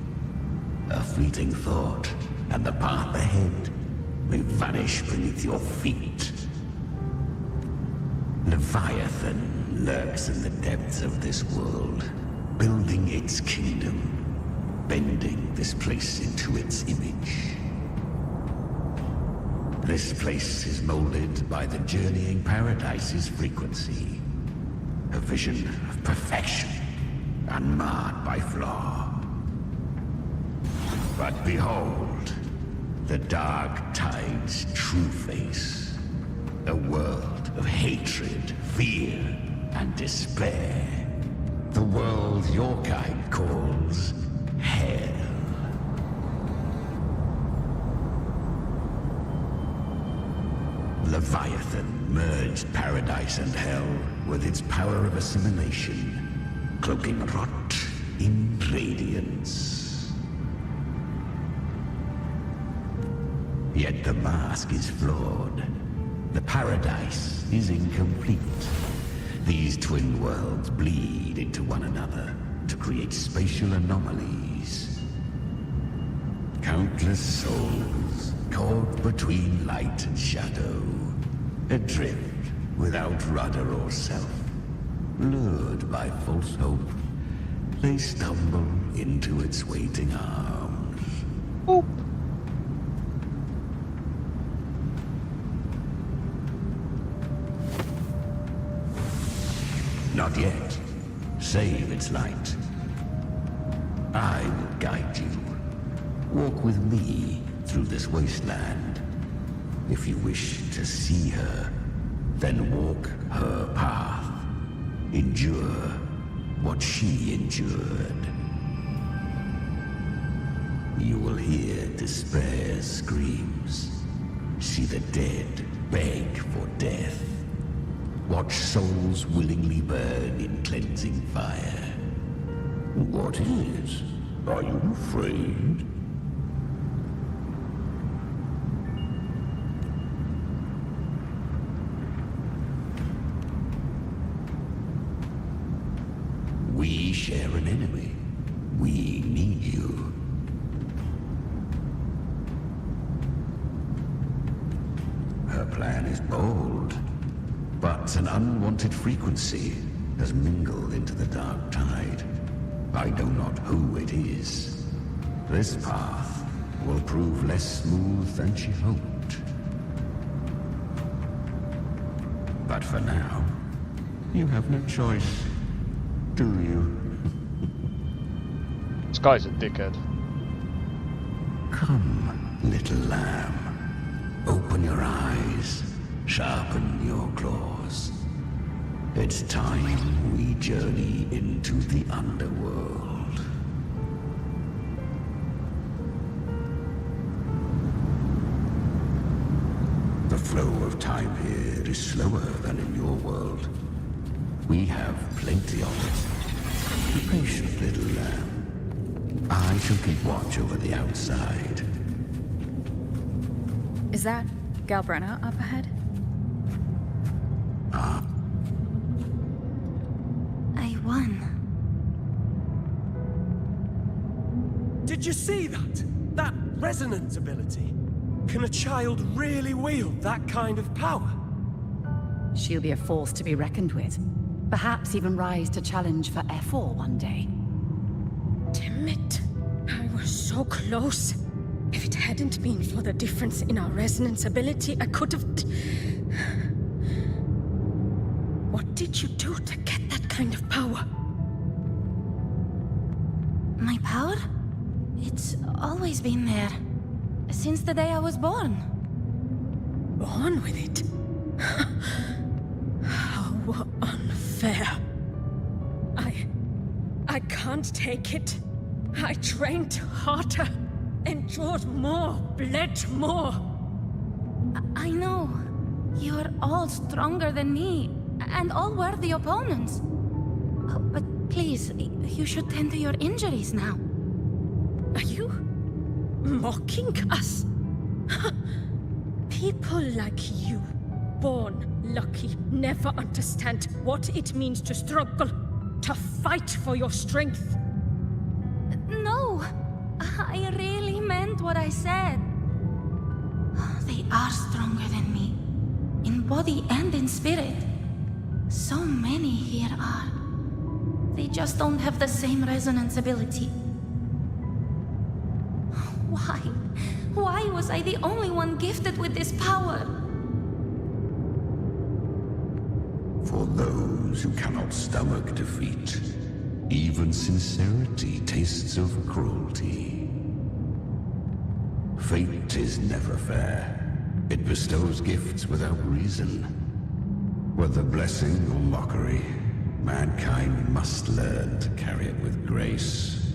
A fleeting thought, and the path ahead may vanish beneath your feet. Leviathan lurks in the depths of this world, building its kingdom, bending this place into its image. This place is molded by the journeying paradise's frequency, a vision of perfection, unmarred by flaw. But behold, the dark tide's true face, a world of hatred, fear, and despair. The world your kind calls hell. Leviathan merged paradise and hell with its power of assimilation, cloaking rot in radiance. Yet the mask is flawed. The paradise is incomplete. These twin worlds bleed into one another to create spatial anomalies. Countless souls caught between light and shadow, adrift without rudder or self, lured by false hope, they stumble into its waiting arms. Oop. Not yet. Save its light. I will guide you. Walk with me through this wasteland. If you wish to see her, then walk her path. Endure what she endured. You will hear despair's screams. See the dead beg for death. Watch souls willingly burn in cleansing fire. What is? Are you afraid? We share an enemy. We need you. Her plan is bold. But an unwanted frequency has mingled into the dark tide. I know not who it is. This path will prove less smooth than she hoped. But for now, you have no choice, do you? This guy's a dickhead. Come, little lamb. Open your eyes. Sharpen your claws. It's time we journey into the underworld. The flow of time here is slower than in your world. We have plenty of it. Be patient, little lamb. I shall keep watch over the outside. Is that Galbrenna up ahead? I won. Did you see that? That resonance ability? Can a child really wield that kind of power? She'll be a force to be reckoned with. Perhaps even rise to challenge for F4 one day. Damn it. I was so close. If it hadn't been for the difference in our resonance ability, I could have... What did you do to get that kind of power? My power? It's always been there. Since the day I was born. Born with it? How unfair. I can't take it. I trained harder, endured more, bled more. I know. You're all stronger than me, and all worthy opponents. But please, you should tend to your injuries now. Are you mocking us? People like you, born lucky, never understand what it means to struggle, to fight for your strength. No, I really meant what I said. They are stronger than me, in body and in spirit. So many here are. They just don't have the same resonance ability. Why? Why was I the only one gifted with this power? For those who cannot stomach defeat, even sincerity tastes of cruelty. Fate is never fair. It bestows gifts without reason. Whether blessing or mockery, mankind must learn to carry it with grace.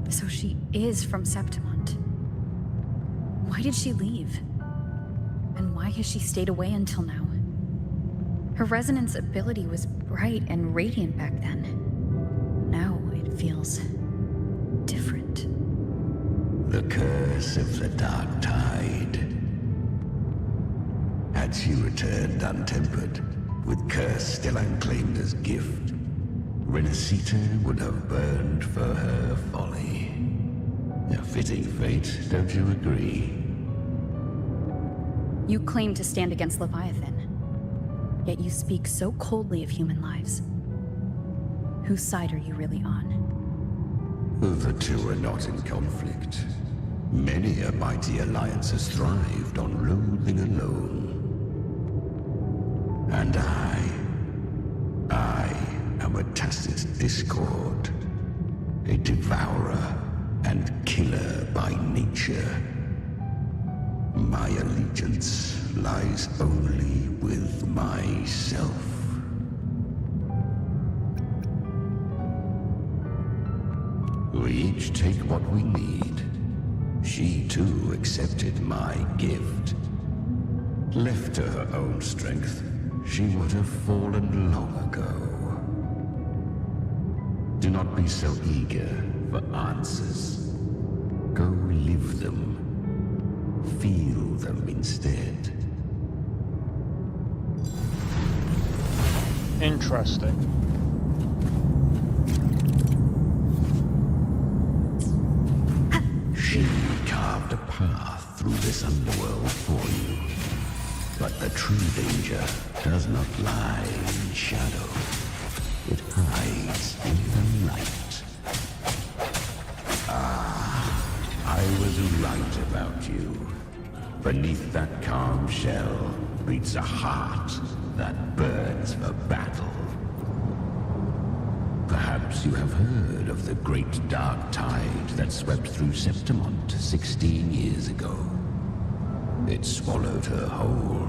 So she is from Septimont. Why did she leave? And why has she stayed away until now? Her resonance ability was bright and radiant back then. Now it feels different. The curse of the Dark Tide. Had she returned untempered, with curse still unclaimed as gift, Renacita would have burned for her folly. A fitting fate, don't you agree? You claim to stand against Leviathan, yet you speak so coldly of human lives. Whose side are you really on? The two are not in conflict. Many a mighty alliance has thrived on loathing alone. And I am a tacit discord, a devourer and killer by nature. My allegiance lies only with myself. We each take what we need. She too accepted my gift. Left to her own strength, she would have fallen long ago. Do not be so eager for answers. Go live them. Feel them instead. Interesting. She carved a path through this underworld for you. But the true danger does not lie in shadow. It hides in the light. I was right about you. Beneath that calm shell beats a heart that burns for battle. Perhaps you have heard of the great dark tide that swept through Septimont 16 years ago. It swallowed her whole.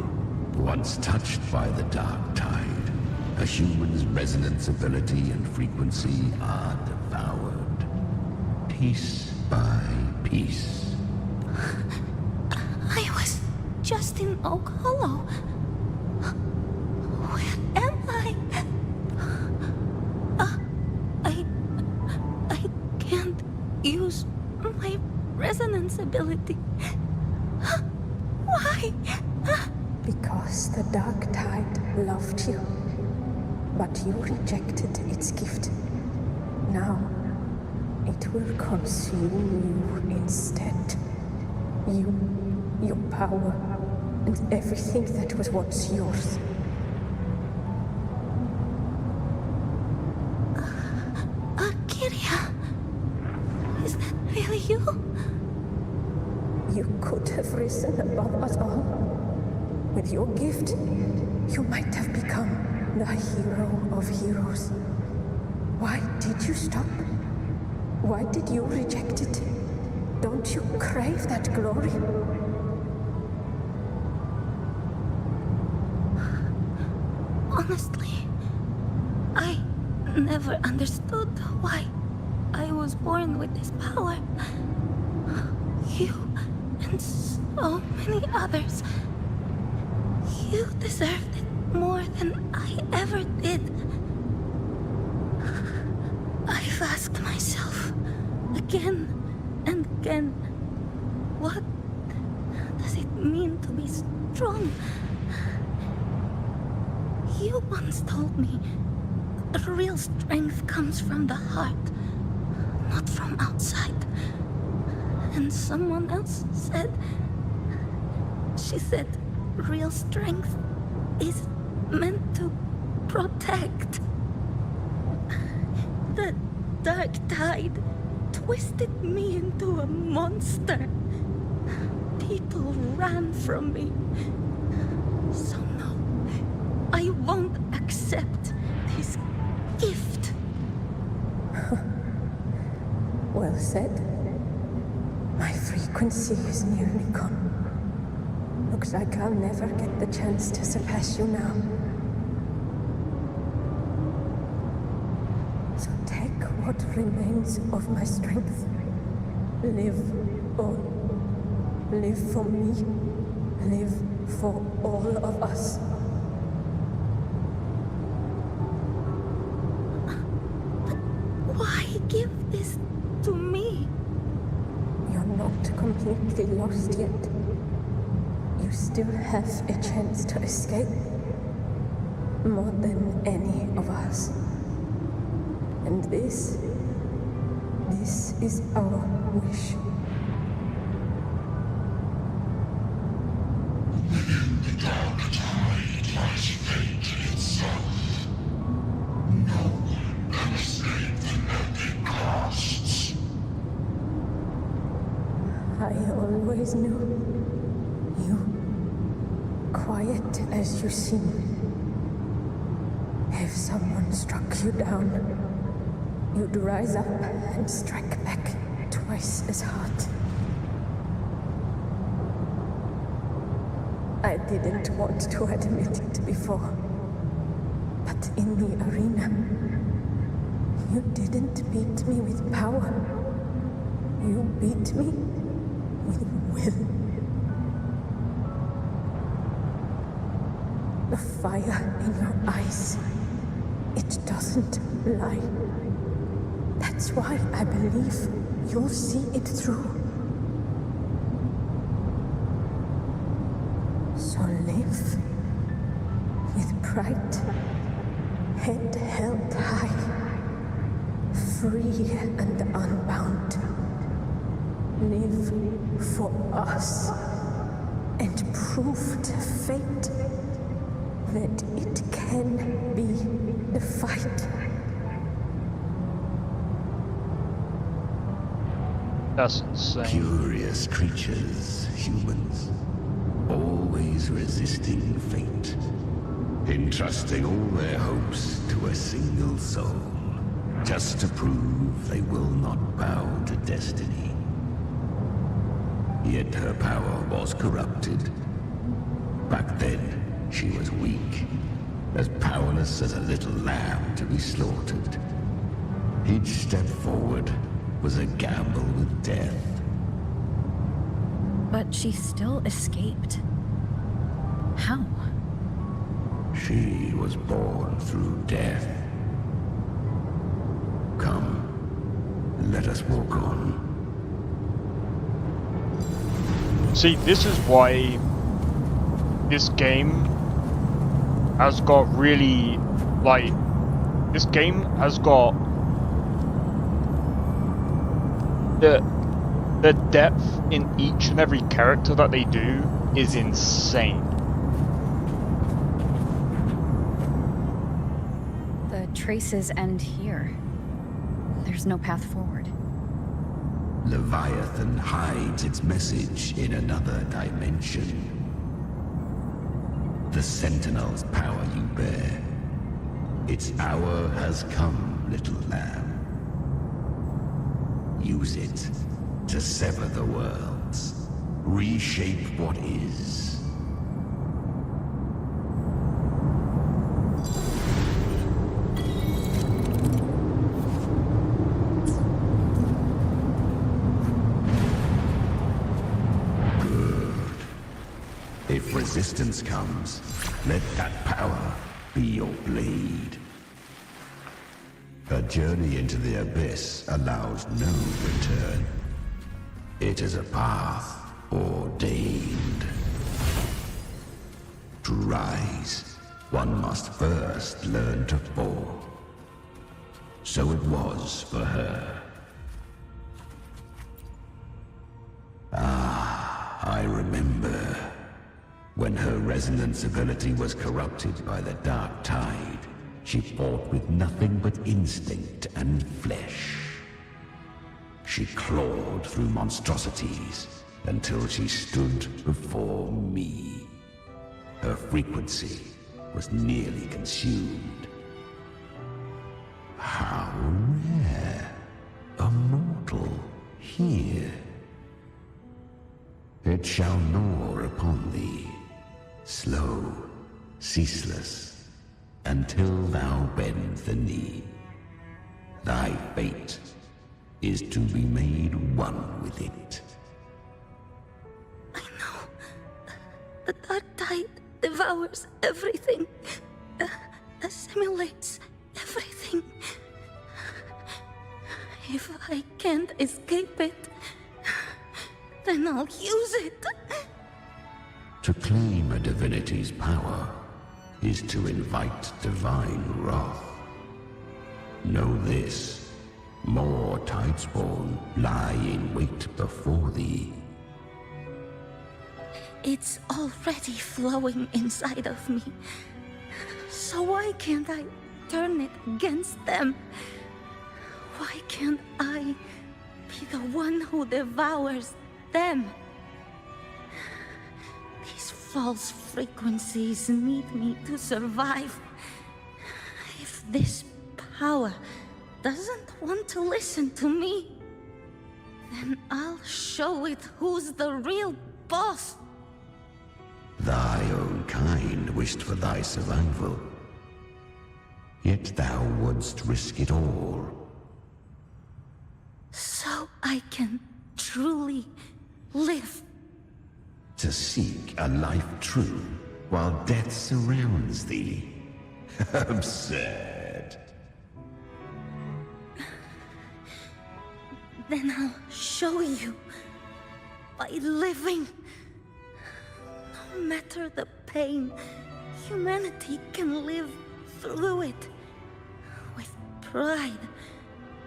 Once touched by the dark tide, a human's resonance ability and frequency are devoured. Piece by piece. I was just in Oak Hollow. Where am I? I can't use my resonance ability. Why? Because the Dark Tide loved you, but you rejected its gift. Now, it will consume you instead. You, your power, and everything that was once yours. Kiria, is that really you? You could have risen above us all. With your gift, you might have become the hero of heroes. Why did you stop? Why did you reject it? Don't you crave that glory? Honestly, I never understood why I was born with this power. You and so many others. You deserved it more than I ever did. I've asked myself again and again, what does it mean to be strong? You once told me real strength comes from the heart, not from outside. And someone else said, she said, real strength is meant to protect. The Dark Tide twisted me into a monster. People ran from me. So no, I won't accept this gift. Well said. My frequency is nearly gone. Looks like I'll never get the chance to surpass you now. So take what remains of my strength. Live on. Live for me. Live for all of us. Why give this to me? You're not completely lost yet. You still have a chance to escape. More than any of us. And this is our wish. Within the Dark Tide lies fate itself. No one can escape the net it casts. I always knew you, quiet as you seem. If someone struck you down, you'd rise up and strike back twice as hard. I didn't want to admit it before, but in the arena, you didn't beat me with power. You beat me with will. The fire in your eyes, it doesn't lie. That's why I believe you'll see it through. So live with pride, head held high, free and unbound. Live for us and prove to fate that it can be the fight. That's insane. Curious creatures, humans. Always resisting fate. Entrusting all their hopes to a single soul. Just to prove they will not bow to destiny. Yet her power was corrupted. Back then, she was weak. As powerless as a little lamb to be slaughtered. Each step forward was a gamble with death. But she still escaped. How? She was born through death. Come, let us walk on. See, this is why this game has got really, like, this game has got the depth in each and every character that they do is insane. The traces end here. There's no path forward. Leviathan hides its message in another dimension. The Sentinel's power you bear. Its hour has come, little lamb. Use it to sever the worlds. Reshape what is. If resistance comes, let that power be your blade. A journey into the abyss allows no return. It is a path ordained. To rise, one must first learn to fall. So it was for her. Ah, I remember. When her resonance ability was corrupted by the dark tide, she fought with nothing but instinct and flesh. She clawed through monstrosities until she stood before me. Her frequency was nearly consumed. How rare! A mortal here. It shall gnaw upon thee. Slow, ceaseless, until thou bend the knee. Thy fate is to be made one with it. I know. The dark tide devours everything. Assimilates everything. If I can't escape it, then I'll use it. To claim a divinity's power is to invite divine wrath. Know this, more Tidespawn lie in wait before thee. It's already flowing inside of me. So why can't I turn it against them? Why can't I be the one who devours them? These false frequencies need me to survive. If this power doesn't want to listen to me, then I'll show it who's the real boss. Thy own kind wished for thy survival. Yet thou wouldst risk it all. So I can truly live. To seek a life true while death surrounds thee. Absurd. Then I'll show you. By living. No matter the pain, humanity can live through it. With pride.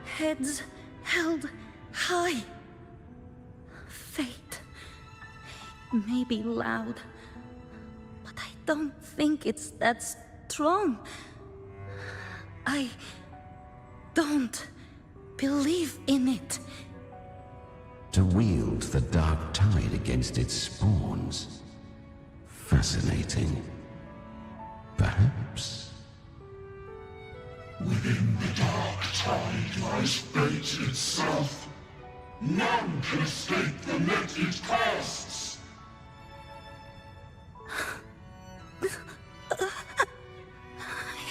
Heads held high. Fate. It may be loud, but I don't think it's that strong. I don't believe in it. To wield the dark tide against its spawns. Fascinating. Perhaps. Within the dark tide lies fate itself. None can escape the net it casts.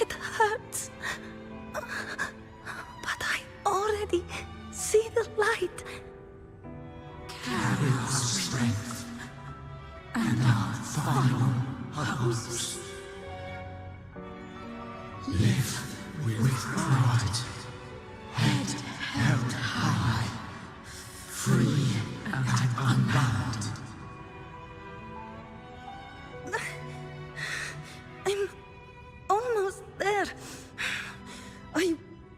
It hurts. But I already see the light. Carry our strength and our final hope. free and unbound. I'm almost there. I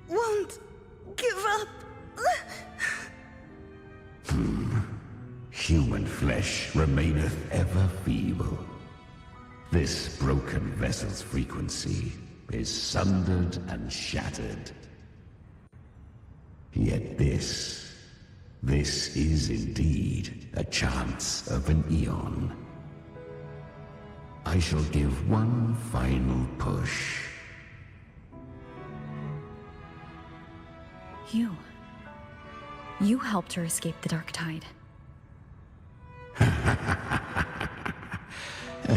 won't give up. Human flesh remaineth ever feeble. This broken vessel's frequency is sundered and shattered. Yet this is indeed a chance of an eon. I shall give one final push. You helped her escape the Dark Tide.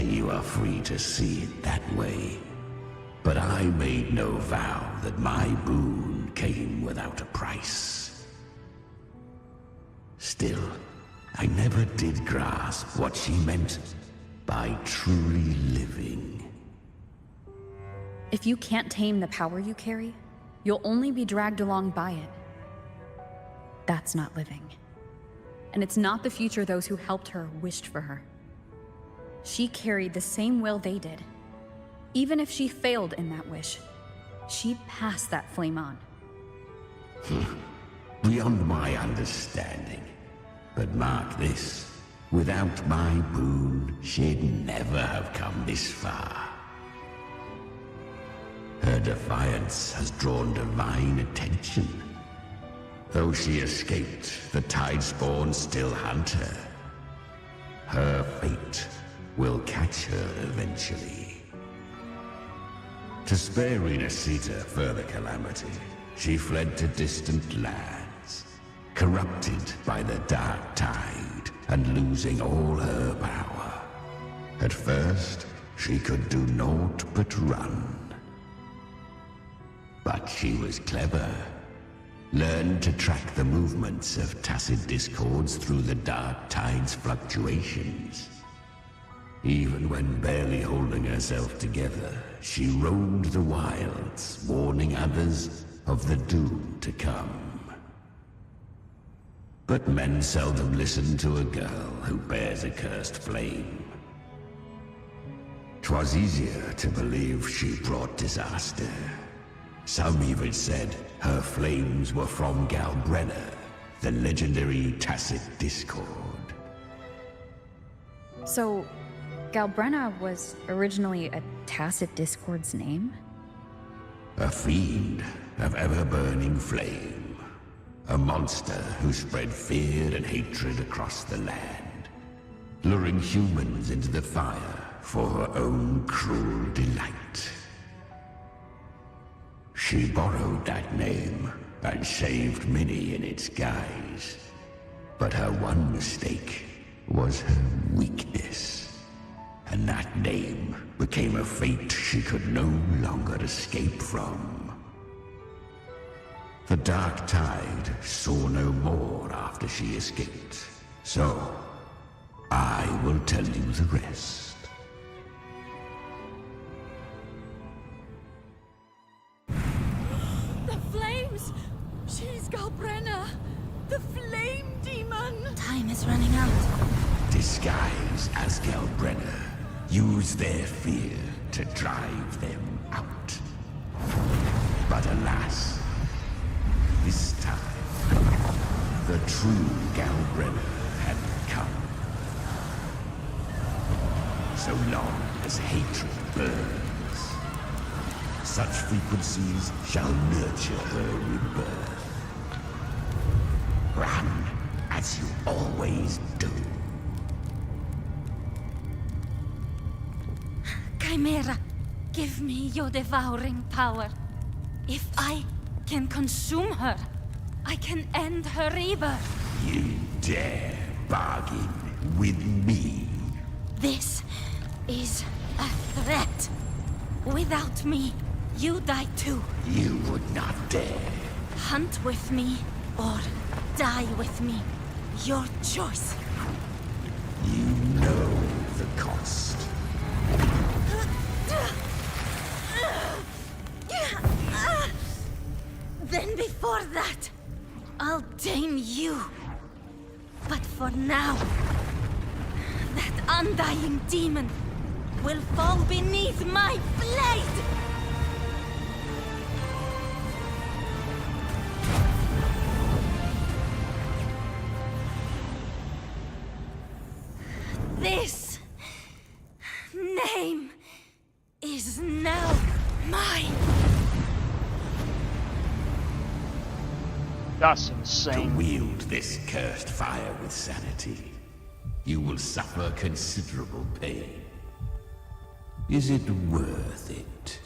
You are free to see it that way. But I made no vow that my boon came without a price. Still, I never did grasp what she meant by truly living. If you can't tame the power you carry, you'll only be dragged along by it. That's not living. And it's not the future those who helped her wished for her. She carried the same will they did. Even if she failed in that wish, she'd pass that flame on. Beyond my understanding. But mark this, without my boon, she'd never have come this far. Her defiance has drawn divine attention. Though she escaped, the Tidespawn still hunt her. Her fate will catch her eventually. To spare Renacita further calamity, she fled to distant lands, corrupted by the Dark Tide and losing all her power. At first, she could do naught but run. But she was clever. Learned to track the movements of tacit discords through the Dark Tide's fluctuations. Even when barely holding herself together, she roamed the wilds, warning others of the doom to come. But men seldom listen to a girl who bears a cursed flame. 'Twas easier to believe she brought disaster. Some even said her flames were from Galbrenna, the legendary tacit discord. So, Galbrenna was originally a tacit discord's name? A fiend of ever-burning flame. A monster who spread fear and hatred across the land, luring humans into the fire for her own cruel delight. She borrowed that name and saved many in its guise. But her one mistake was her weakness. And that name became a fate she could no longer escape from. The Dark Tide saw no more after she escaped. So, I will tell you the rest. The flames! She's Galbrenna! The flame demon! Time is running out. Disguised as Galbrenna, use their fear to drive them out. But alas, this time, the true Galbrenna had come. So long as hatred burns, such frequencies shall nurture her rebirth. Run as you always do. Chimera, give me your devouring power. If I can consume her, I can end her rebirth. You dare bargain with me? This is a threat. Without me, you die too. You would not dare. Hunt with me, or die with me. Your choice. You know the cost. Then before that, I'll tame you. But for now, that undying demon will fall beneath my blade! This name is now mine. That's insane. To wield this cursed fire with sanity, you will suffer considerable pain. Is it worth it?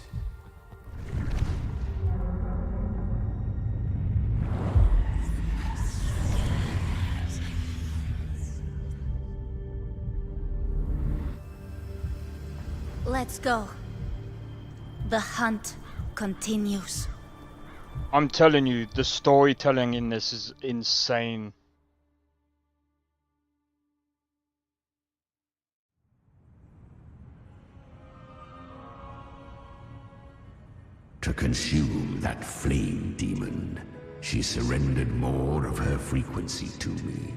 Let's go. The hunt continues. I'm telling you, the storytelling in this is insane. To consume that flame demon, she surrendered more of her frequency to me.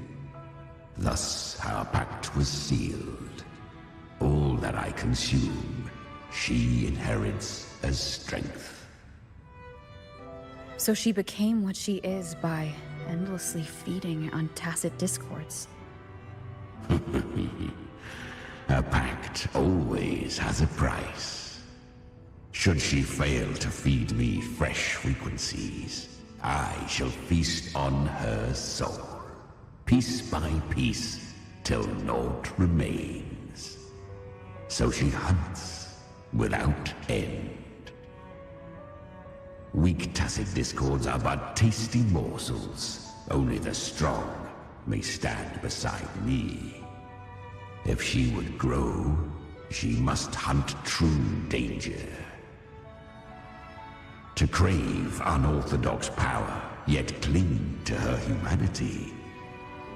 Thus, our pact was sealed. All that I consume, she inherits as strength. So she became what she is by endlessly feeding on tacit discords. A pact always has a price. Should she fail to feed me fresh frequencies, I shall feast on her soul, piece by piece, till naught remains. So she hunts without end. Weak tacit discords are but tasty morsels. Only the strong may stand beside me. If she would grow, she must hunt true danger. To crave unorthodox power, yet cling to her humanity,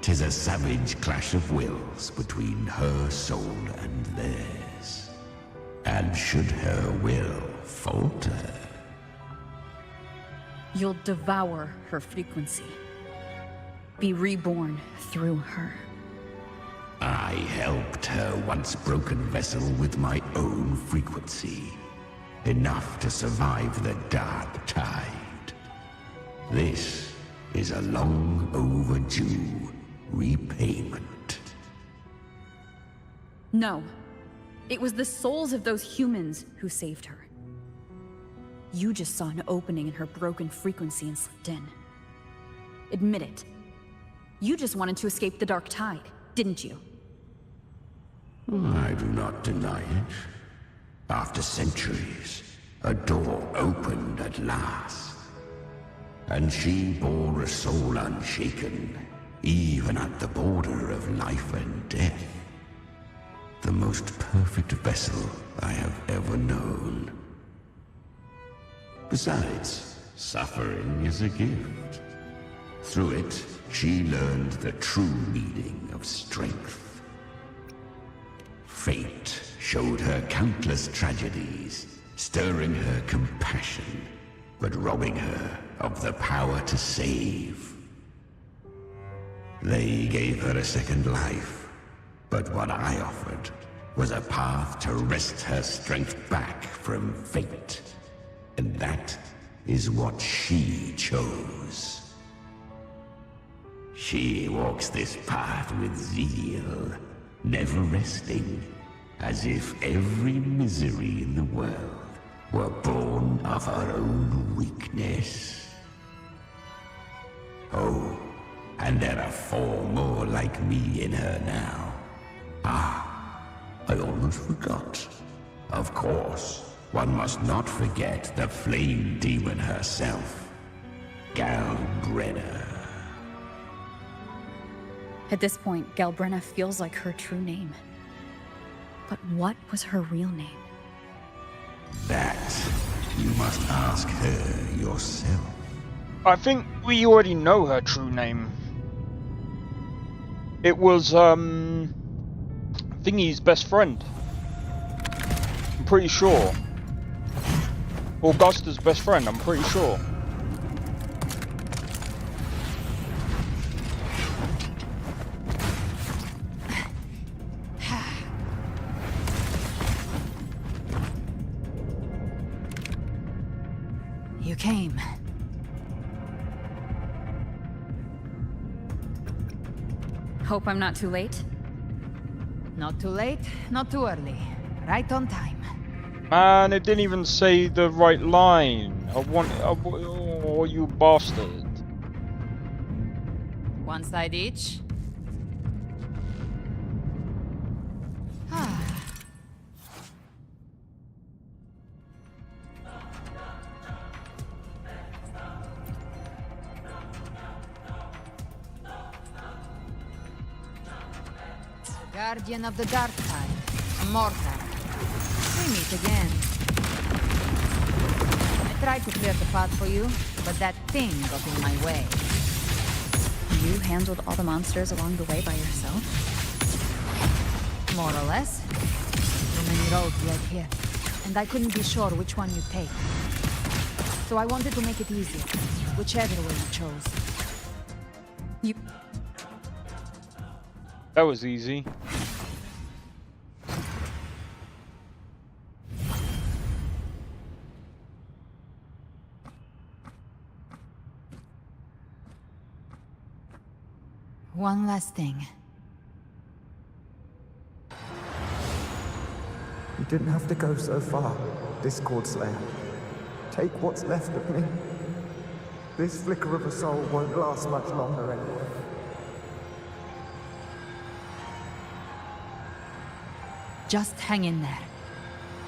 'tis a savage clash of wills between her soul and theirs. And should her will falter, You'll devour her frequency. Be reborn through her. I helped her once broken vessel with my own frequency. Enough to survive the dark tide. This is a long overdue repayment. No. It was the souls of those humans who saved her. You just saw an opening in her broken frequency and slipped in. Admit it. You just wanted to escape the dark tide, didn't you? I do not deny it. After centuries, a door opened at last. And she bore a soul unshaken, even at the border of life and death. The most perfect vessel I have ever known. Besides, suffering is a gift. Through it, she learned the true meaning of strength. Fate showed her countless tragedies, stirring her compassion, but robbing her of the power to save. They gave her a second life, but what I offered was a path to wrest her strength back from fate. And that is what she chose. She walks this path with zeal, never resting, as if every misery in the world were born of her own weakness. Oh, and there are 4 more like me in her now. Ah, I almost forgot. Of course, one must not forget the flame demon herself, Galbrenna. At this point, Galbrenna feels like her true name. But what was her real name? That you must ask her yourself. I think we already know her true name. It was, Thingy's best friend. I'm pretty sure. Augusta's best friend, I'm pretty sure. came. Hope I'm not too late. Not too late, not too early. Right on time. Man, it didn't even say the right line. Oh, you bastard. One side each. Guardian of the Dark Tide, Mortar. We meet again. I tried to clear the path for you, but that thing got in my way. You handled all the monsters along the way by yourself? More or less. So many roads led here, and I couldn't be sure which one you'd take. So I wanted to make it easy, whichever way you chose. That was easy. One last thing. You didn't have to go so far, Discord Slayer. Take what's left of me. This flicker of a soul won't last much longer anyway. Just hang in there.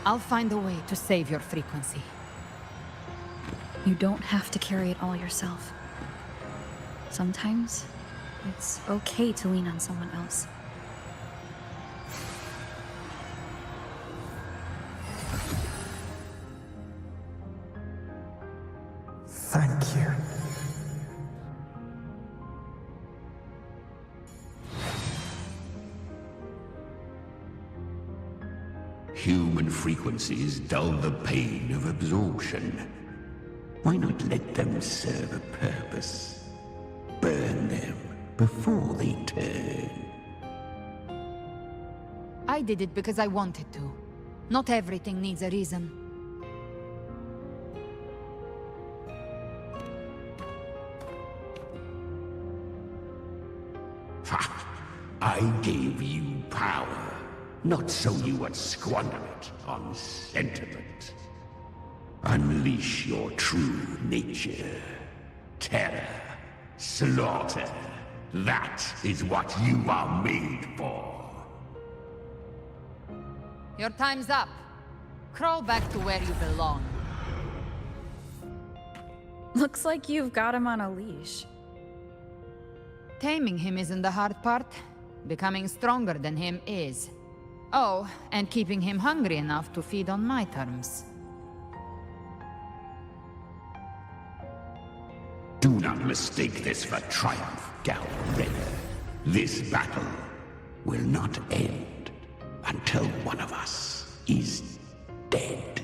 I'll find a way to save your frequency. You don't have to carry it all yourself. Sometimes, it's okay to lean on someone else. Thank you. Human frequencies dull the pain of absorption. Why not let them serve a purpose? Burn them before they turn. I did it because I wanted to. Not everything needs a reason. Ha! I gave you power, not so you would squander it on sentiment. Unleash your true nature. Terror, slaughter. That is what you are made for. Your time's up. Crawl back to where you belong. Looks like you've got him on a leash. Taming him isn't the hard part. Becoming stronger than him is. Oh, and keeping him hungry enough to feed on my terms. Do not mistake this for triumph, Gal Red. This battle will not end until one of us is dead.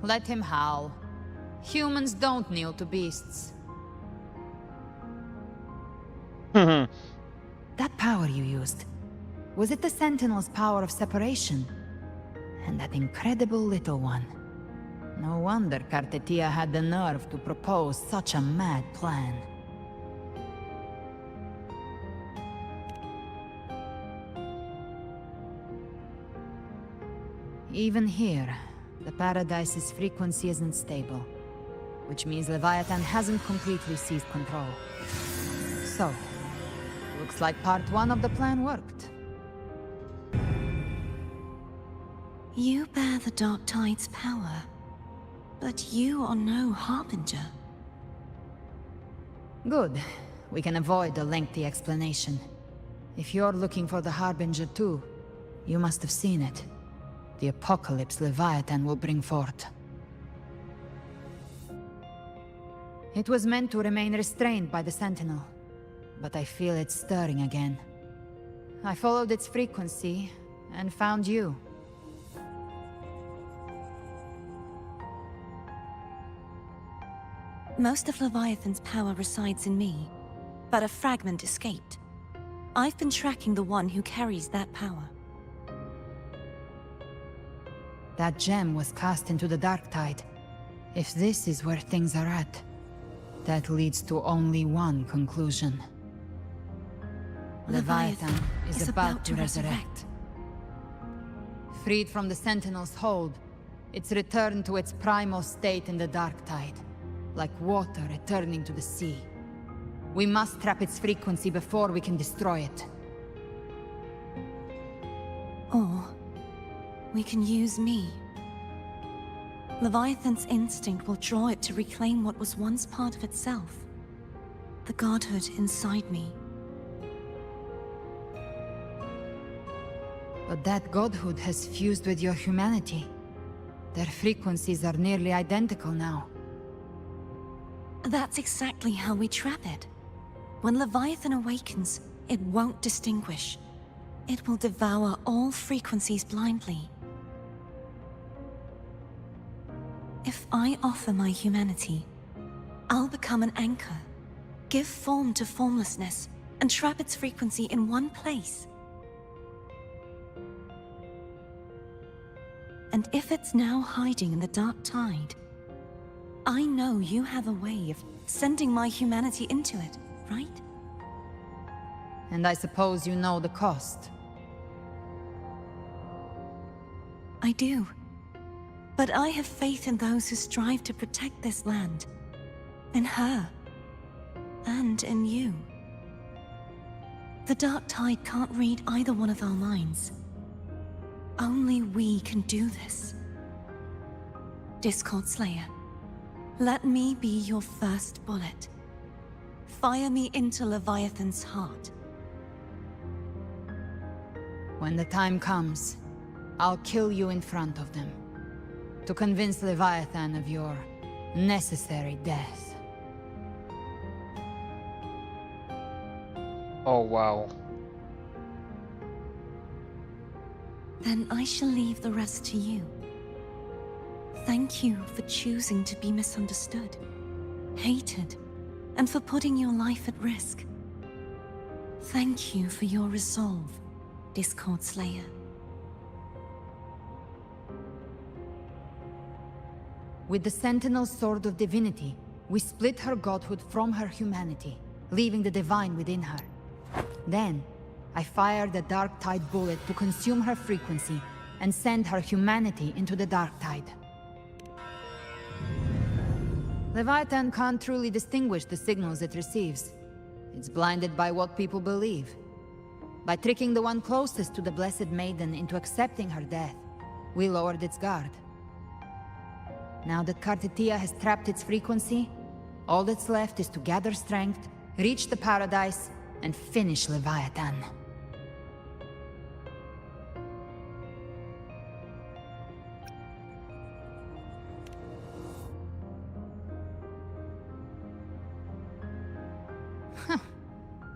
Let him howl. Humans don't kneel to beasts. That power you used, was it the Sentinel's power of separation? And that incredible little one. No wonder Kartetia had the nerve to propose such a mad plan. Even here, the Paradise's frequency isn't stable, which means Leviathan hasn't completely seized control. So, looks like part one of the plan worked. You bear the Dark Tide's power, but you are no Harbinger. Good. We can avoid a lengthy explanation. If you're looking for the Harbinger too, you must have seen it. The apocalypse Leviathan will bring forth. It was meant to remain restrained by the Sentinel, but I feel it stirring again. I followed its frequency, and found you. Most of Leviathan's power resides in me, but a fragment escaped. I've been tracking the one who carries that power. That gem was cast into the dark tide. If this is where things are at, that leads to only one conclusion. Leviathan is about to resurrect. Freed from the Sentinel's hold, it's returned to its primal state in the dark tide, like water returning to the sea. We must trap its frequency before we can destroy it. Or we can use me. Leviathan's instinct will draw it to reclaim what was once part of itself. The godhood inside me. But that godhood has fused with your humanity. Their frequencies are nearly identical now. That's exactly how we trap it. When Leviathan awakens, it won't distinguish. It will devour all frequencies blindly. If I offer my humanity, I'll become an anchor, give form to formlessness, and trap its frequency in one place. And if it's now hiding in the dark tide, I know you have a way of sending my humanity into it, right? And I suppose you know the cost. I do. But I have faith in those who strive to protect this land. In her. And in you. The dark tide can't read either one of our minds. Only we can do this. Discord Slayer, let me be your first bullet. Fire me into Leviathan's heart. When the time comes, I'll kill you in front of them. To convince Leviathan of your necessary death. Oh, wow. Then I shall leave the rest to you. Thank you for choosing to be misunderstood, hated, and for putting your life at risk. Thank you for your resolve, Discord Slayer. With the Sentinel's Sword of Divinity, we split her godhood from her humanity, leaving the divine within her. Then, I fired the Dark Tide bullet to consume her frequency and send her humanity into the Dark Tide. Leviathan can't truly distinguish the signals it receives. It's blinded by what people believe. By tricking the one closest to the Blessed Maiden into accepting her death, we lowered its guard. Now that Kartitia has trapped its frequency, all that's left is to gather strength, reach the paradise, and finish Leviathan.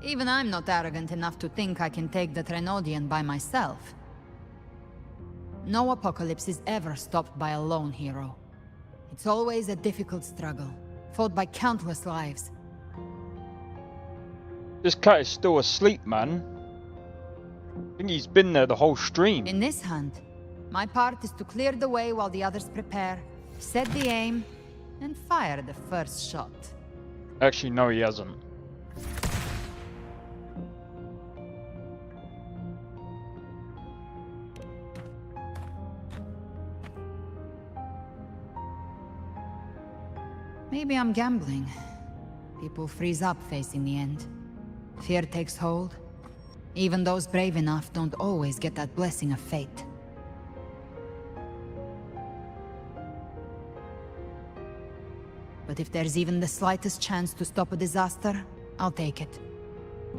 Even I'm not arrogant enough to think I can take the Trenodian by myself. No apocalypse is ever stopped by a lone hero. It's always a difficult struggle, fought by countless lives. This cat is still asleep, man. I think he's been there the whole stream. In this hunt, my part is to clear the way while the others prepare, set the aim, and fire the first shot. Actually, no, he hasn't. Maybe I'm gambling. People freeze up facing the end. Fear takes hold. Even those brave enough don't always get that blessing of fate. But if there's even the slightest chance to stop a disaster, I'll take it.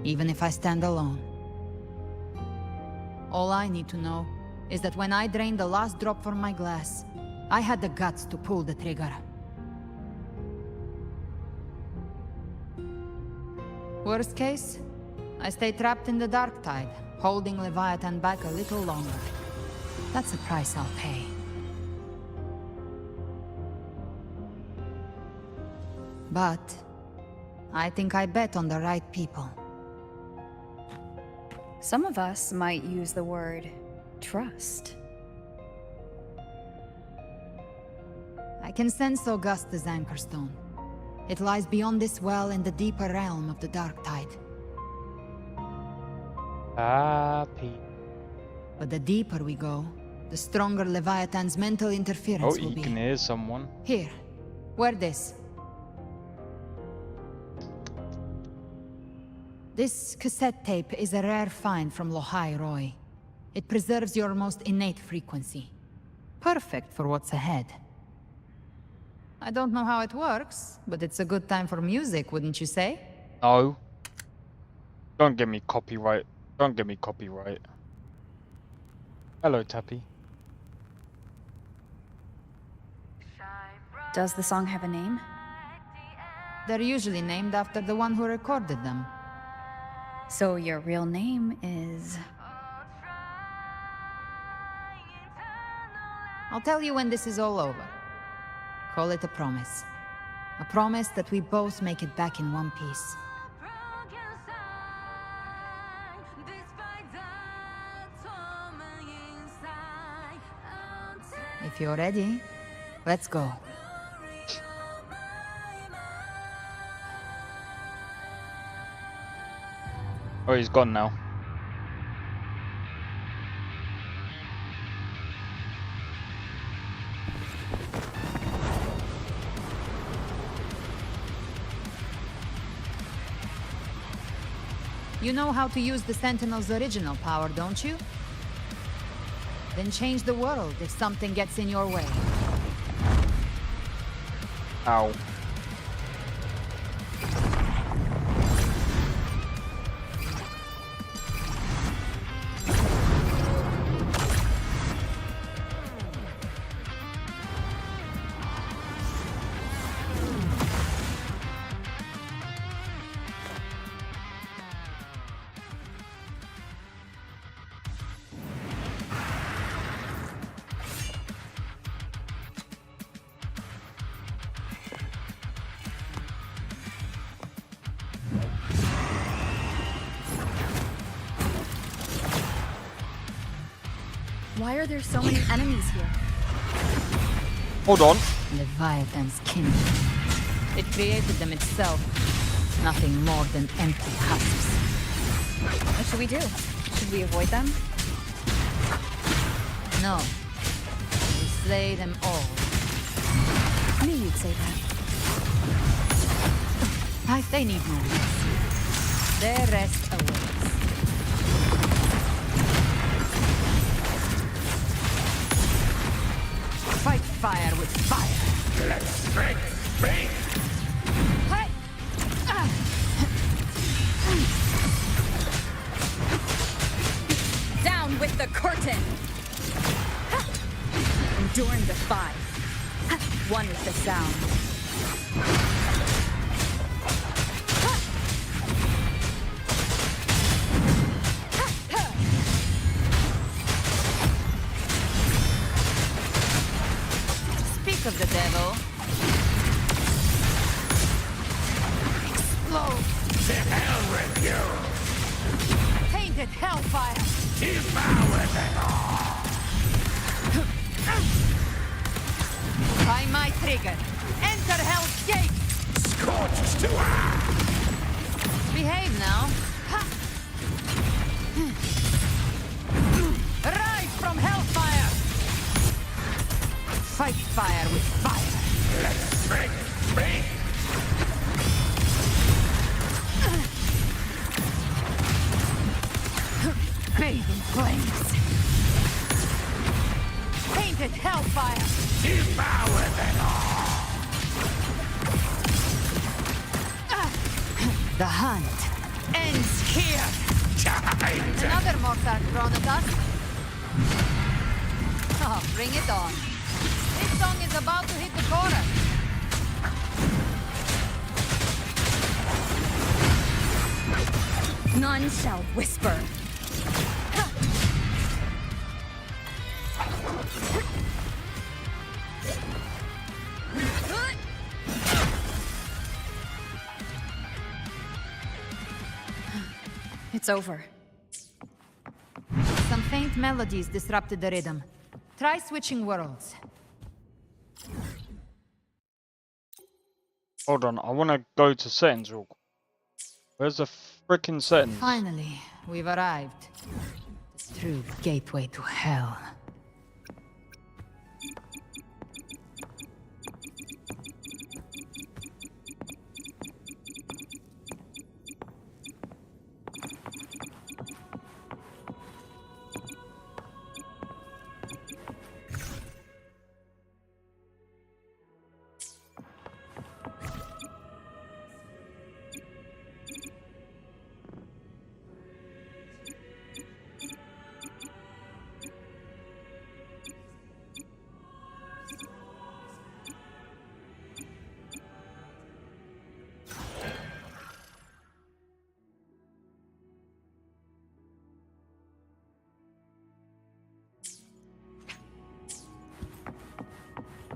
Even if I stand alone. All I need to know is that when I drained the last drop from my glass, I had the guts to pull the trigger. Worst case, I stay trapped in the dark tide, holding Leviathan back a little longer. That's the price I'll pay. But I think I bet on the right people. Some of us might use the word trust. I can sense Augusta's anchor stone. It lies beyond this well in the deeper realm of the Dark Tide. Happy. But the deeper we go, the stronger Leviathan's mental interference Oh, will you be. can hear someone. Here, wear this. This cassette tape is a rare find from Lohai Roy. It preserves your most innate frequency. Perfect for what's ahead. I don't know how it works, but it's a good time for music, wouldn't you say? No. Don't give me copyright. Don't give me copyright. Hello, Tappy. Does the song have a name? They're usually named after the one who recorded them. So your real name is... I'll tell you when this is all over. Call it a promise. A promise that we both make it back in one piece. If you're ready, let's go. Oh, he's gone now. You know how to use the Sentinel's original power, don't you? Then change the world if something gets in your way. Ow. Why are there so many enemies here? Hold on. Leviathan's kingdom. It created them itself. Nothing more than empty husks. What should we do? Should we avoid them? No. We slay them all. I knew you'd say that. They need no rest. Their rest awaits. Fight fire with fire. Let's strength speak. Down with the curtain! Enduring the five. One with the sound. Speak of the devil. Explode. To hell with you. Tainted hellfire. Devour them all. By my trigger. Enter Hell's Gate. Scorched to earth. Behave now. Rise from hellfire. Fight fire with fire. Let's strength speak. Bathe in flames. Painted hellfire. Devour them all. The hunt ends here. Time. Another mortar thrown at us. Oh, bring it on. This song is about to hit the chorus. None shall whisper. It's over. Some faint melodies disrupted the rhythm. Try switching worlds. Hold on, I want to go to settings real quick. Where's the frickin' settings? Finally, we've arrived. The true gateway to hell.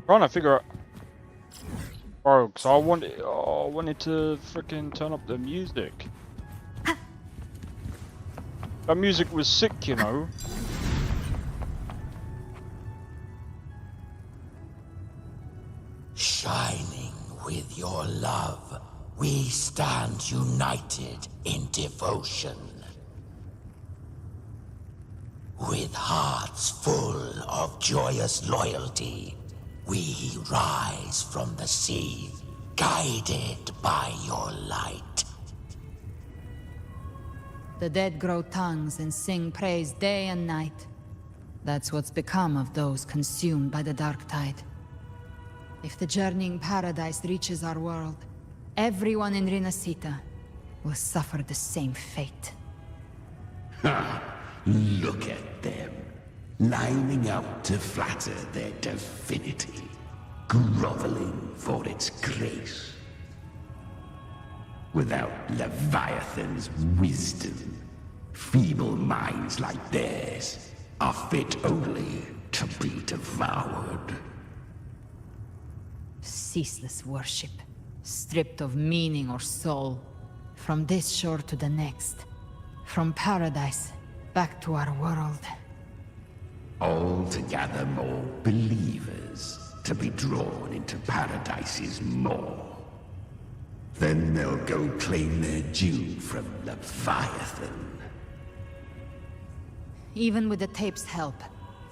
Trying to figure out, bro, because I wanted to freaking turn up the music. That music was sick, you know. Shining with your love, we stand united in devotion. With hearts full of joyous loyalty, we rise from the sea, guided by your light. The dead grow tongues and sing praise day and night. That's what's become of those consumed by the dark tide. If the journeying paradise reaches our world, everyone in Rinasita will suffer the same fate. Ha! Look at them, lining up to flatter their divinity, groveling for its grace. Without Leviathan's wisdom, feeble minds like theirs are fit only to be devoured. Ceaseless worship, stripped of meaning or soul, from this shore to the next, from paradise back to our world. All to gather more believers to be drawn into Paradise's maw. Then they'll go claim their due from Leviathan. Even with the tape's help,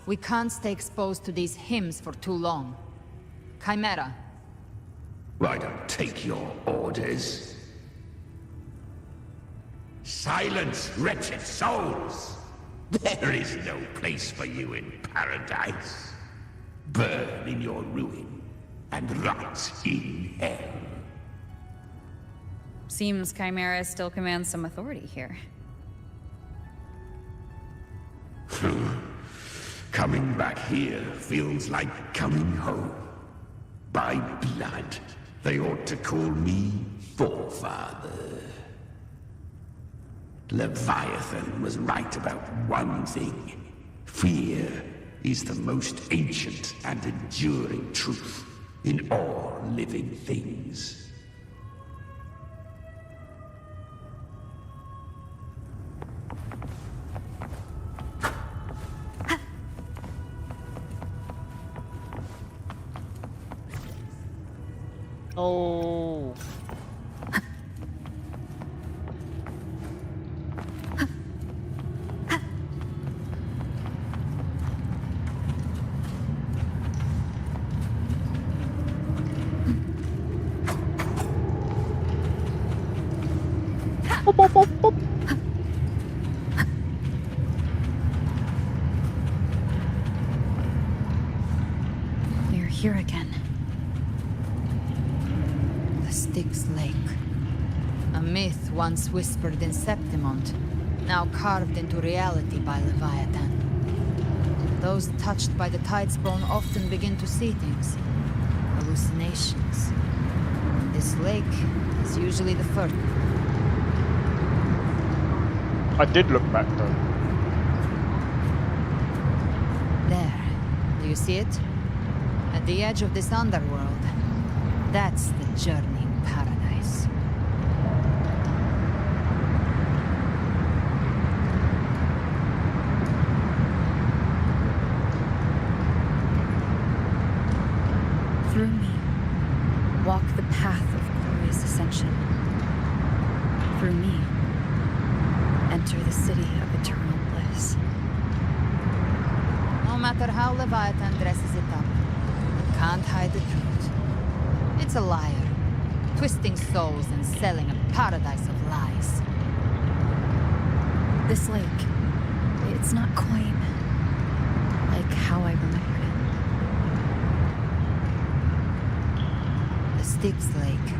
we can't stay exposed to these hymns for too long. Chimera. I don't take your orders. Silence, wretched souls! There is no place for you in paradise. Burn in your ruin, and rot in hell. Seems Chimera still commands some authority here. Coming back here feels like coming home. By blood, they ought to call me Forefather. Leviathan was right about one thing. Fear is the most ancient and enduring truth in all living things. Oh. We're here again. The Styx Lake. A myth once whispered in Septimont, now carved into reality by Leviathan. Those touched by the Tidespawn often begin to see things. Hallucinations. This lake is usually the first. I did look back though. There. Do you see it? At the edge of this underworld. That's the journeying paradise. Through me, walk the path of glorious ascension. Through me, enter the city of eternal bliss. No matter how Leviathan dresses it up, it can't hide the truth. It's a liar, twisting souls and selling a paradise of lies. This lake, it's not quite like how I remembered it. The Styx Lake,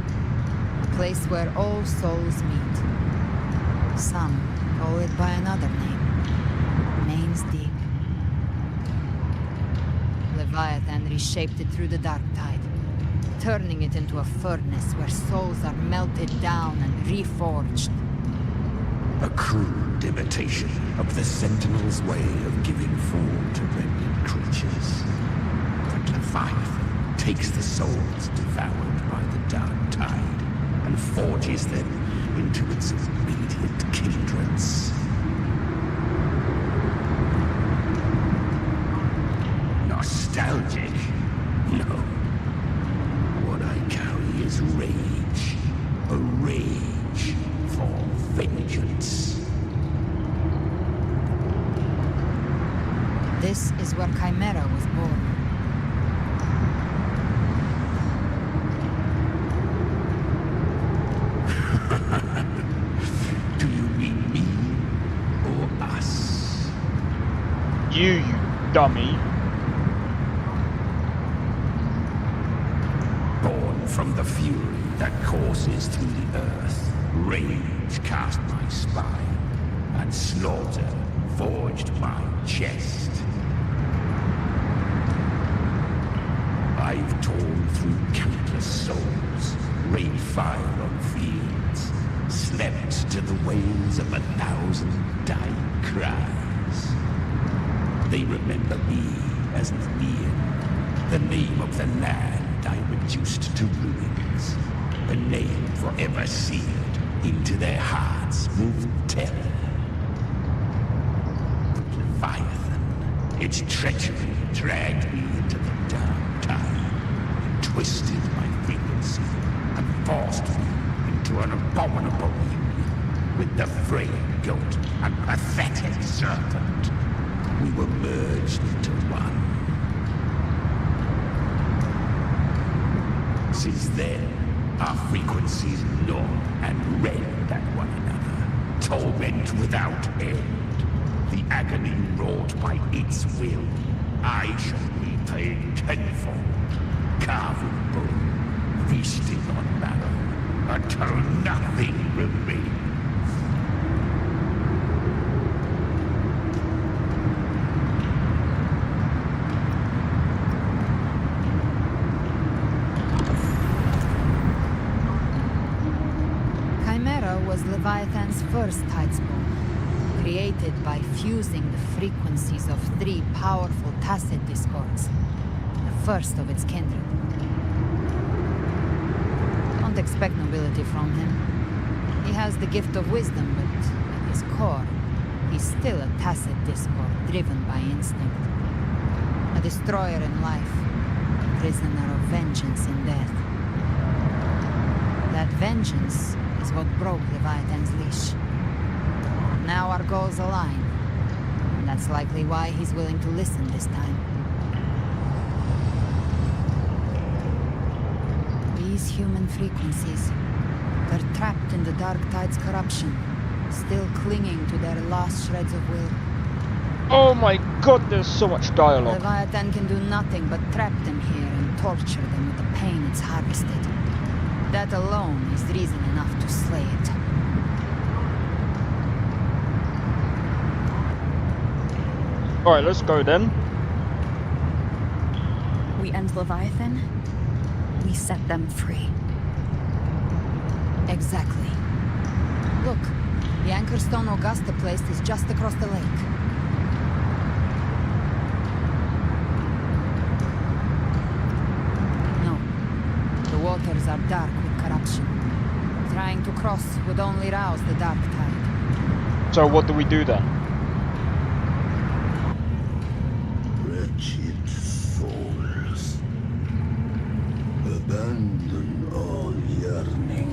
a place where all souls meet. Some call it by another name, Main's Deep. Leviathan reshaped it through the dark tide, turning it into a furnace where souls are melted down and reforged. A crude imitation of the Sentinel's way of giving form to remnant creatures. But Leviathan takes the souls devoured by the dark tide and forges them into its immediate kindreds. Nostalgic? No. What I carry is rage. A rage for vengeance. This is where Chimera was born. Do you mean me or us? You dummy. Born from the fury that courses through the earth, rage cast my spine, and slaughter forged my chest. I've torn through countless souls, rained fire on fields, slept to the wails of 1,000 dying cries. They remember me as Nemean, the name of the land I reduced to ruins, a name forever seared into their hearts with terror. But Leviathan, its treachery dragged me into the dark tide, twisted my frequency, and forced me into an abominable union with the frail goat and pathetic serpent. We were merged into one. Since then, our frequencies gnaw and rend at one another, torment without end. The agony wrought by its will, I shall repay tenfold, carving bone, feasting on marrow, until nothing remains. Was Leviathan's first tidespawn, created by fusing the frequencies of 3 powerful tacit discords, the first of its kindred. Don't expect nobility from him. He has the gift of wisdom, but at his core, he's still a tacit discord driven by instinct. A destroyer in life, a prisoner of vengeance in death. That vengeance is what broke Leviathan's leash. Now our goals align, and that's likely why he's willing to listen this time. These human frequencies, they're trapped in the Dark Tide's corruption, still clinging to their last shreds of will. Oh my god, there's so much dialogue. Leviathan can do nothing but trap them here and torture them with the pain it's harvested. That alone is reason enough to slay it. Alright, let's go then. We end Leviathan, we set them free. Exactly. Look, the Anchorstone Augusta placed is just across the lake. No. The waters are dark with corruption. Trying to cross would only rouse the dark tide. So what do we do then? Wretched souls, abandon all yearning.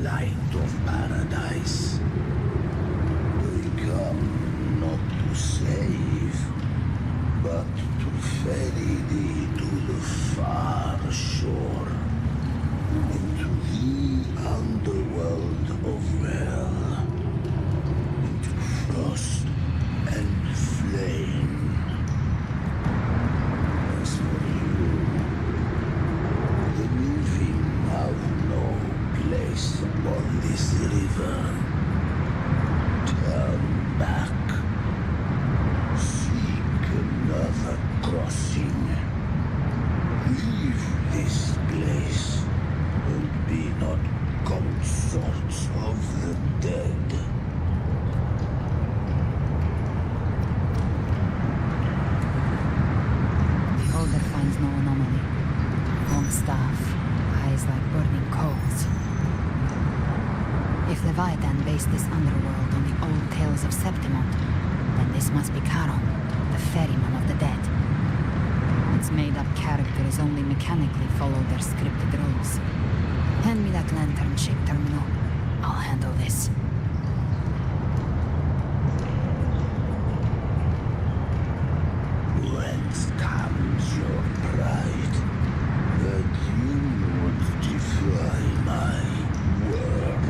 light of paradise. We come not to save, but to ferry thee to the far shore, into the underworld of hell, into frost and flame. As for you, the living have no place upon this river. Turn back. Seek another crossing. Leave this place and be not consorts of the dead. Beholder finds no anomaly. Long staff, eyes like burning coals. If Leviathan based this underworld on the old tales of Septimont, then this must be Charon, the ferryman of the dead. Its made-up characters only mechanically follow their scripted roles. Hand me that lantern-shaped terminal. I'll handle this. Whence comes your pride that you would defy my word?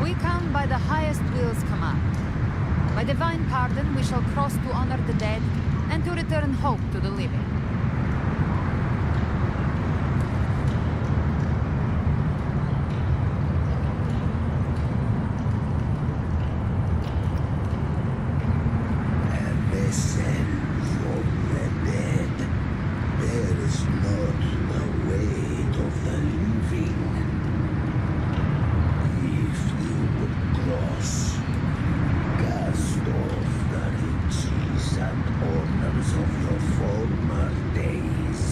We come by the highest will's command. By divine pardon, we shall cross to honor the dead and to return hope to the living. And they send from the dead. There is not the weight of the living. If you would cross, cast off the riches and honors of your former days.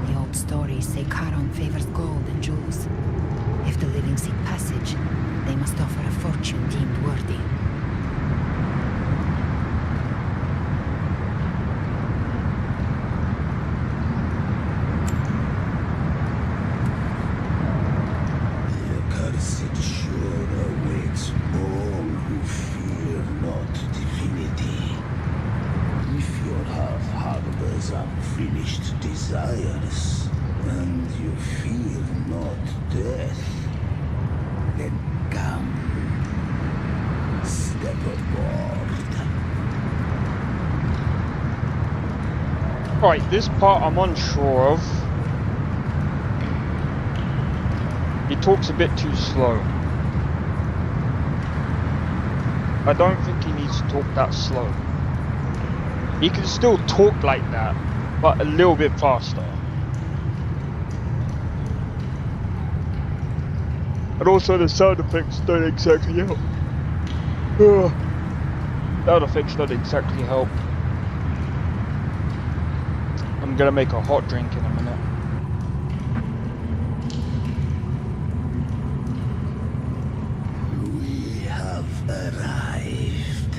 The old stories say Charon favors gold and jewels. If the living seek passage, they must offer a fortune deemed worthy. The cursed shore awaits all who fear not divinity. If your heart harbors unfinished desires, and you fear not death, then come, step aboard. Right, this part I'm unsure of. He talks a bit too slow. I don't think he needs to talk that slow. He can still talk like that, but a little bit faster. And also the sound effects don't exactly help. Sound effects don't exactly help. I'm gonna make a hot drink in a minute. We have arrived.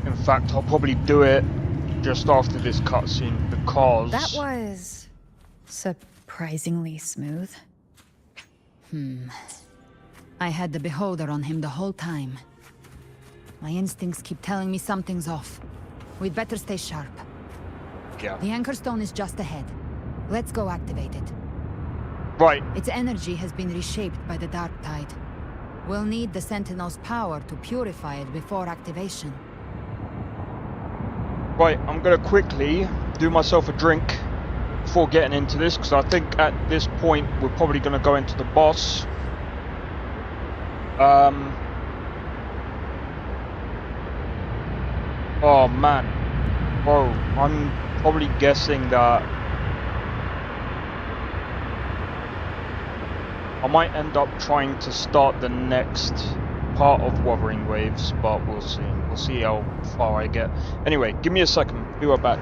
In fact, I'll probably do it just after this cutscene because That was surprisingly smooth. I had the Beholder on him the whole time. My instincts keep telling me something's off. We'd better stay sharp. Yeah. The Anchor Stone is just ahead. Let's go activate it. Right. Its energy has been reshaped by the Dark Tide. We'll need the Sentinel's power to purify it before activation. Right, I'm gonna quickly do myself a drink before getting into this, because I think at this point we're probably gonna go into the boss. Oh man. Bro, I'm probably guessing that I might end up trying to start the next part of Wuthering Waves, but we'll see. We'll see how far I get. Anyway, give me a second. Be right back.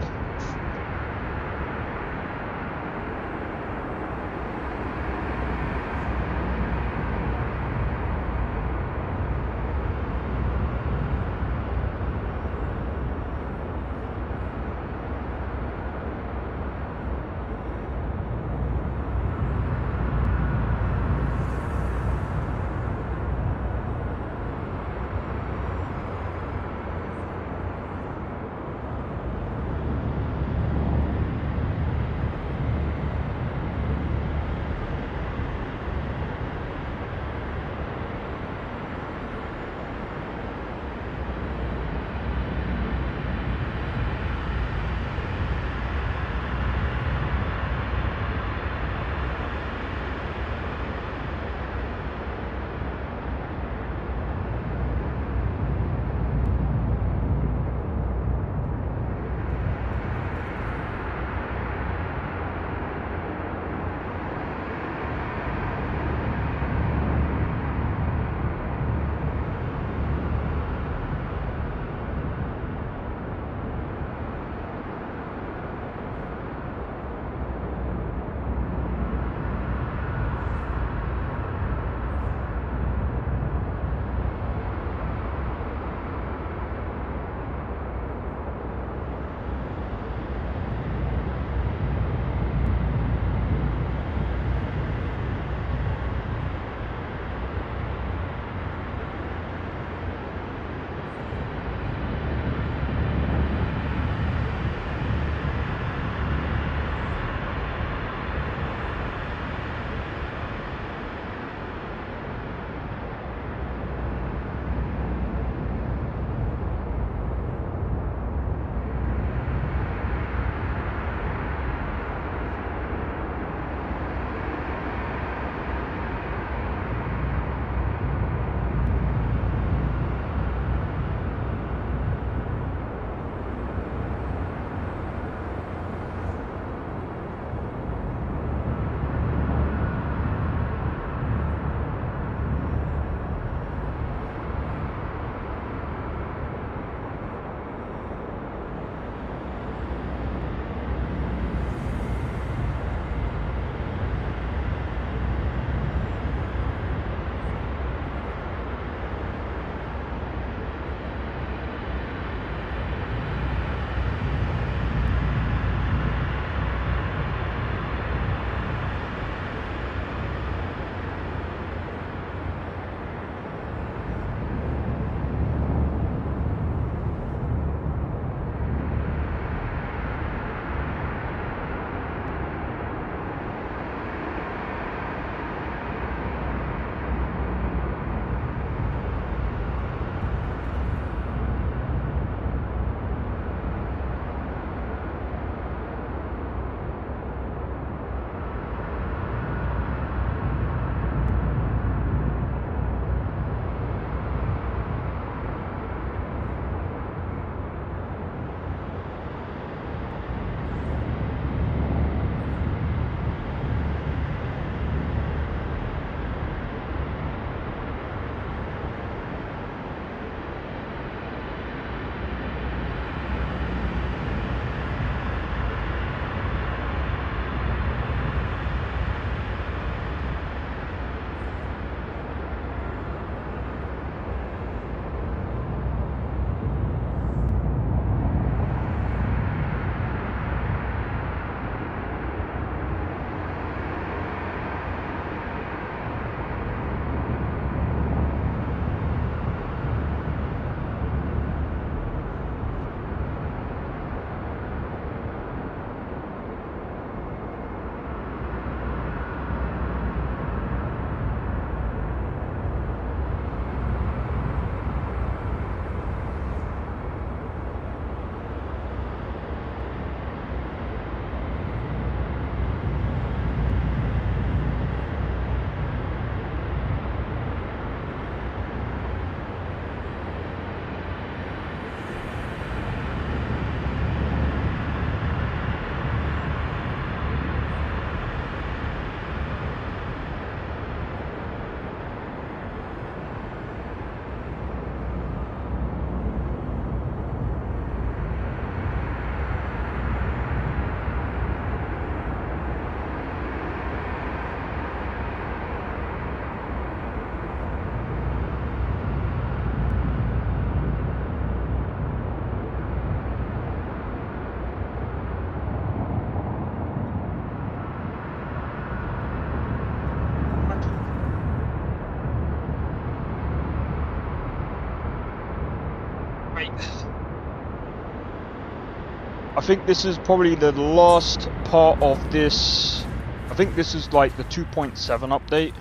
I think this is probably the last part of this. I think this is like the 2.7 update.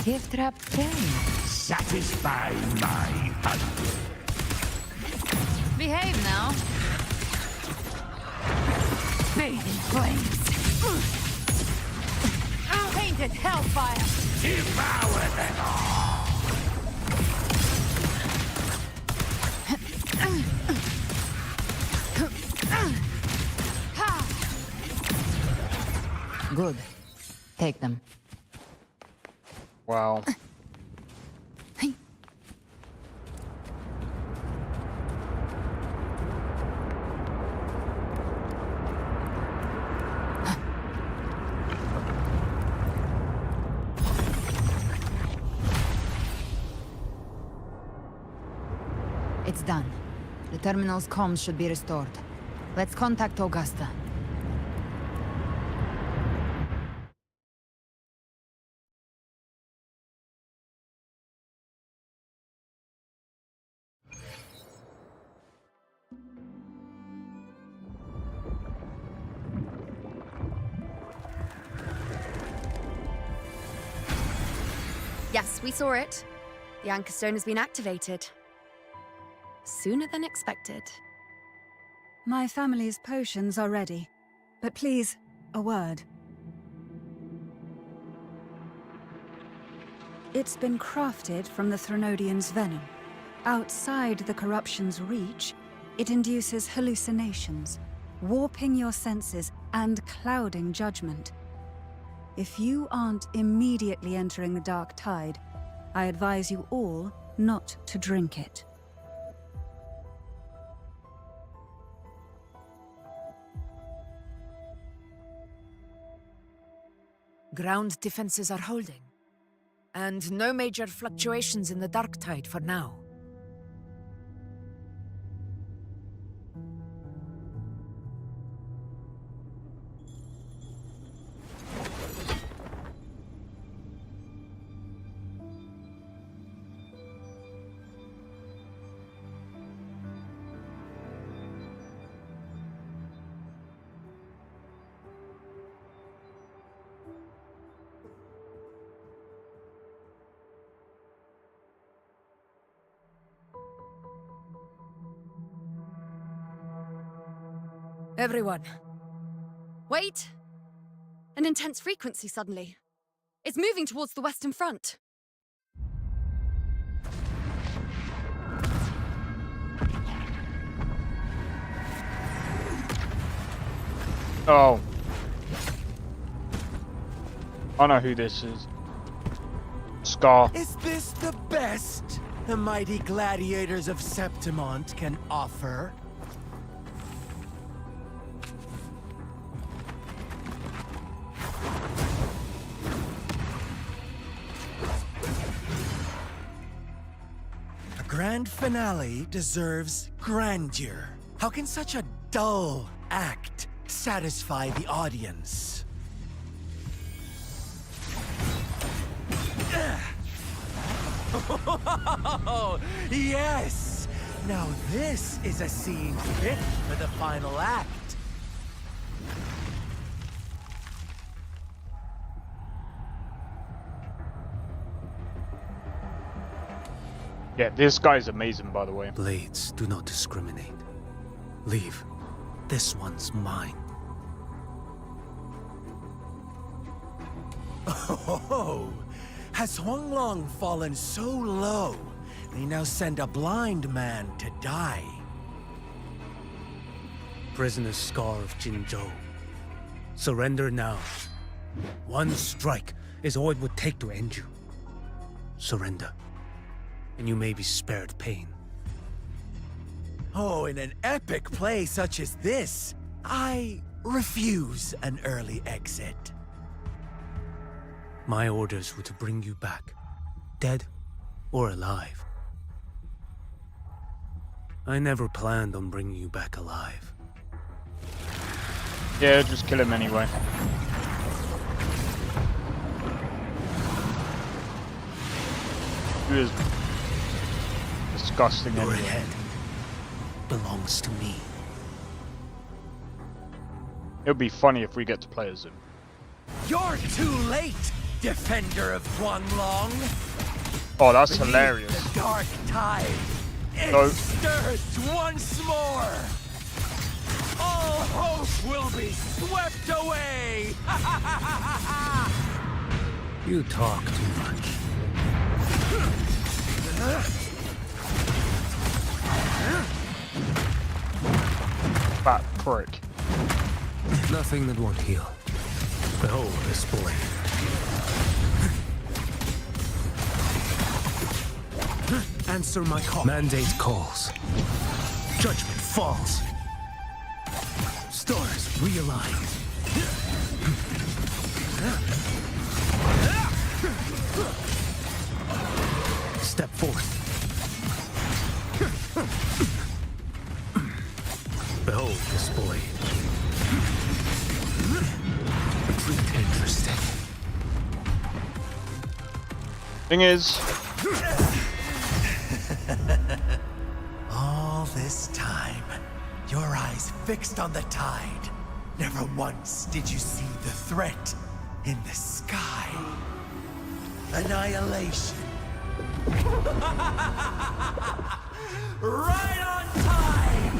Gift wrap 10. Satisfy my hunger. Behave now. Bathe in flames. Painted hellfire. Devour them all. Good. Take them. Wow. It's done. The terminal's comms should be restored. Let's contact Augusta. Yes, we saw it. The Anchor Stone has been activated. Sooner than expected. My family's potions are ready. But please, a word. It's been crafted from the Threnodian's venom. Outside the corruption's reach, it induces hallucinations, warping your senses and clouding judgment. If you aren't immediately entering the dark tide, I advise you all not to drink it. Ground defenses are holding. And no major fluctuations in the dark tide for now. Everyone. Wait! An intense frequency suddenly. It's moving towards the Western Front. Oh. I know who this is. Scar. Is this the best the mighty gladiators of Septimont can offer? A grand finale deserves grandeur. How can such a dull act satisfy the audience? Oh, yes! Now this is a scene fit for the final act. Yeah, this guy's amazing, by the way. Blades do not discriminate. Leave. This one's mine. Oh, has Huanglong fallen so low, they now send a blind man to die? Prisoner Scar of Jinzhou. Surrender now. One strike is all it would take to end you. Surrender, and you may be spared pain. Oh, in an epic play such as this, I refuse an early exit. My orders were to bring you back, dead or alive. I never planned on bringing you back alive. Yeah, just kill him anyway. He is disgusting You're anyway. ahead. belongs to me. It'll be funny if we get to play as him. You're too late, defender of Guanlong. Oh, that's Beneath hilarious. The dark tide. It No. stirs once more. All hope will be swept away. You talk too much. Fat prick. Nothing that won't heal. Behold this blade. Answer my call. Mandate calls. Judgment falls. Stars realign. Step forth. Behold this blade. Retreat interesting. Thing is, All this time, your eyes fixed on the tide. Never once did you see the threat in the sky. Annihilation. Right on time!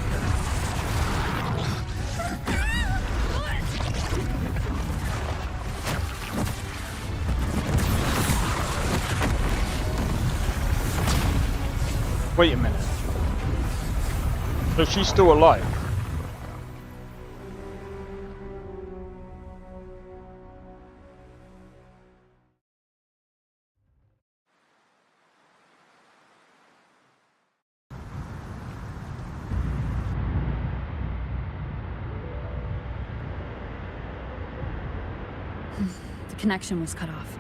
wait a minute. So she's still alive? The connection was cut off.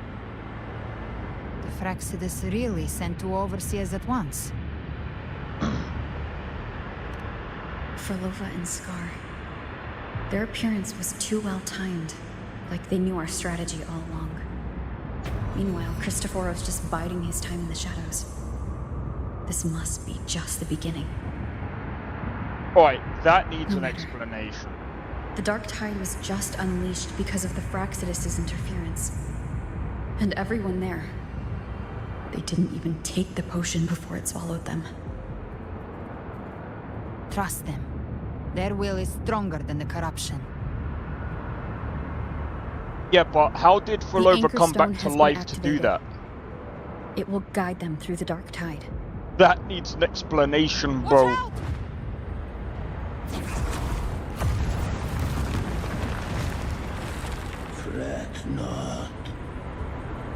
The Fraxidus really sent two overseers at once. For Lova and Scar, their appearance was too well timed, like they knew our strategy all along. Meanwhile, Christophoros just biding his time in the shadows. This must be just the beginning. Alright, that needs an explanation. The Dark Tide was just unleashed because of the Fraxidus' interference. And everyone there, they didn't even take the potion before it swallowed them. Trust them. Their will is stronger than the corruption. Yeah, but how did Frolova come back to life to do that? It will guide them through the Dark Tide. That needs an explanation, bro. Fret not.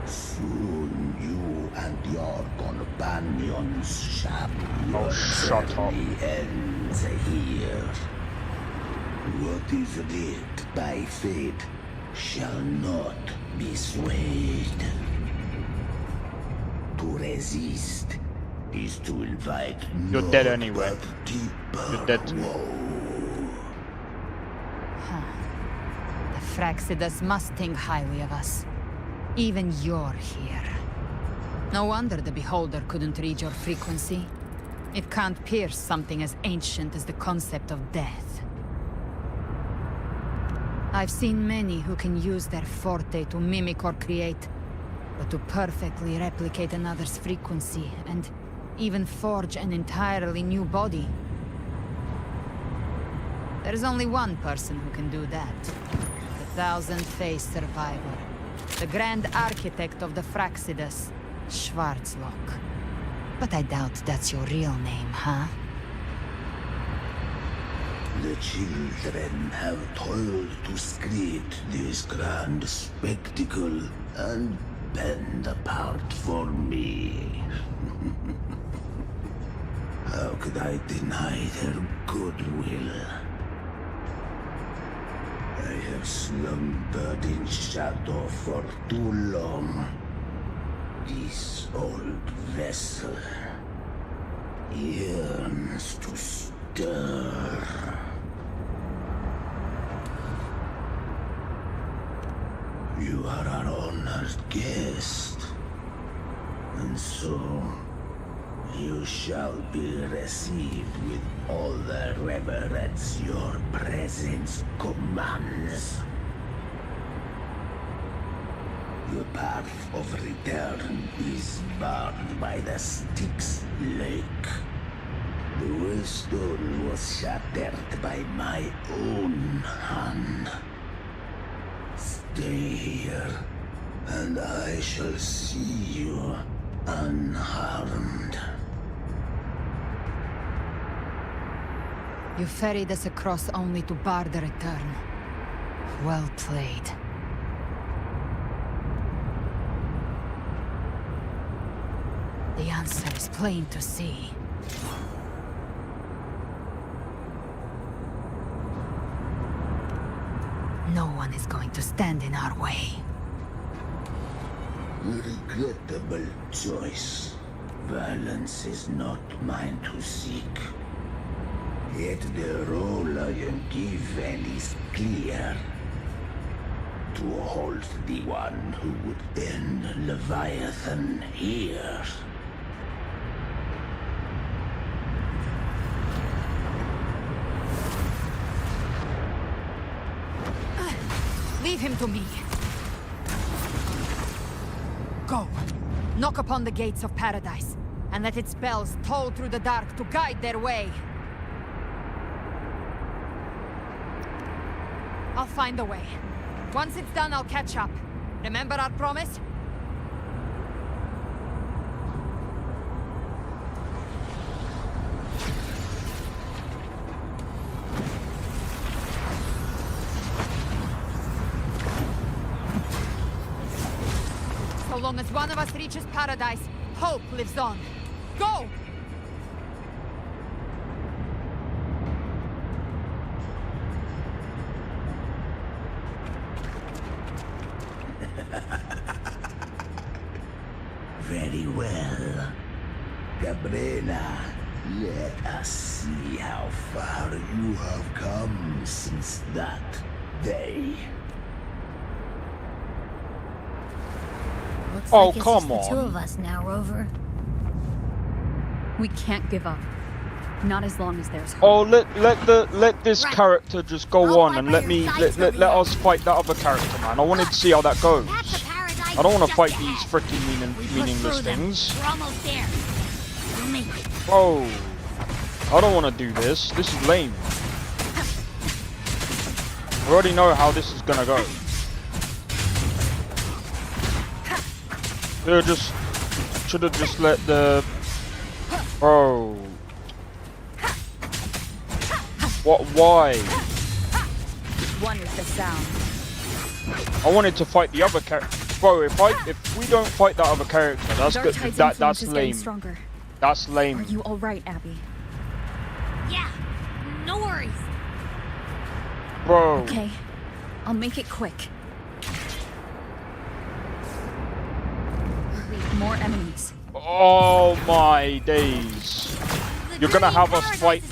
Soon you and your companions shall certainly end here. What is writ by fate shall not be swayed. To resist is to invite You're dead anyway. You're dead. The Fraxidus must think highly of us. Even you're here. No wonder the Beholder couldn't read your frequency. It can't pierce something as ancient as the concept of death. I've seen many who can use their forte to mimic or create, but to perfectly replicate another's frequency and even forge an entirely new body. There's only one person who can do that. The thousand-faced survivor. The Grand Architect of the Fraxidus, Schwarzlock. But I doubt that's your real name, huh? The children have toiled to create this grand spectacle and bend apart for me. How could I deny their goodwill? I have slumbered in shadow for too long. This old vessel yearns to stir. You are our honored guest, and so You shall be received with all the reverence your presence commands. The path of return is barred by the Styx Lake. The waystone was shattered by my own hand. Stay here, and I shall see you unharmed. You ferried us across only to bar the return. Well played. The answer is plain to see. No one is going to stand in our way. Regrettable choice. Violence is not mine to seek. Yet the role I am given is clear. To halt the one who would end Leviathan here. Leave him to me. Go. Knock upon the gates of paradise, and let its bells toll through the dark to guide their way. I'll find a way. Once it's done, I'll catch up. Remember our promise? So long as one of us reaches paradise, hope lives on. Go! Very well. Cabrera, let us see how far you have come since that day. Looks Oh, like it's come just the two on. of us now, Rover. We can't give up. Not as long as there's hope. Oh, let this character just go on and let us fight that other character, man. I wanted to see how that goes. I don't want to fight these freaking meaningless things. We're almost there. We'll make it. Bro, I don't want to do this. This is lame. I already know how this is gonna go. Should have just let the... Bro. What? Why? One is the sound. I wanted to fight the other character. Bro, if we don't fight that other character, that's good. That's lame. Stronger. That's lame. Are you all right, Abby? Yeah, no worries. Bro. Okay, I'll make it quick. More enemies. Oh my days. You're gonna have us fight.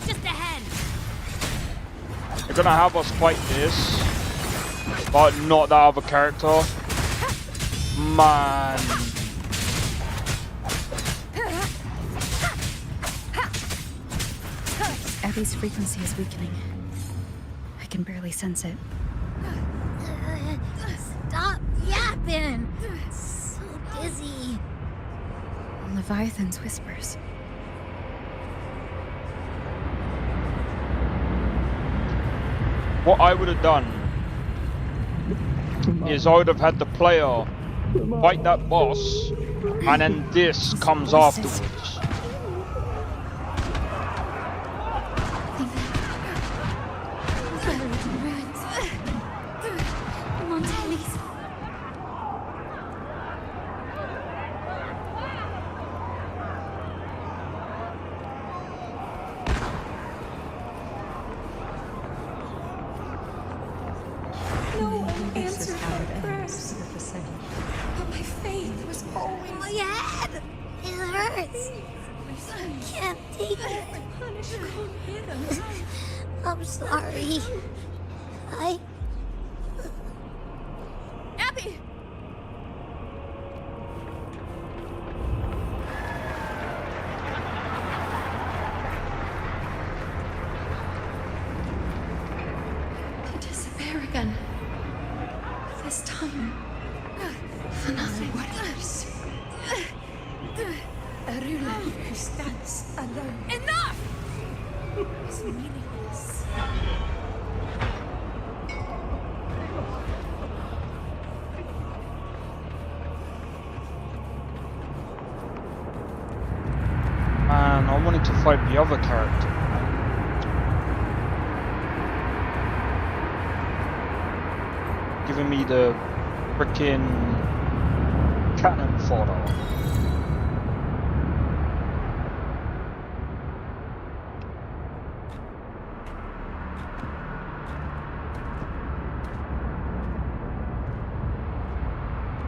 You're gonna have us fight this, but not that other character. Man. Abby's frequency is weakening. I can barely sense it. Stop yapping. So dizzy. Leviathan's whispers. What I would have done is I would have had the player fight that boss, and then this comes afterwards. I'm sorry. Abby! stands alone. Enough! It's meaningless. Man, I wanted to fight the other character. Giving me the frickin' cannon fodder.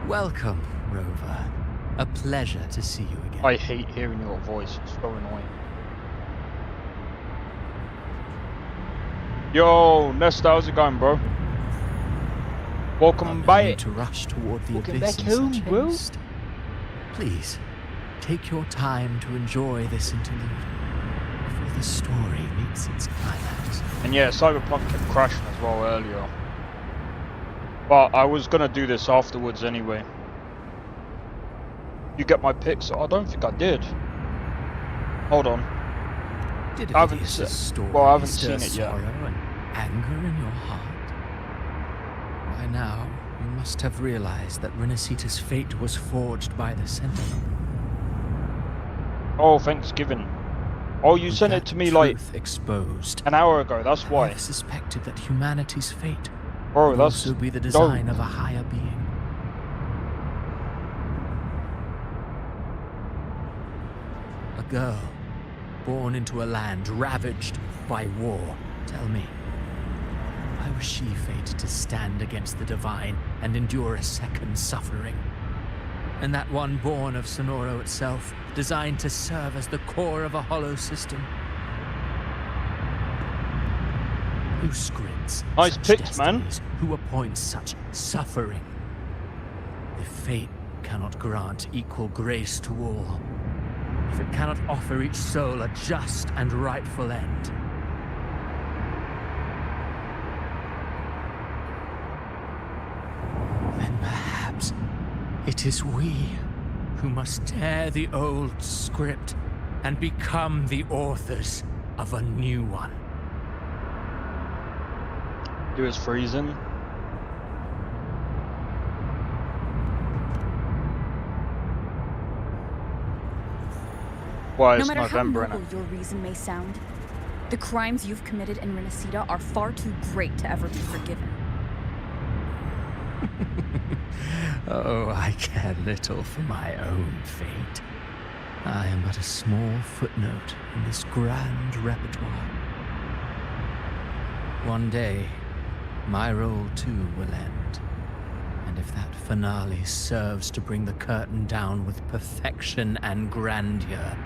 Welcome, Rover. A pleasure to see you again. I hate hearing your voice, it's so annoying. Yo, Nesta, how's it going, bro? Welcome back. To rush toward the Welcome abyss back in home, such bro. haste. Please, take your time to enjoy this interlude before the story meets its climax. And yeah, Cyberpunk kept crashing as well earlier. But I was gonna do this afterwards anyway. You get my pics? I don't think I did. Hold on. Did I haven't Ovidius' story well, I haven't stir seen it yet. sorrow and anger in your heart? By now, you must have realized that Renacita's fate was forged by the Sentinel. Oh, Thanksgiving. Oh, you sent it to me like exposed. an hour ago, that's why. I suspected that humanity's fate Bro, would that's also be the design dope. of a higher being. A girl born into a land ravaged by war. Tell me, why was she fated to stand against the divine and endure a second suffering? And that one born of Sonoro itself, designed to serve as the core of a hollow system? Who scripts nice such pics, man. destinies? Who appoints such suffering? If fate cannot grant equal grace to all, if it cannot offer each soul a just and rightful end, then perhaps it is we who must tear the old script and become the authors of a new one. Do is freezing. Why, No it's matter November, how innit? noble your reason may sound, the crimes you've committed in Renacita are far too great to ever be forgiven. Oh, I care little for my own fate. I am but a small footnote in this grand repertoire. One day, my role too will end. And if that finale serves to bring the curtain down with perfection and grandeur,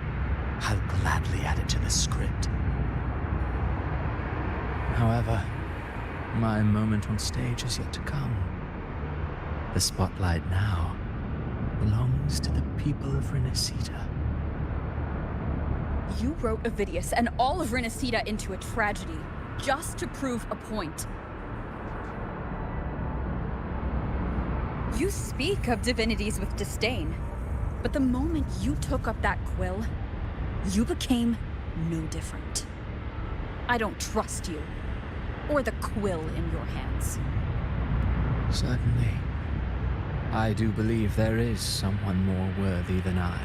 I'll gladly add it to the script. However, my moment on stage is yet to come. The spotlight now belongs to the people of Renacita. You wrote Ovidius and all of Renacita into a tragedy, just to prove a point. You speak of divinities with disdain, but the moment you took up that quill, you became no different. I don't trust you, or the quill in your hands. Certainly. I do believe there is someone more worthy than I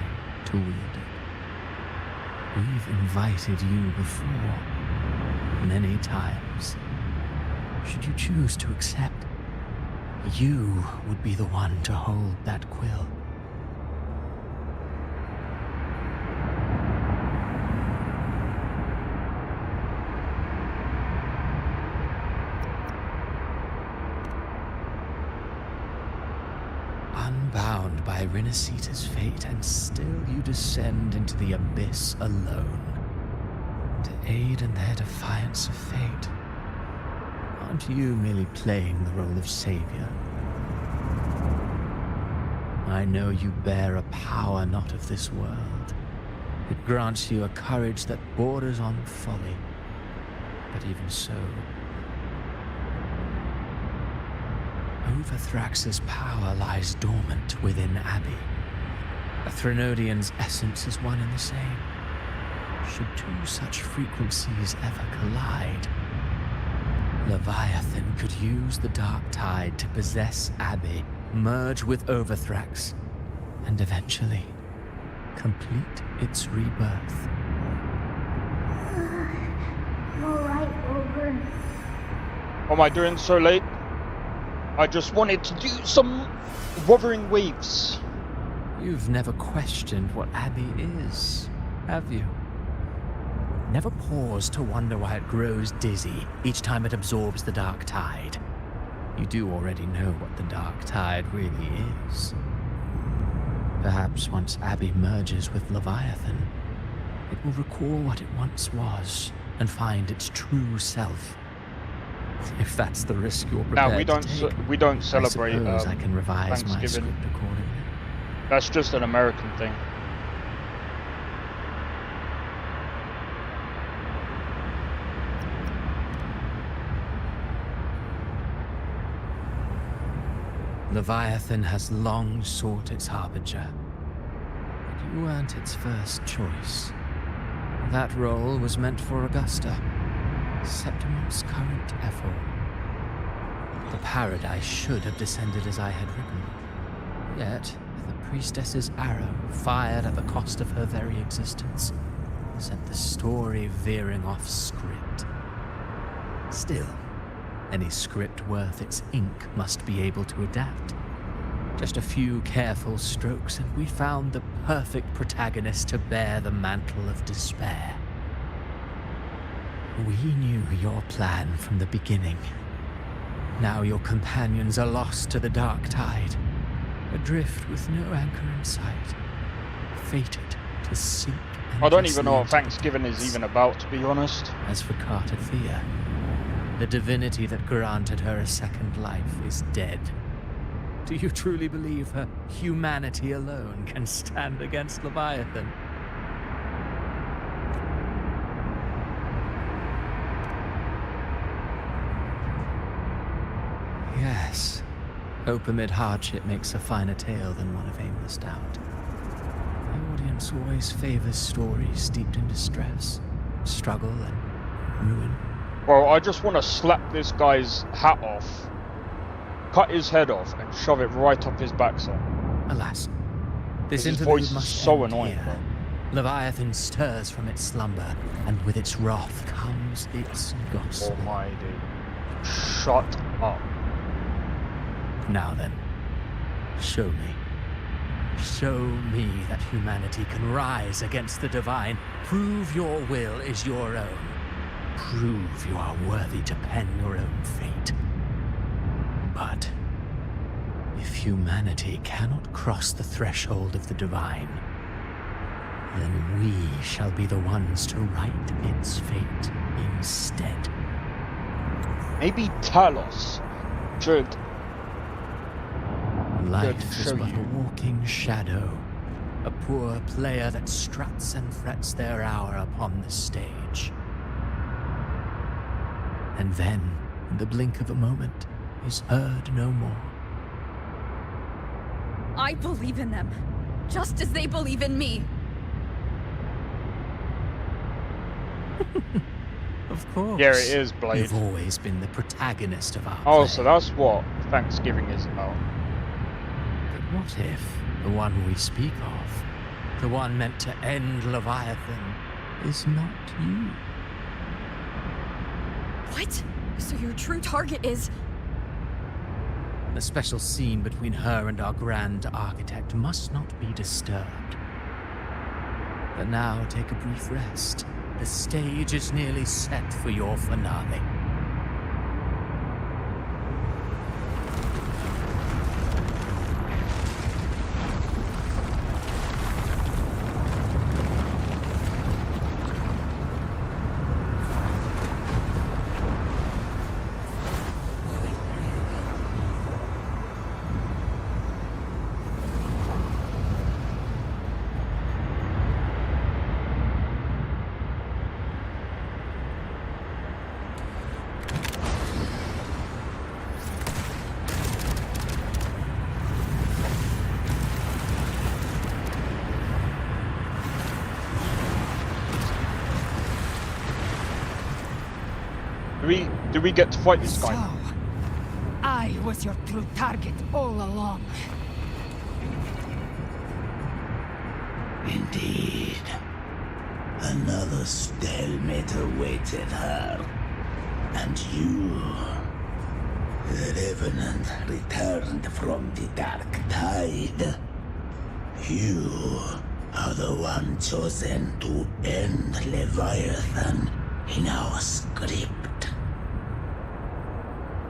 to wield it. We've invited you before, many times. Should you choose to accept, you would be the one to hold that quill. Unbound by Renacita's fate, and still you descend into the abyss alone, to aid in their defiance of fate. Aren't you merely playing the role of savior? I know you bear a power not of this world. It grants you a courage that borders on folly. But even so, Overthrax's power lies dormant within Abbey. A Threnodian's essence is one and the same. should two such frequencies ever collide, Leviathan could use the dark tide to possess Abby, merge with Overthrax, and eventually complete its rebirth. Alright, Ogre. What am I doing so late? I just wanted to do some Wuthering Waves. You've never questioned what Abby is, have you? Never paused to wonder why it grows dizzy each time it absorbs the dark tide. You do already know what the dark tide really is. Perhaps once Abby merges with Leviathan, it will recall what it once was and find its true self. If that's the risk you're prepared we don't to take, we don't celebrate. I suppose I can revise my Thanksgiving. script accordingly. That's just an American thing. Leviathan has long sought its harbinger, but you weren't its first choice. That role was meant for Augusta, Septimon's current effort. The paradise should have descended as I had written. Yet, the priestess's arrow, fired at the cost of her very existence, sent the story veering off script. Still, any script worth its ink must be able to adapt. Just a few careful strokes and we found the perfect protagonist to bear the mantle of despair. We knew your plan from the beginning. Now your companions are lost to the dark tide, adrift with no anchor in sight, fated to sink. I don't even know what Thanksgiving is even about, to be honest. As for Carter Thea, the divinity that granted her a second life is dead. Do you truly believe her humanity alone can stand against Leviathan? Yes. Hope amid hardship makes a finer tale than one of aimless doubt. The audience always favors stories steeped in distress, struggle, and ruin. Well, I just want to slap this guy's hat off, cut his head off, and shove it right up his backside. Alas, this his interlude voice must is so end annoying, here. bro. Leviathan stirs from its slumber, and with its wrath comes its gospel. Almighty. Shut up. Now then, show me. Show me that humanity can rise against the divine. Prove your will is your own. Prove you are worthy to pen your own fate. But if humanity cannot cross the threshold of the divine, then we shall be the ones to write its fate instead. Maybe Talos should Life is show but you. a walking shadow, a poor player that struts and frets their hour upon the stage. And then, in the blink of a moment, is heard no more. I believe in them, just as they believe in me. Of course. Yeah, it is, Blade. You've always been the protagonist of our Oh, play. so that's what Thanksgiving is about. But what if the one we speak of, the one meant to end Leviathan, is not you? What? So your true target is... The special scene between her and our grand architect must not be disturbed. But now take a brief rest. The stage is nearly set for your finale. Do we get to fight this guy? So, I was your true target all along. Indeed. Another stalemate awaited her. And you, the Revenant, returned from the Dark Tide. You are the one chosen to end Leviathan in our script.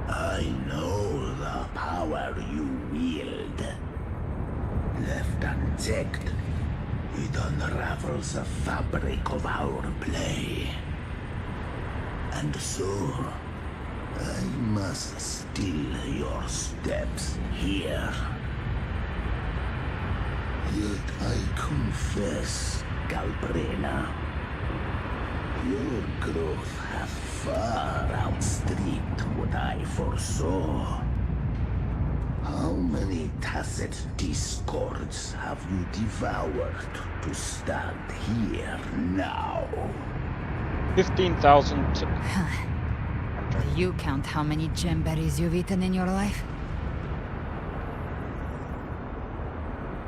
I know the power you wield. Left unchecked, it unravels the fabric of our play. And so, I must still your steps here. Yet I confess, Galbrena, your growth hath far outstripped what I foresaw. How many tacit discords have you devoured to stand here now? 15,000. Do you count how many gemberries you've eaten in your life?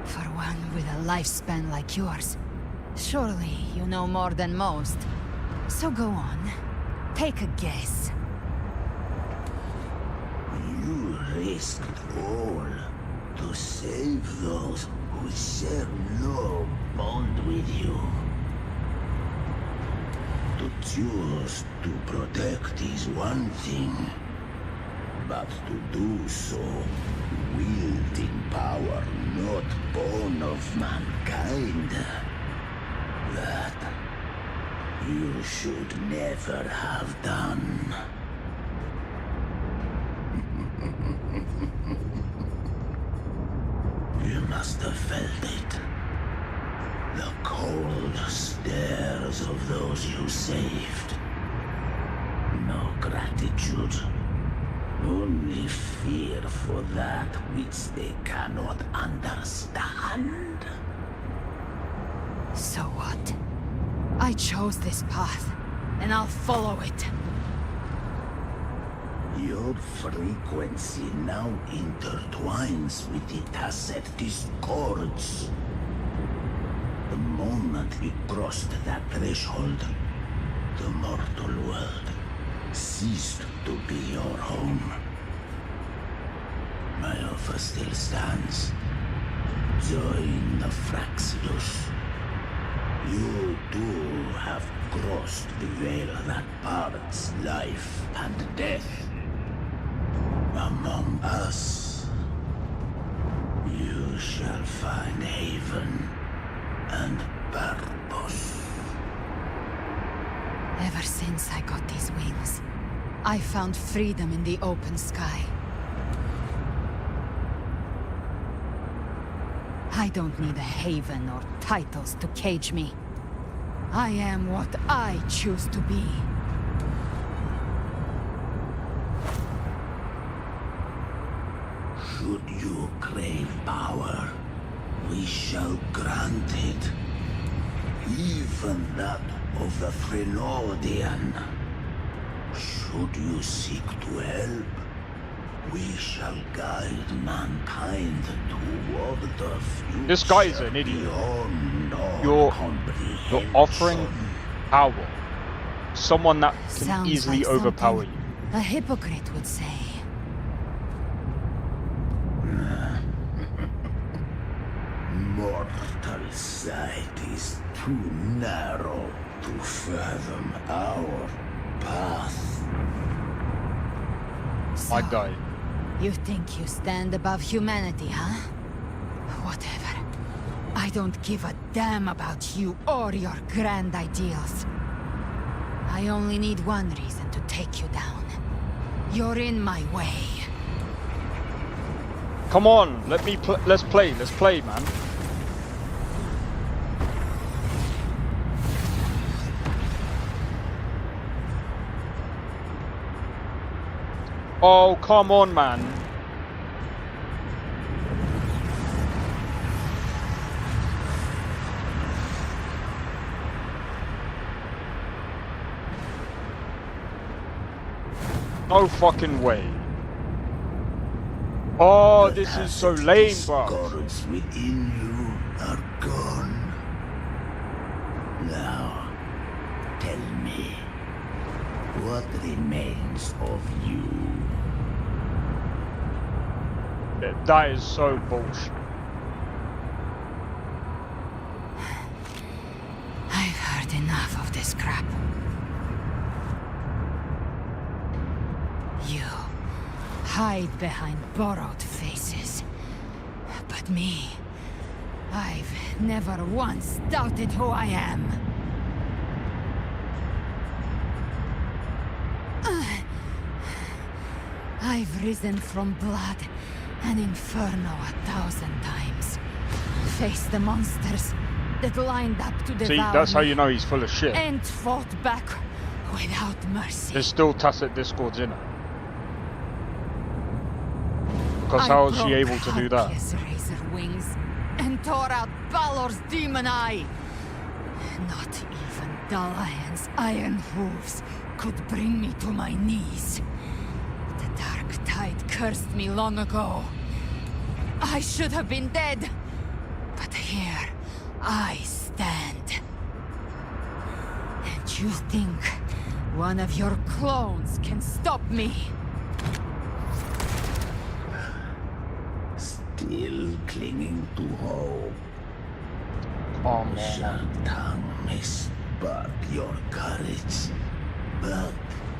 For one with a lifespan like yours, surely you know more than most. So go on, take a guess. You risked all to save those who share no bond with you. To choose to protect is one thing, but to do so wielding power not born of mankind, that you should never have done. You must have felt it. The cold stares of those you saved. No gratitude. Only fear for that which they cannot understand. So what? I chose this path, and I'll follow it. Your frequency now intertwines with the tacit discords. The moment you crossed that threshold, the mortal world ceased to be your home. My offer still stands. Join the Fraxidus. You too have crossed the veil that parts life and death. Among us, you shall find haven and purpose. Ever since I got these wings, I found freedom in the open sky. I don't need a haven or titles to cage me. I am what I choose to be. Should you crave power, we shall grant it. Even that of the Trinodian. Should you seek to help, we shall guide mankind toward the future. This guy is an idiot. You're offering power. Someone that can Sounds easily like overpower something you. a hypocrite would say. Mortal sight is too narrow to fathom our path. My guy. You think you stand above humanity, huh? Whatever. I don't give a damn about you or your grand ideals. I only need one reason to take you down. You're in my way. Come on, let's play, man. Oh, come on, man. No fucking way. Oh, this is so lame, bro. Gods within you are gone. Now, tell me, what remains of you? That is so bullshit. I've heard enough of this crap. You hide behind borrowed faces. But me, I've never once doubted who I am. I've risen from blood and inferno 1,000 times. Faced the monsters that lined up to devour See, that's how me, you know he's full of shit. and fought back without mercy. There's still tacit discords in it. Because I how is she broke able to do that? Harpia's razor wings and tore out Balor's demon eye. Not even Dalahan's iron hooves could bring me to my knees. The dark tide cursed me long ago. I should have been dead, but here I stand. And you think one of your clones can stop me? Still clinging to hope. Oh, man. Sharp tongue may spark your courage, but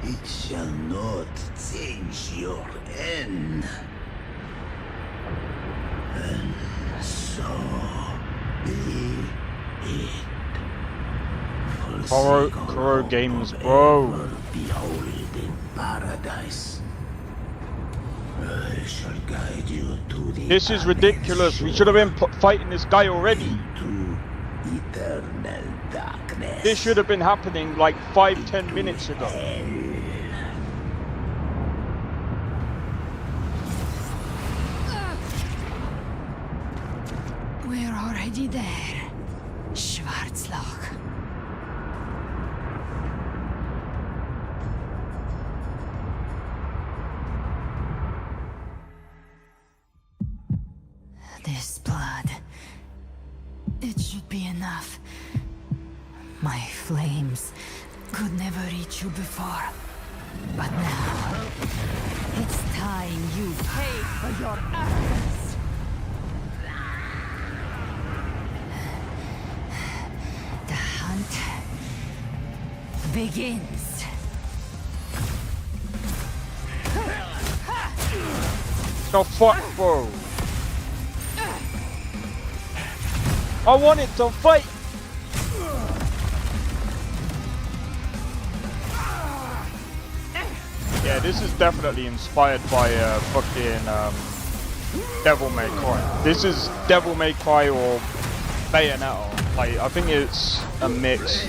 it shall not change your end. And so be it. Kuro Games, bro. Behold in paradise. I shall guide you to the This is ridiculous. We should have been fighting this guy already. eternal darkness. This should have been happening like 5-10 minutes ago. We're already there, Schwarzloch. This blood, it should be enough. My flames could never reach you before, but now it's time you pay for your actions. The hunt begins. The fuck, bro? I wanted to fight. Yeah, this is definitely inspired by fucking Devil May Cry. This is Devil May Cry or Bayonetta. Like, I think it's a mix.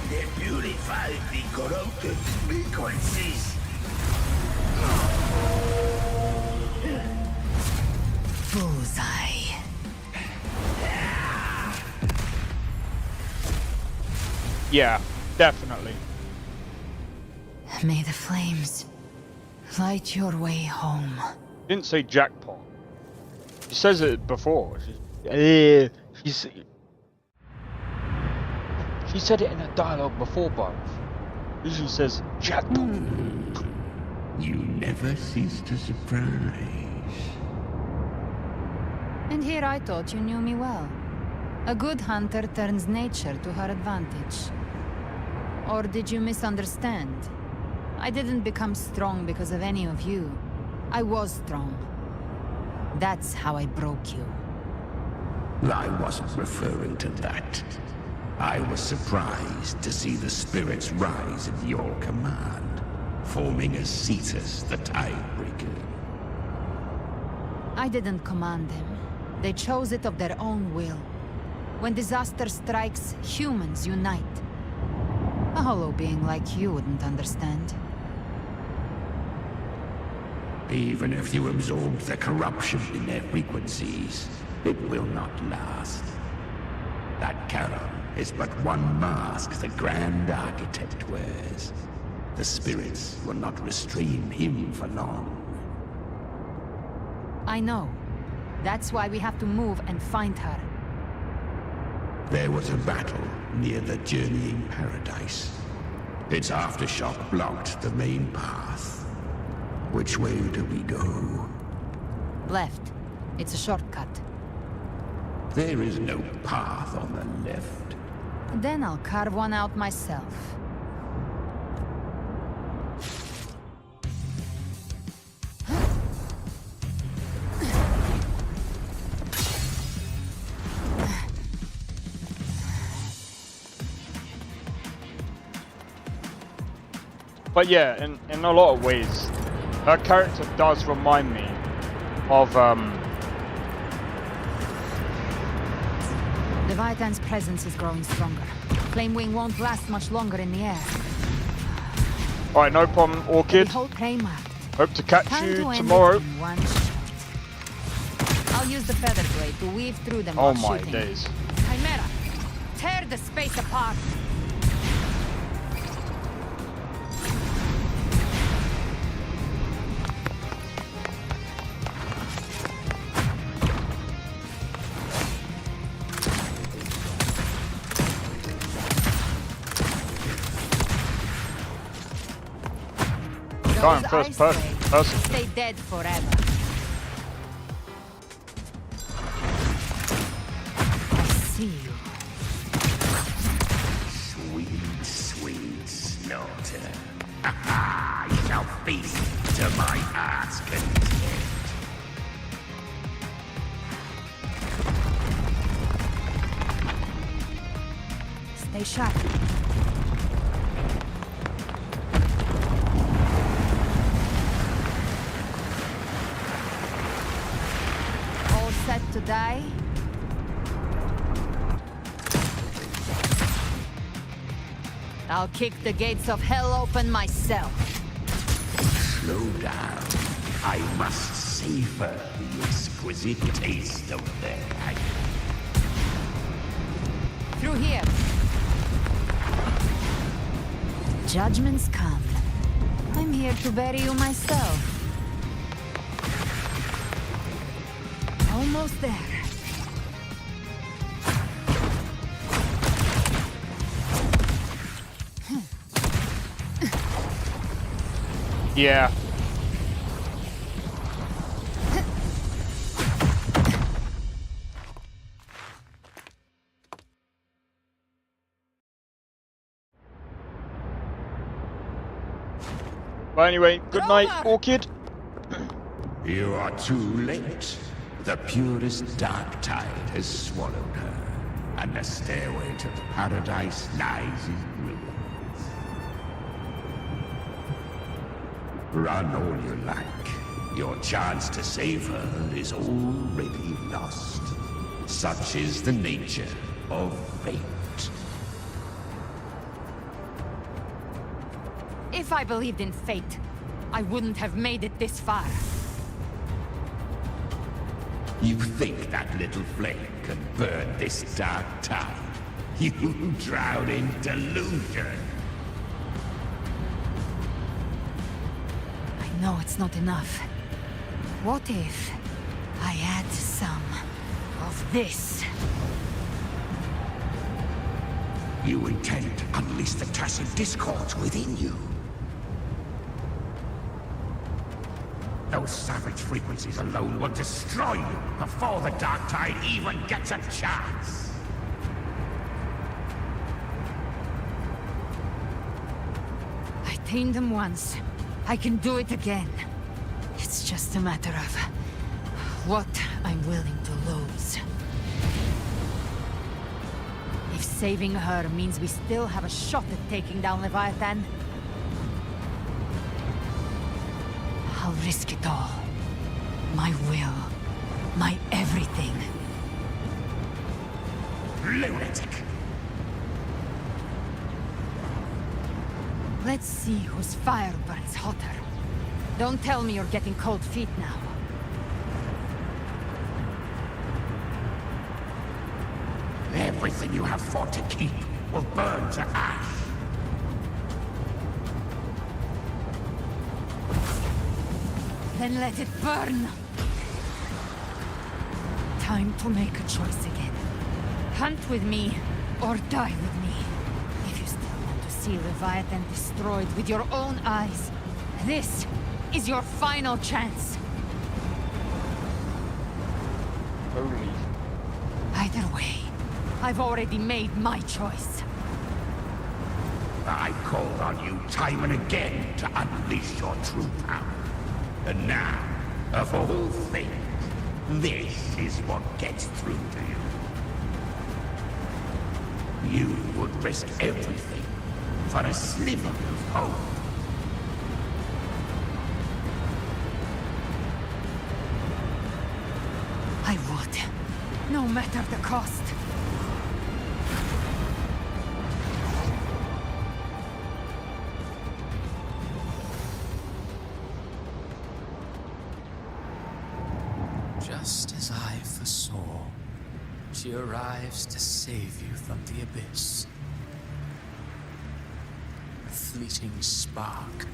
They purify the corrupted frequencies. Bullseye. Yeah, definitely. May the flames light your way home. Didn't say jackpot. She says it before. She said it in a dialogue before, bro. Usually says jackpot. You never cease to surprise. And here I thought you knew me well. A good hunter turns nature to her advantage. Or did you misunderstand? I didn't become strong because of any of you. I was strong. That's how I broke you. I wasn't referring to that. I was surprised to see the spirits rise at your command, forming as Cetus the Tidebreaker. I didn't command them. They chose it of their own will. When disaster strikes, humans unite. A hollow being like you wouldn't understand. Even if you absorb the corruption in their frequencies, it will not last. That Charon is but one mask the Grand Architect wears. The spirits will not restrain him for long. I know. That's why we have to move and find her. There was a battle near the Journeying Paradise. Its aftershock blocked the main path. Which way do we go? Left. It's a shortcut. There is no path on the left. Then I'll carve one out myself. But yeah, in a lot of ways, her character does remind me of Leviathan's presence is growing stronger. Flamewing won't last much longer in the air. Alright, no problem, Orchid. Behold prey marked. Hope to catch Time you to end tomorrow. it in one shot. I'll use the feather blade to weave through them Oh while my shooting. days. Chimera, tear the space apart. Going first person. Stay dead forever. I see you. Sweet, sweet slaughter. I shall feast to my heart's content. Stay sharp. All set to die? I'll kick the gates of hell open myself. Slow down. I must savor the exquisite taste of their agony. Through here. Judgments come. I'm here to bury you myself. Almost there. Yeah. Well, anyway, good night, Orchid. You are too late. The purest dark tide has swallowed her, and the stairway to paradise lies in ruins. Run all you like. Your chance to save her is already lost. Such is the nature of fate. If I believed in fate, I wouldn't have made it this far. You think that little flame can burn this dark tide? You drown in delusion. I know it's not enough. What if I add some of this? You intend to unleash the tacit discords within you. Those savage frequencies alone will destroy you before the Dark Tide even gets a chance. I tamed them once. I can do it again. It's just a matter of what I'm willing to lose. If saving her means we still have a shot at taking down Leviathan, I'll risk it all. My will. My everything. Lunatic! Let's see whose fire burns hotter. Don't tell me you're getting cold feet now. Everything you have fought to keep will burn to ash. Then let it burn! Time to make a choice again. Hunt with me, or die with me. If you still want to see Leviathan destroyed with your own eyes, this is your final chance. Holy. Either way, I've already made my choice. I called on you time and again to unleash your true power. And now, of all things, this is what gets through to you. You would risk everything for a sliver of hope. I would, no matter the cost. Just as I foresaw, she arrives to save you from the abyss. A fleeting spark,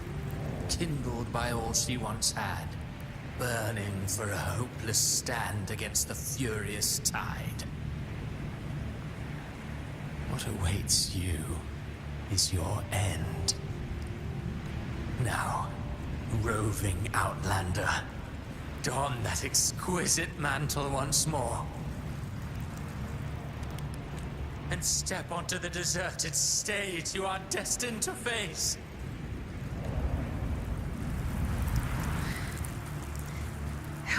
kindled by all she once had, burning for a hopeless stand against the furious tide. What awaits you is your end. Now, roving outlander, don that exquisite mantle once more. And step onto the deserted stage you are destined to face.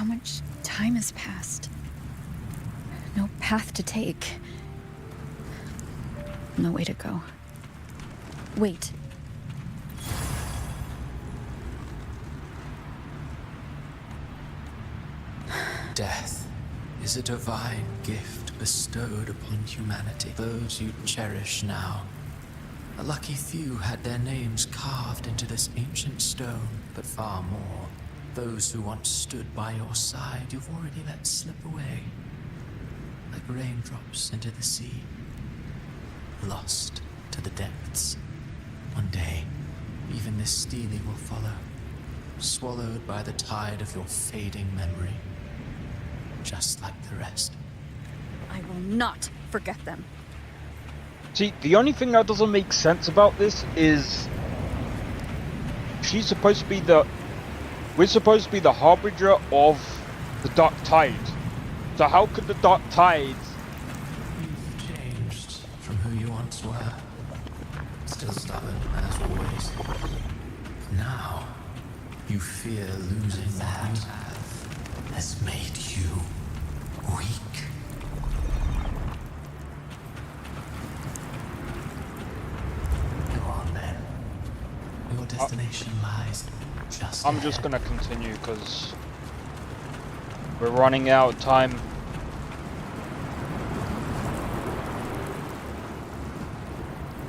How much time has passed? No path to take. No way to go. Wait. Death is a divine gift bestowed upon humanity. Those you cherish now. A lucky few had their names carved into this ancient stone, but far more. Those who once stood by your side, you've already let slip away. Like raindrops into the sea. Lost to the depths. One day, even this stele will follow. Swallowed by the tide of your fading memory. Just like the rest. I will not forget them. See, the only thing that doesn't make sense about this is she's supposed to be we're supposed to be the harbinger of the dark tide. So how could the dark tide... You've changed from who you once were. Still stubborn, as always. Now, you fear losing that has made you weak. Go on then. Your destination lies just I'm just gonna continue because we're running out of time.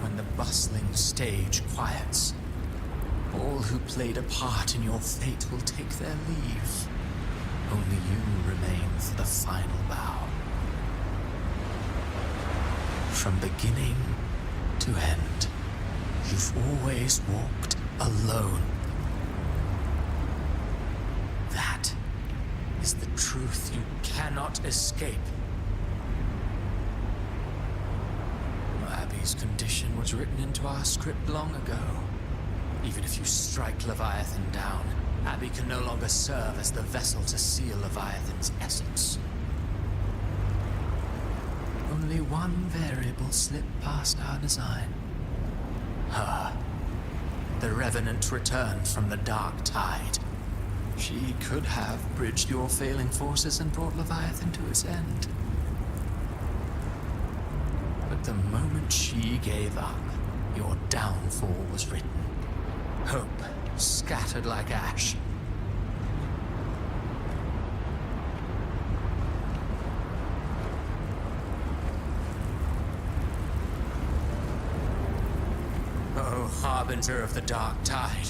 When the bustling stage quiets, all who played a part in your fate will take their leave. Only you remain for the final bow. From beginning to end, you've always walked alone. That is the truth you cannot escape. Abby's condition was written into our script long ago. Even if you strike Leviathan down, Abby can no longer serve as the vessel to seal Leviathan's essence. Only one variable slipped past our design. Her. The Revenant returned from the dark tide. She could have bridged your failing forces and brought Leviathan to its end. But the moment she gave up, your downfall was written. Hope scattered like ash. Oh, harbinger of the dark tide,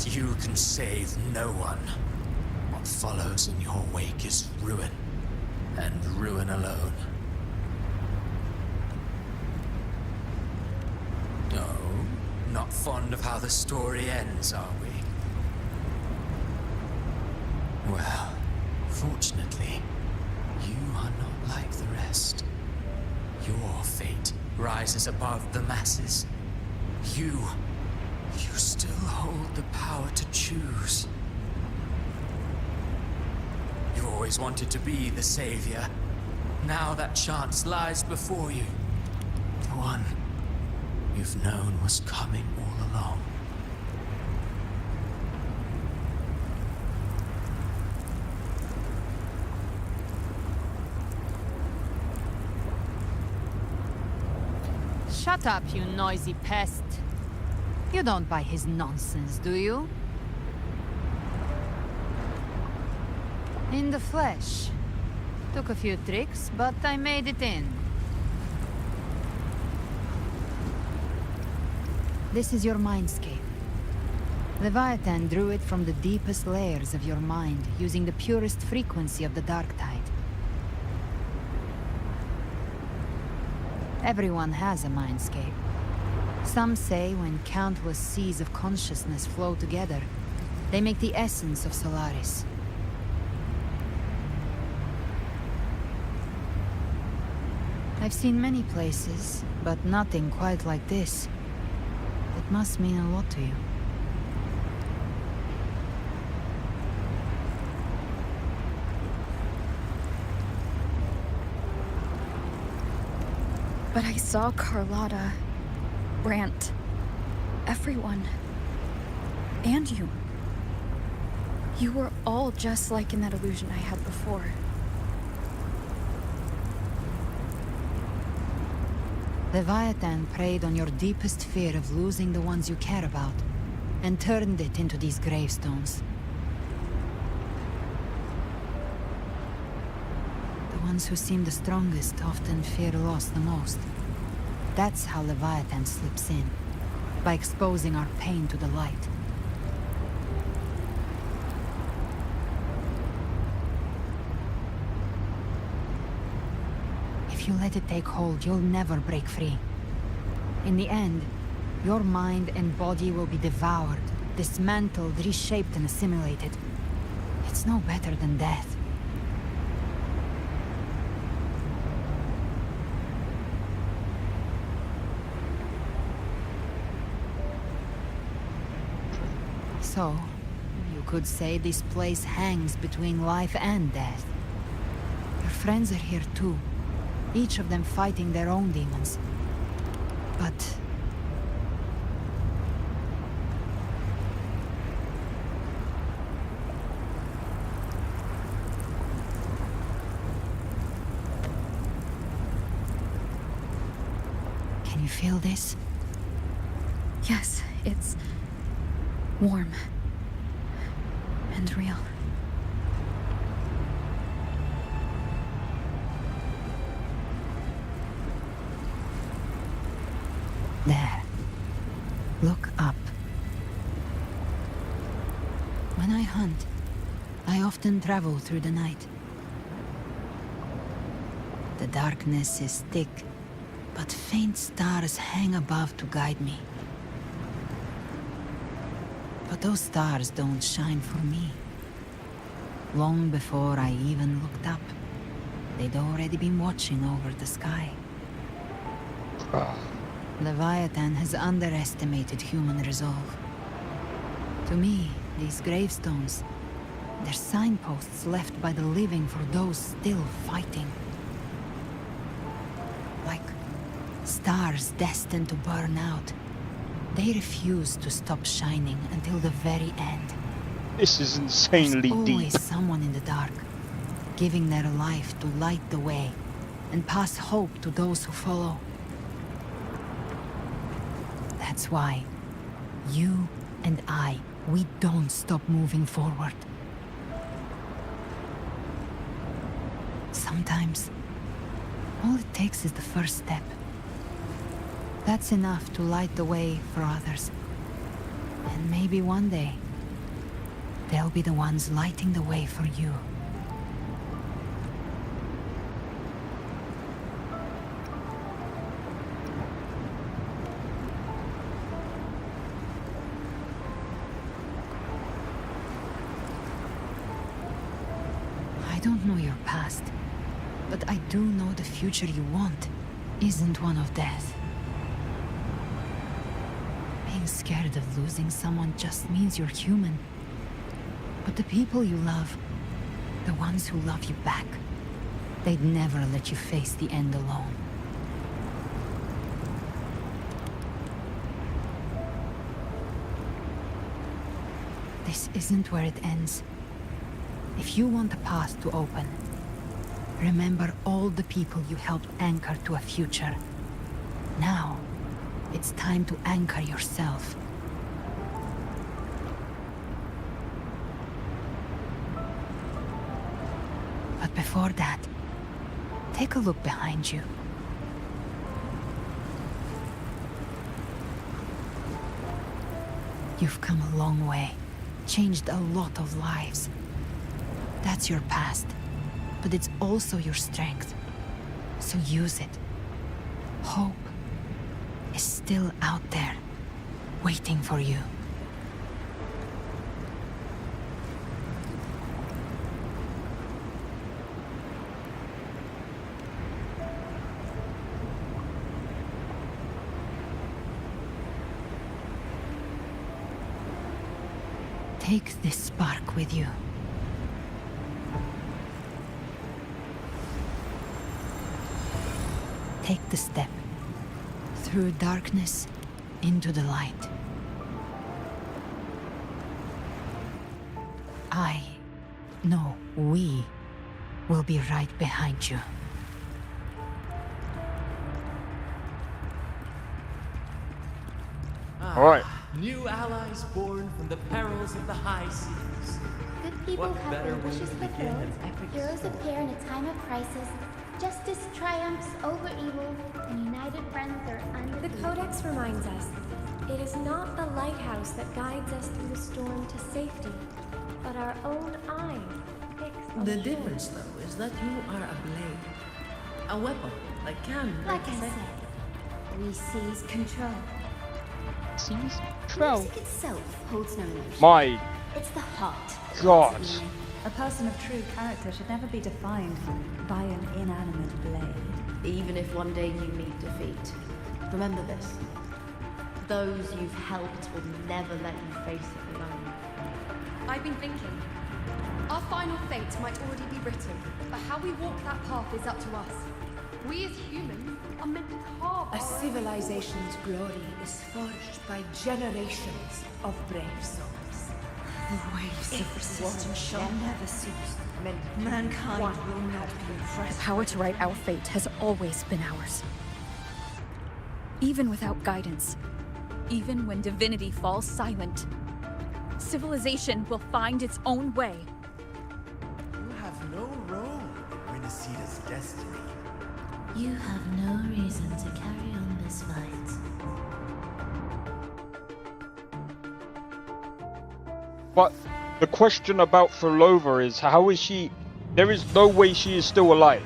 you can save no one. What follows in your wake is ruin, and ruin alone. No, not fond of how the story ends, are we? Well, fortunately, you are not like the rest. Your fate rises above the masses. You still hold the power to choose. You always wanted to be the savior. Now that chance lies before you. The one you've known was coming all along. Shut up, you noisy pest. You don't buy his nonsense, do you? In the flesh. Took a few tricks, but I made it in. This is your mindscape. Leviathan drew it from the deepest layers of your mind, using the purest frequency of the dark tide. Everyone has a mindscape. Some say when countless seas of consciousness flow together, they make the essence of Solaris. I've seen many places, but nothing quite like this. It must mean a lot to you. But I saw Carlotta, Brant, everyone. And you. You were all just like in that illusion I had before. Leviathan preyed on your deepest fear of losing the ones you care about, and turned it into these gravestones. The ones who seem the strongest often fear loss the most. That's how Leviathan slips in, by exposing our pain to the light. If you let it take hold, you'll never break free. In the end, your mind and body will be devoured, dismantled, reshaped, and assimilated. It's no better than death. So, you could say this place hangs between life and death. Your friends are here too, each of them fighting their own demons. But... can you feel this? Yes, it's warm and real. There. Look up. When I hunt, I often travel through the night. The darkness is thick, but faint stars hang above to guide me. But those stars don't shine for me. Long before I even looked up, they'd already been watching over the sky. Leviathan has underestimated human resolve. To me, these gravestones, they're signposts left by the living for those still fighting. Like stars destined to burn out. They refuse to stop shining until the very end. This is insanely There's always deep. someone in the dark, giving their life to light the way and pass hope to those who follow. That's why you and I, we don't stop moving forward. Sometimes, all it takes is the first step. That's enough to light the way for others. And maybe one day, they'll be the ones lighting the way for you. don't know your past, but I do know the future you want isn't one of death. Being scared of losing someone just means you're human. But the people you love, the ones who love you back, they'd never let you face the end alone. This isn't where it ends. If you want the path to open, remember all the people you helped anchor to a future. Now, it's time to anchor yourself. But before that, take a look behind you. You've come a long way, changed a lot of lives. That's your past, but it's also your strength. So use it. Hope is still out there, waiting for you. Take this spark with you. Take the step. Through darkness, into the light. We will be right behind you. Alright. New allies born from the perils of the high seas. Good people What have better their way wishes to begin fulfilled. an epic Heroes story? appear in a time of crisis. Justice triumphs over evil, and united friends are undefeated. The Codex reminds us, it is not the lighthouse that guides us through the storm to safety, but our own eye fixed on The shore. difference, though, is that you are a blade. A weapon that can break Like I safety. said, we seize control. Seize control? Music itself holds no emotion. My It's the heart. God. A person of true character should never be defined by an inanimate blade. Even if one day you meet defeat, remember this. Those you've helped will never let you face it alone. I've been thinking. Our final fate might already be written, but how we walk that path is up to us. We as humans are meant to carve A our own civilization's glory is forged by generations of brave souls. The waves If of resistance shall one never cease. meant Mankind one will not be The oppressed. power to write our fate has always been ours. Even without guidance, even when divinity falls silent, civilization will find its own way. You have no role in Renacita's destiny. You have no reason to carry on this fight. But the question about Fulova is, how is she... There is no way she is still alive.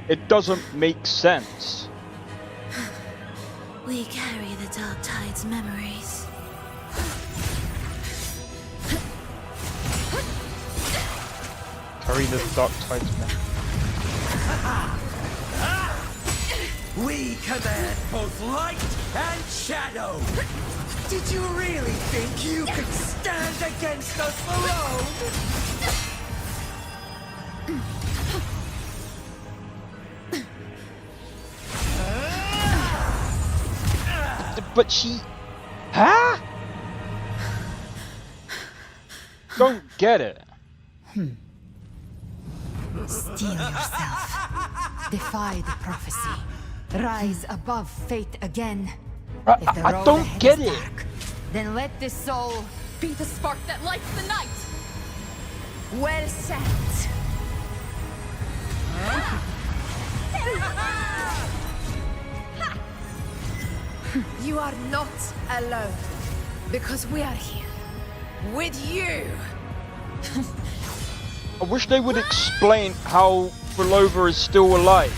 It doesn't make sense. We carry the Dark Tide's memories. Carry the Dark Tide's memory. We command both light and shadow! Did you really think you could stand against us alone? But she... Huh? Don't get it. Steel yourself. Defy the prophecy. Rise above fate again. If the I road don't ahead get is it. dark, then let this soul be the spark that lights the night. Well said. You are not alone, because we are here with you. I wish they would explain how Fulova is still alive.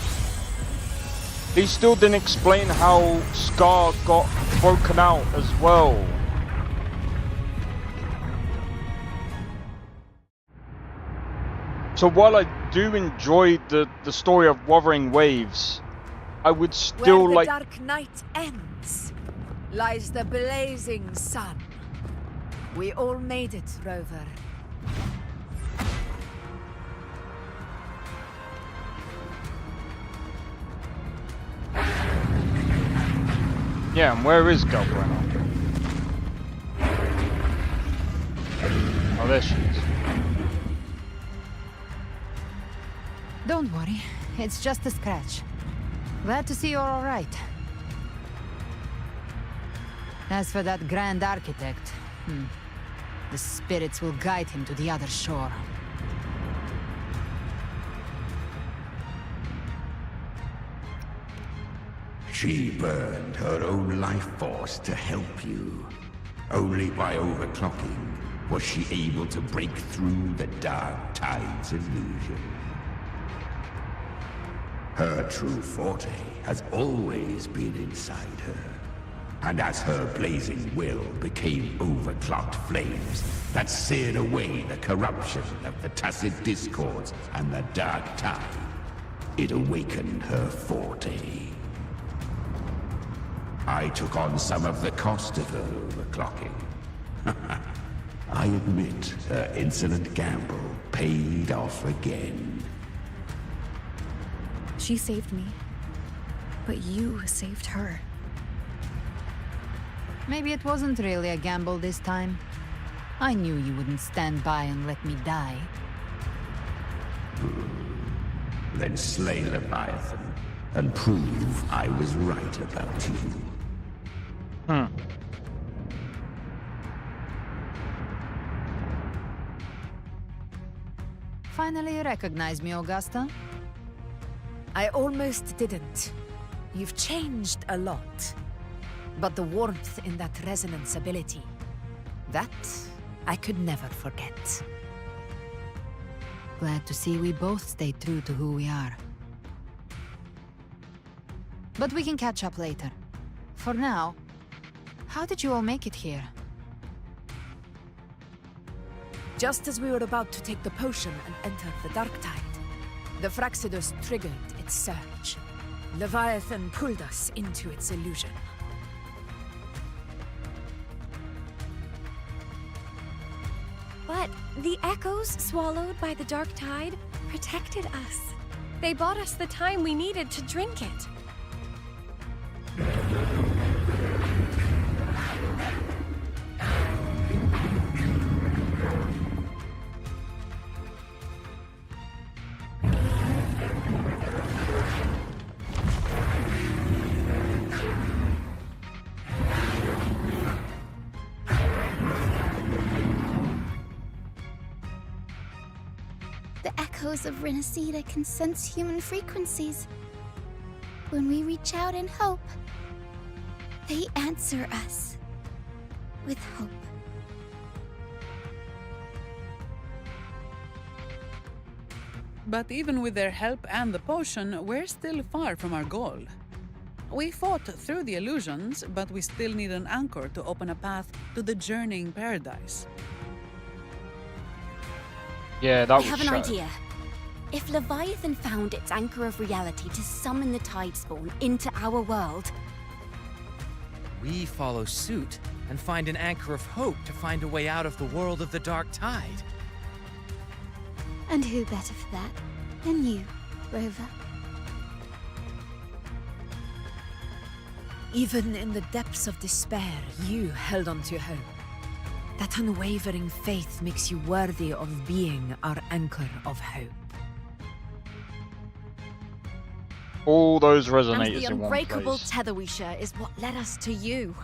They still didn't explain how Scar got broken out as well. So while I do enjoy the story of Wuthering Waves, I would still Where like... the dark night ends lies the blazing sun. We all made it, Rover. Yeah, and where is Galbrenna? Oh, there she is. Don't worry, it's just a scratch. Glad to see you're all right. As for that Grand Architect, the spirits will guide him to the other shore. She burned her own life force to help you. Only by overclocking was she able to break through the Dark Tide's illusion. Her true forte has always been inside her. And as her blazing will became overclocked flames that seared away the corruption of the Tacit Discords and the Dark Tide, it awakened her forte. I took on some of the cost of her overclocking. I admit her insolent gamble paid off again. She saved me. But you saved her. Maybe it wasn't really a gamble this time. I knew you wouldn't stand by and let me die. Then slay Leviathan and prove I was right about you. Finally you recognize me, Augusta? I almost didn't. You've changed a lot. But the warmth in that resonance ability, that I could never forget. Glad to see we both stayed true to who we are. But we can catch up later. For now, how did you all make it here? Just as we were about to take the potion and enter the Dark Tide, the Fraxidus triggered its surge. Leviathan pulled us into its illusion. But the echoes swallowed by the Dark Tide protected us. They bought us the time we needed to drink it. The echoes of Renacida can sense human frequencies. When we reach out in hope, they answer us with hope. But even with their help and the potion, we're still far from our goal. We fought through the illusions, but we still need an anchor to open a path to the journeying paradise. Yeah, that I was have an shattered. idea. If Leviathan found its anchor of reality to summon the Tidespawn into our world, we follow suit and find an anchor of hope to find a way out of the world of the Dark Tide. And who better for that than you, Rover? Even in the depths of despair, you held on to hope. That unwavering faith makes you worthy of being our anchor of hope. All those and resonators the in one unbreakable place. tether we share is what led us to you.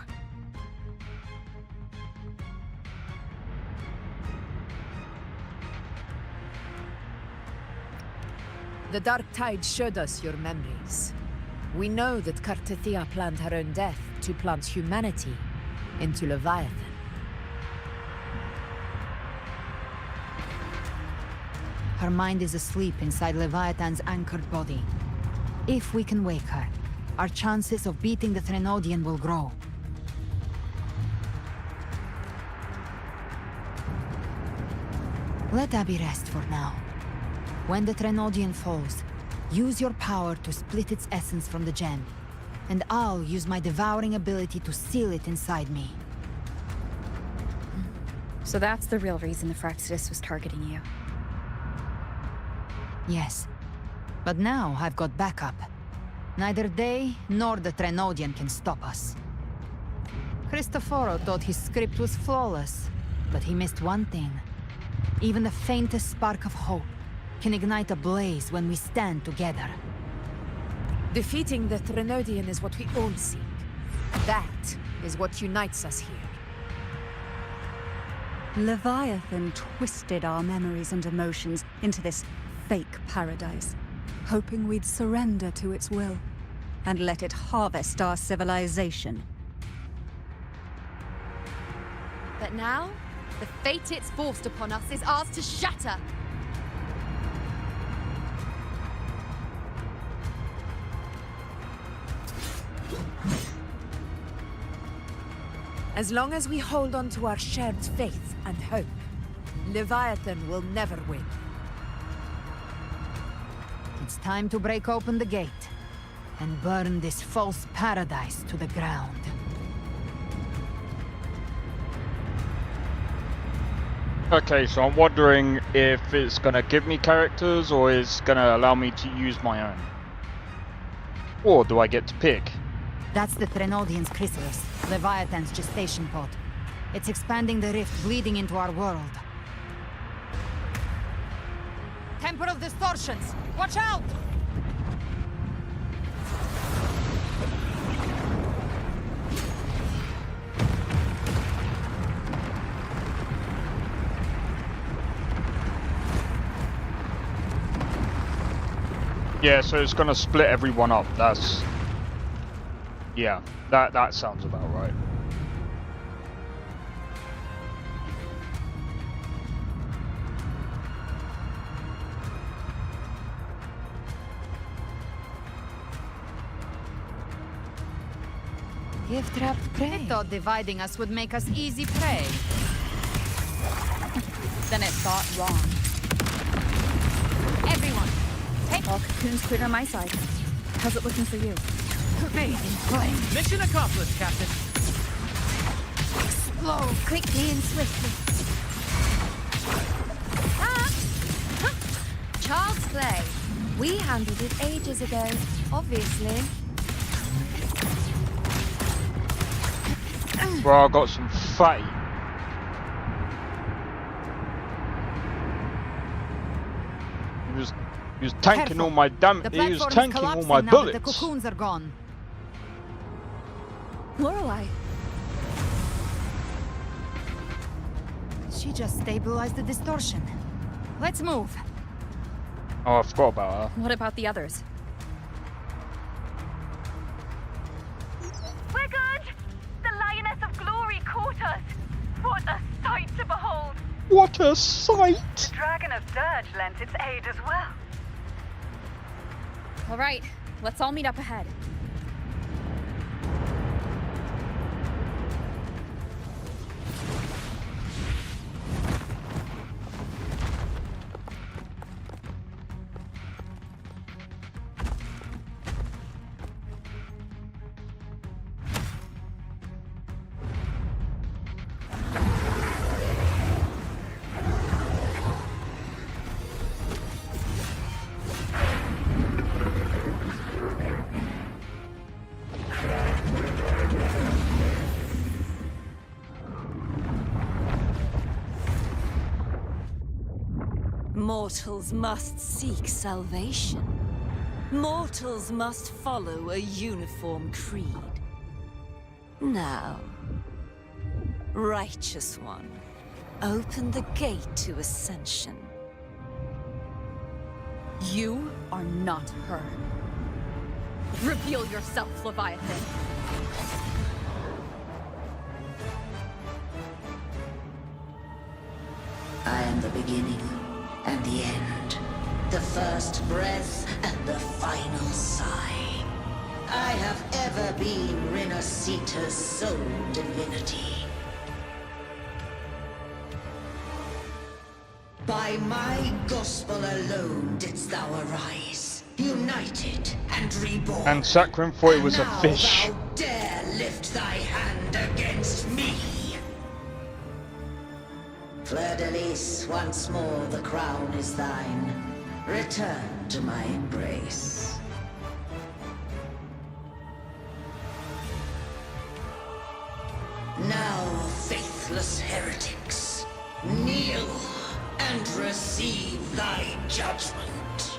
The Dark Tide showed us your memories. We know that Kartithia planned her own death to plant humanity into Leviathan. Her mind is asleep inside Leviathan's anchored body. If we can wake her, our chances of beating the Threnodian will grow. Let Abby rest for now. When the Trenodian falls, use your power to split its essence from the gem, and I'll use my devouring ability to seal it inside me. So that's the real reason the Fractus was targeting you. Yes. But now I've got backup. Neither they nor the Trenodian can stop us. Cristoforo thought his script was flawless, but he missed one thing. Even the faintest spark of hope can ignite a blaze when we stand together. Defeating the Trenodian is what we all seek. That is what unites us here. Leviathan twisted our memories and emotions into this fake paradise, hoping we'd surrender to its will and let it harvest our civilization. But now, the fate it's forced upon us is ours to shatter. As long as we hold on to our shared faith and hope, Leviathan will never win. It's time to break open the gate and burn this false paradise to the ground. Okay, so I'm wondering if it's gonna give me characters or it's gonna allow me to use my own. Or do I get to pick? That's the Trenodian's chrysalis, Leviathan's gestation pod. It's expanding the rift, bleeding into our world. Temple of Distortions! Watch out! Yeah, so it's gonna split everyone up. That's... yeah, that sounds about right. Give trapped prey. I thought dividing us would make us easy prey. Then it thought wrong. Everyone, take... All cocoons clear on my side. How's it looking for you? Bathe in flame. Mission accomplished, Captain. Explode quickly and swiftly. Ah! Child's play. We handled it ages ago, obviously. Bro, I got some fatty. He was tanking Careful. all my he was tanking all my bullets. The cocoons are gone. Lorelei. She just stabilized the distortion. Let's move. Oh, I forgot about her. What about the others? We're good! The Lioness of Glory caught us! What a sight to behold! What a sight! The Dragon of Dirge lent its aid as well. All right, let's all meet up ahead. Mortals must seek salvation. Mortals must follow a uniform creed. Now, Righteous One, open the gate to ascension. You are not her. Reveal yourself, Leviathan. I am the beginning and the end, the first breath and the final sigh. I have ever been Renacita's sole divinity. By By my gospel alone didst thou arise, united and reborn. And Sakram thought it was a Now fish. thou dare lift thy hand against me. Fleur-de-Lis, once more the crown is thine. Return to my embrace. Now, faithless heretics, kneel and receive thy judgment.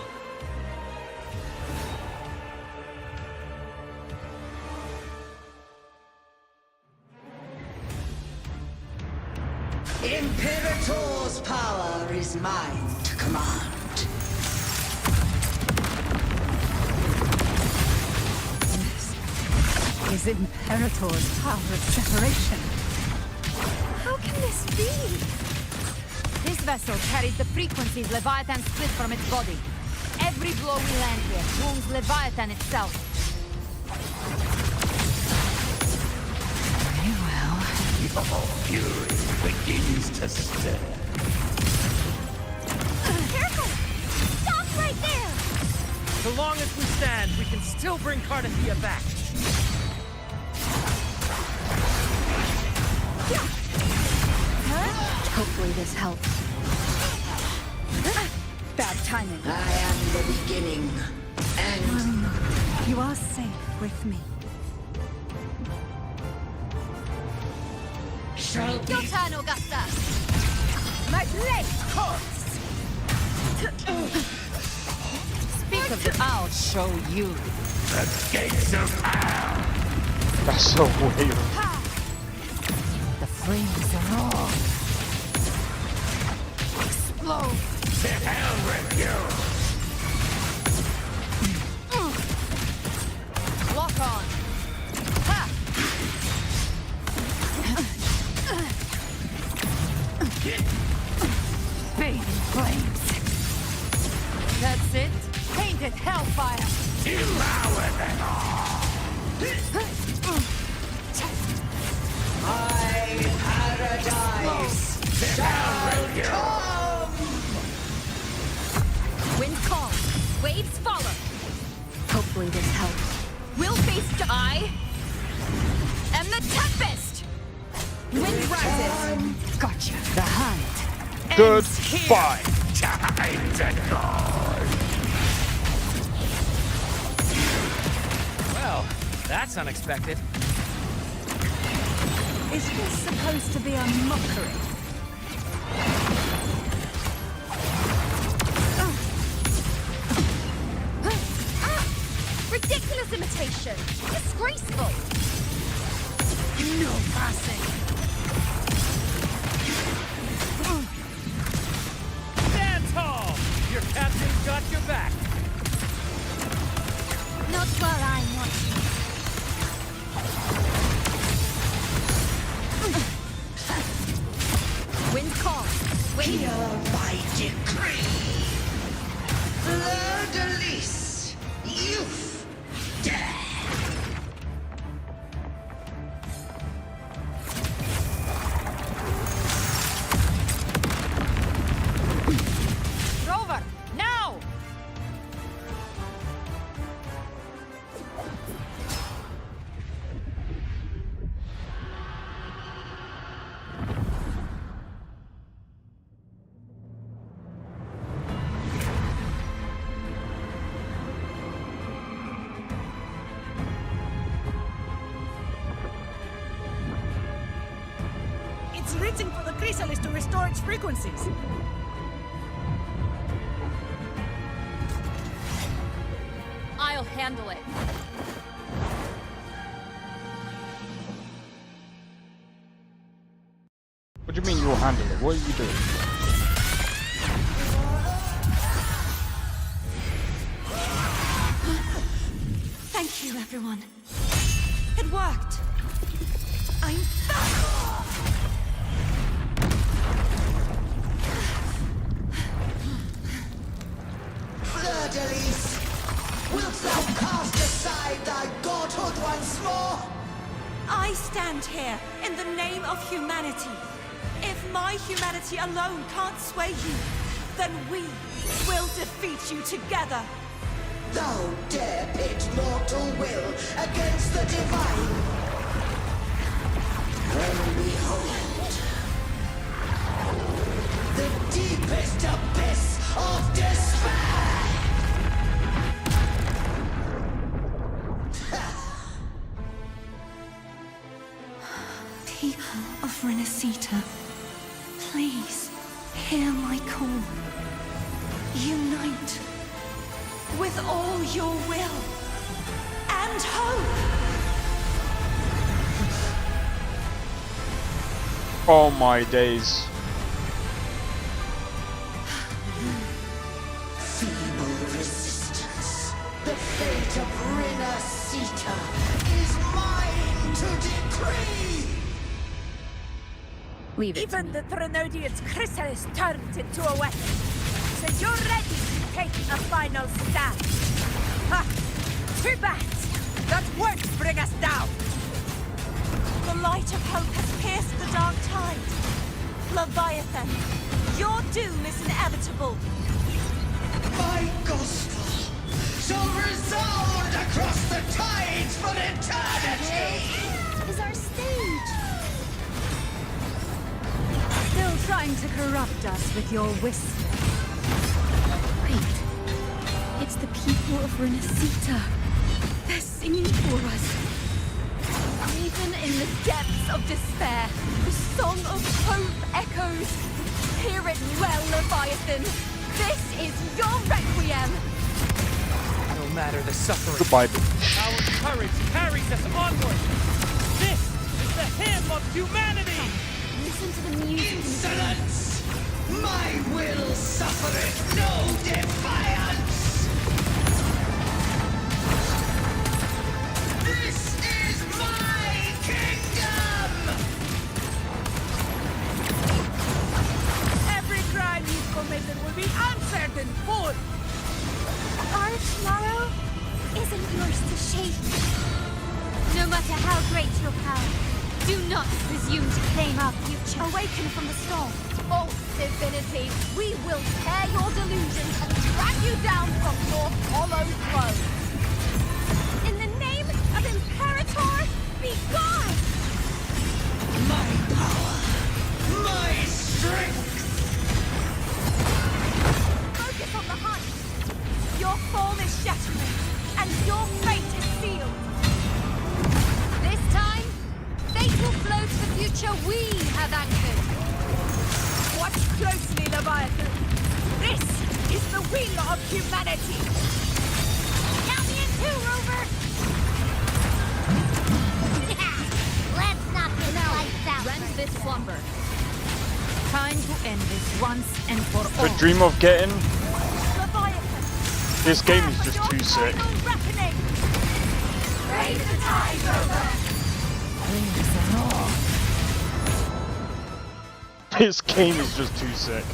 Imperator's power is mine to command. Is Imperator's power of separation? How can this be? This vessel carries the frequencies Leviathan split from its body. Every blow we land here wounds Leviathan itself. Very well. Your fury begins to stir. Careful! Stop right there! So long as we stand, we can still bring Cardathia back. Hopefully this helps. Bad timing. I am the beginning, and You are safe with me. shall be. Your turn, Augusta! My blade hurts! Speak of the... I'll show you. The gates of hell! That's so weird. The flames are on. Explode! To hell with you! Lock on! Ha! Bathe in flames. That's it. Painted hellfire. Devour them all! My paradise shall come! Wind calm. Waves follow. Hopefully this helps. We'll face I am the Tempest. Wind rises. Gotcha. The hunt. Goodbye. Time to go! Well, that's unexpected. Is this supposed to be a mockery? Ridiculous imitation. Disgraceful. No passing. Stand tall! Your captain's got your back. Not while I'm watching. Wind calm. Wave. Here by decree. Fleur-de-Lis, youth, death. Rover, now! It's written for the chrysalis to restore its frequencies. I'll handle it. What do you mean you'll handle it? What are you doing? Thank you, everyone. It worked. I'm back! Fleur-de-Lis, wilt thou cast aside thy godhood once more? I stand here in the name of humanity. If my humanity alone can't sway you, then we will defeat you together. Thou dare pit mortal will against the divine. Then behold, the deepest abyss of despair! People of Renacita, please hear my call. Unite with all your will and hope. Oh my days. Feeble resistance. The fate of Renacita is mine to decree! Leave it. Even the Trinodian's chrysalis turned into a weapon. So you're ready to take a final stand. Ha! Too bad! That won't bring us down! The light of hope has pierced the dark tide. Leviathan, your doom is inevitable. My gospel shall resound across the tides for eternity! Is our stage. Still trying to corrupt us with your whisper. Wait. It's the people of Renacita. They're singing for us. Even in the depths of despair, the song of hope echoes. Hear it well, Leviathan. This is your requiem. No matter the suffering, Goodbye. our courage carries us onward. This is the hymn of humanity. Listen to the music. Insolence! My will suffereth no defiance! This is my kingdom! Every crime you've committed will be answered in full! Our tomorrow isn't yours to shape. No matter how great your power, do not presume to claim our future. Awaken from the storm. False divinity, we will tear your delusions and drag you down from your hollow throne. In the name of Imperator, be gone! My power! My strength! Focus on the hunt. Your form is shattering, and your fate is sealed. This time, fate will float the future we have anchored. Watch closely, Leviathan. This is the will of humanity. Count me in too, Rover! Let's knock this lights out. Rend this slumber. Time to end this once and for all. The dream of getting. Leviathan, This game is just too sick. final reckoning! Raise the tide, Rover! This game is just too sick.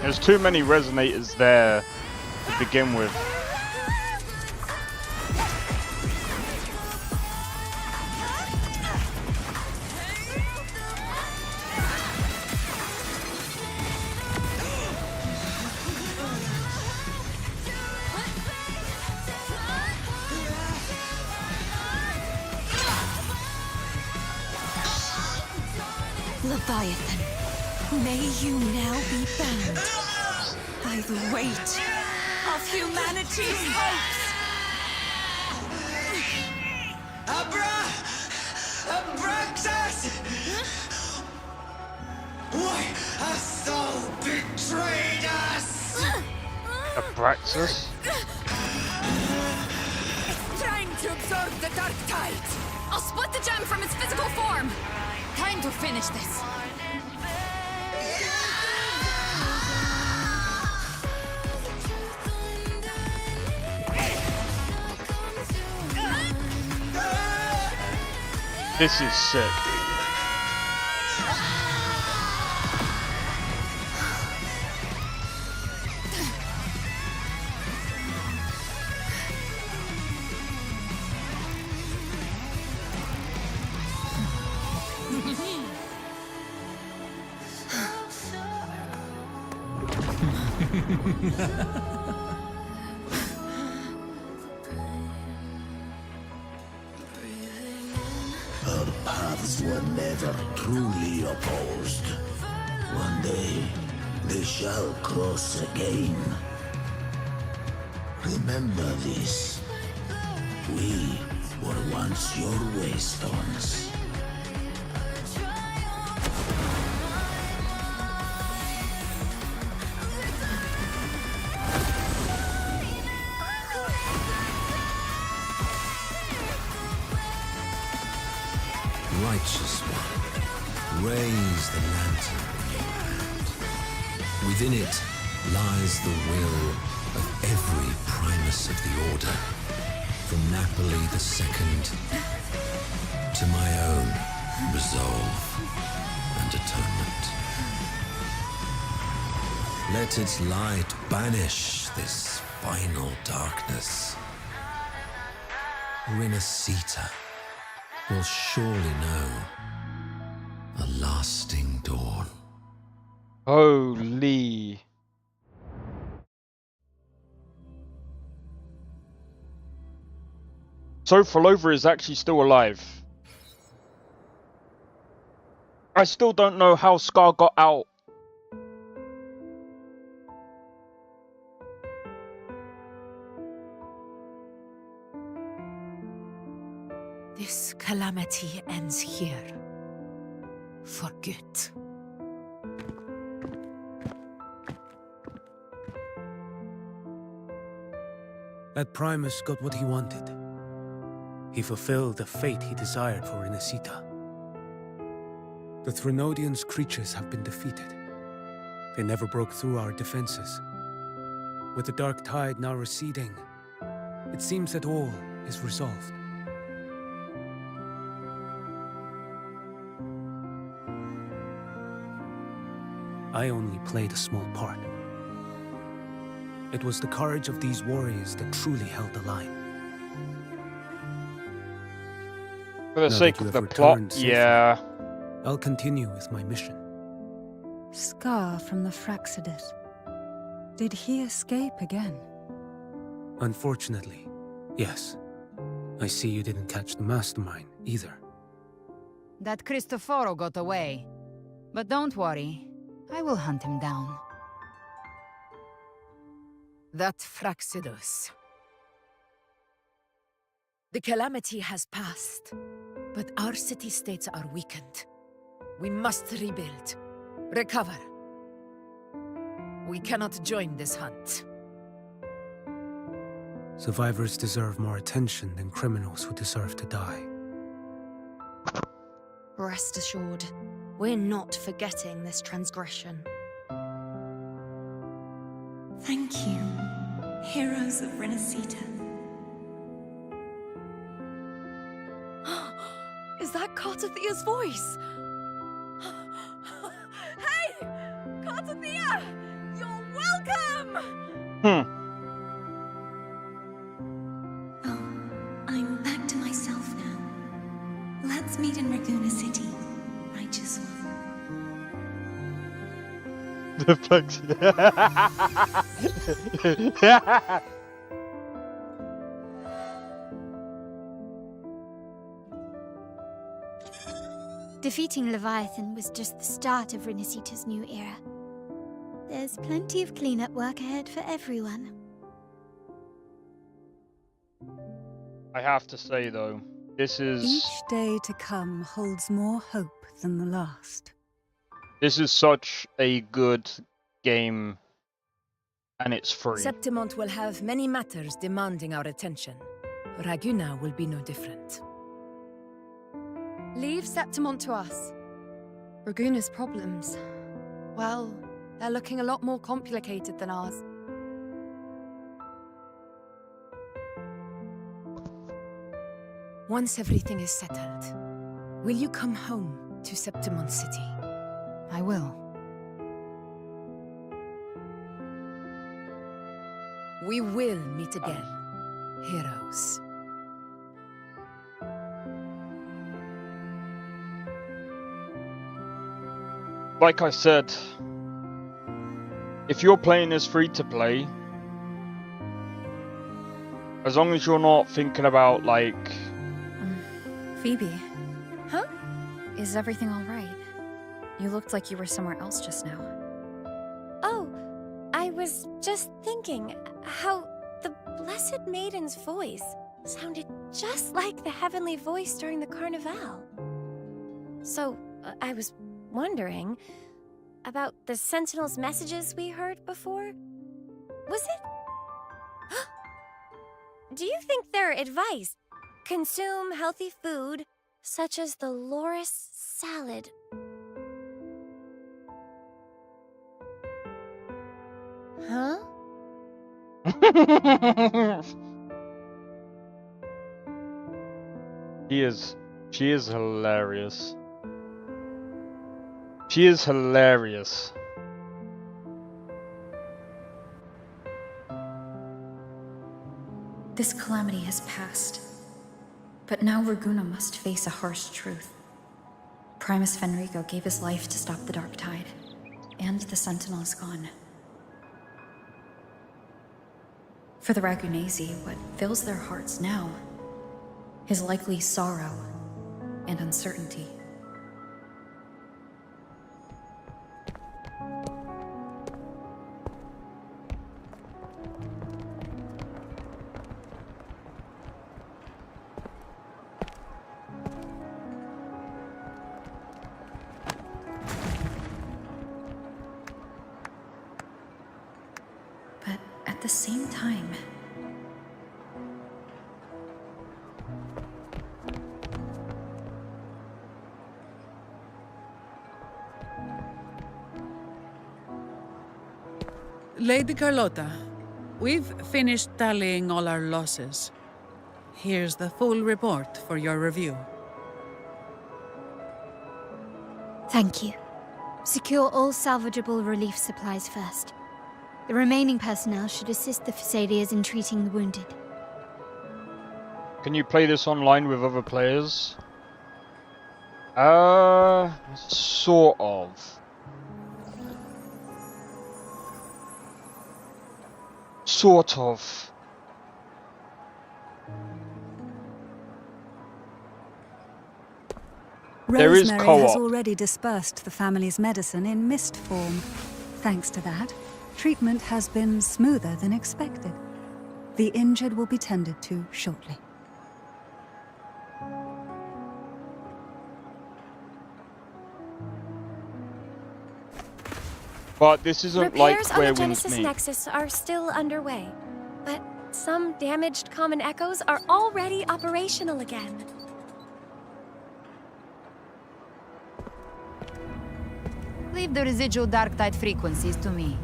There's too many resonators there to begin with. Leviathan, may you now be bound by the weight of humanity's hopes. Abraxas! Why hast thou betrayed us? Abraxas? It's trying to absorb the dark tide. I'll split the gem from its physical form. Time to finish this. This is sick. Our paths were never truly opposed. One day, they shall cross again. Remember this. We were once your waystones. Righteous one, raise the lantern in your hand. Within it lies the will of every primus of the Order, from Napoli II to my own resolve and atonement. Let its light banish this final darkness. Rinascita will surely know a lasting dawn. Holy. So Falova is actually still alive. I still don't know how Scar got out. This calamity ends here. For good. That Primus got what he wanted. He fulfilled the fate he desired for Rinascita. The Threnodians' creatures have been defeated. They never broke through our defenses. With the dark tide now receding, it seems that all is resolved. I only played a small part. It was the courage of these warriors that truly held the line. For the sake of the plot, safely, yeah. I'll continue with my mission. Scar from the Fraxidus. Did he escape again? Unfortunately, yes. I see you didn't catch the mastermind either. That Cristoforo got away. But don't worry, I will hunt him down. That Fraxidus. The calamity has passed, but our city-states are weakened. We must rebuild. Recover. We cannot join this hunt. Survivors deserve more attention than criminals who deserve to die. Rest assured, we're not forgetting this transgression. Thank you, heroes of Rinascita. Is that Cartathia's voice? Hey! Cartathia! You're welcome! I'm back to myself now. Let's meet in Raguna City, righteous one. The flex. Defeating Leviathan was just the start of Rinascita's new era. There's plenty of cleanup work ahead for everyone. I have to say though, this is Each day to come holds more hope than the last. this is such a good game, and it's free. Septimont will have many matters demanding our attention. Raguna will be no different. Leave Septimont to us. Raguna's problems, well, they're looking a lot more complicated than ours. Once everything is settled, Will you come home to Septimon City? I will. We will meet again, heroes. Like I said, if you're playing as free to play, as long as you're not thinking about like... Phoebe. Huh? Is everything alright? You looked like you were somewhere else just now. Oh, I was just thinking how the Blessed Maiden's voice sounded just like the heavenly voice during the Carnival. So, I was wondering about the Sentinel's messages we heard before. Was it? Do you think their advice, consume healthy food, such as the loris salad? Huh? She is hilarious. She is hilarious. This calamity has passed. But now Raguna must face a harsh truth. Primus Fenrico gave his life to stop the Dark Tide, and the Sentinel is gone. For the Ragunesi, what fills their hearts now is likely sorrow and uncertainty. But at the same time, Lady Carlotta, we've finished tallying all our losses. Here's the full report for your review. Thank you. Secure all salvageable relief supplies first. The remaining personnel should assist the Phasaelias in treating the wounded. Can you play this online with other players? Sort of. Sort of. There is Rosemary co-op. has already dispersed the family's medicine in mist form. Thanks to that, treatment has been smoother than expected. The injured will be tended to shortly. But this isn't Repairs like on where the Winds Genesis meet. Nexus are still underway, but some damaged common echoes are already operational again. Leave the residual dark tide frequencies to me.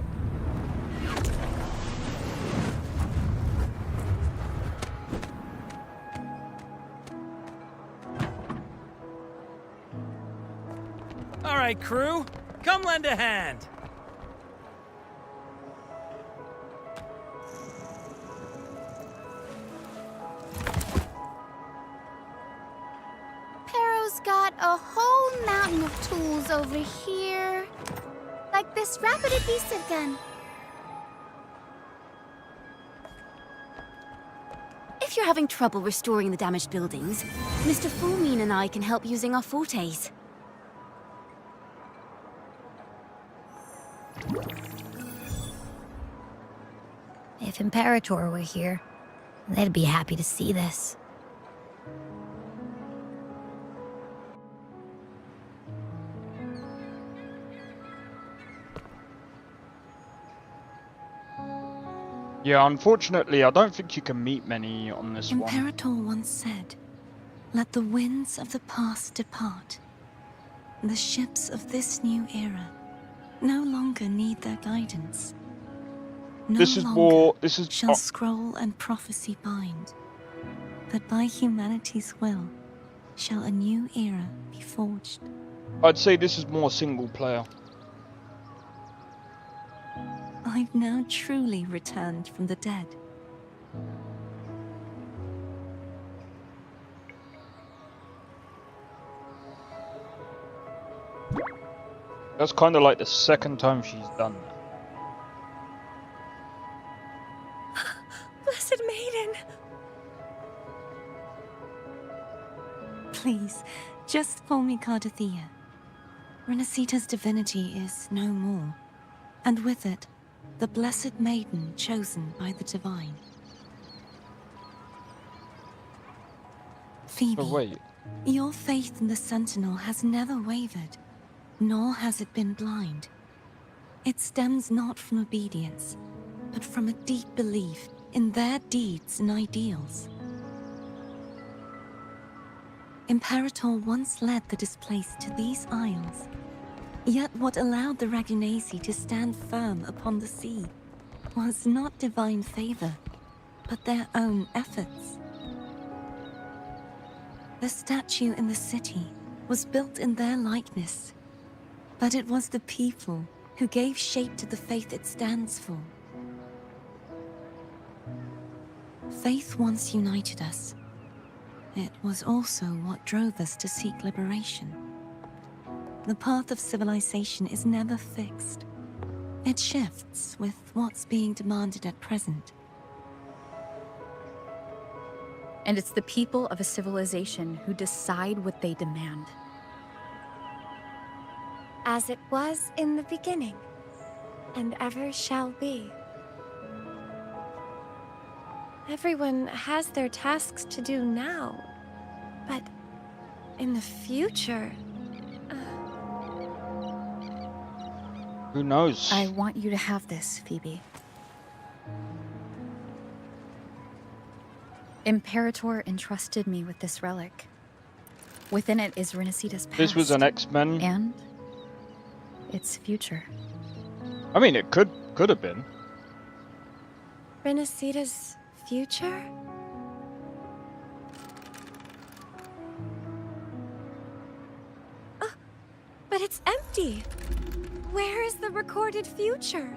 All right, crew, come lend a hand. Pero's got a whole mountain of tools over here. Like this rapid adhesive gun. If you're having trouble restoring the damaged buildings, Mr. Fulmin and I can help using our fortes. If Imperator were here, they'd be happy to see this. Yeah, unfortunately, I don't think you can meet many on this one. Imperator once said, "Let the winds of the past depart. The ships of this new era no longer need their guidance. No This is longer war. This is shall scroll and prophecy bind, but by humanity's will shall a new era be forged. I'd say this is more single player. I've now truly returned from the dead. That's kind of like the second time she's done that. Blessed Maiden! Please, just call me Cardathea. Renacita's divinity is no more, and with it, the Blessed Maiden chosen by the Divine. Phoebe, Oh, wait. your faith in the Sentinel has never wavered, nor has it been blind. It stems not from obedience, but from a deep belief in their deeds and ideals. Imperator once led the displaced to these isles, yet what allowed the Ragunasi to stand firm upon the sea was not divine favor, but their own efforts. The statue in the city was built in their likeness, but it was the people who gave shape to the faith it stands for. Faith once united us. It was also what drove us to seek liberation. The path of civilization is never fixed. It shifts with what's being demanded at present. And it's the people of a civilization who decide what they demand. As it was in the beginning, and ever shall be. Everyone has their tasks to do now, but in the future... Who knows? I want you to have this, Phoebe. Imperator entrusted me with this relic. Within it is Renacita's past. This was an X-Men. And its future. I mean, it could have been. Renacita's future? Oh, but it's empty. Where is the recorded future?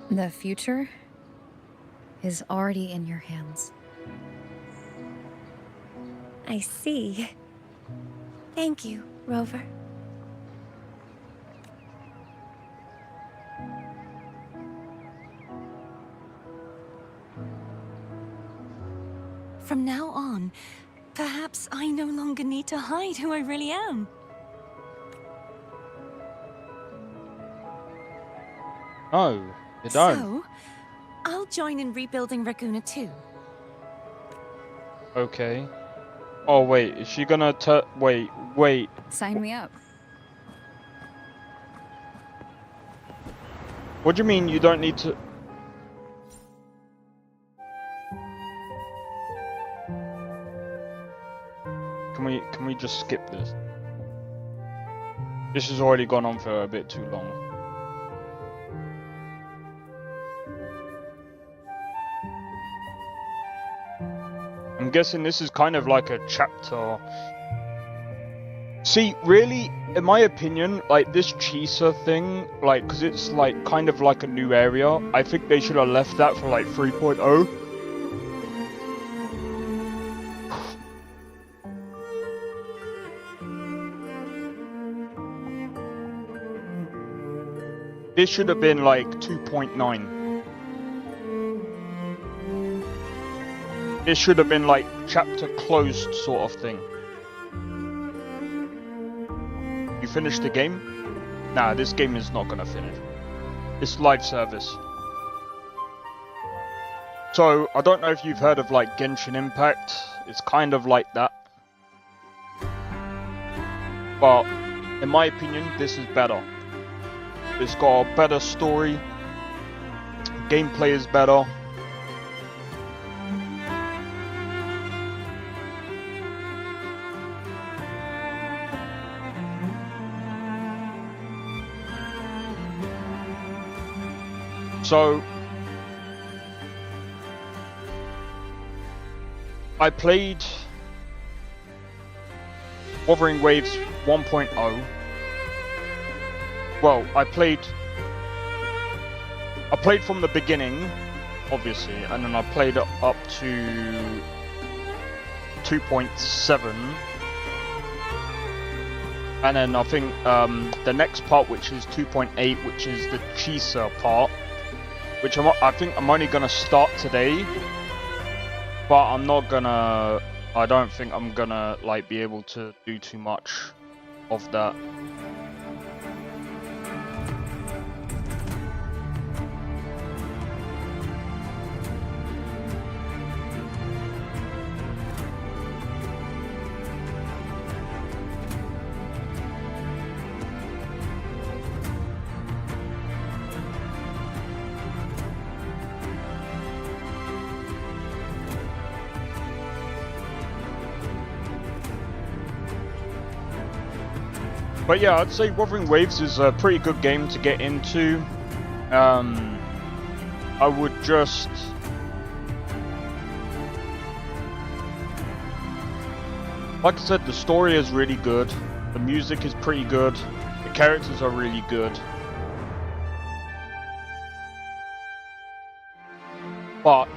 The future is already in your hands. I see. Thank you, Rover. From now on, perhaps I no longer need to hide who I really am. Oh, you don't. So, I'll join in rebuilding Raguna too. Okay. Oh wait, is she gonna wait. Sign me up. What do you mean you don't need to? Can we just skip this? This has already gone on for a bit too long. I'm guessing this is kind of like a chapter. See, really, in my opinion, like this Chisa thing, like, because it's like kind of like a new area, I think they should have left that for like 3.0. This should have been like 2.9. This should have been like chapter closed sort of thing. You finished the game? Nah, this game is not gonna finish. It's live service. So, I don't know if you've heard of like Genshin Impact. It's kind of like that. But, in my opinion, this is better. It's got a better story. Gameplay is better. So, I played Wuthering Waves 1.0. Well, I played from the beginning, obviously, and then I played it up to 2.7. And then I think the next part, which is 2.8, which is the Chisa part, which I think I'm only gonna start today, but I'm not gonna. I don't think I'm gonna like be able to do too much of that. But yeah, I'd say Wuthering Waves is a pretty good game to get into. I would just... Like I said, the story is really good. The music is pretty good. The characters are really good. But,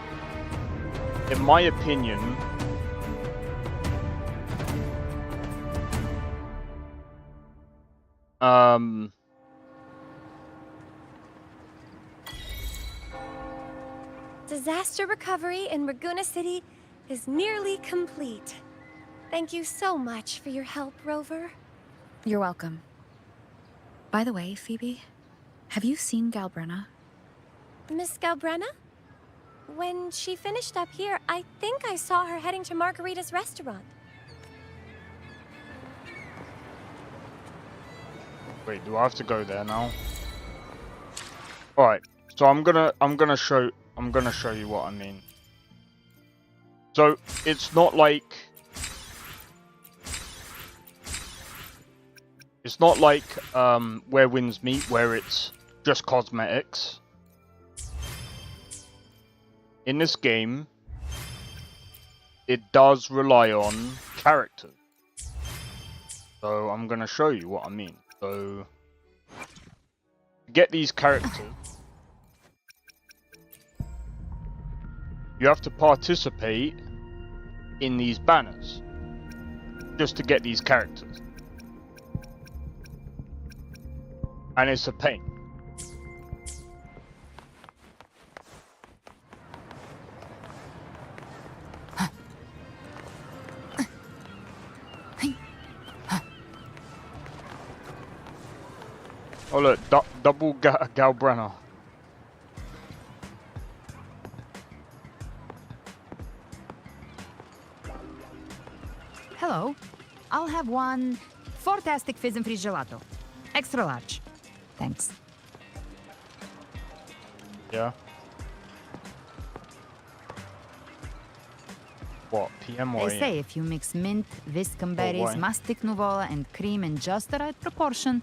in my opinion... Disaster recovery in Raguna City is nearly complete. Thank you so much for your help, Rover. You're welcome. By the way, Phoebe, have you seen Galbrenna? Miss Galbrenna? When she finished up here, I think I saw her heading to Margarita's restaurant. Wait, do I have to go there now? Alright, so I'm gonna show you what I mean. So it's not like Where Winds Meet, where it's just cosmetics. In this game, it does rely on characters. So I'm gonna show you what I mean. So to get these characters, you have to participate in these banners just to get these characters. And it's a pain. Oh look, double Galbrenna. Hello. I'll have one fantastic fizz and freeze gelato. Extra large. Thanks. Yeah. What, PM or They say if you mix mint, viscum berries, why? mastic nuvola, and cream in just the right proportion,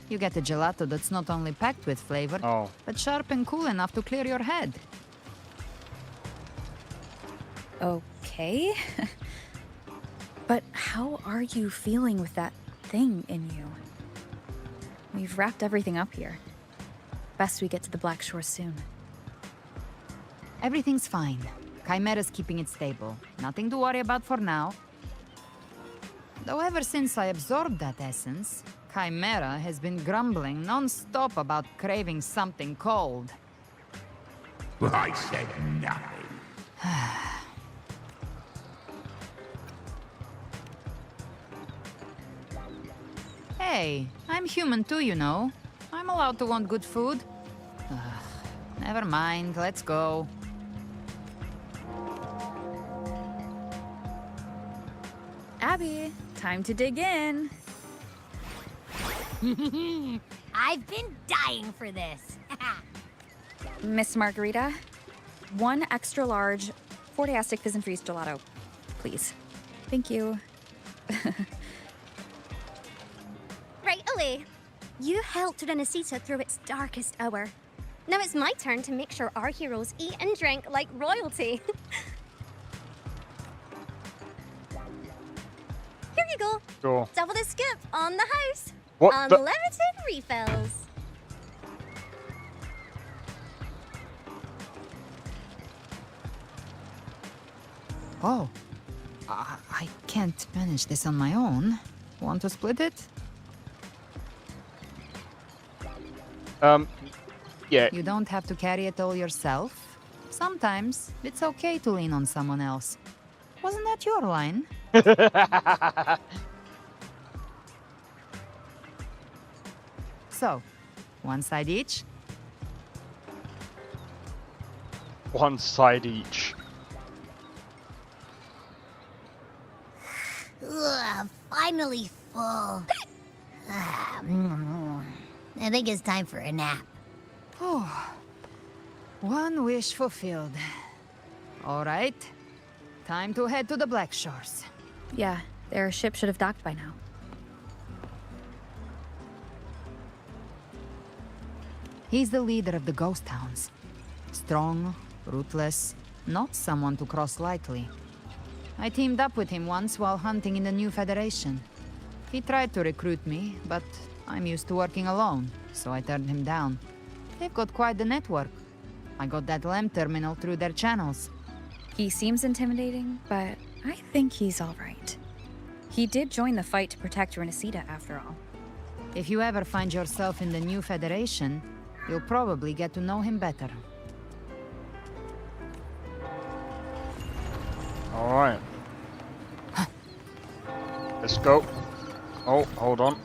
you get a gelato that's not only packed with flavor, but sharp and cool enough to clear your head. Okay. But how are you feeling with that thing in you? We've wrapped everything up here. Best we get to the Black Shore soon. Everything's fine. Chimera's keeping it stable. Nothing to worry about for now. Though ever since I absorbed that essence, Chimera has been grumbling non-stop about craving something cold. I said nothing. Hey, I'm human too, you know. I'm allowed to want good food. Never mind, let's go. Abby, time to dig in. I've been dying for this. Miss Margarita, one extra large Fortiastic Fizz and Freeze gelato, please. Thank you. Right away. You helped Renesita through its darkest hour. Now it's my turn to make sure our heroes eat and drink like royalty. Squiggle. Sure. Double the skip on the house. What the- Unlimited refills. Oh, I can't manage this on my own. Want to split it? Yeah. You don't have to carry it all yourself. Sometimes it's okay to lean on someone else. Wasn't that your line? So, one side each? One side each. Ugh, finally full. I think it's time for a nap. Oh, one wish fulfilled. All right, time to head to the Black Shores. Yeah, their ship should have docked by now. He's the leader of the ghost towns. Strong, ruthless, not someone to cross lightly. I teamed up with him once while hunting in the New Federation. He tried to recruit me, but I'm used to working alone, so I turned him down. They've got quite the network. I got that LEM terminal through their channels. He seems intimidating, but I think he's alright. He did join the fight to protect Renesita after all. If you ever find yourself in the New Federation, you'll probably get to know him better. Alright. Let's go. Oh, hold on.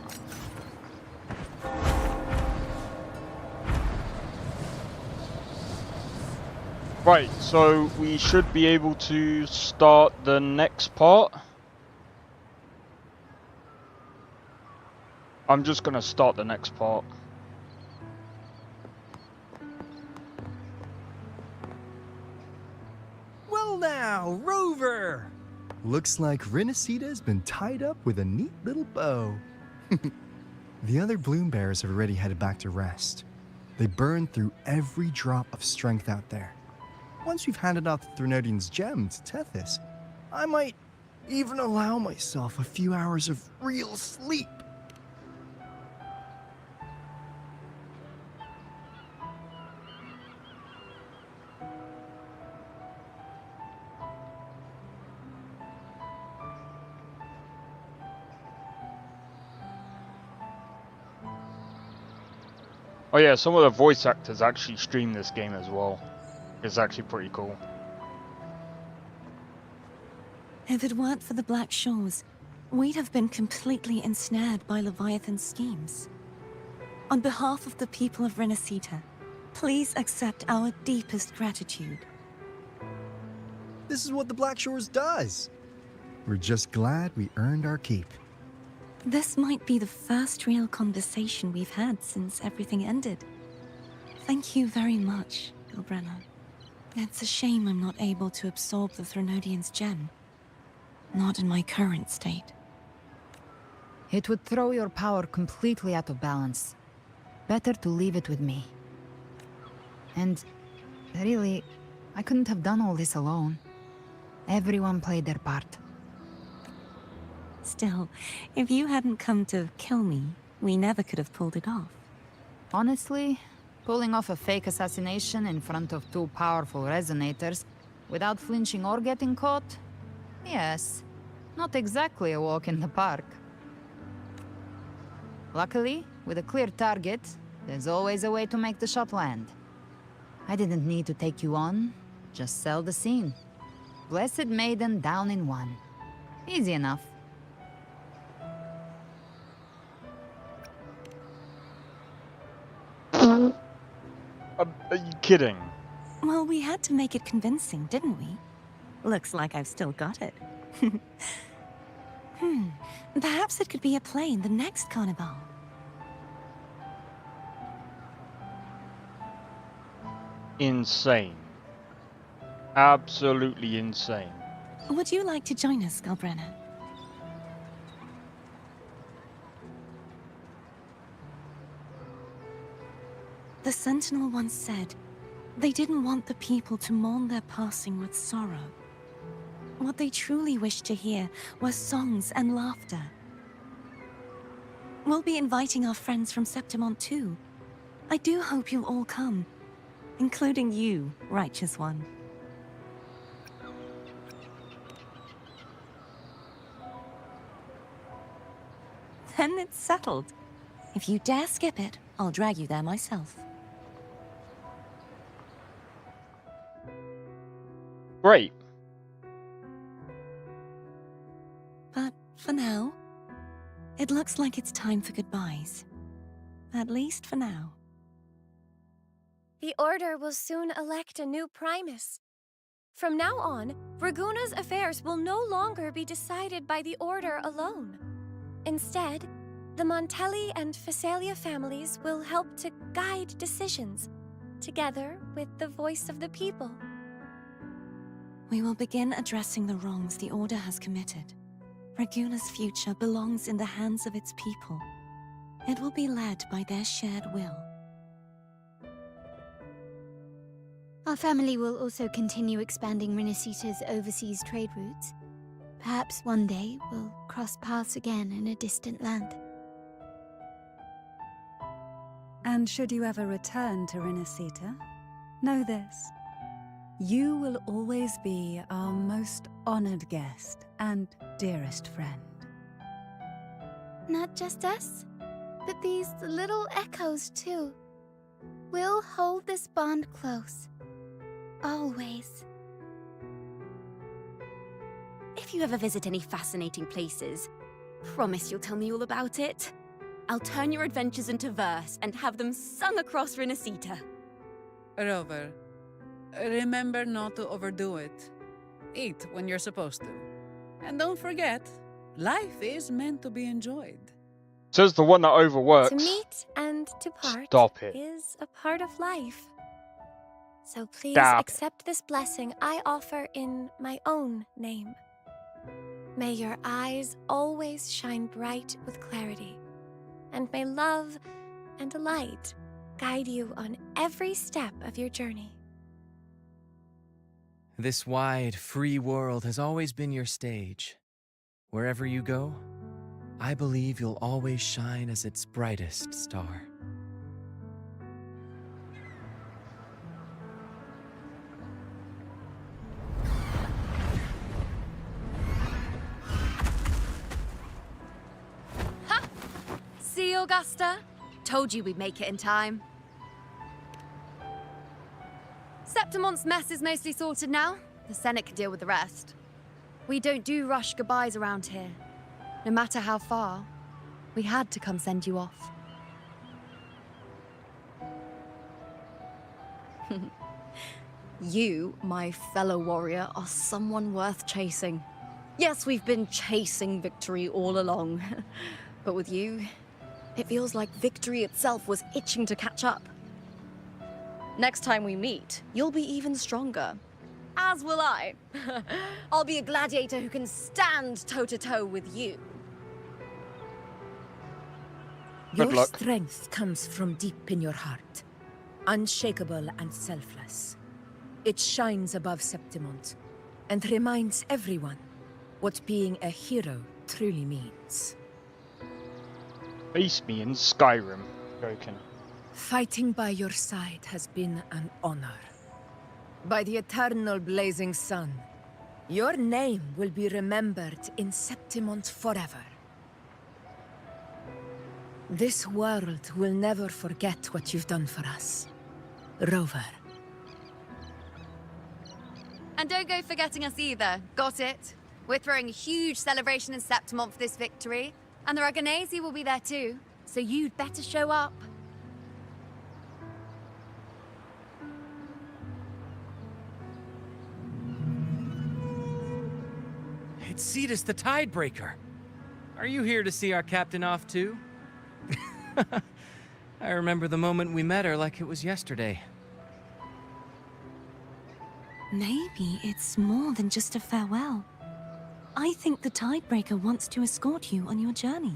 Right, so we should be able to start the next part. I'm just gonna start the next part. Well now, Rover! Looks like Renesita's been tied up with a neat little bow. The other Bloom Bearers have already headed back to rest. They burned through every drop of strength out there. Once we've handed out the Threnodian's gem to Tethys, I might even allow myself a few hours of real sleep. Oh yeah, some of the voice actors actually stream this game as well. It's actually pretty cool. If it weren't for the Black Shores, we'd have been completely ensnared by Leviathan's schemes. On behalf of the people of Renesita, please accept our deepest gratitude. This is what the Black Shores does. We're just glad we earned our keep. This might be the first real conversation we've had since everything ended. Thank you very much, Gilbrenna. It's a shame I'm not able to absorb the Threnodian's gem. Not in my current state. It would throw your power completely out of balance. Better to leave it with me. And really, I couldn't have done all this alone. Everyone played their part. Still, if you hadn't come to kill me, we never could have pulled it off. Honestly, pulling off a fake assassination in front of two powerful resonators without flinching or getting caught? Yes, not exactly a walk in the park. Luckily, with a clear target, there's always a way to make the shot land. I didn't need to take you on, just sell the scene. Blessed Maiden down in one. Easy enough. Are you kidding? Well, we had to make it convincing, didn't we? Looks like I've still got it. Perhaps it could be a play in the next carnival. Insane. Absolutely insane. Would you like to join us, Galbrenna? The Sentinel once said, they didn't want the people to mourn their passing with sorrow. What they truly wished to hear were songs and laughter. We'll be inviting our friends from Septimont too. I do hope you'll all come, including you, Righteous One. Then it's settled. If you dare skip it, I'll drag you there myself. Great. But for now, it looks like it's time for goodbyes. At least for now. The Order will soon elect a new Primus. From now on, Raguna's affairs will no longer be decided by the Order alone. Instead, the Montelli and Phasalia families will help to guide decisions, together with the voice of the people. We will begin addressing the wrongs the Order has committed. Raguna's future belongs in the hands of its people. It will be led by their shared will. Our family will also continue expanding Renacita's overseas trade routes. Perhaps one day we'll cross paths again in a distant land. And should you ever return to Renacita, know this. You will always be our most honored guest and dearest friend. Not just us, but these little echoes too. We'll hold this bond close. Always. If you ever visit any fascinating places, promise you'll tell me all about it. I'll turn your adventures into verse and have them sung across Renacita. Rover, remember not to overdo it. Eat when you're supposed to. And don't forget, life is meant to be enjoyed. Says the one that overworks. To meet and to part Stop it. is a part of life. So please Stop. accept this blessing I offer in my own name. May your eyes always shine bright with clarity, and may love and light guide you on every step of your journey. This wide, free world has always been your stage. Wherever you go, I believe you'll always shine as its brightest star. See, Augusta? Told you we'd make it in time. Septimont's mess is mostly sorted now. The Senate can deal with the rest. We don't do rush goodbyes around here. No matter how far, we had to come send you off. You, my fellow warrior, are someone worth chasing. Yes, we've been chasing victory all along. But with you, it feels like victory itself was itching to catch up. Next time we meet, you'll be even stronger. As will I. I'll be a gladiator who can stand toe-to-toe with you. Your luck. strength comes from deep in your heart, unshakable and selfless. It shines above Septimont and reminds everyone what being a hero truly means. Face me in Skyrim. Joking. Fighting by your side has been an honor. By the eternal blazing sun, your name will be remembered in Septimont forever. This world will never forget what you've done for us, Rover. And don't go forgetting us either. Got it? We're throwing a huge celebration in Septimont for this victory. And the Raganesi will be there too. So you'd better show up. It's Cetus the Tidebreaker. Are you here to see our captain off too? I remember the moment we met her like it was yesterday. Maybe it's more than just a farewell. I think the Tidebreaker wants to escort you on your journey.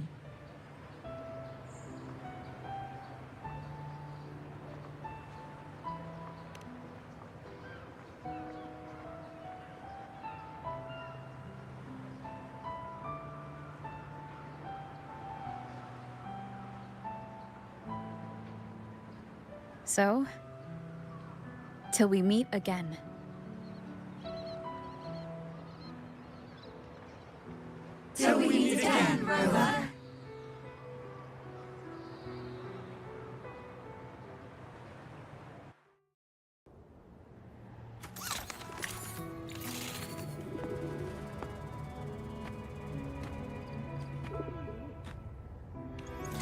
So, till we meet again. Till we meet again, Rover.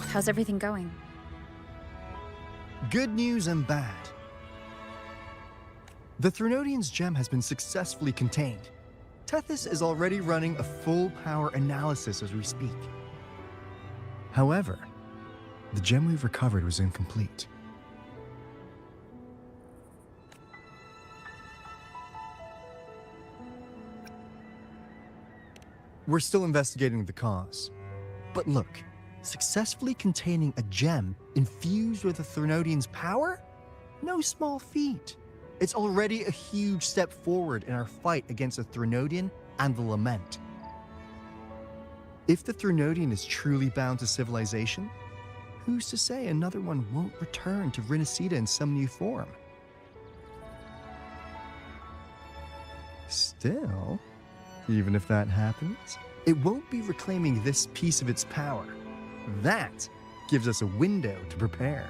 How's everything going? Good news and bad. The Threnodian's gem has been successfully contained. Tethys is already running a full power analysis as we speak. However, the gem we've recovered was incomplete. We're still investigating the cause. But look, successfully containing a gem infused with the Threnodian's power? No small feat. It's already a huge step forward in our fight against the Threnodian and the Lament. If the Threnodian is truly bound to civilization, who's to say another one won't return to Rinasida in some new form? Still, even if that happens, it won't be reclaiming this piece of its power. That gives us a window to prepare.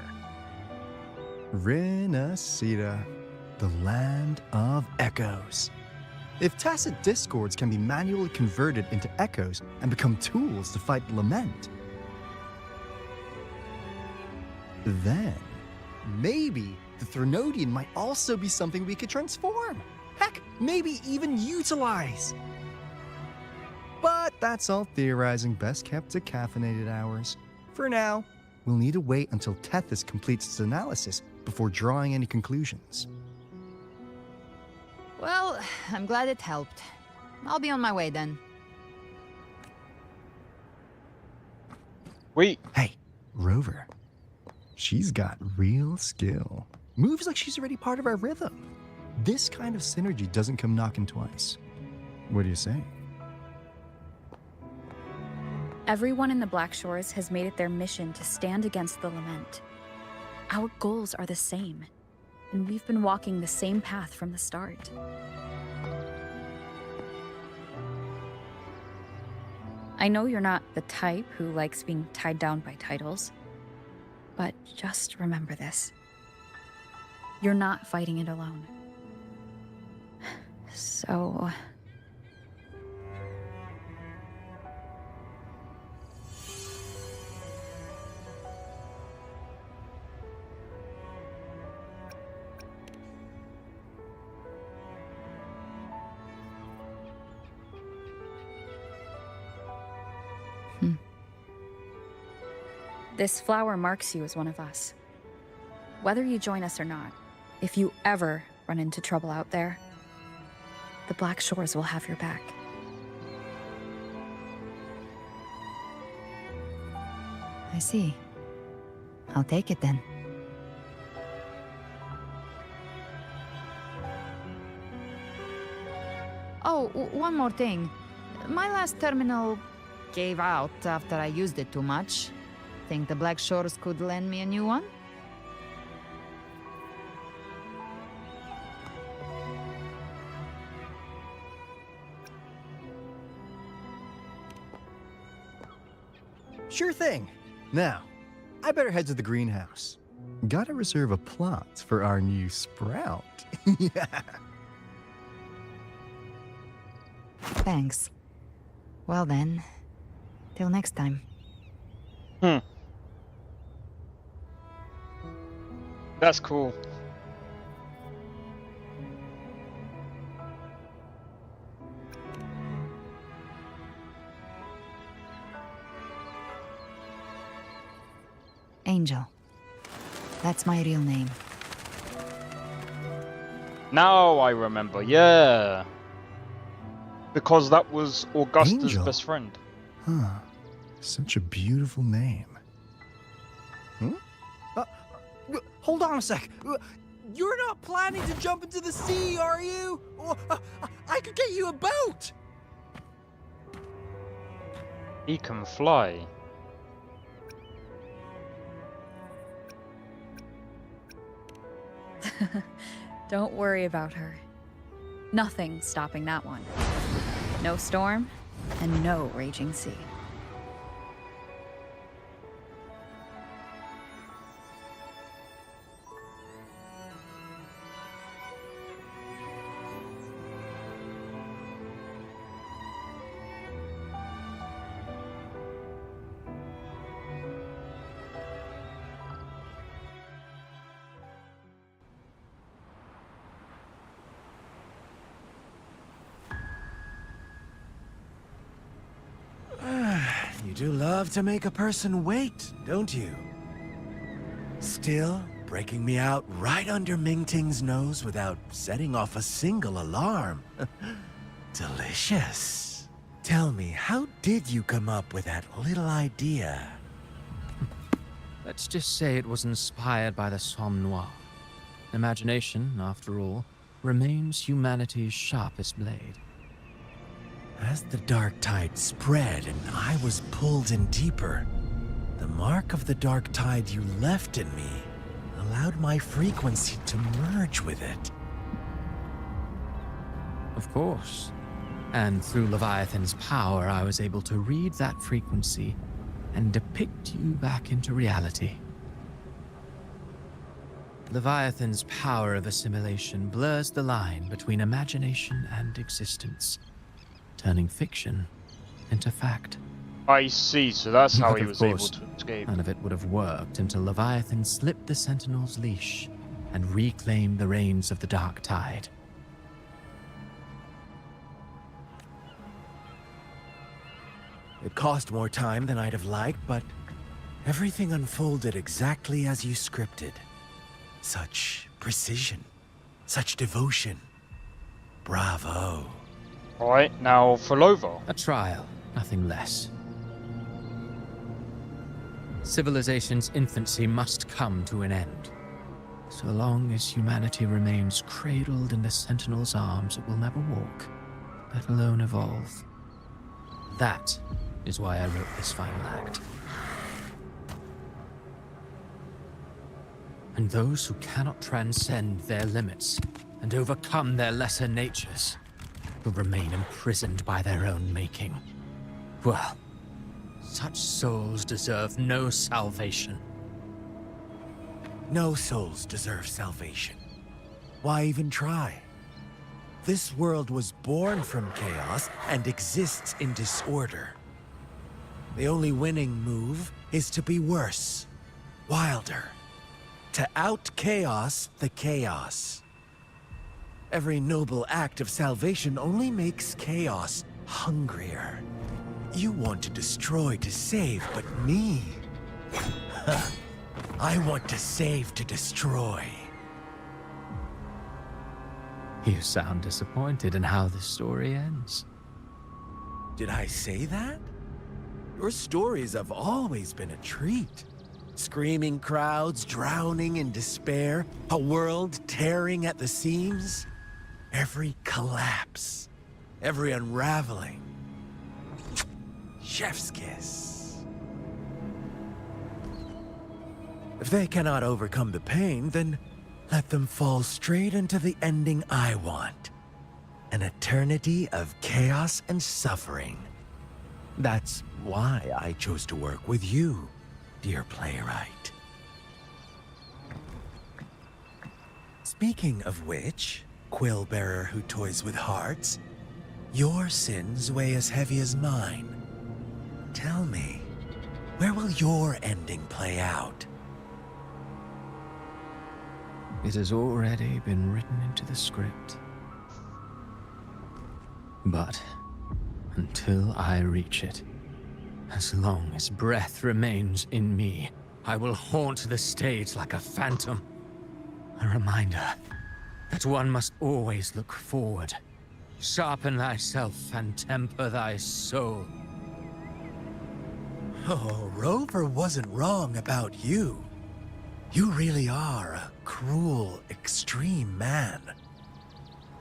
Rinasida, the land of echoes. If tacit discords can be manually converted into echoes and become tools to fight Lament, then maybe the Threnodian might also be something we could transform. Heck, maybe even utilize. But that's all theorizing, best kept to caffeinated hours. For now, we'll need to wait until Tethys completes its analysis before drawing any conclusions. Well, I'm glad it helped. I'll be on my way then. Wait. Hey, Rover. She's got real skill. Moves like she's already part of our rhythm. This kind of synergy doesn't come knocking twice. What do you say? Everyone in the Black Shores has made it their mission to stand against the Lament. Our goals are the same, and we've been walking the same path from the start. I know you're not the type who likes being tied down by titles, but just remember this. You're not fighting it alone. So... This flower marks you as one of us. Whether you join us or not, if you ever run into trouble out there, the Black Shores will have your back. I see. I'll take it then. Oh, one more thing. My last terminal gave out after I used it too much. Think the Black Shores could lend me a new one? Sure thing. Now, I better head to the greenhouse. Gotta reserve a plot for our new sprout. Yeah. Thanks. Well then, till next time. That's cool. Angel. That's my real name. Now I remember, yeah. Because that was Augusta's Angel? best friend. Huh. Such a beautiful name. Hold on a sec. You're not planning to jump into the sea, are you? I could get you a boat. He can fly. Don't worry about her. Nothing's stopping that one. No storm, and no raging sea. You do love to make a person wait, don't you? Still, breaking me out right under Mingting's nose without setting off a single alarm. Delicious. Tell me, how did you come up with that little idea? Let's just say it was inspired by the Somme Noir. Imagination, after all, remains humanity's sharpest blade. As the dark tide spread and I was pulled in deeper, the mark of the dark tide you left in me allowed my frequency to merge with it. Of course. And through Leviathan's power, I was able to read that frequency and depict you back into reality. Leviathan's power of assimilation blurs the line between imagination and existence, turning fiction into fact. I see, so that's how But he of was course, able to escape. none of it would have worked until Leviathan slipped the Sentinel's leash and reclaimed the reins of the Dark Tide. It cost more time than I'd have liked, but everything unfolded exactly as you scripted. Such precision, such devotion. Bravo. Alright, now for Lovo. A trial, nothing less. Civilization's infancy must come to an end. So long as humanity remains cradled in the Sentinel's arms, it will never walk, let alone evolve. That is why I wrote this final act. And those who cannot transcend their limits and overcome their lesser natures will remain imprisoned by their own making. Well, such souls deserve no salvation. No souls deserve salvation. Why even try? This world was born from chaos and exists in disorder. The only winning move is to be worse, wilder, to out-chaos the chaos. Every noble act of salvation only makes chaos hungrier. You want to destroy to save, but me? I want to save to destroy. You sound disappointed in how this story ends. Did I say that? Your stories have always been a treat. Screaming crowds drowning in despair, a world tearing at the seams. Every collapse, every unraveling. Chef's kiss. If they cannot overcome the pain, then let them fall straight into the ending I want. An eternity of chaos and suffering. That's why I chose to work with you, dear playwright. Speaking of which, quill-bearer who toys with hearts, your sins weigh as heavy as mine. Tell me, where will your ending play out? It has already been written into the script. But until I reach it, as long as breath remains in me, I will haunt the stage like a phantom. A reminder that one must always look forward. Sharpen thyself and temper thy soul. Oh, Rover wasn't wrong about you. You really are a cruel, extreme man.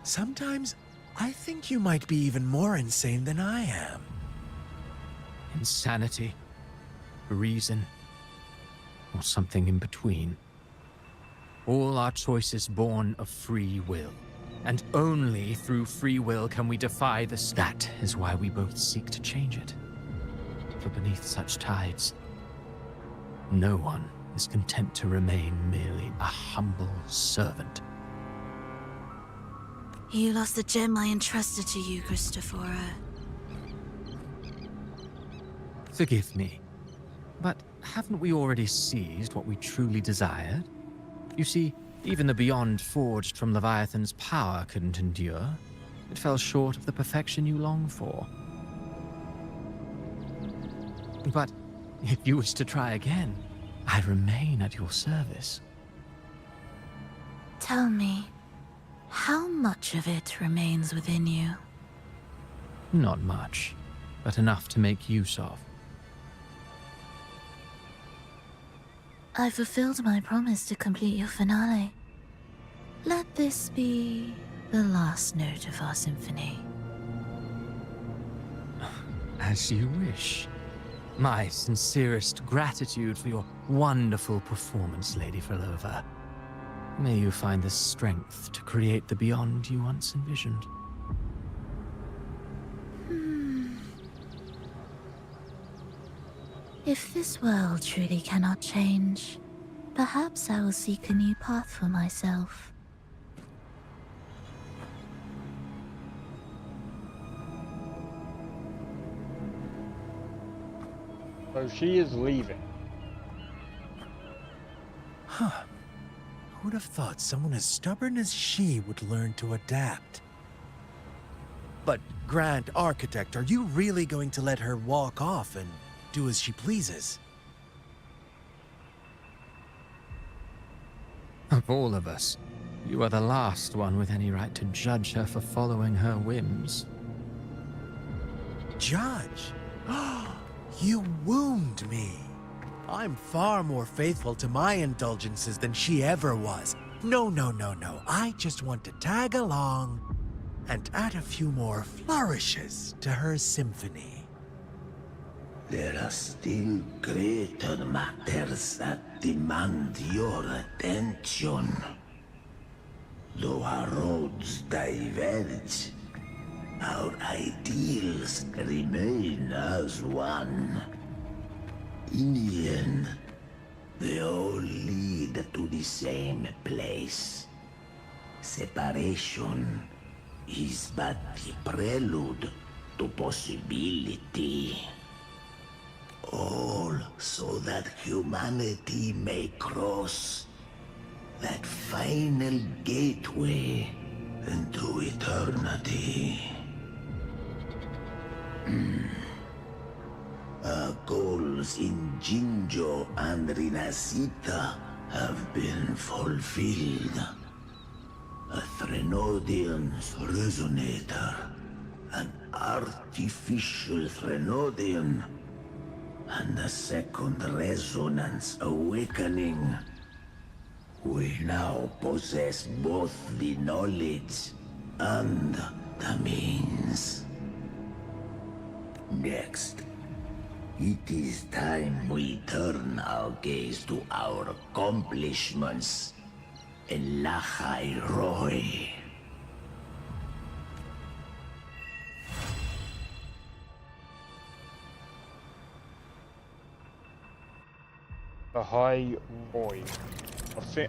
Sometimes I think you might be even more insane than I am. Insanity, reason, or something in between. All our choices born of free will. And only through free will can we defy the That is why we both seek to change it. For beneath such tides, no one is content to remain merely a humble servant. You lost the gem I entrusted to you, Christopher. Forgive me, but haven't we already seized what we truly desired? You see, even the beyond forged from Leviathan's power couldn't endure. It fell short of the perfection you long for. But if you wish to try again, I remain at your service. Tell me, how much of it remains within you? Not much, but enough to make use of. I fulfilled my promise to complete your finale. Let this be the last note of our symphony. As you wish. My sincerest gratitude for your wonderful performance, Lady Frolova. May you find the strength to create the beyond you once envisioned. If this world truly cannot change, perhaps I will seek a new path for myself. So she is leaving. Huh. Who would have thought someone as stubborn as she would learn to adapt? But, Grand Architect, are you really going to let her walk off and do as she pleases? Of all of us, you are the last one with any right to judge her for following her whims. Judge? You wound me. I'm far more faithful to my indulgences than she ever was. No. I just want to tag along and add a few more flourishes to her symphony. There are still greater matters that demand your attention. Though our roads diverge, our ideals remain as one. In the end, they all lead to the same place. Separation is but the prelude to possibility. All so that humanity may cross that final gateway into eternity. Our goals in Jinjo and Rinasita have been fulfilled. A Threnodian's resonator, an artificial Threnodian, and a second resonance awakening. We now possess both the knowledge and the means. Next, it is time we turn our gaze to our accomplishments in Lahai Roy. The High Roy.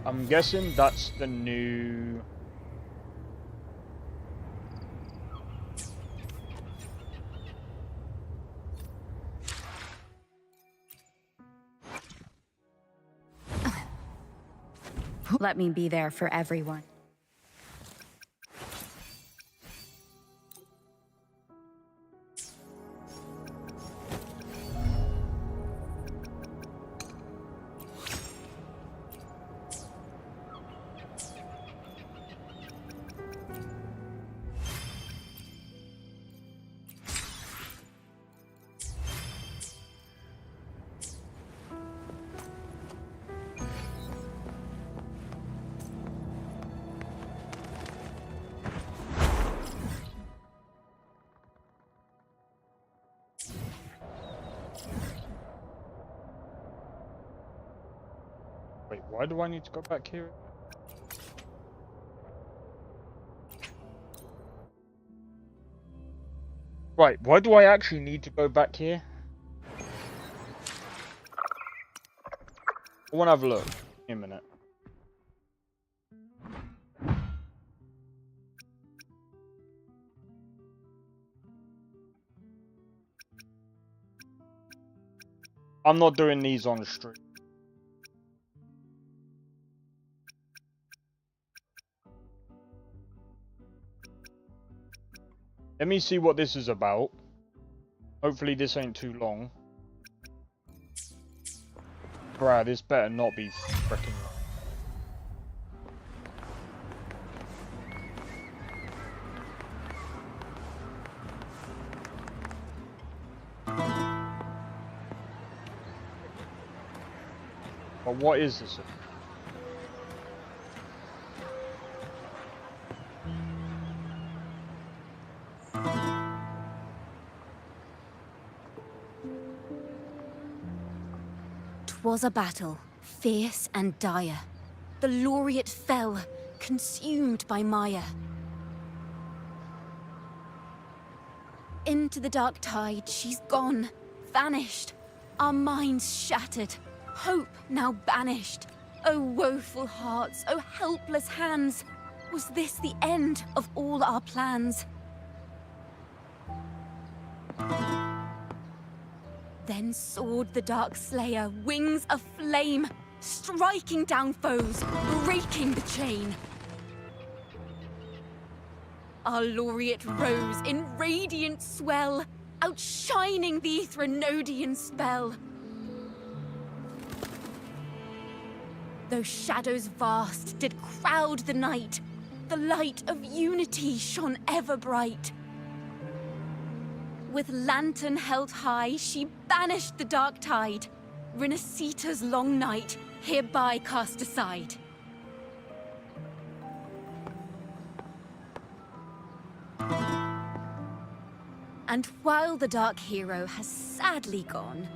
I'm guessing that's the new... Let me be there for everyone. Wait, why do I need to go back here? Right, why do I actually need to go back here? I want to have a look. Give me a minute. I'm not doing these on the street. Let me see what this is about. Hopefully this ain't too long. Bruh, this better not be freaking long. But what is this? 'Twas a battle, fierce and dire. The laureate fell, consumed by mire. Into the dark tide she's gone, vanished. Our minds shattered, hope now banished. Oh woeful hearts, oh helpless hands. Was this the end of all our plans? Then soared the dark slayer, wings aflame, striking down foes, breaking the chain. Our laureate rose in radiant swell, outshining the Threnodian spell. Though shadows vast did crowd the night, the light of unity shone ever bright. With lantern held high, she banished the dark tide. Rinasita's long night, hereby cast aside. And while the dark hero has sadly gone,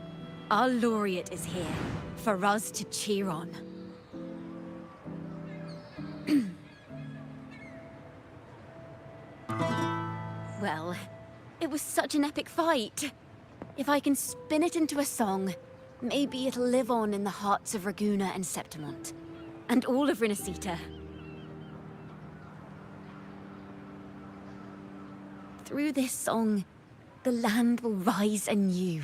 our laureate is here for us to cheer on. Well, it was such an epic fight. If I can spin it into a song, maybe it'll live on in the hearts of Raguna and Septimont, and all of Rinasita. Through this song, the land will rise anew,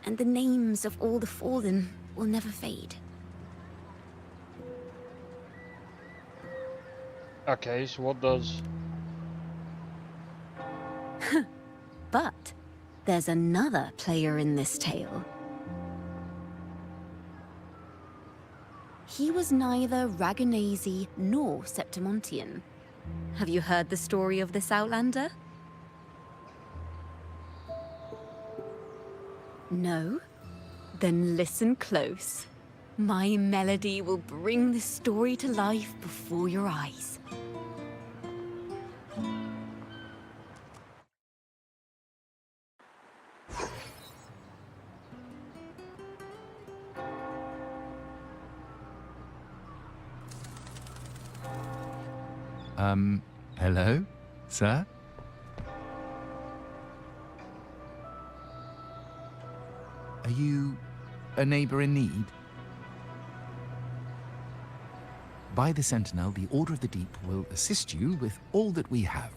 and the names of all the fallen will never fade. Okay, so what does... But there's another player in this tale. He was neither Raganese nor Septimontian. Have you heard the story of this outlander? No? Then listen close. My melody will bring this story to life before your eyes. Hello, sir? Are you a neighbor in need? By the Sentinel, the Order of the Deep will assist you with all that we have.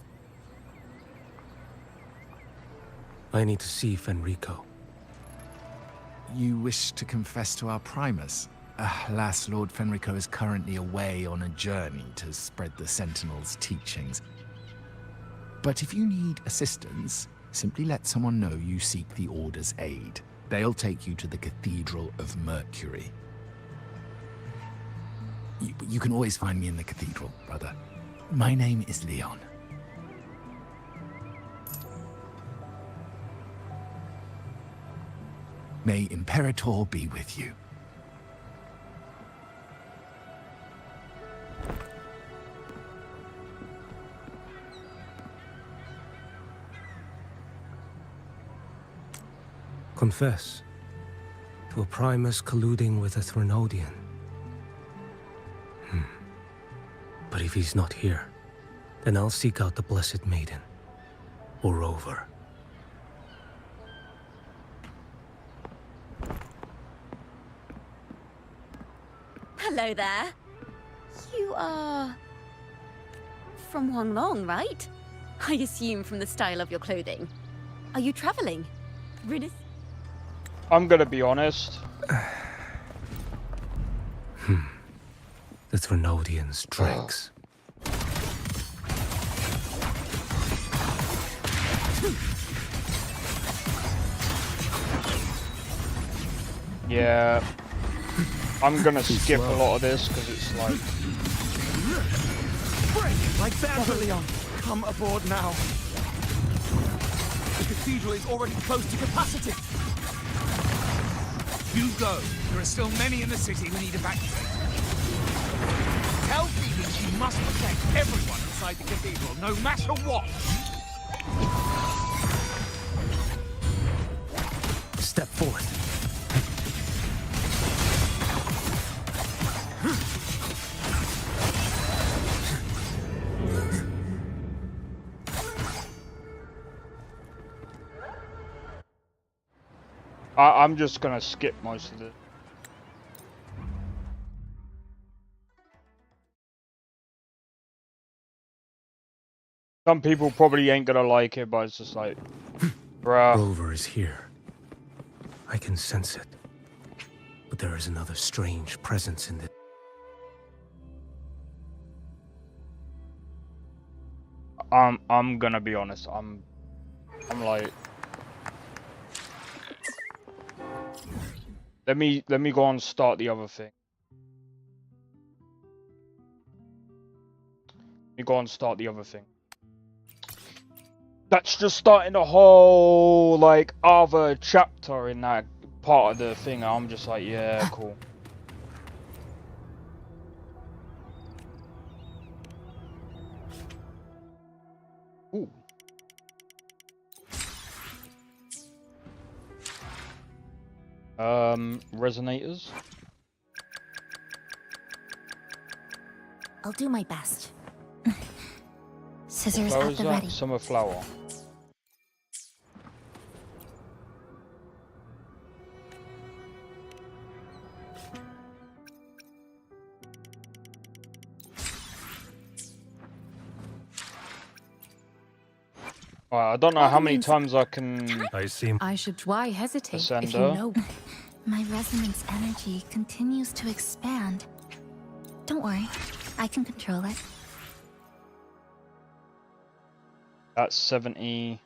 I need to see Fenrico. You wish to confess to our Primus? Alas, Lord Fenrico is currently away on a journey to spread the Sentinel's teachings. But if you need assistance, simply let someone know you seek the Order's aid. They'll take you to the Cathedral of Mercury. You can always find me in the Cathedral, brother. My name is Leon. May Imperator be with you. Confess to a Primus colluding with a Threnodian. But if he's not here, then I'll seek out the Blessed Maiden, or Rover. Hello there. You are... from Huanglong, right? I assume from the style of your clothing. Are you traveling? I'm gonna be honest. The Threnodians' dregs. Yeah. I'm gonna skip a lot of this because it's like... Break like that. Come aboard now. The cathedral is already close to capacity. You go. There are still many in the city who need evacuating. Tell Phoebe she must protect everyone inside the cathedral, no matter what. Step forth. I'm just gonna skip most of it. Some people probably ain't gonna like it, but it's just like, bruh. Rover is here. I can sense it. But there is another strange presence in the... I'm gonna be honest. I'm like, let me go and start the other thing. Let me go and start the other thing. That's just starting a whole like other chapter in that part of the thing. I'm just like, yeah, cool. Ooh. Resonators. I'll do my best. Scissors What at is the that? ready. Summer flower. I don't know how many times I can. I should. Why hesitate ascend if you her. know? My resonance energy continues to expand. Don't worry, I can control it. That's 70.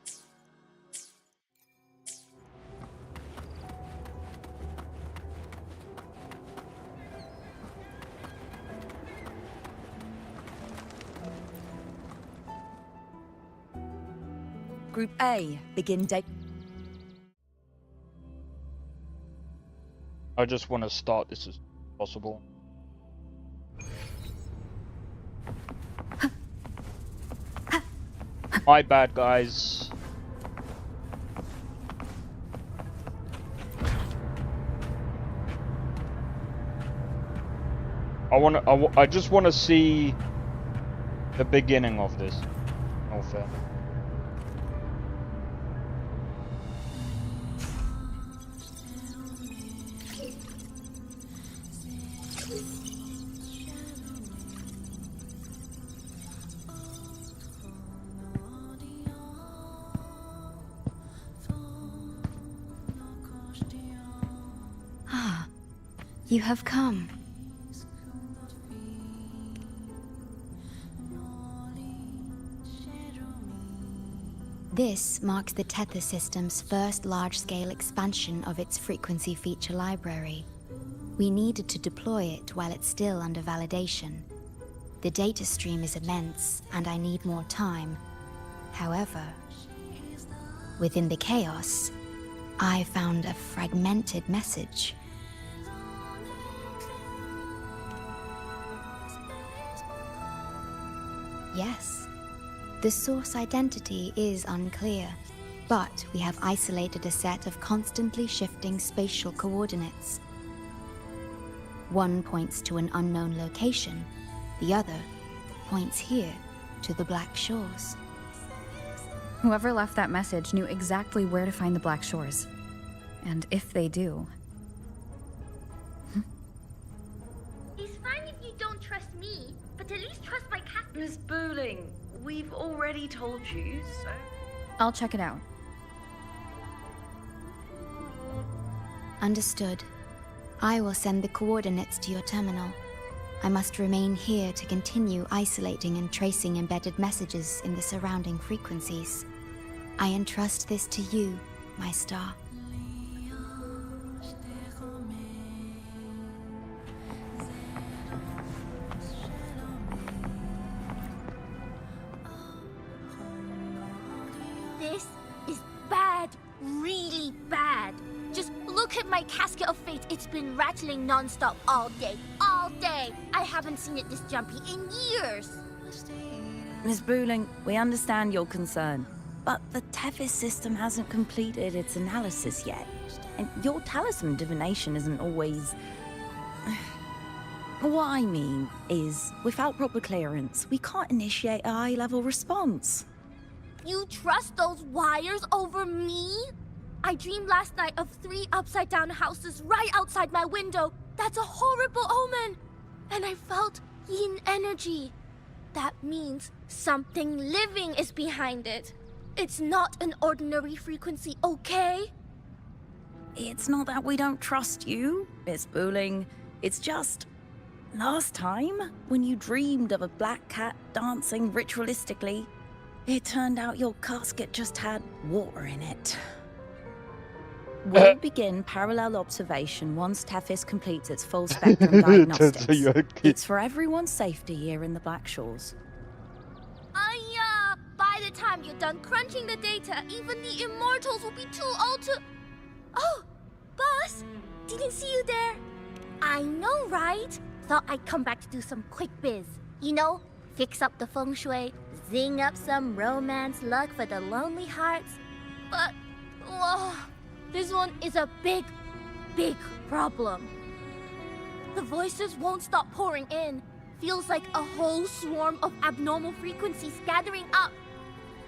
Group A, begin date. I just want to start this as possible. My bad, guys. I just want to see the beginning of this. No fair. Ah, you have come. This marks the Tether system's first large-scale expansion of its frequency feature library. We needed to deploy it while it's still under validation. The data stream is immense, and I need more time. However, within the chaos, I found a fragmented message. Yes, the source identity is unclear, but we have isolated a set of constantly shifting spatial coordinates. One points to an unknown location, the other points here to the Black Shores. Whoever left that message knew exactly where to find the Black Shores. And if they do... He's fine. Miss Booling, we've already told you, so... I'll check it out. Understood. I will send the coordinates to your terminal. I must remain here to continue isolating and tracing embedded messages in the surrounding frequencies. I entrust this to you, my star. This is bad, really bad. Just look at my casket of fate. It's been rattling non-stop all day. All day! I haven't seen it this jumpy in years. Miss Booling, we understand your concern, but the Tethys system hasn't completed its analysis yet. And your talisman divination isn't always... What I mean is, without proper clearance, we can't initiate a high-level response. You trust those wires over me? I dreamed last night of 3 upside-down houses right outside my window. That's a horrible omen. And I felt yin energy. That means something living is behind it. It's not an ordinary frequency, okay? It's not that we don't trust you, Miss Booling. It's just... last time, when you dreamed of a black cat dancing ritualistically, it turned out your casket just had water in it. We'll begin parallel observation once Tethys completes its full spectrum diagnostics. It's for everyone's safety here in the Black Shores. By the time you're done crunching the data, even the immortals will be too old to... Oh, boss! Didn't see you there. I know, right? Thought I'd come back to do some quick biz. You know, fix up the feng shui, zing up some romance luck for the lonely hearts. But, whoa, this one is a big, big problem. The voices won't stop pouring in. Feels like a whole swarm of abnormal frequencies gathering up.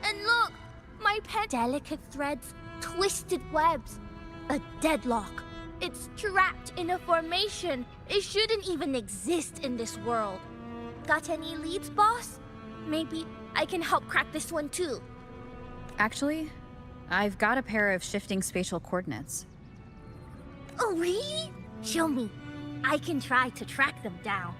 And look, my pen... Delicate threads, twisted webs, a deadlock. It's trapped in a formation. It shouldn't even exist in this world. Got any leads, boss? Maybe I can help crack this one too. Actually, I've got a pair of shifting spatial coordinates. Oh, really? Show me. I can try to track them down.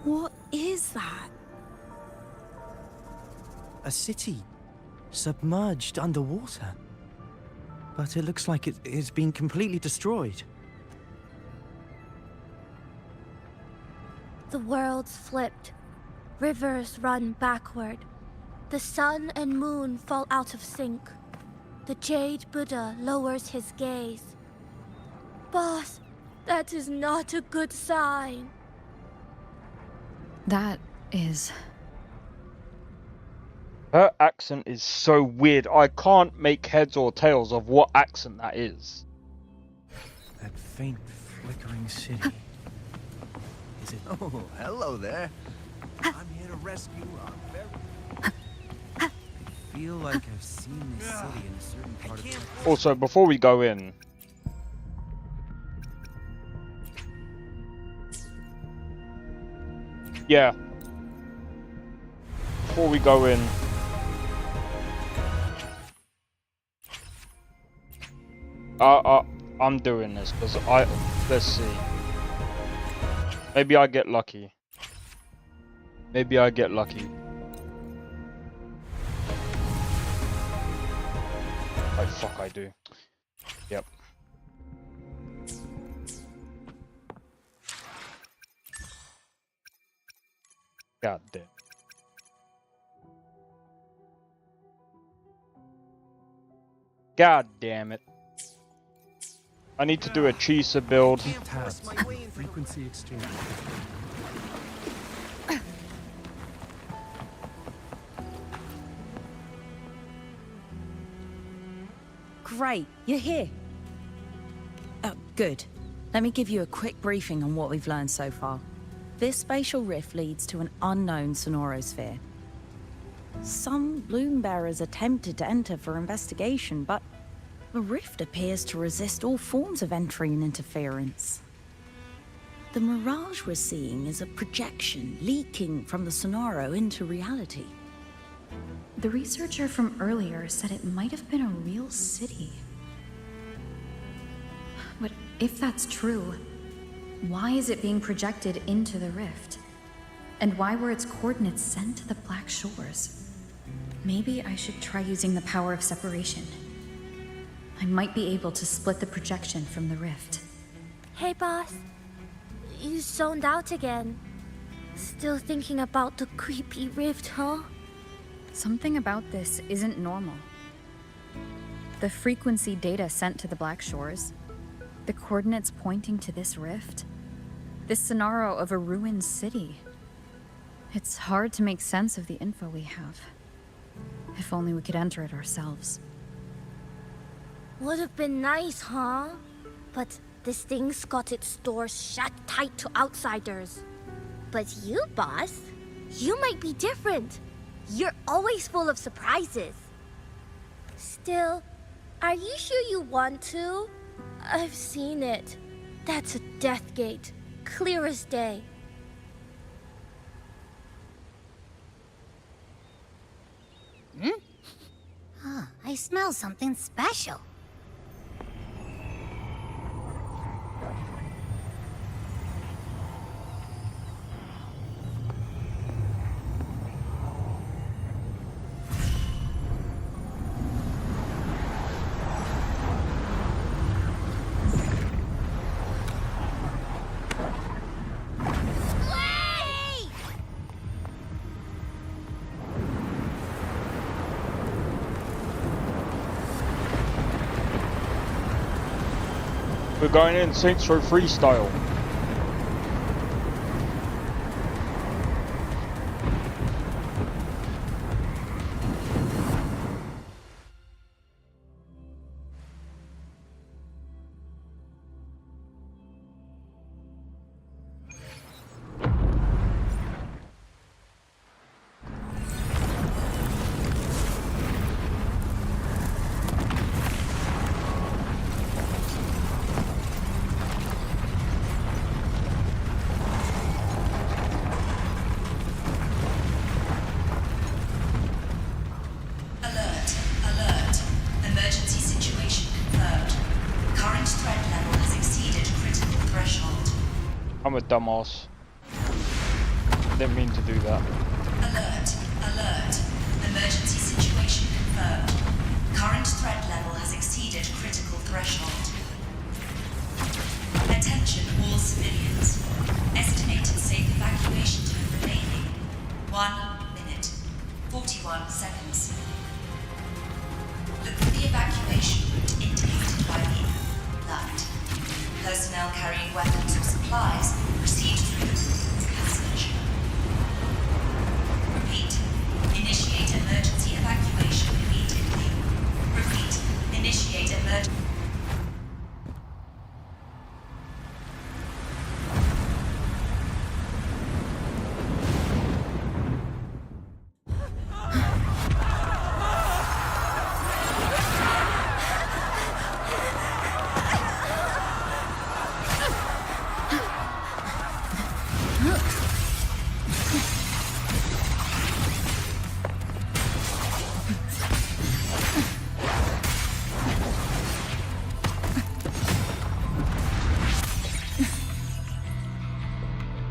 What is that? A city, submerged underwater. But it looks like it's been completely destroyed. The world's flipped. Rivers run backward. The sun and moon fall out of sync. The Jade Buddha lowers his gaze. Boss, that is not a good sign. That is... Her accent is so weird. I can't make heads or tails of what accent that is. That faint, flickering city. Is it... Oh, hello there. I'm here to rescue our very... I feel like I've seen this city in a certain part of... Also, before we go in... Yeah. Before we go in... I'm doing this because let's see. Maybe I get lucky. Maybe I get lucky. Oh fuck, I do. Yep. God damn. God damn it. I need to do a Chisa build. Frequency exchange. Great, you're here. Good. Let me give you a quick briefing on what we've learned so far. This spatial rift leads to an unknown sonorosphere. Some bloom bearers attempted to enter for investigation, but the rift appears to resist all forms of entry and interference. The mirage we're seeing is a projection leaking from the Sonaro into reality. The researcher from earlier said it might have been a real city. But if that's true, why is it being projected into the rift? And why were its coordinates sent to the Black Shores? Maybe I should try using the power of separation. I might be able to split the projection from the rift. Hey, boss. You zoned out again. Still thinking about the creepy rift, huh? Something about this isn't normal. The frequency data sent to the Black Shores, the coordinates pointing to this rift, this scenario of a ruined city. It's hard to make sense of the info we have. If only we could enter it ourselves. Would have been nice, huh? But this thing's got its doors shut tight to outsiders. But you, boss, you might be different. You're always full of surprises. Still, are you sure you want to? I've seen it. That's a death gate, clear as day. Oh, I smell something special. We're going in Saints Row freestyle. I'm a dumbass. Didn't mean to do that. Alert, alert. Emergency situation confirmed. Current threat level has exceeded critical threshold. Attention all civilians. Estimated safe evacuation time remaining. 1 minute, 41 seconds. Look for the evacuation route indicated by the light. Personnel carrying weapons or supplies proceed through the passage. Repeat. Initiate emergency evacuation immediately. Repeat. Initiate emergency.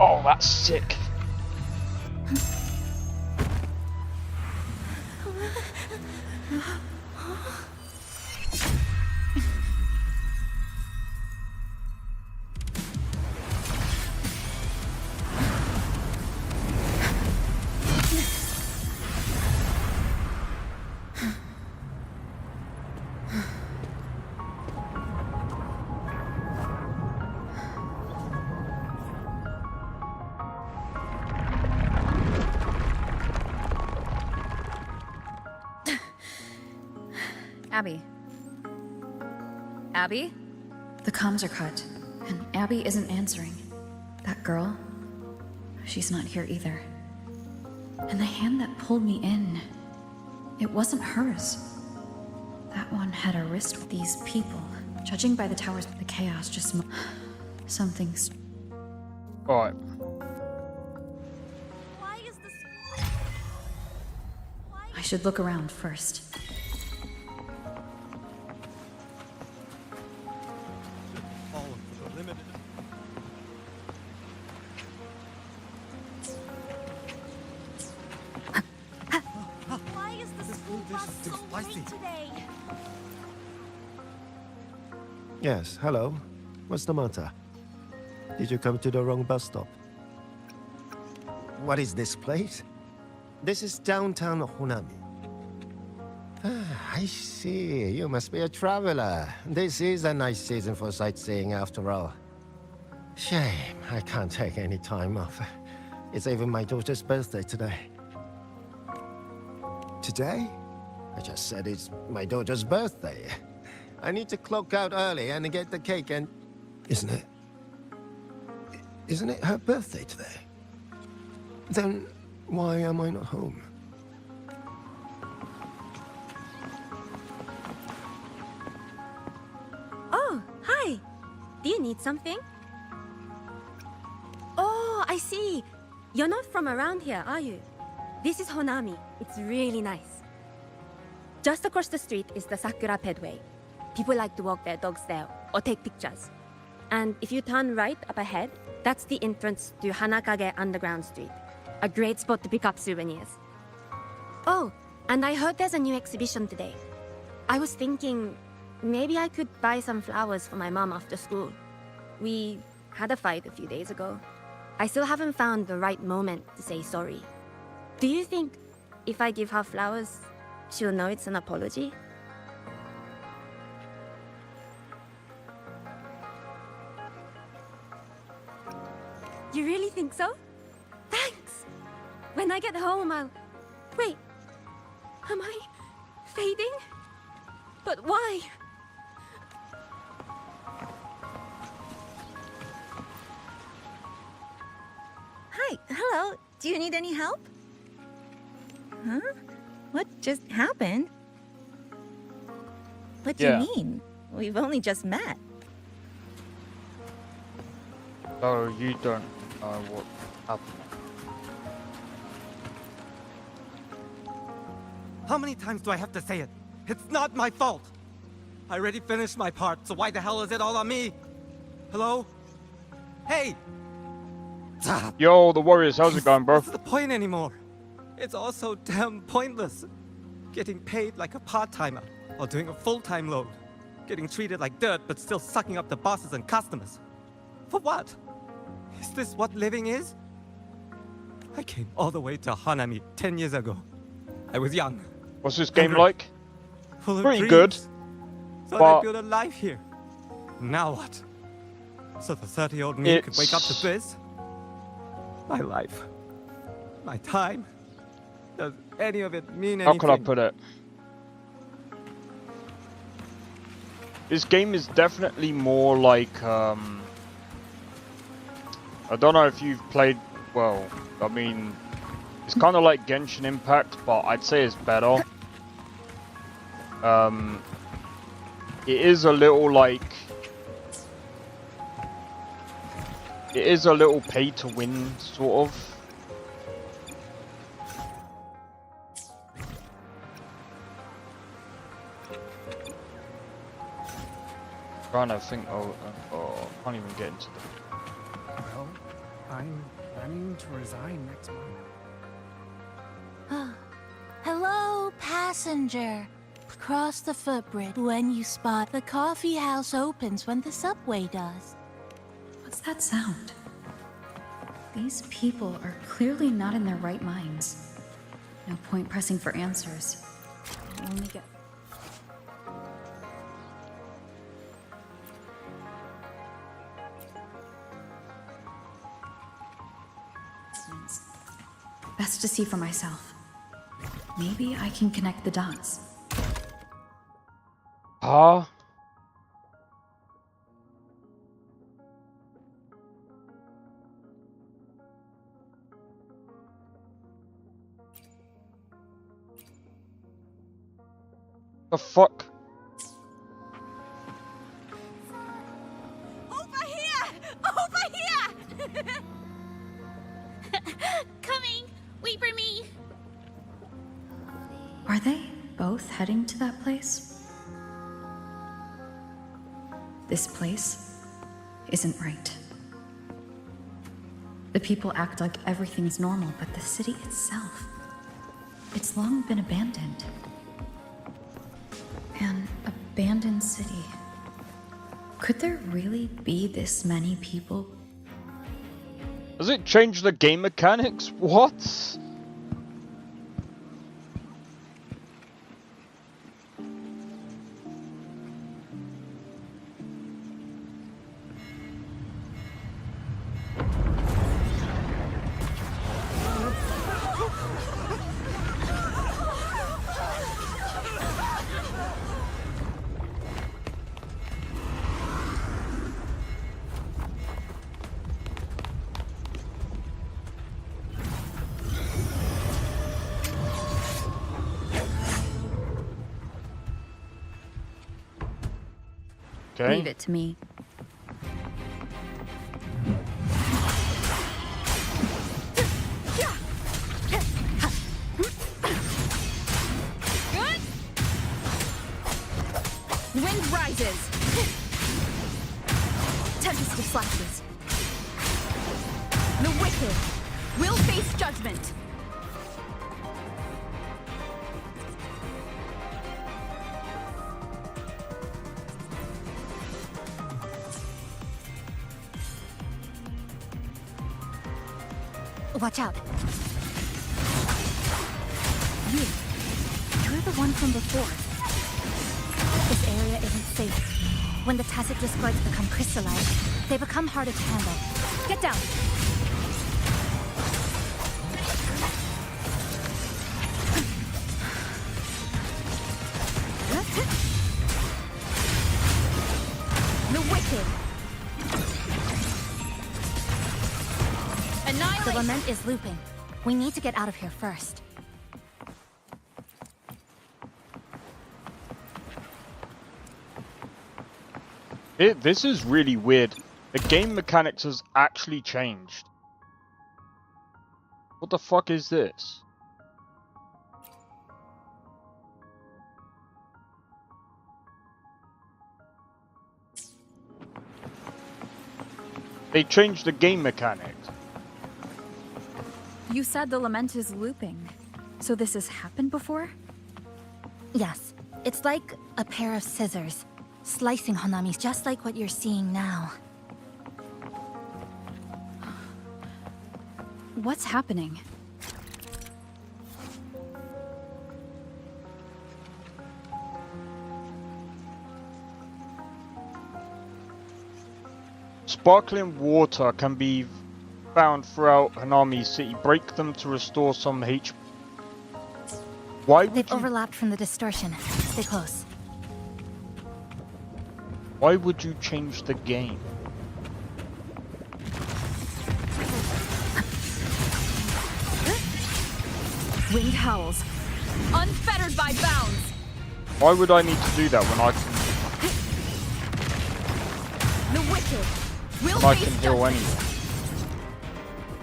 Oh, that's sick. Abby? Abby? The comms are cut, and Abby isn't answering. That girl, she's not here either. And the hand that pulled me in, it wasn't hers. That one had a wrist with these people. Judging by the towers, the chaos just... Something's... Alright. I should look around first. Why is the school bus so late today? Yes, hello. What's the matter? Did you come to the wrong bus stop? What is this place? This is downtown Honami. Ah, I see. You must be a traveler. This is a nice season for sightseeing after all. Shame, I can't take any time off. It's even my daughter's birthday today. Today? I just said it's my daughter's birthday. I need to clock out early and get the cake and... Isn't it her birthday today? Then why am I not home? Oh, hi. Do you need something? Oh, I see. You're not from around here, are you? This is Honami. It's really nice. Just across the street is the Sakura Pedway. People like to walk their dogs there or take pictures. And if you turn right up ahead, that's the entrance to Hanakage Underground Street. A great spot to pick up souvenirs. Oh, and I heard there's a new exhibition today. I was thinking maybe I could buy some flowers for my mom after school. We had a fight a few days ago. I still haven't found the right moment to say sorry. Do you think if I give her flowers, she'll know it's an apology? You really think so? Thanks! When I get home, I'll... Wait. Am I fading? But why? Hi, hello. Do you need any help? Huh? What just happened? What do you mean? We've only just met. So you don't know what happened. How many times do I have to say it? It's not my fault! I already finished my part, so why the hell is it all on me? Hello? Hey! Yo, the Warriors, how's it going, bro? What's the point anymore? It's all so damn pointless. Getting paid like a part-timer, or doing a full-time load. Getting treated like dirt, but still sucking up the bosses and customers. For what? Is this what living is? I came all the way to Hanami 10 years ago. I was young. What's this game like? Full of Pretty dreams. good. Thought But I'd build a life here. Now what? So the 30-year-old me could wake up to this? My life. My time. Does any of it mean anything? How could I put it? This game is definitely more like, I don't know if you've played, well, I mean, it's kind of like Genshin Impact, but I'd say it's better. It is a little like, it is a little pay to win, sort of. Trying to think, oh, I can't even get into the... Well, I'm planning to resign next month. Hello, passenger. Cross the footbridge when you spot the coffee house opens when the subway does. What's that sound? These people are clearly not in their right minds. No point pressing for answers. I'll only get... Best to see for myself. Maybe I can connect the dots. Huh? The fuck? Over here! Over here! Coming! Wait for me! Are they both heading to that place? This place isn't right. The people act like everything's normal, but the city itself, it's long been abandoned. An abandoned city. Could there really be this many people? Does it change the game mechanics? What? Okay. Leave it to me. Good. Wind rises. Tempest of flashes. The wicked will face judgment. Watch out. You're the one from before. This area isn't safe. When the tacit discords become crystallized, they become harder to handle. Get down! The wicked. The lament is looping. We need to get out of here first. This is really weird. The game mechanics has actually changed. What the fuck is this? They changed the game mechanics. You said the lament is looping. So this has happened before? Yes. It's like a pair of scissors, slicing Honami's just like what you're seeing now. What's happening? Sparkling water can be found throughout Hanami City. Break them to restore some HP. Why would They've overlapped from the distortion. Stay close. Why would you change the game? Winged howls. Unfettered by bounds. Why would I need to do that when I can? The wicked will I face can heal judgment. anyone.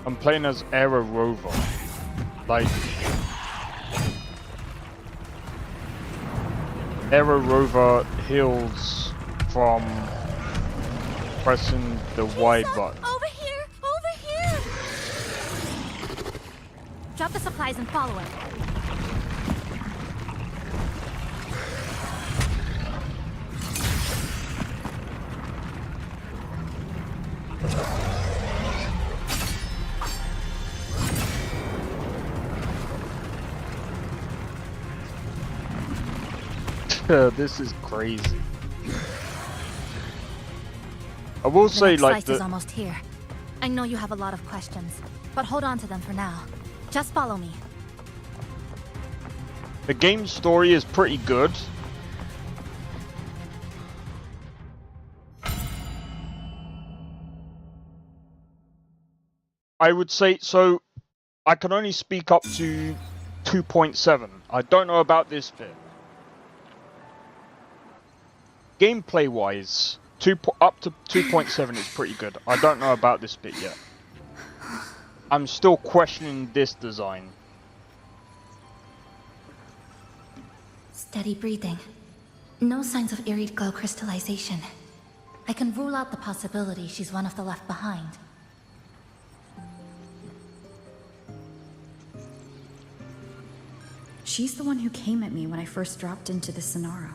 I'm playing as Era Rover. Like Era Rover heals from pressing the Y button. Over here! Over here! Drop the supplies and follow it. This is crazy. I will say, next like, slice is almost here. I know you have a lot of questions, but hold on to them for now. Just follow me. the game story is pretty good. I would say, so I can only speak up to 2.7. I don't know about this bit. gameplay wise, up to 2.7 is pretty good. I don't know about this bit yet. I'm still questioning this design. Steady breathing. No signs of Irid glow crystallization. I can rule out the possibility she's one of the left behind. She's the one who came at me when I first dropped into the Sonaro.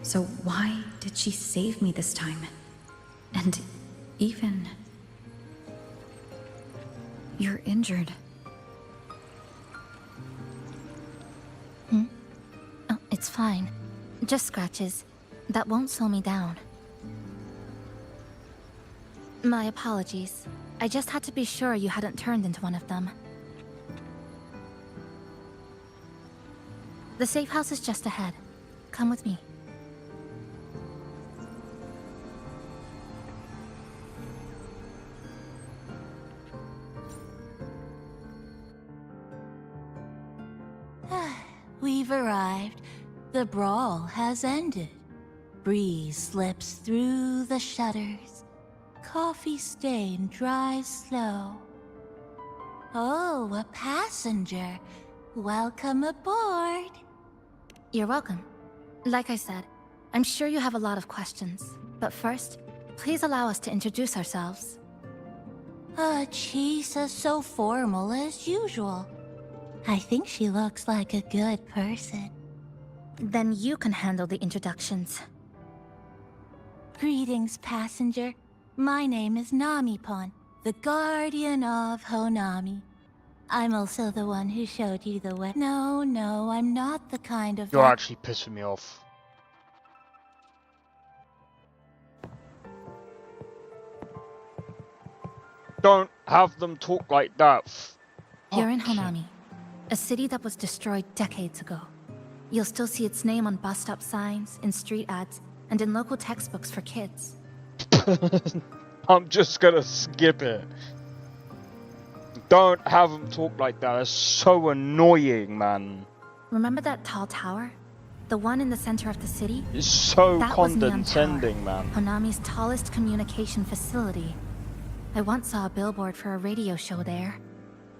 So why did she save me this time? And even... You're injured. Oh, it's fine. Just scratches. That won't slow me down. My apologies. I just had to be sure you hadn't turned into one of them. The safe house is just ahead. Come with me. We've arrived. The brawl has ended. Breeze slips through the shutters. Coffee stain dries slow. Oh, a passenger. Welcome aboard. You're welcome. Like I said, I'm sure you have a lot of questions. But first, please allow us to introduce ourselves. She's so formal as usual. I think she looks like a good person. Then you can handle the introductions. Greetings, passenger. My name is Namipon, the guardian of Honami. I'm also the one who showed you the way. No, I'm not the kind of... You're actually pissing me off. Don't have them talk like that. You're in Honami, a city that was destroyed decades ago. You'll still see its name on bus stop signs, in street ads, and in local textbooks for kids. I'm just gonna skip it. Don't have them talk like that. It's so annoying, man. Remember that tall tower? The one in the center of the city? It's so that was Neon condescending, Tower, man. Honami's tallest communication facility. I once saw a billboard for a radio show there.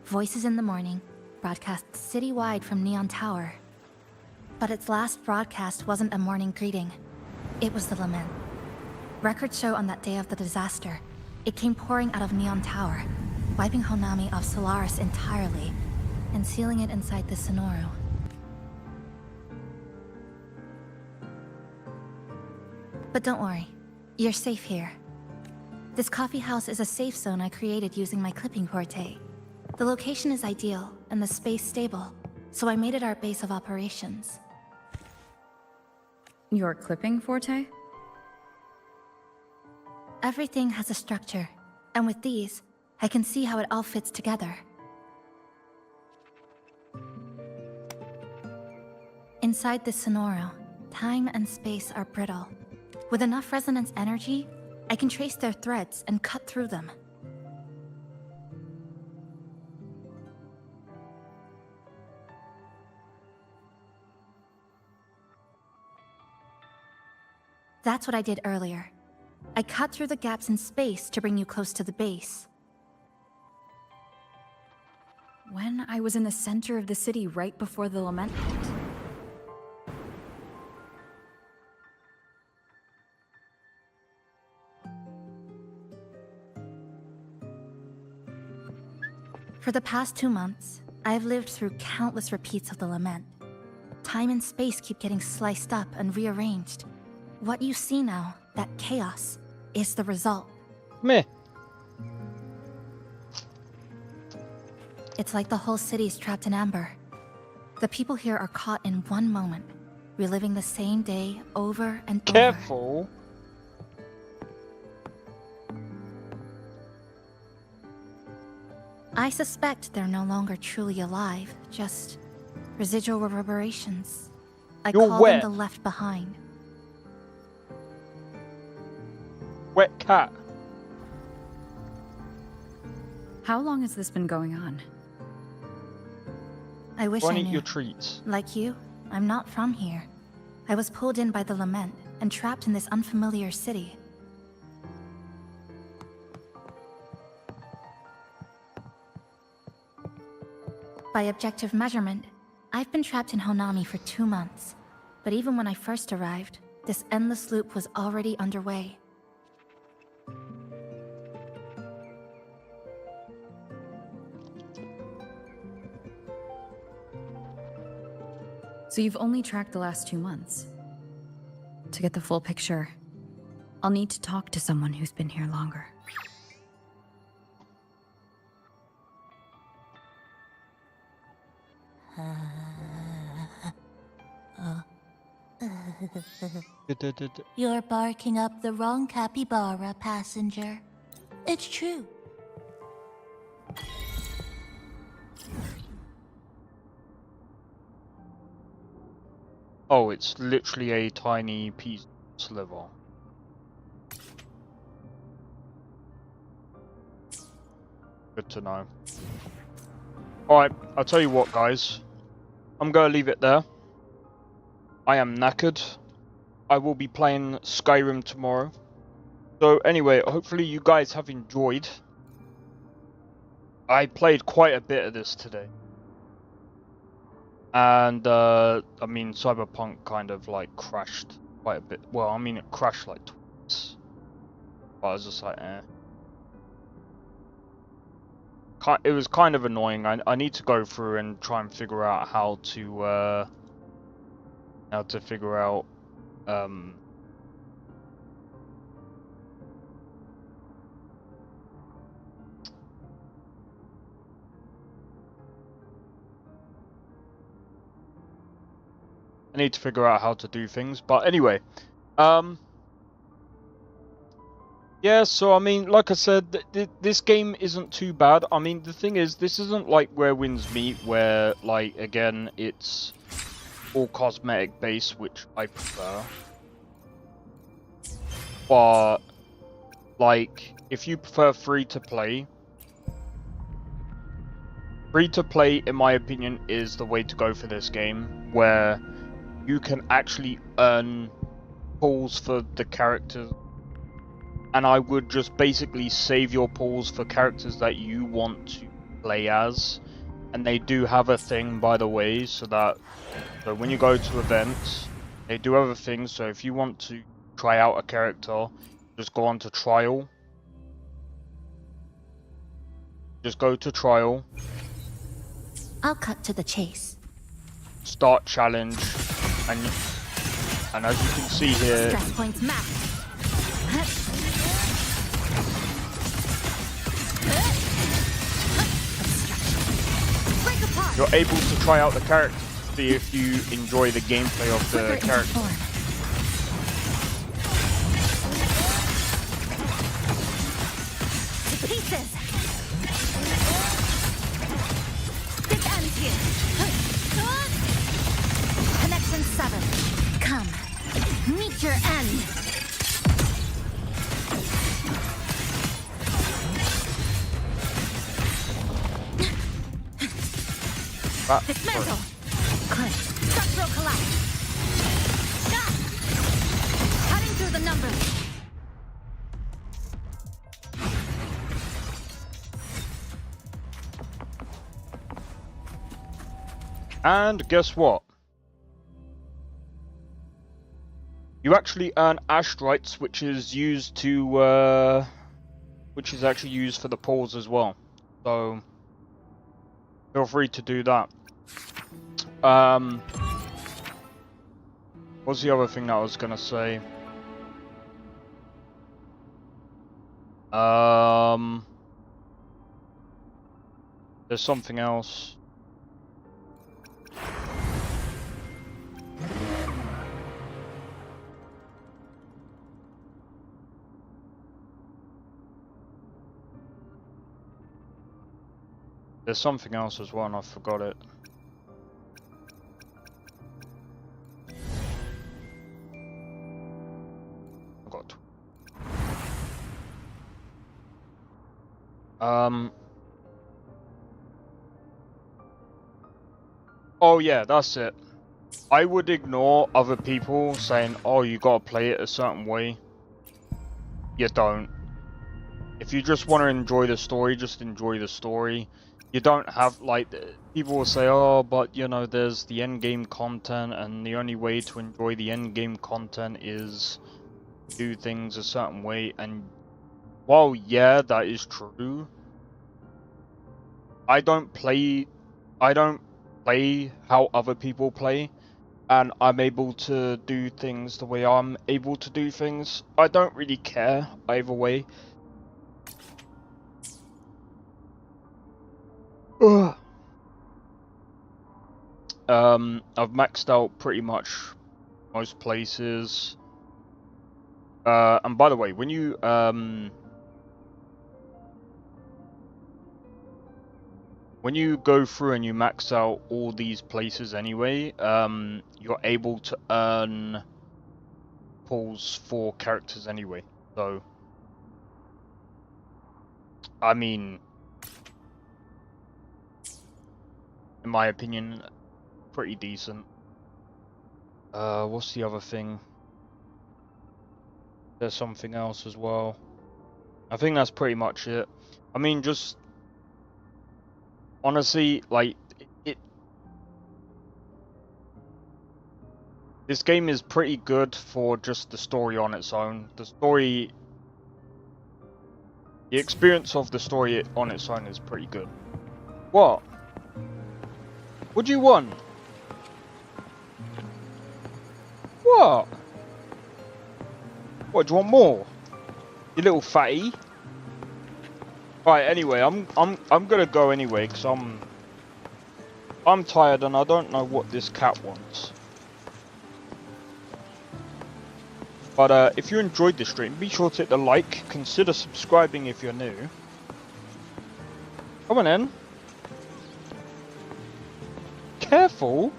Voices in the morning, broadcast citywide from Neon Tower. But its last broadcast wasn't a morning greeting. It was the lament. Records show on that day of the disaster, it came pouring out of Neon Tower, wiping Honami off Solaris entirely, and sealing it inside the Sonoro. But don't worry, you're safe here. This coffee house is a safe zone I created using my clipping forte. The location is ideal, and the space stable, so I made it our base of operations. Your clipping forte? Everything has a structure, and with these, I can see how it all fits together. Inside this Sonoro, time and space are brittle. With enough resonance energy, I can trace their threads and cut through them. That's what I did earlier. I cut through the gaps in space to bring you close to the base. When I was in the center of the city right before the lament hit. For the past 2 months, I've lived through countless repeats of the lament. Time and space keep getting sliced up and rearranged. What you see now, that chaos, is the result. Meh. It's like the whole city's trapped in amber. The people here are caught in one moment, reliving the same day over and over. Careful. I suspect they're no longer truly alive, just residual reverberations. I You're call wet. them the left behind. Wet cat. How long has this been going on? I wish Go I and eat knew. your treats. Like you, I'm not from here. I was pulled in by the lament and trapped in this unfamiliar city. By objective measurement, I've been trapped in Honami for 2 months. But even when I first arrived, this endless loop was already underway. So you've only tracked the last 2 months. To get the full picture, I'll need to talk to someone who's been here longer. You're barking up the wrong capybara, passenger. It's true. Oh, it's literally a tiny piece sliver. Good to know. Alright, I'll tell you what, guys. I'm gonna leave it there. I am knackered. I will be playing Skyrim tomorrow. So anyway, hopefully you guys have enjoyed. I played quite a bit of this today. And, I mean, Cyberpunk kind of, like, crashed quite a bit. Well, I mean, it crashed, like, twice. But I was just like, eh. It was kind of annoying. I need to go through and try and figure out how to figure out, I need to figure out how to do things, but anyway, yeah, so I mean, like I said, this game isn't too bad. I mean, the thing is, this isn't like Where Winds Meet, where, like, again, it's all cosmetic based, which I prefer. But, like, if you prefer free to play, in my opinion, is the way to go for this game, where you can actually earn pulls for the characters. And I would just basically save your pulls for characters that you want to play as. And they do have a thing, by the way, so when you go to events, they do have a thing. So if you want to try out a character, just go on to trial. Just go to trial. I'll cut to the chase. Start challenge, and as you can see here, Stress points mapped. you're able to try out the character to see if you enjoy the gameplay of the character. Pieces. Big end here. Connection 7. Come, meet your end. Dismantle. Click. Structural collapse. Stop. Cutting through the numbers. And guess what? You actually earn astrites, which is used to, which is actually used for the pulls as well. So feel free to do that. What's the other thing that I was gonna say? There's something else. There's something else as well, and I forgot it. I got. Oh yeah, that's it. I would ignore other people saying, oh, you gotta play it a certain way. You don't. If you just want to enjoy the story, just enjoy the story. You don't have, like, people will say, oh, but, you know, there's the endgame content, and the only way to enjoy the endgame content is do things a certain way. And while, yeah, that is true, I don't play how other people play, and I'm able to do things the way I'm able to do things. I don't really care either way. Ugh. I've maxed out pretty much most places. And by the way, when you go through and you max out all these places anyway, you're able to earn pulls for characters anyway. So, I mean, in my opinion, pretty decent. What's the other thing? There's something else as well. I think that's pretty much it. I mean, just honestly, like, this game is pretty good for just the story on its own. The experience of the story on its own is pretty good. What? What do you want? What? What, do you want more? You little fatty. Right, anyway, I'm gonna go anyway, because I'm tired and I don't know what this cat wants. But if you enjoyed this stream, be sure to hit the like, consider subscribing if you're new. Come on in. Careful.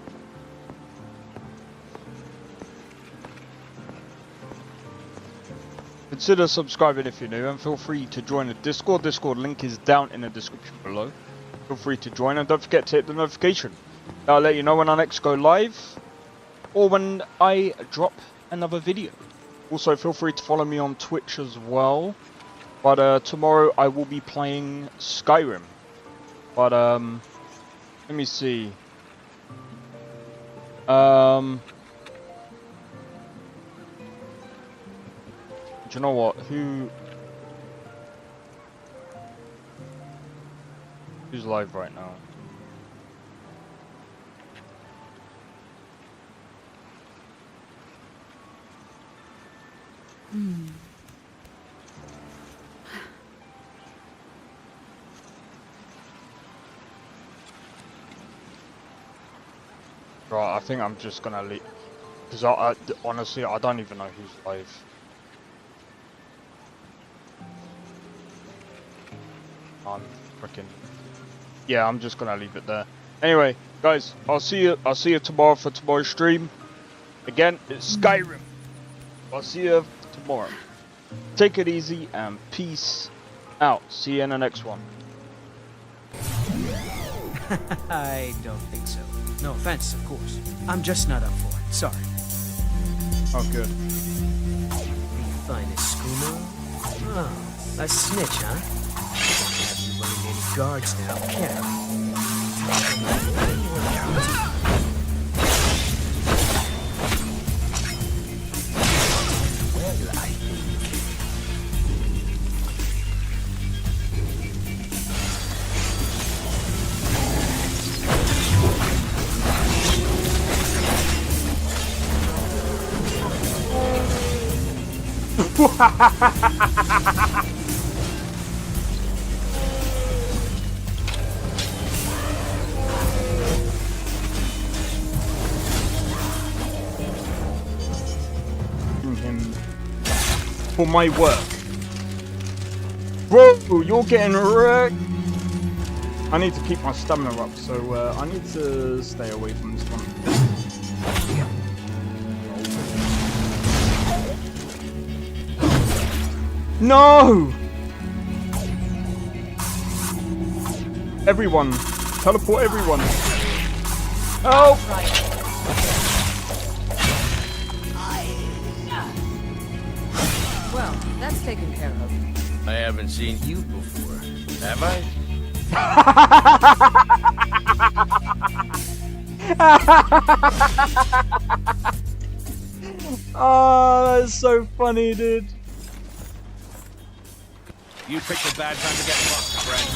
Consider subscribing if you're new, and feel free to join the Discord. Discord link is down in the description below. Feel free to join, and don't forget to hit the notification. That'll let you know when I next go live, or when I drop another video. Also, feel free to follow me on Twitch as well. But tomorrow I will be playing Skyrim. But let me see. Do you know what? Who's live right now? Right, I think I'm just gonna leave, because I honestly I don't even know who's live. I'm freaking. Yeah, I'm just gonna leave it there. Anyway, guys, I'll see you tomorrow for tomorrow's stream. Again, it's Skyrim. I'll see you tomorrow. Take it easy and peace out. See you in the next one. I don't think so. No offense, of course. I'm just not up for it. Sorry. Oh, good. The finest schooner? Oh, a snitch, huh? Don't have you running any guards now, can I? Him for my work. Bro, you're getting wrecked. I need to keep my stamina up, so I need to stay away from this one. No! Everyone! Teleport everyone! Oh! Well, that's taken care of. I haven't seen you before, have I? Oh, that's so funny, dude. You picked a bad time to get lost, friend.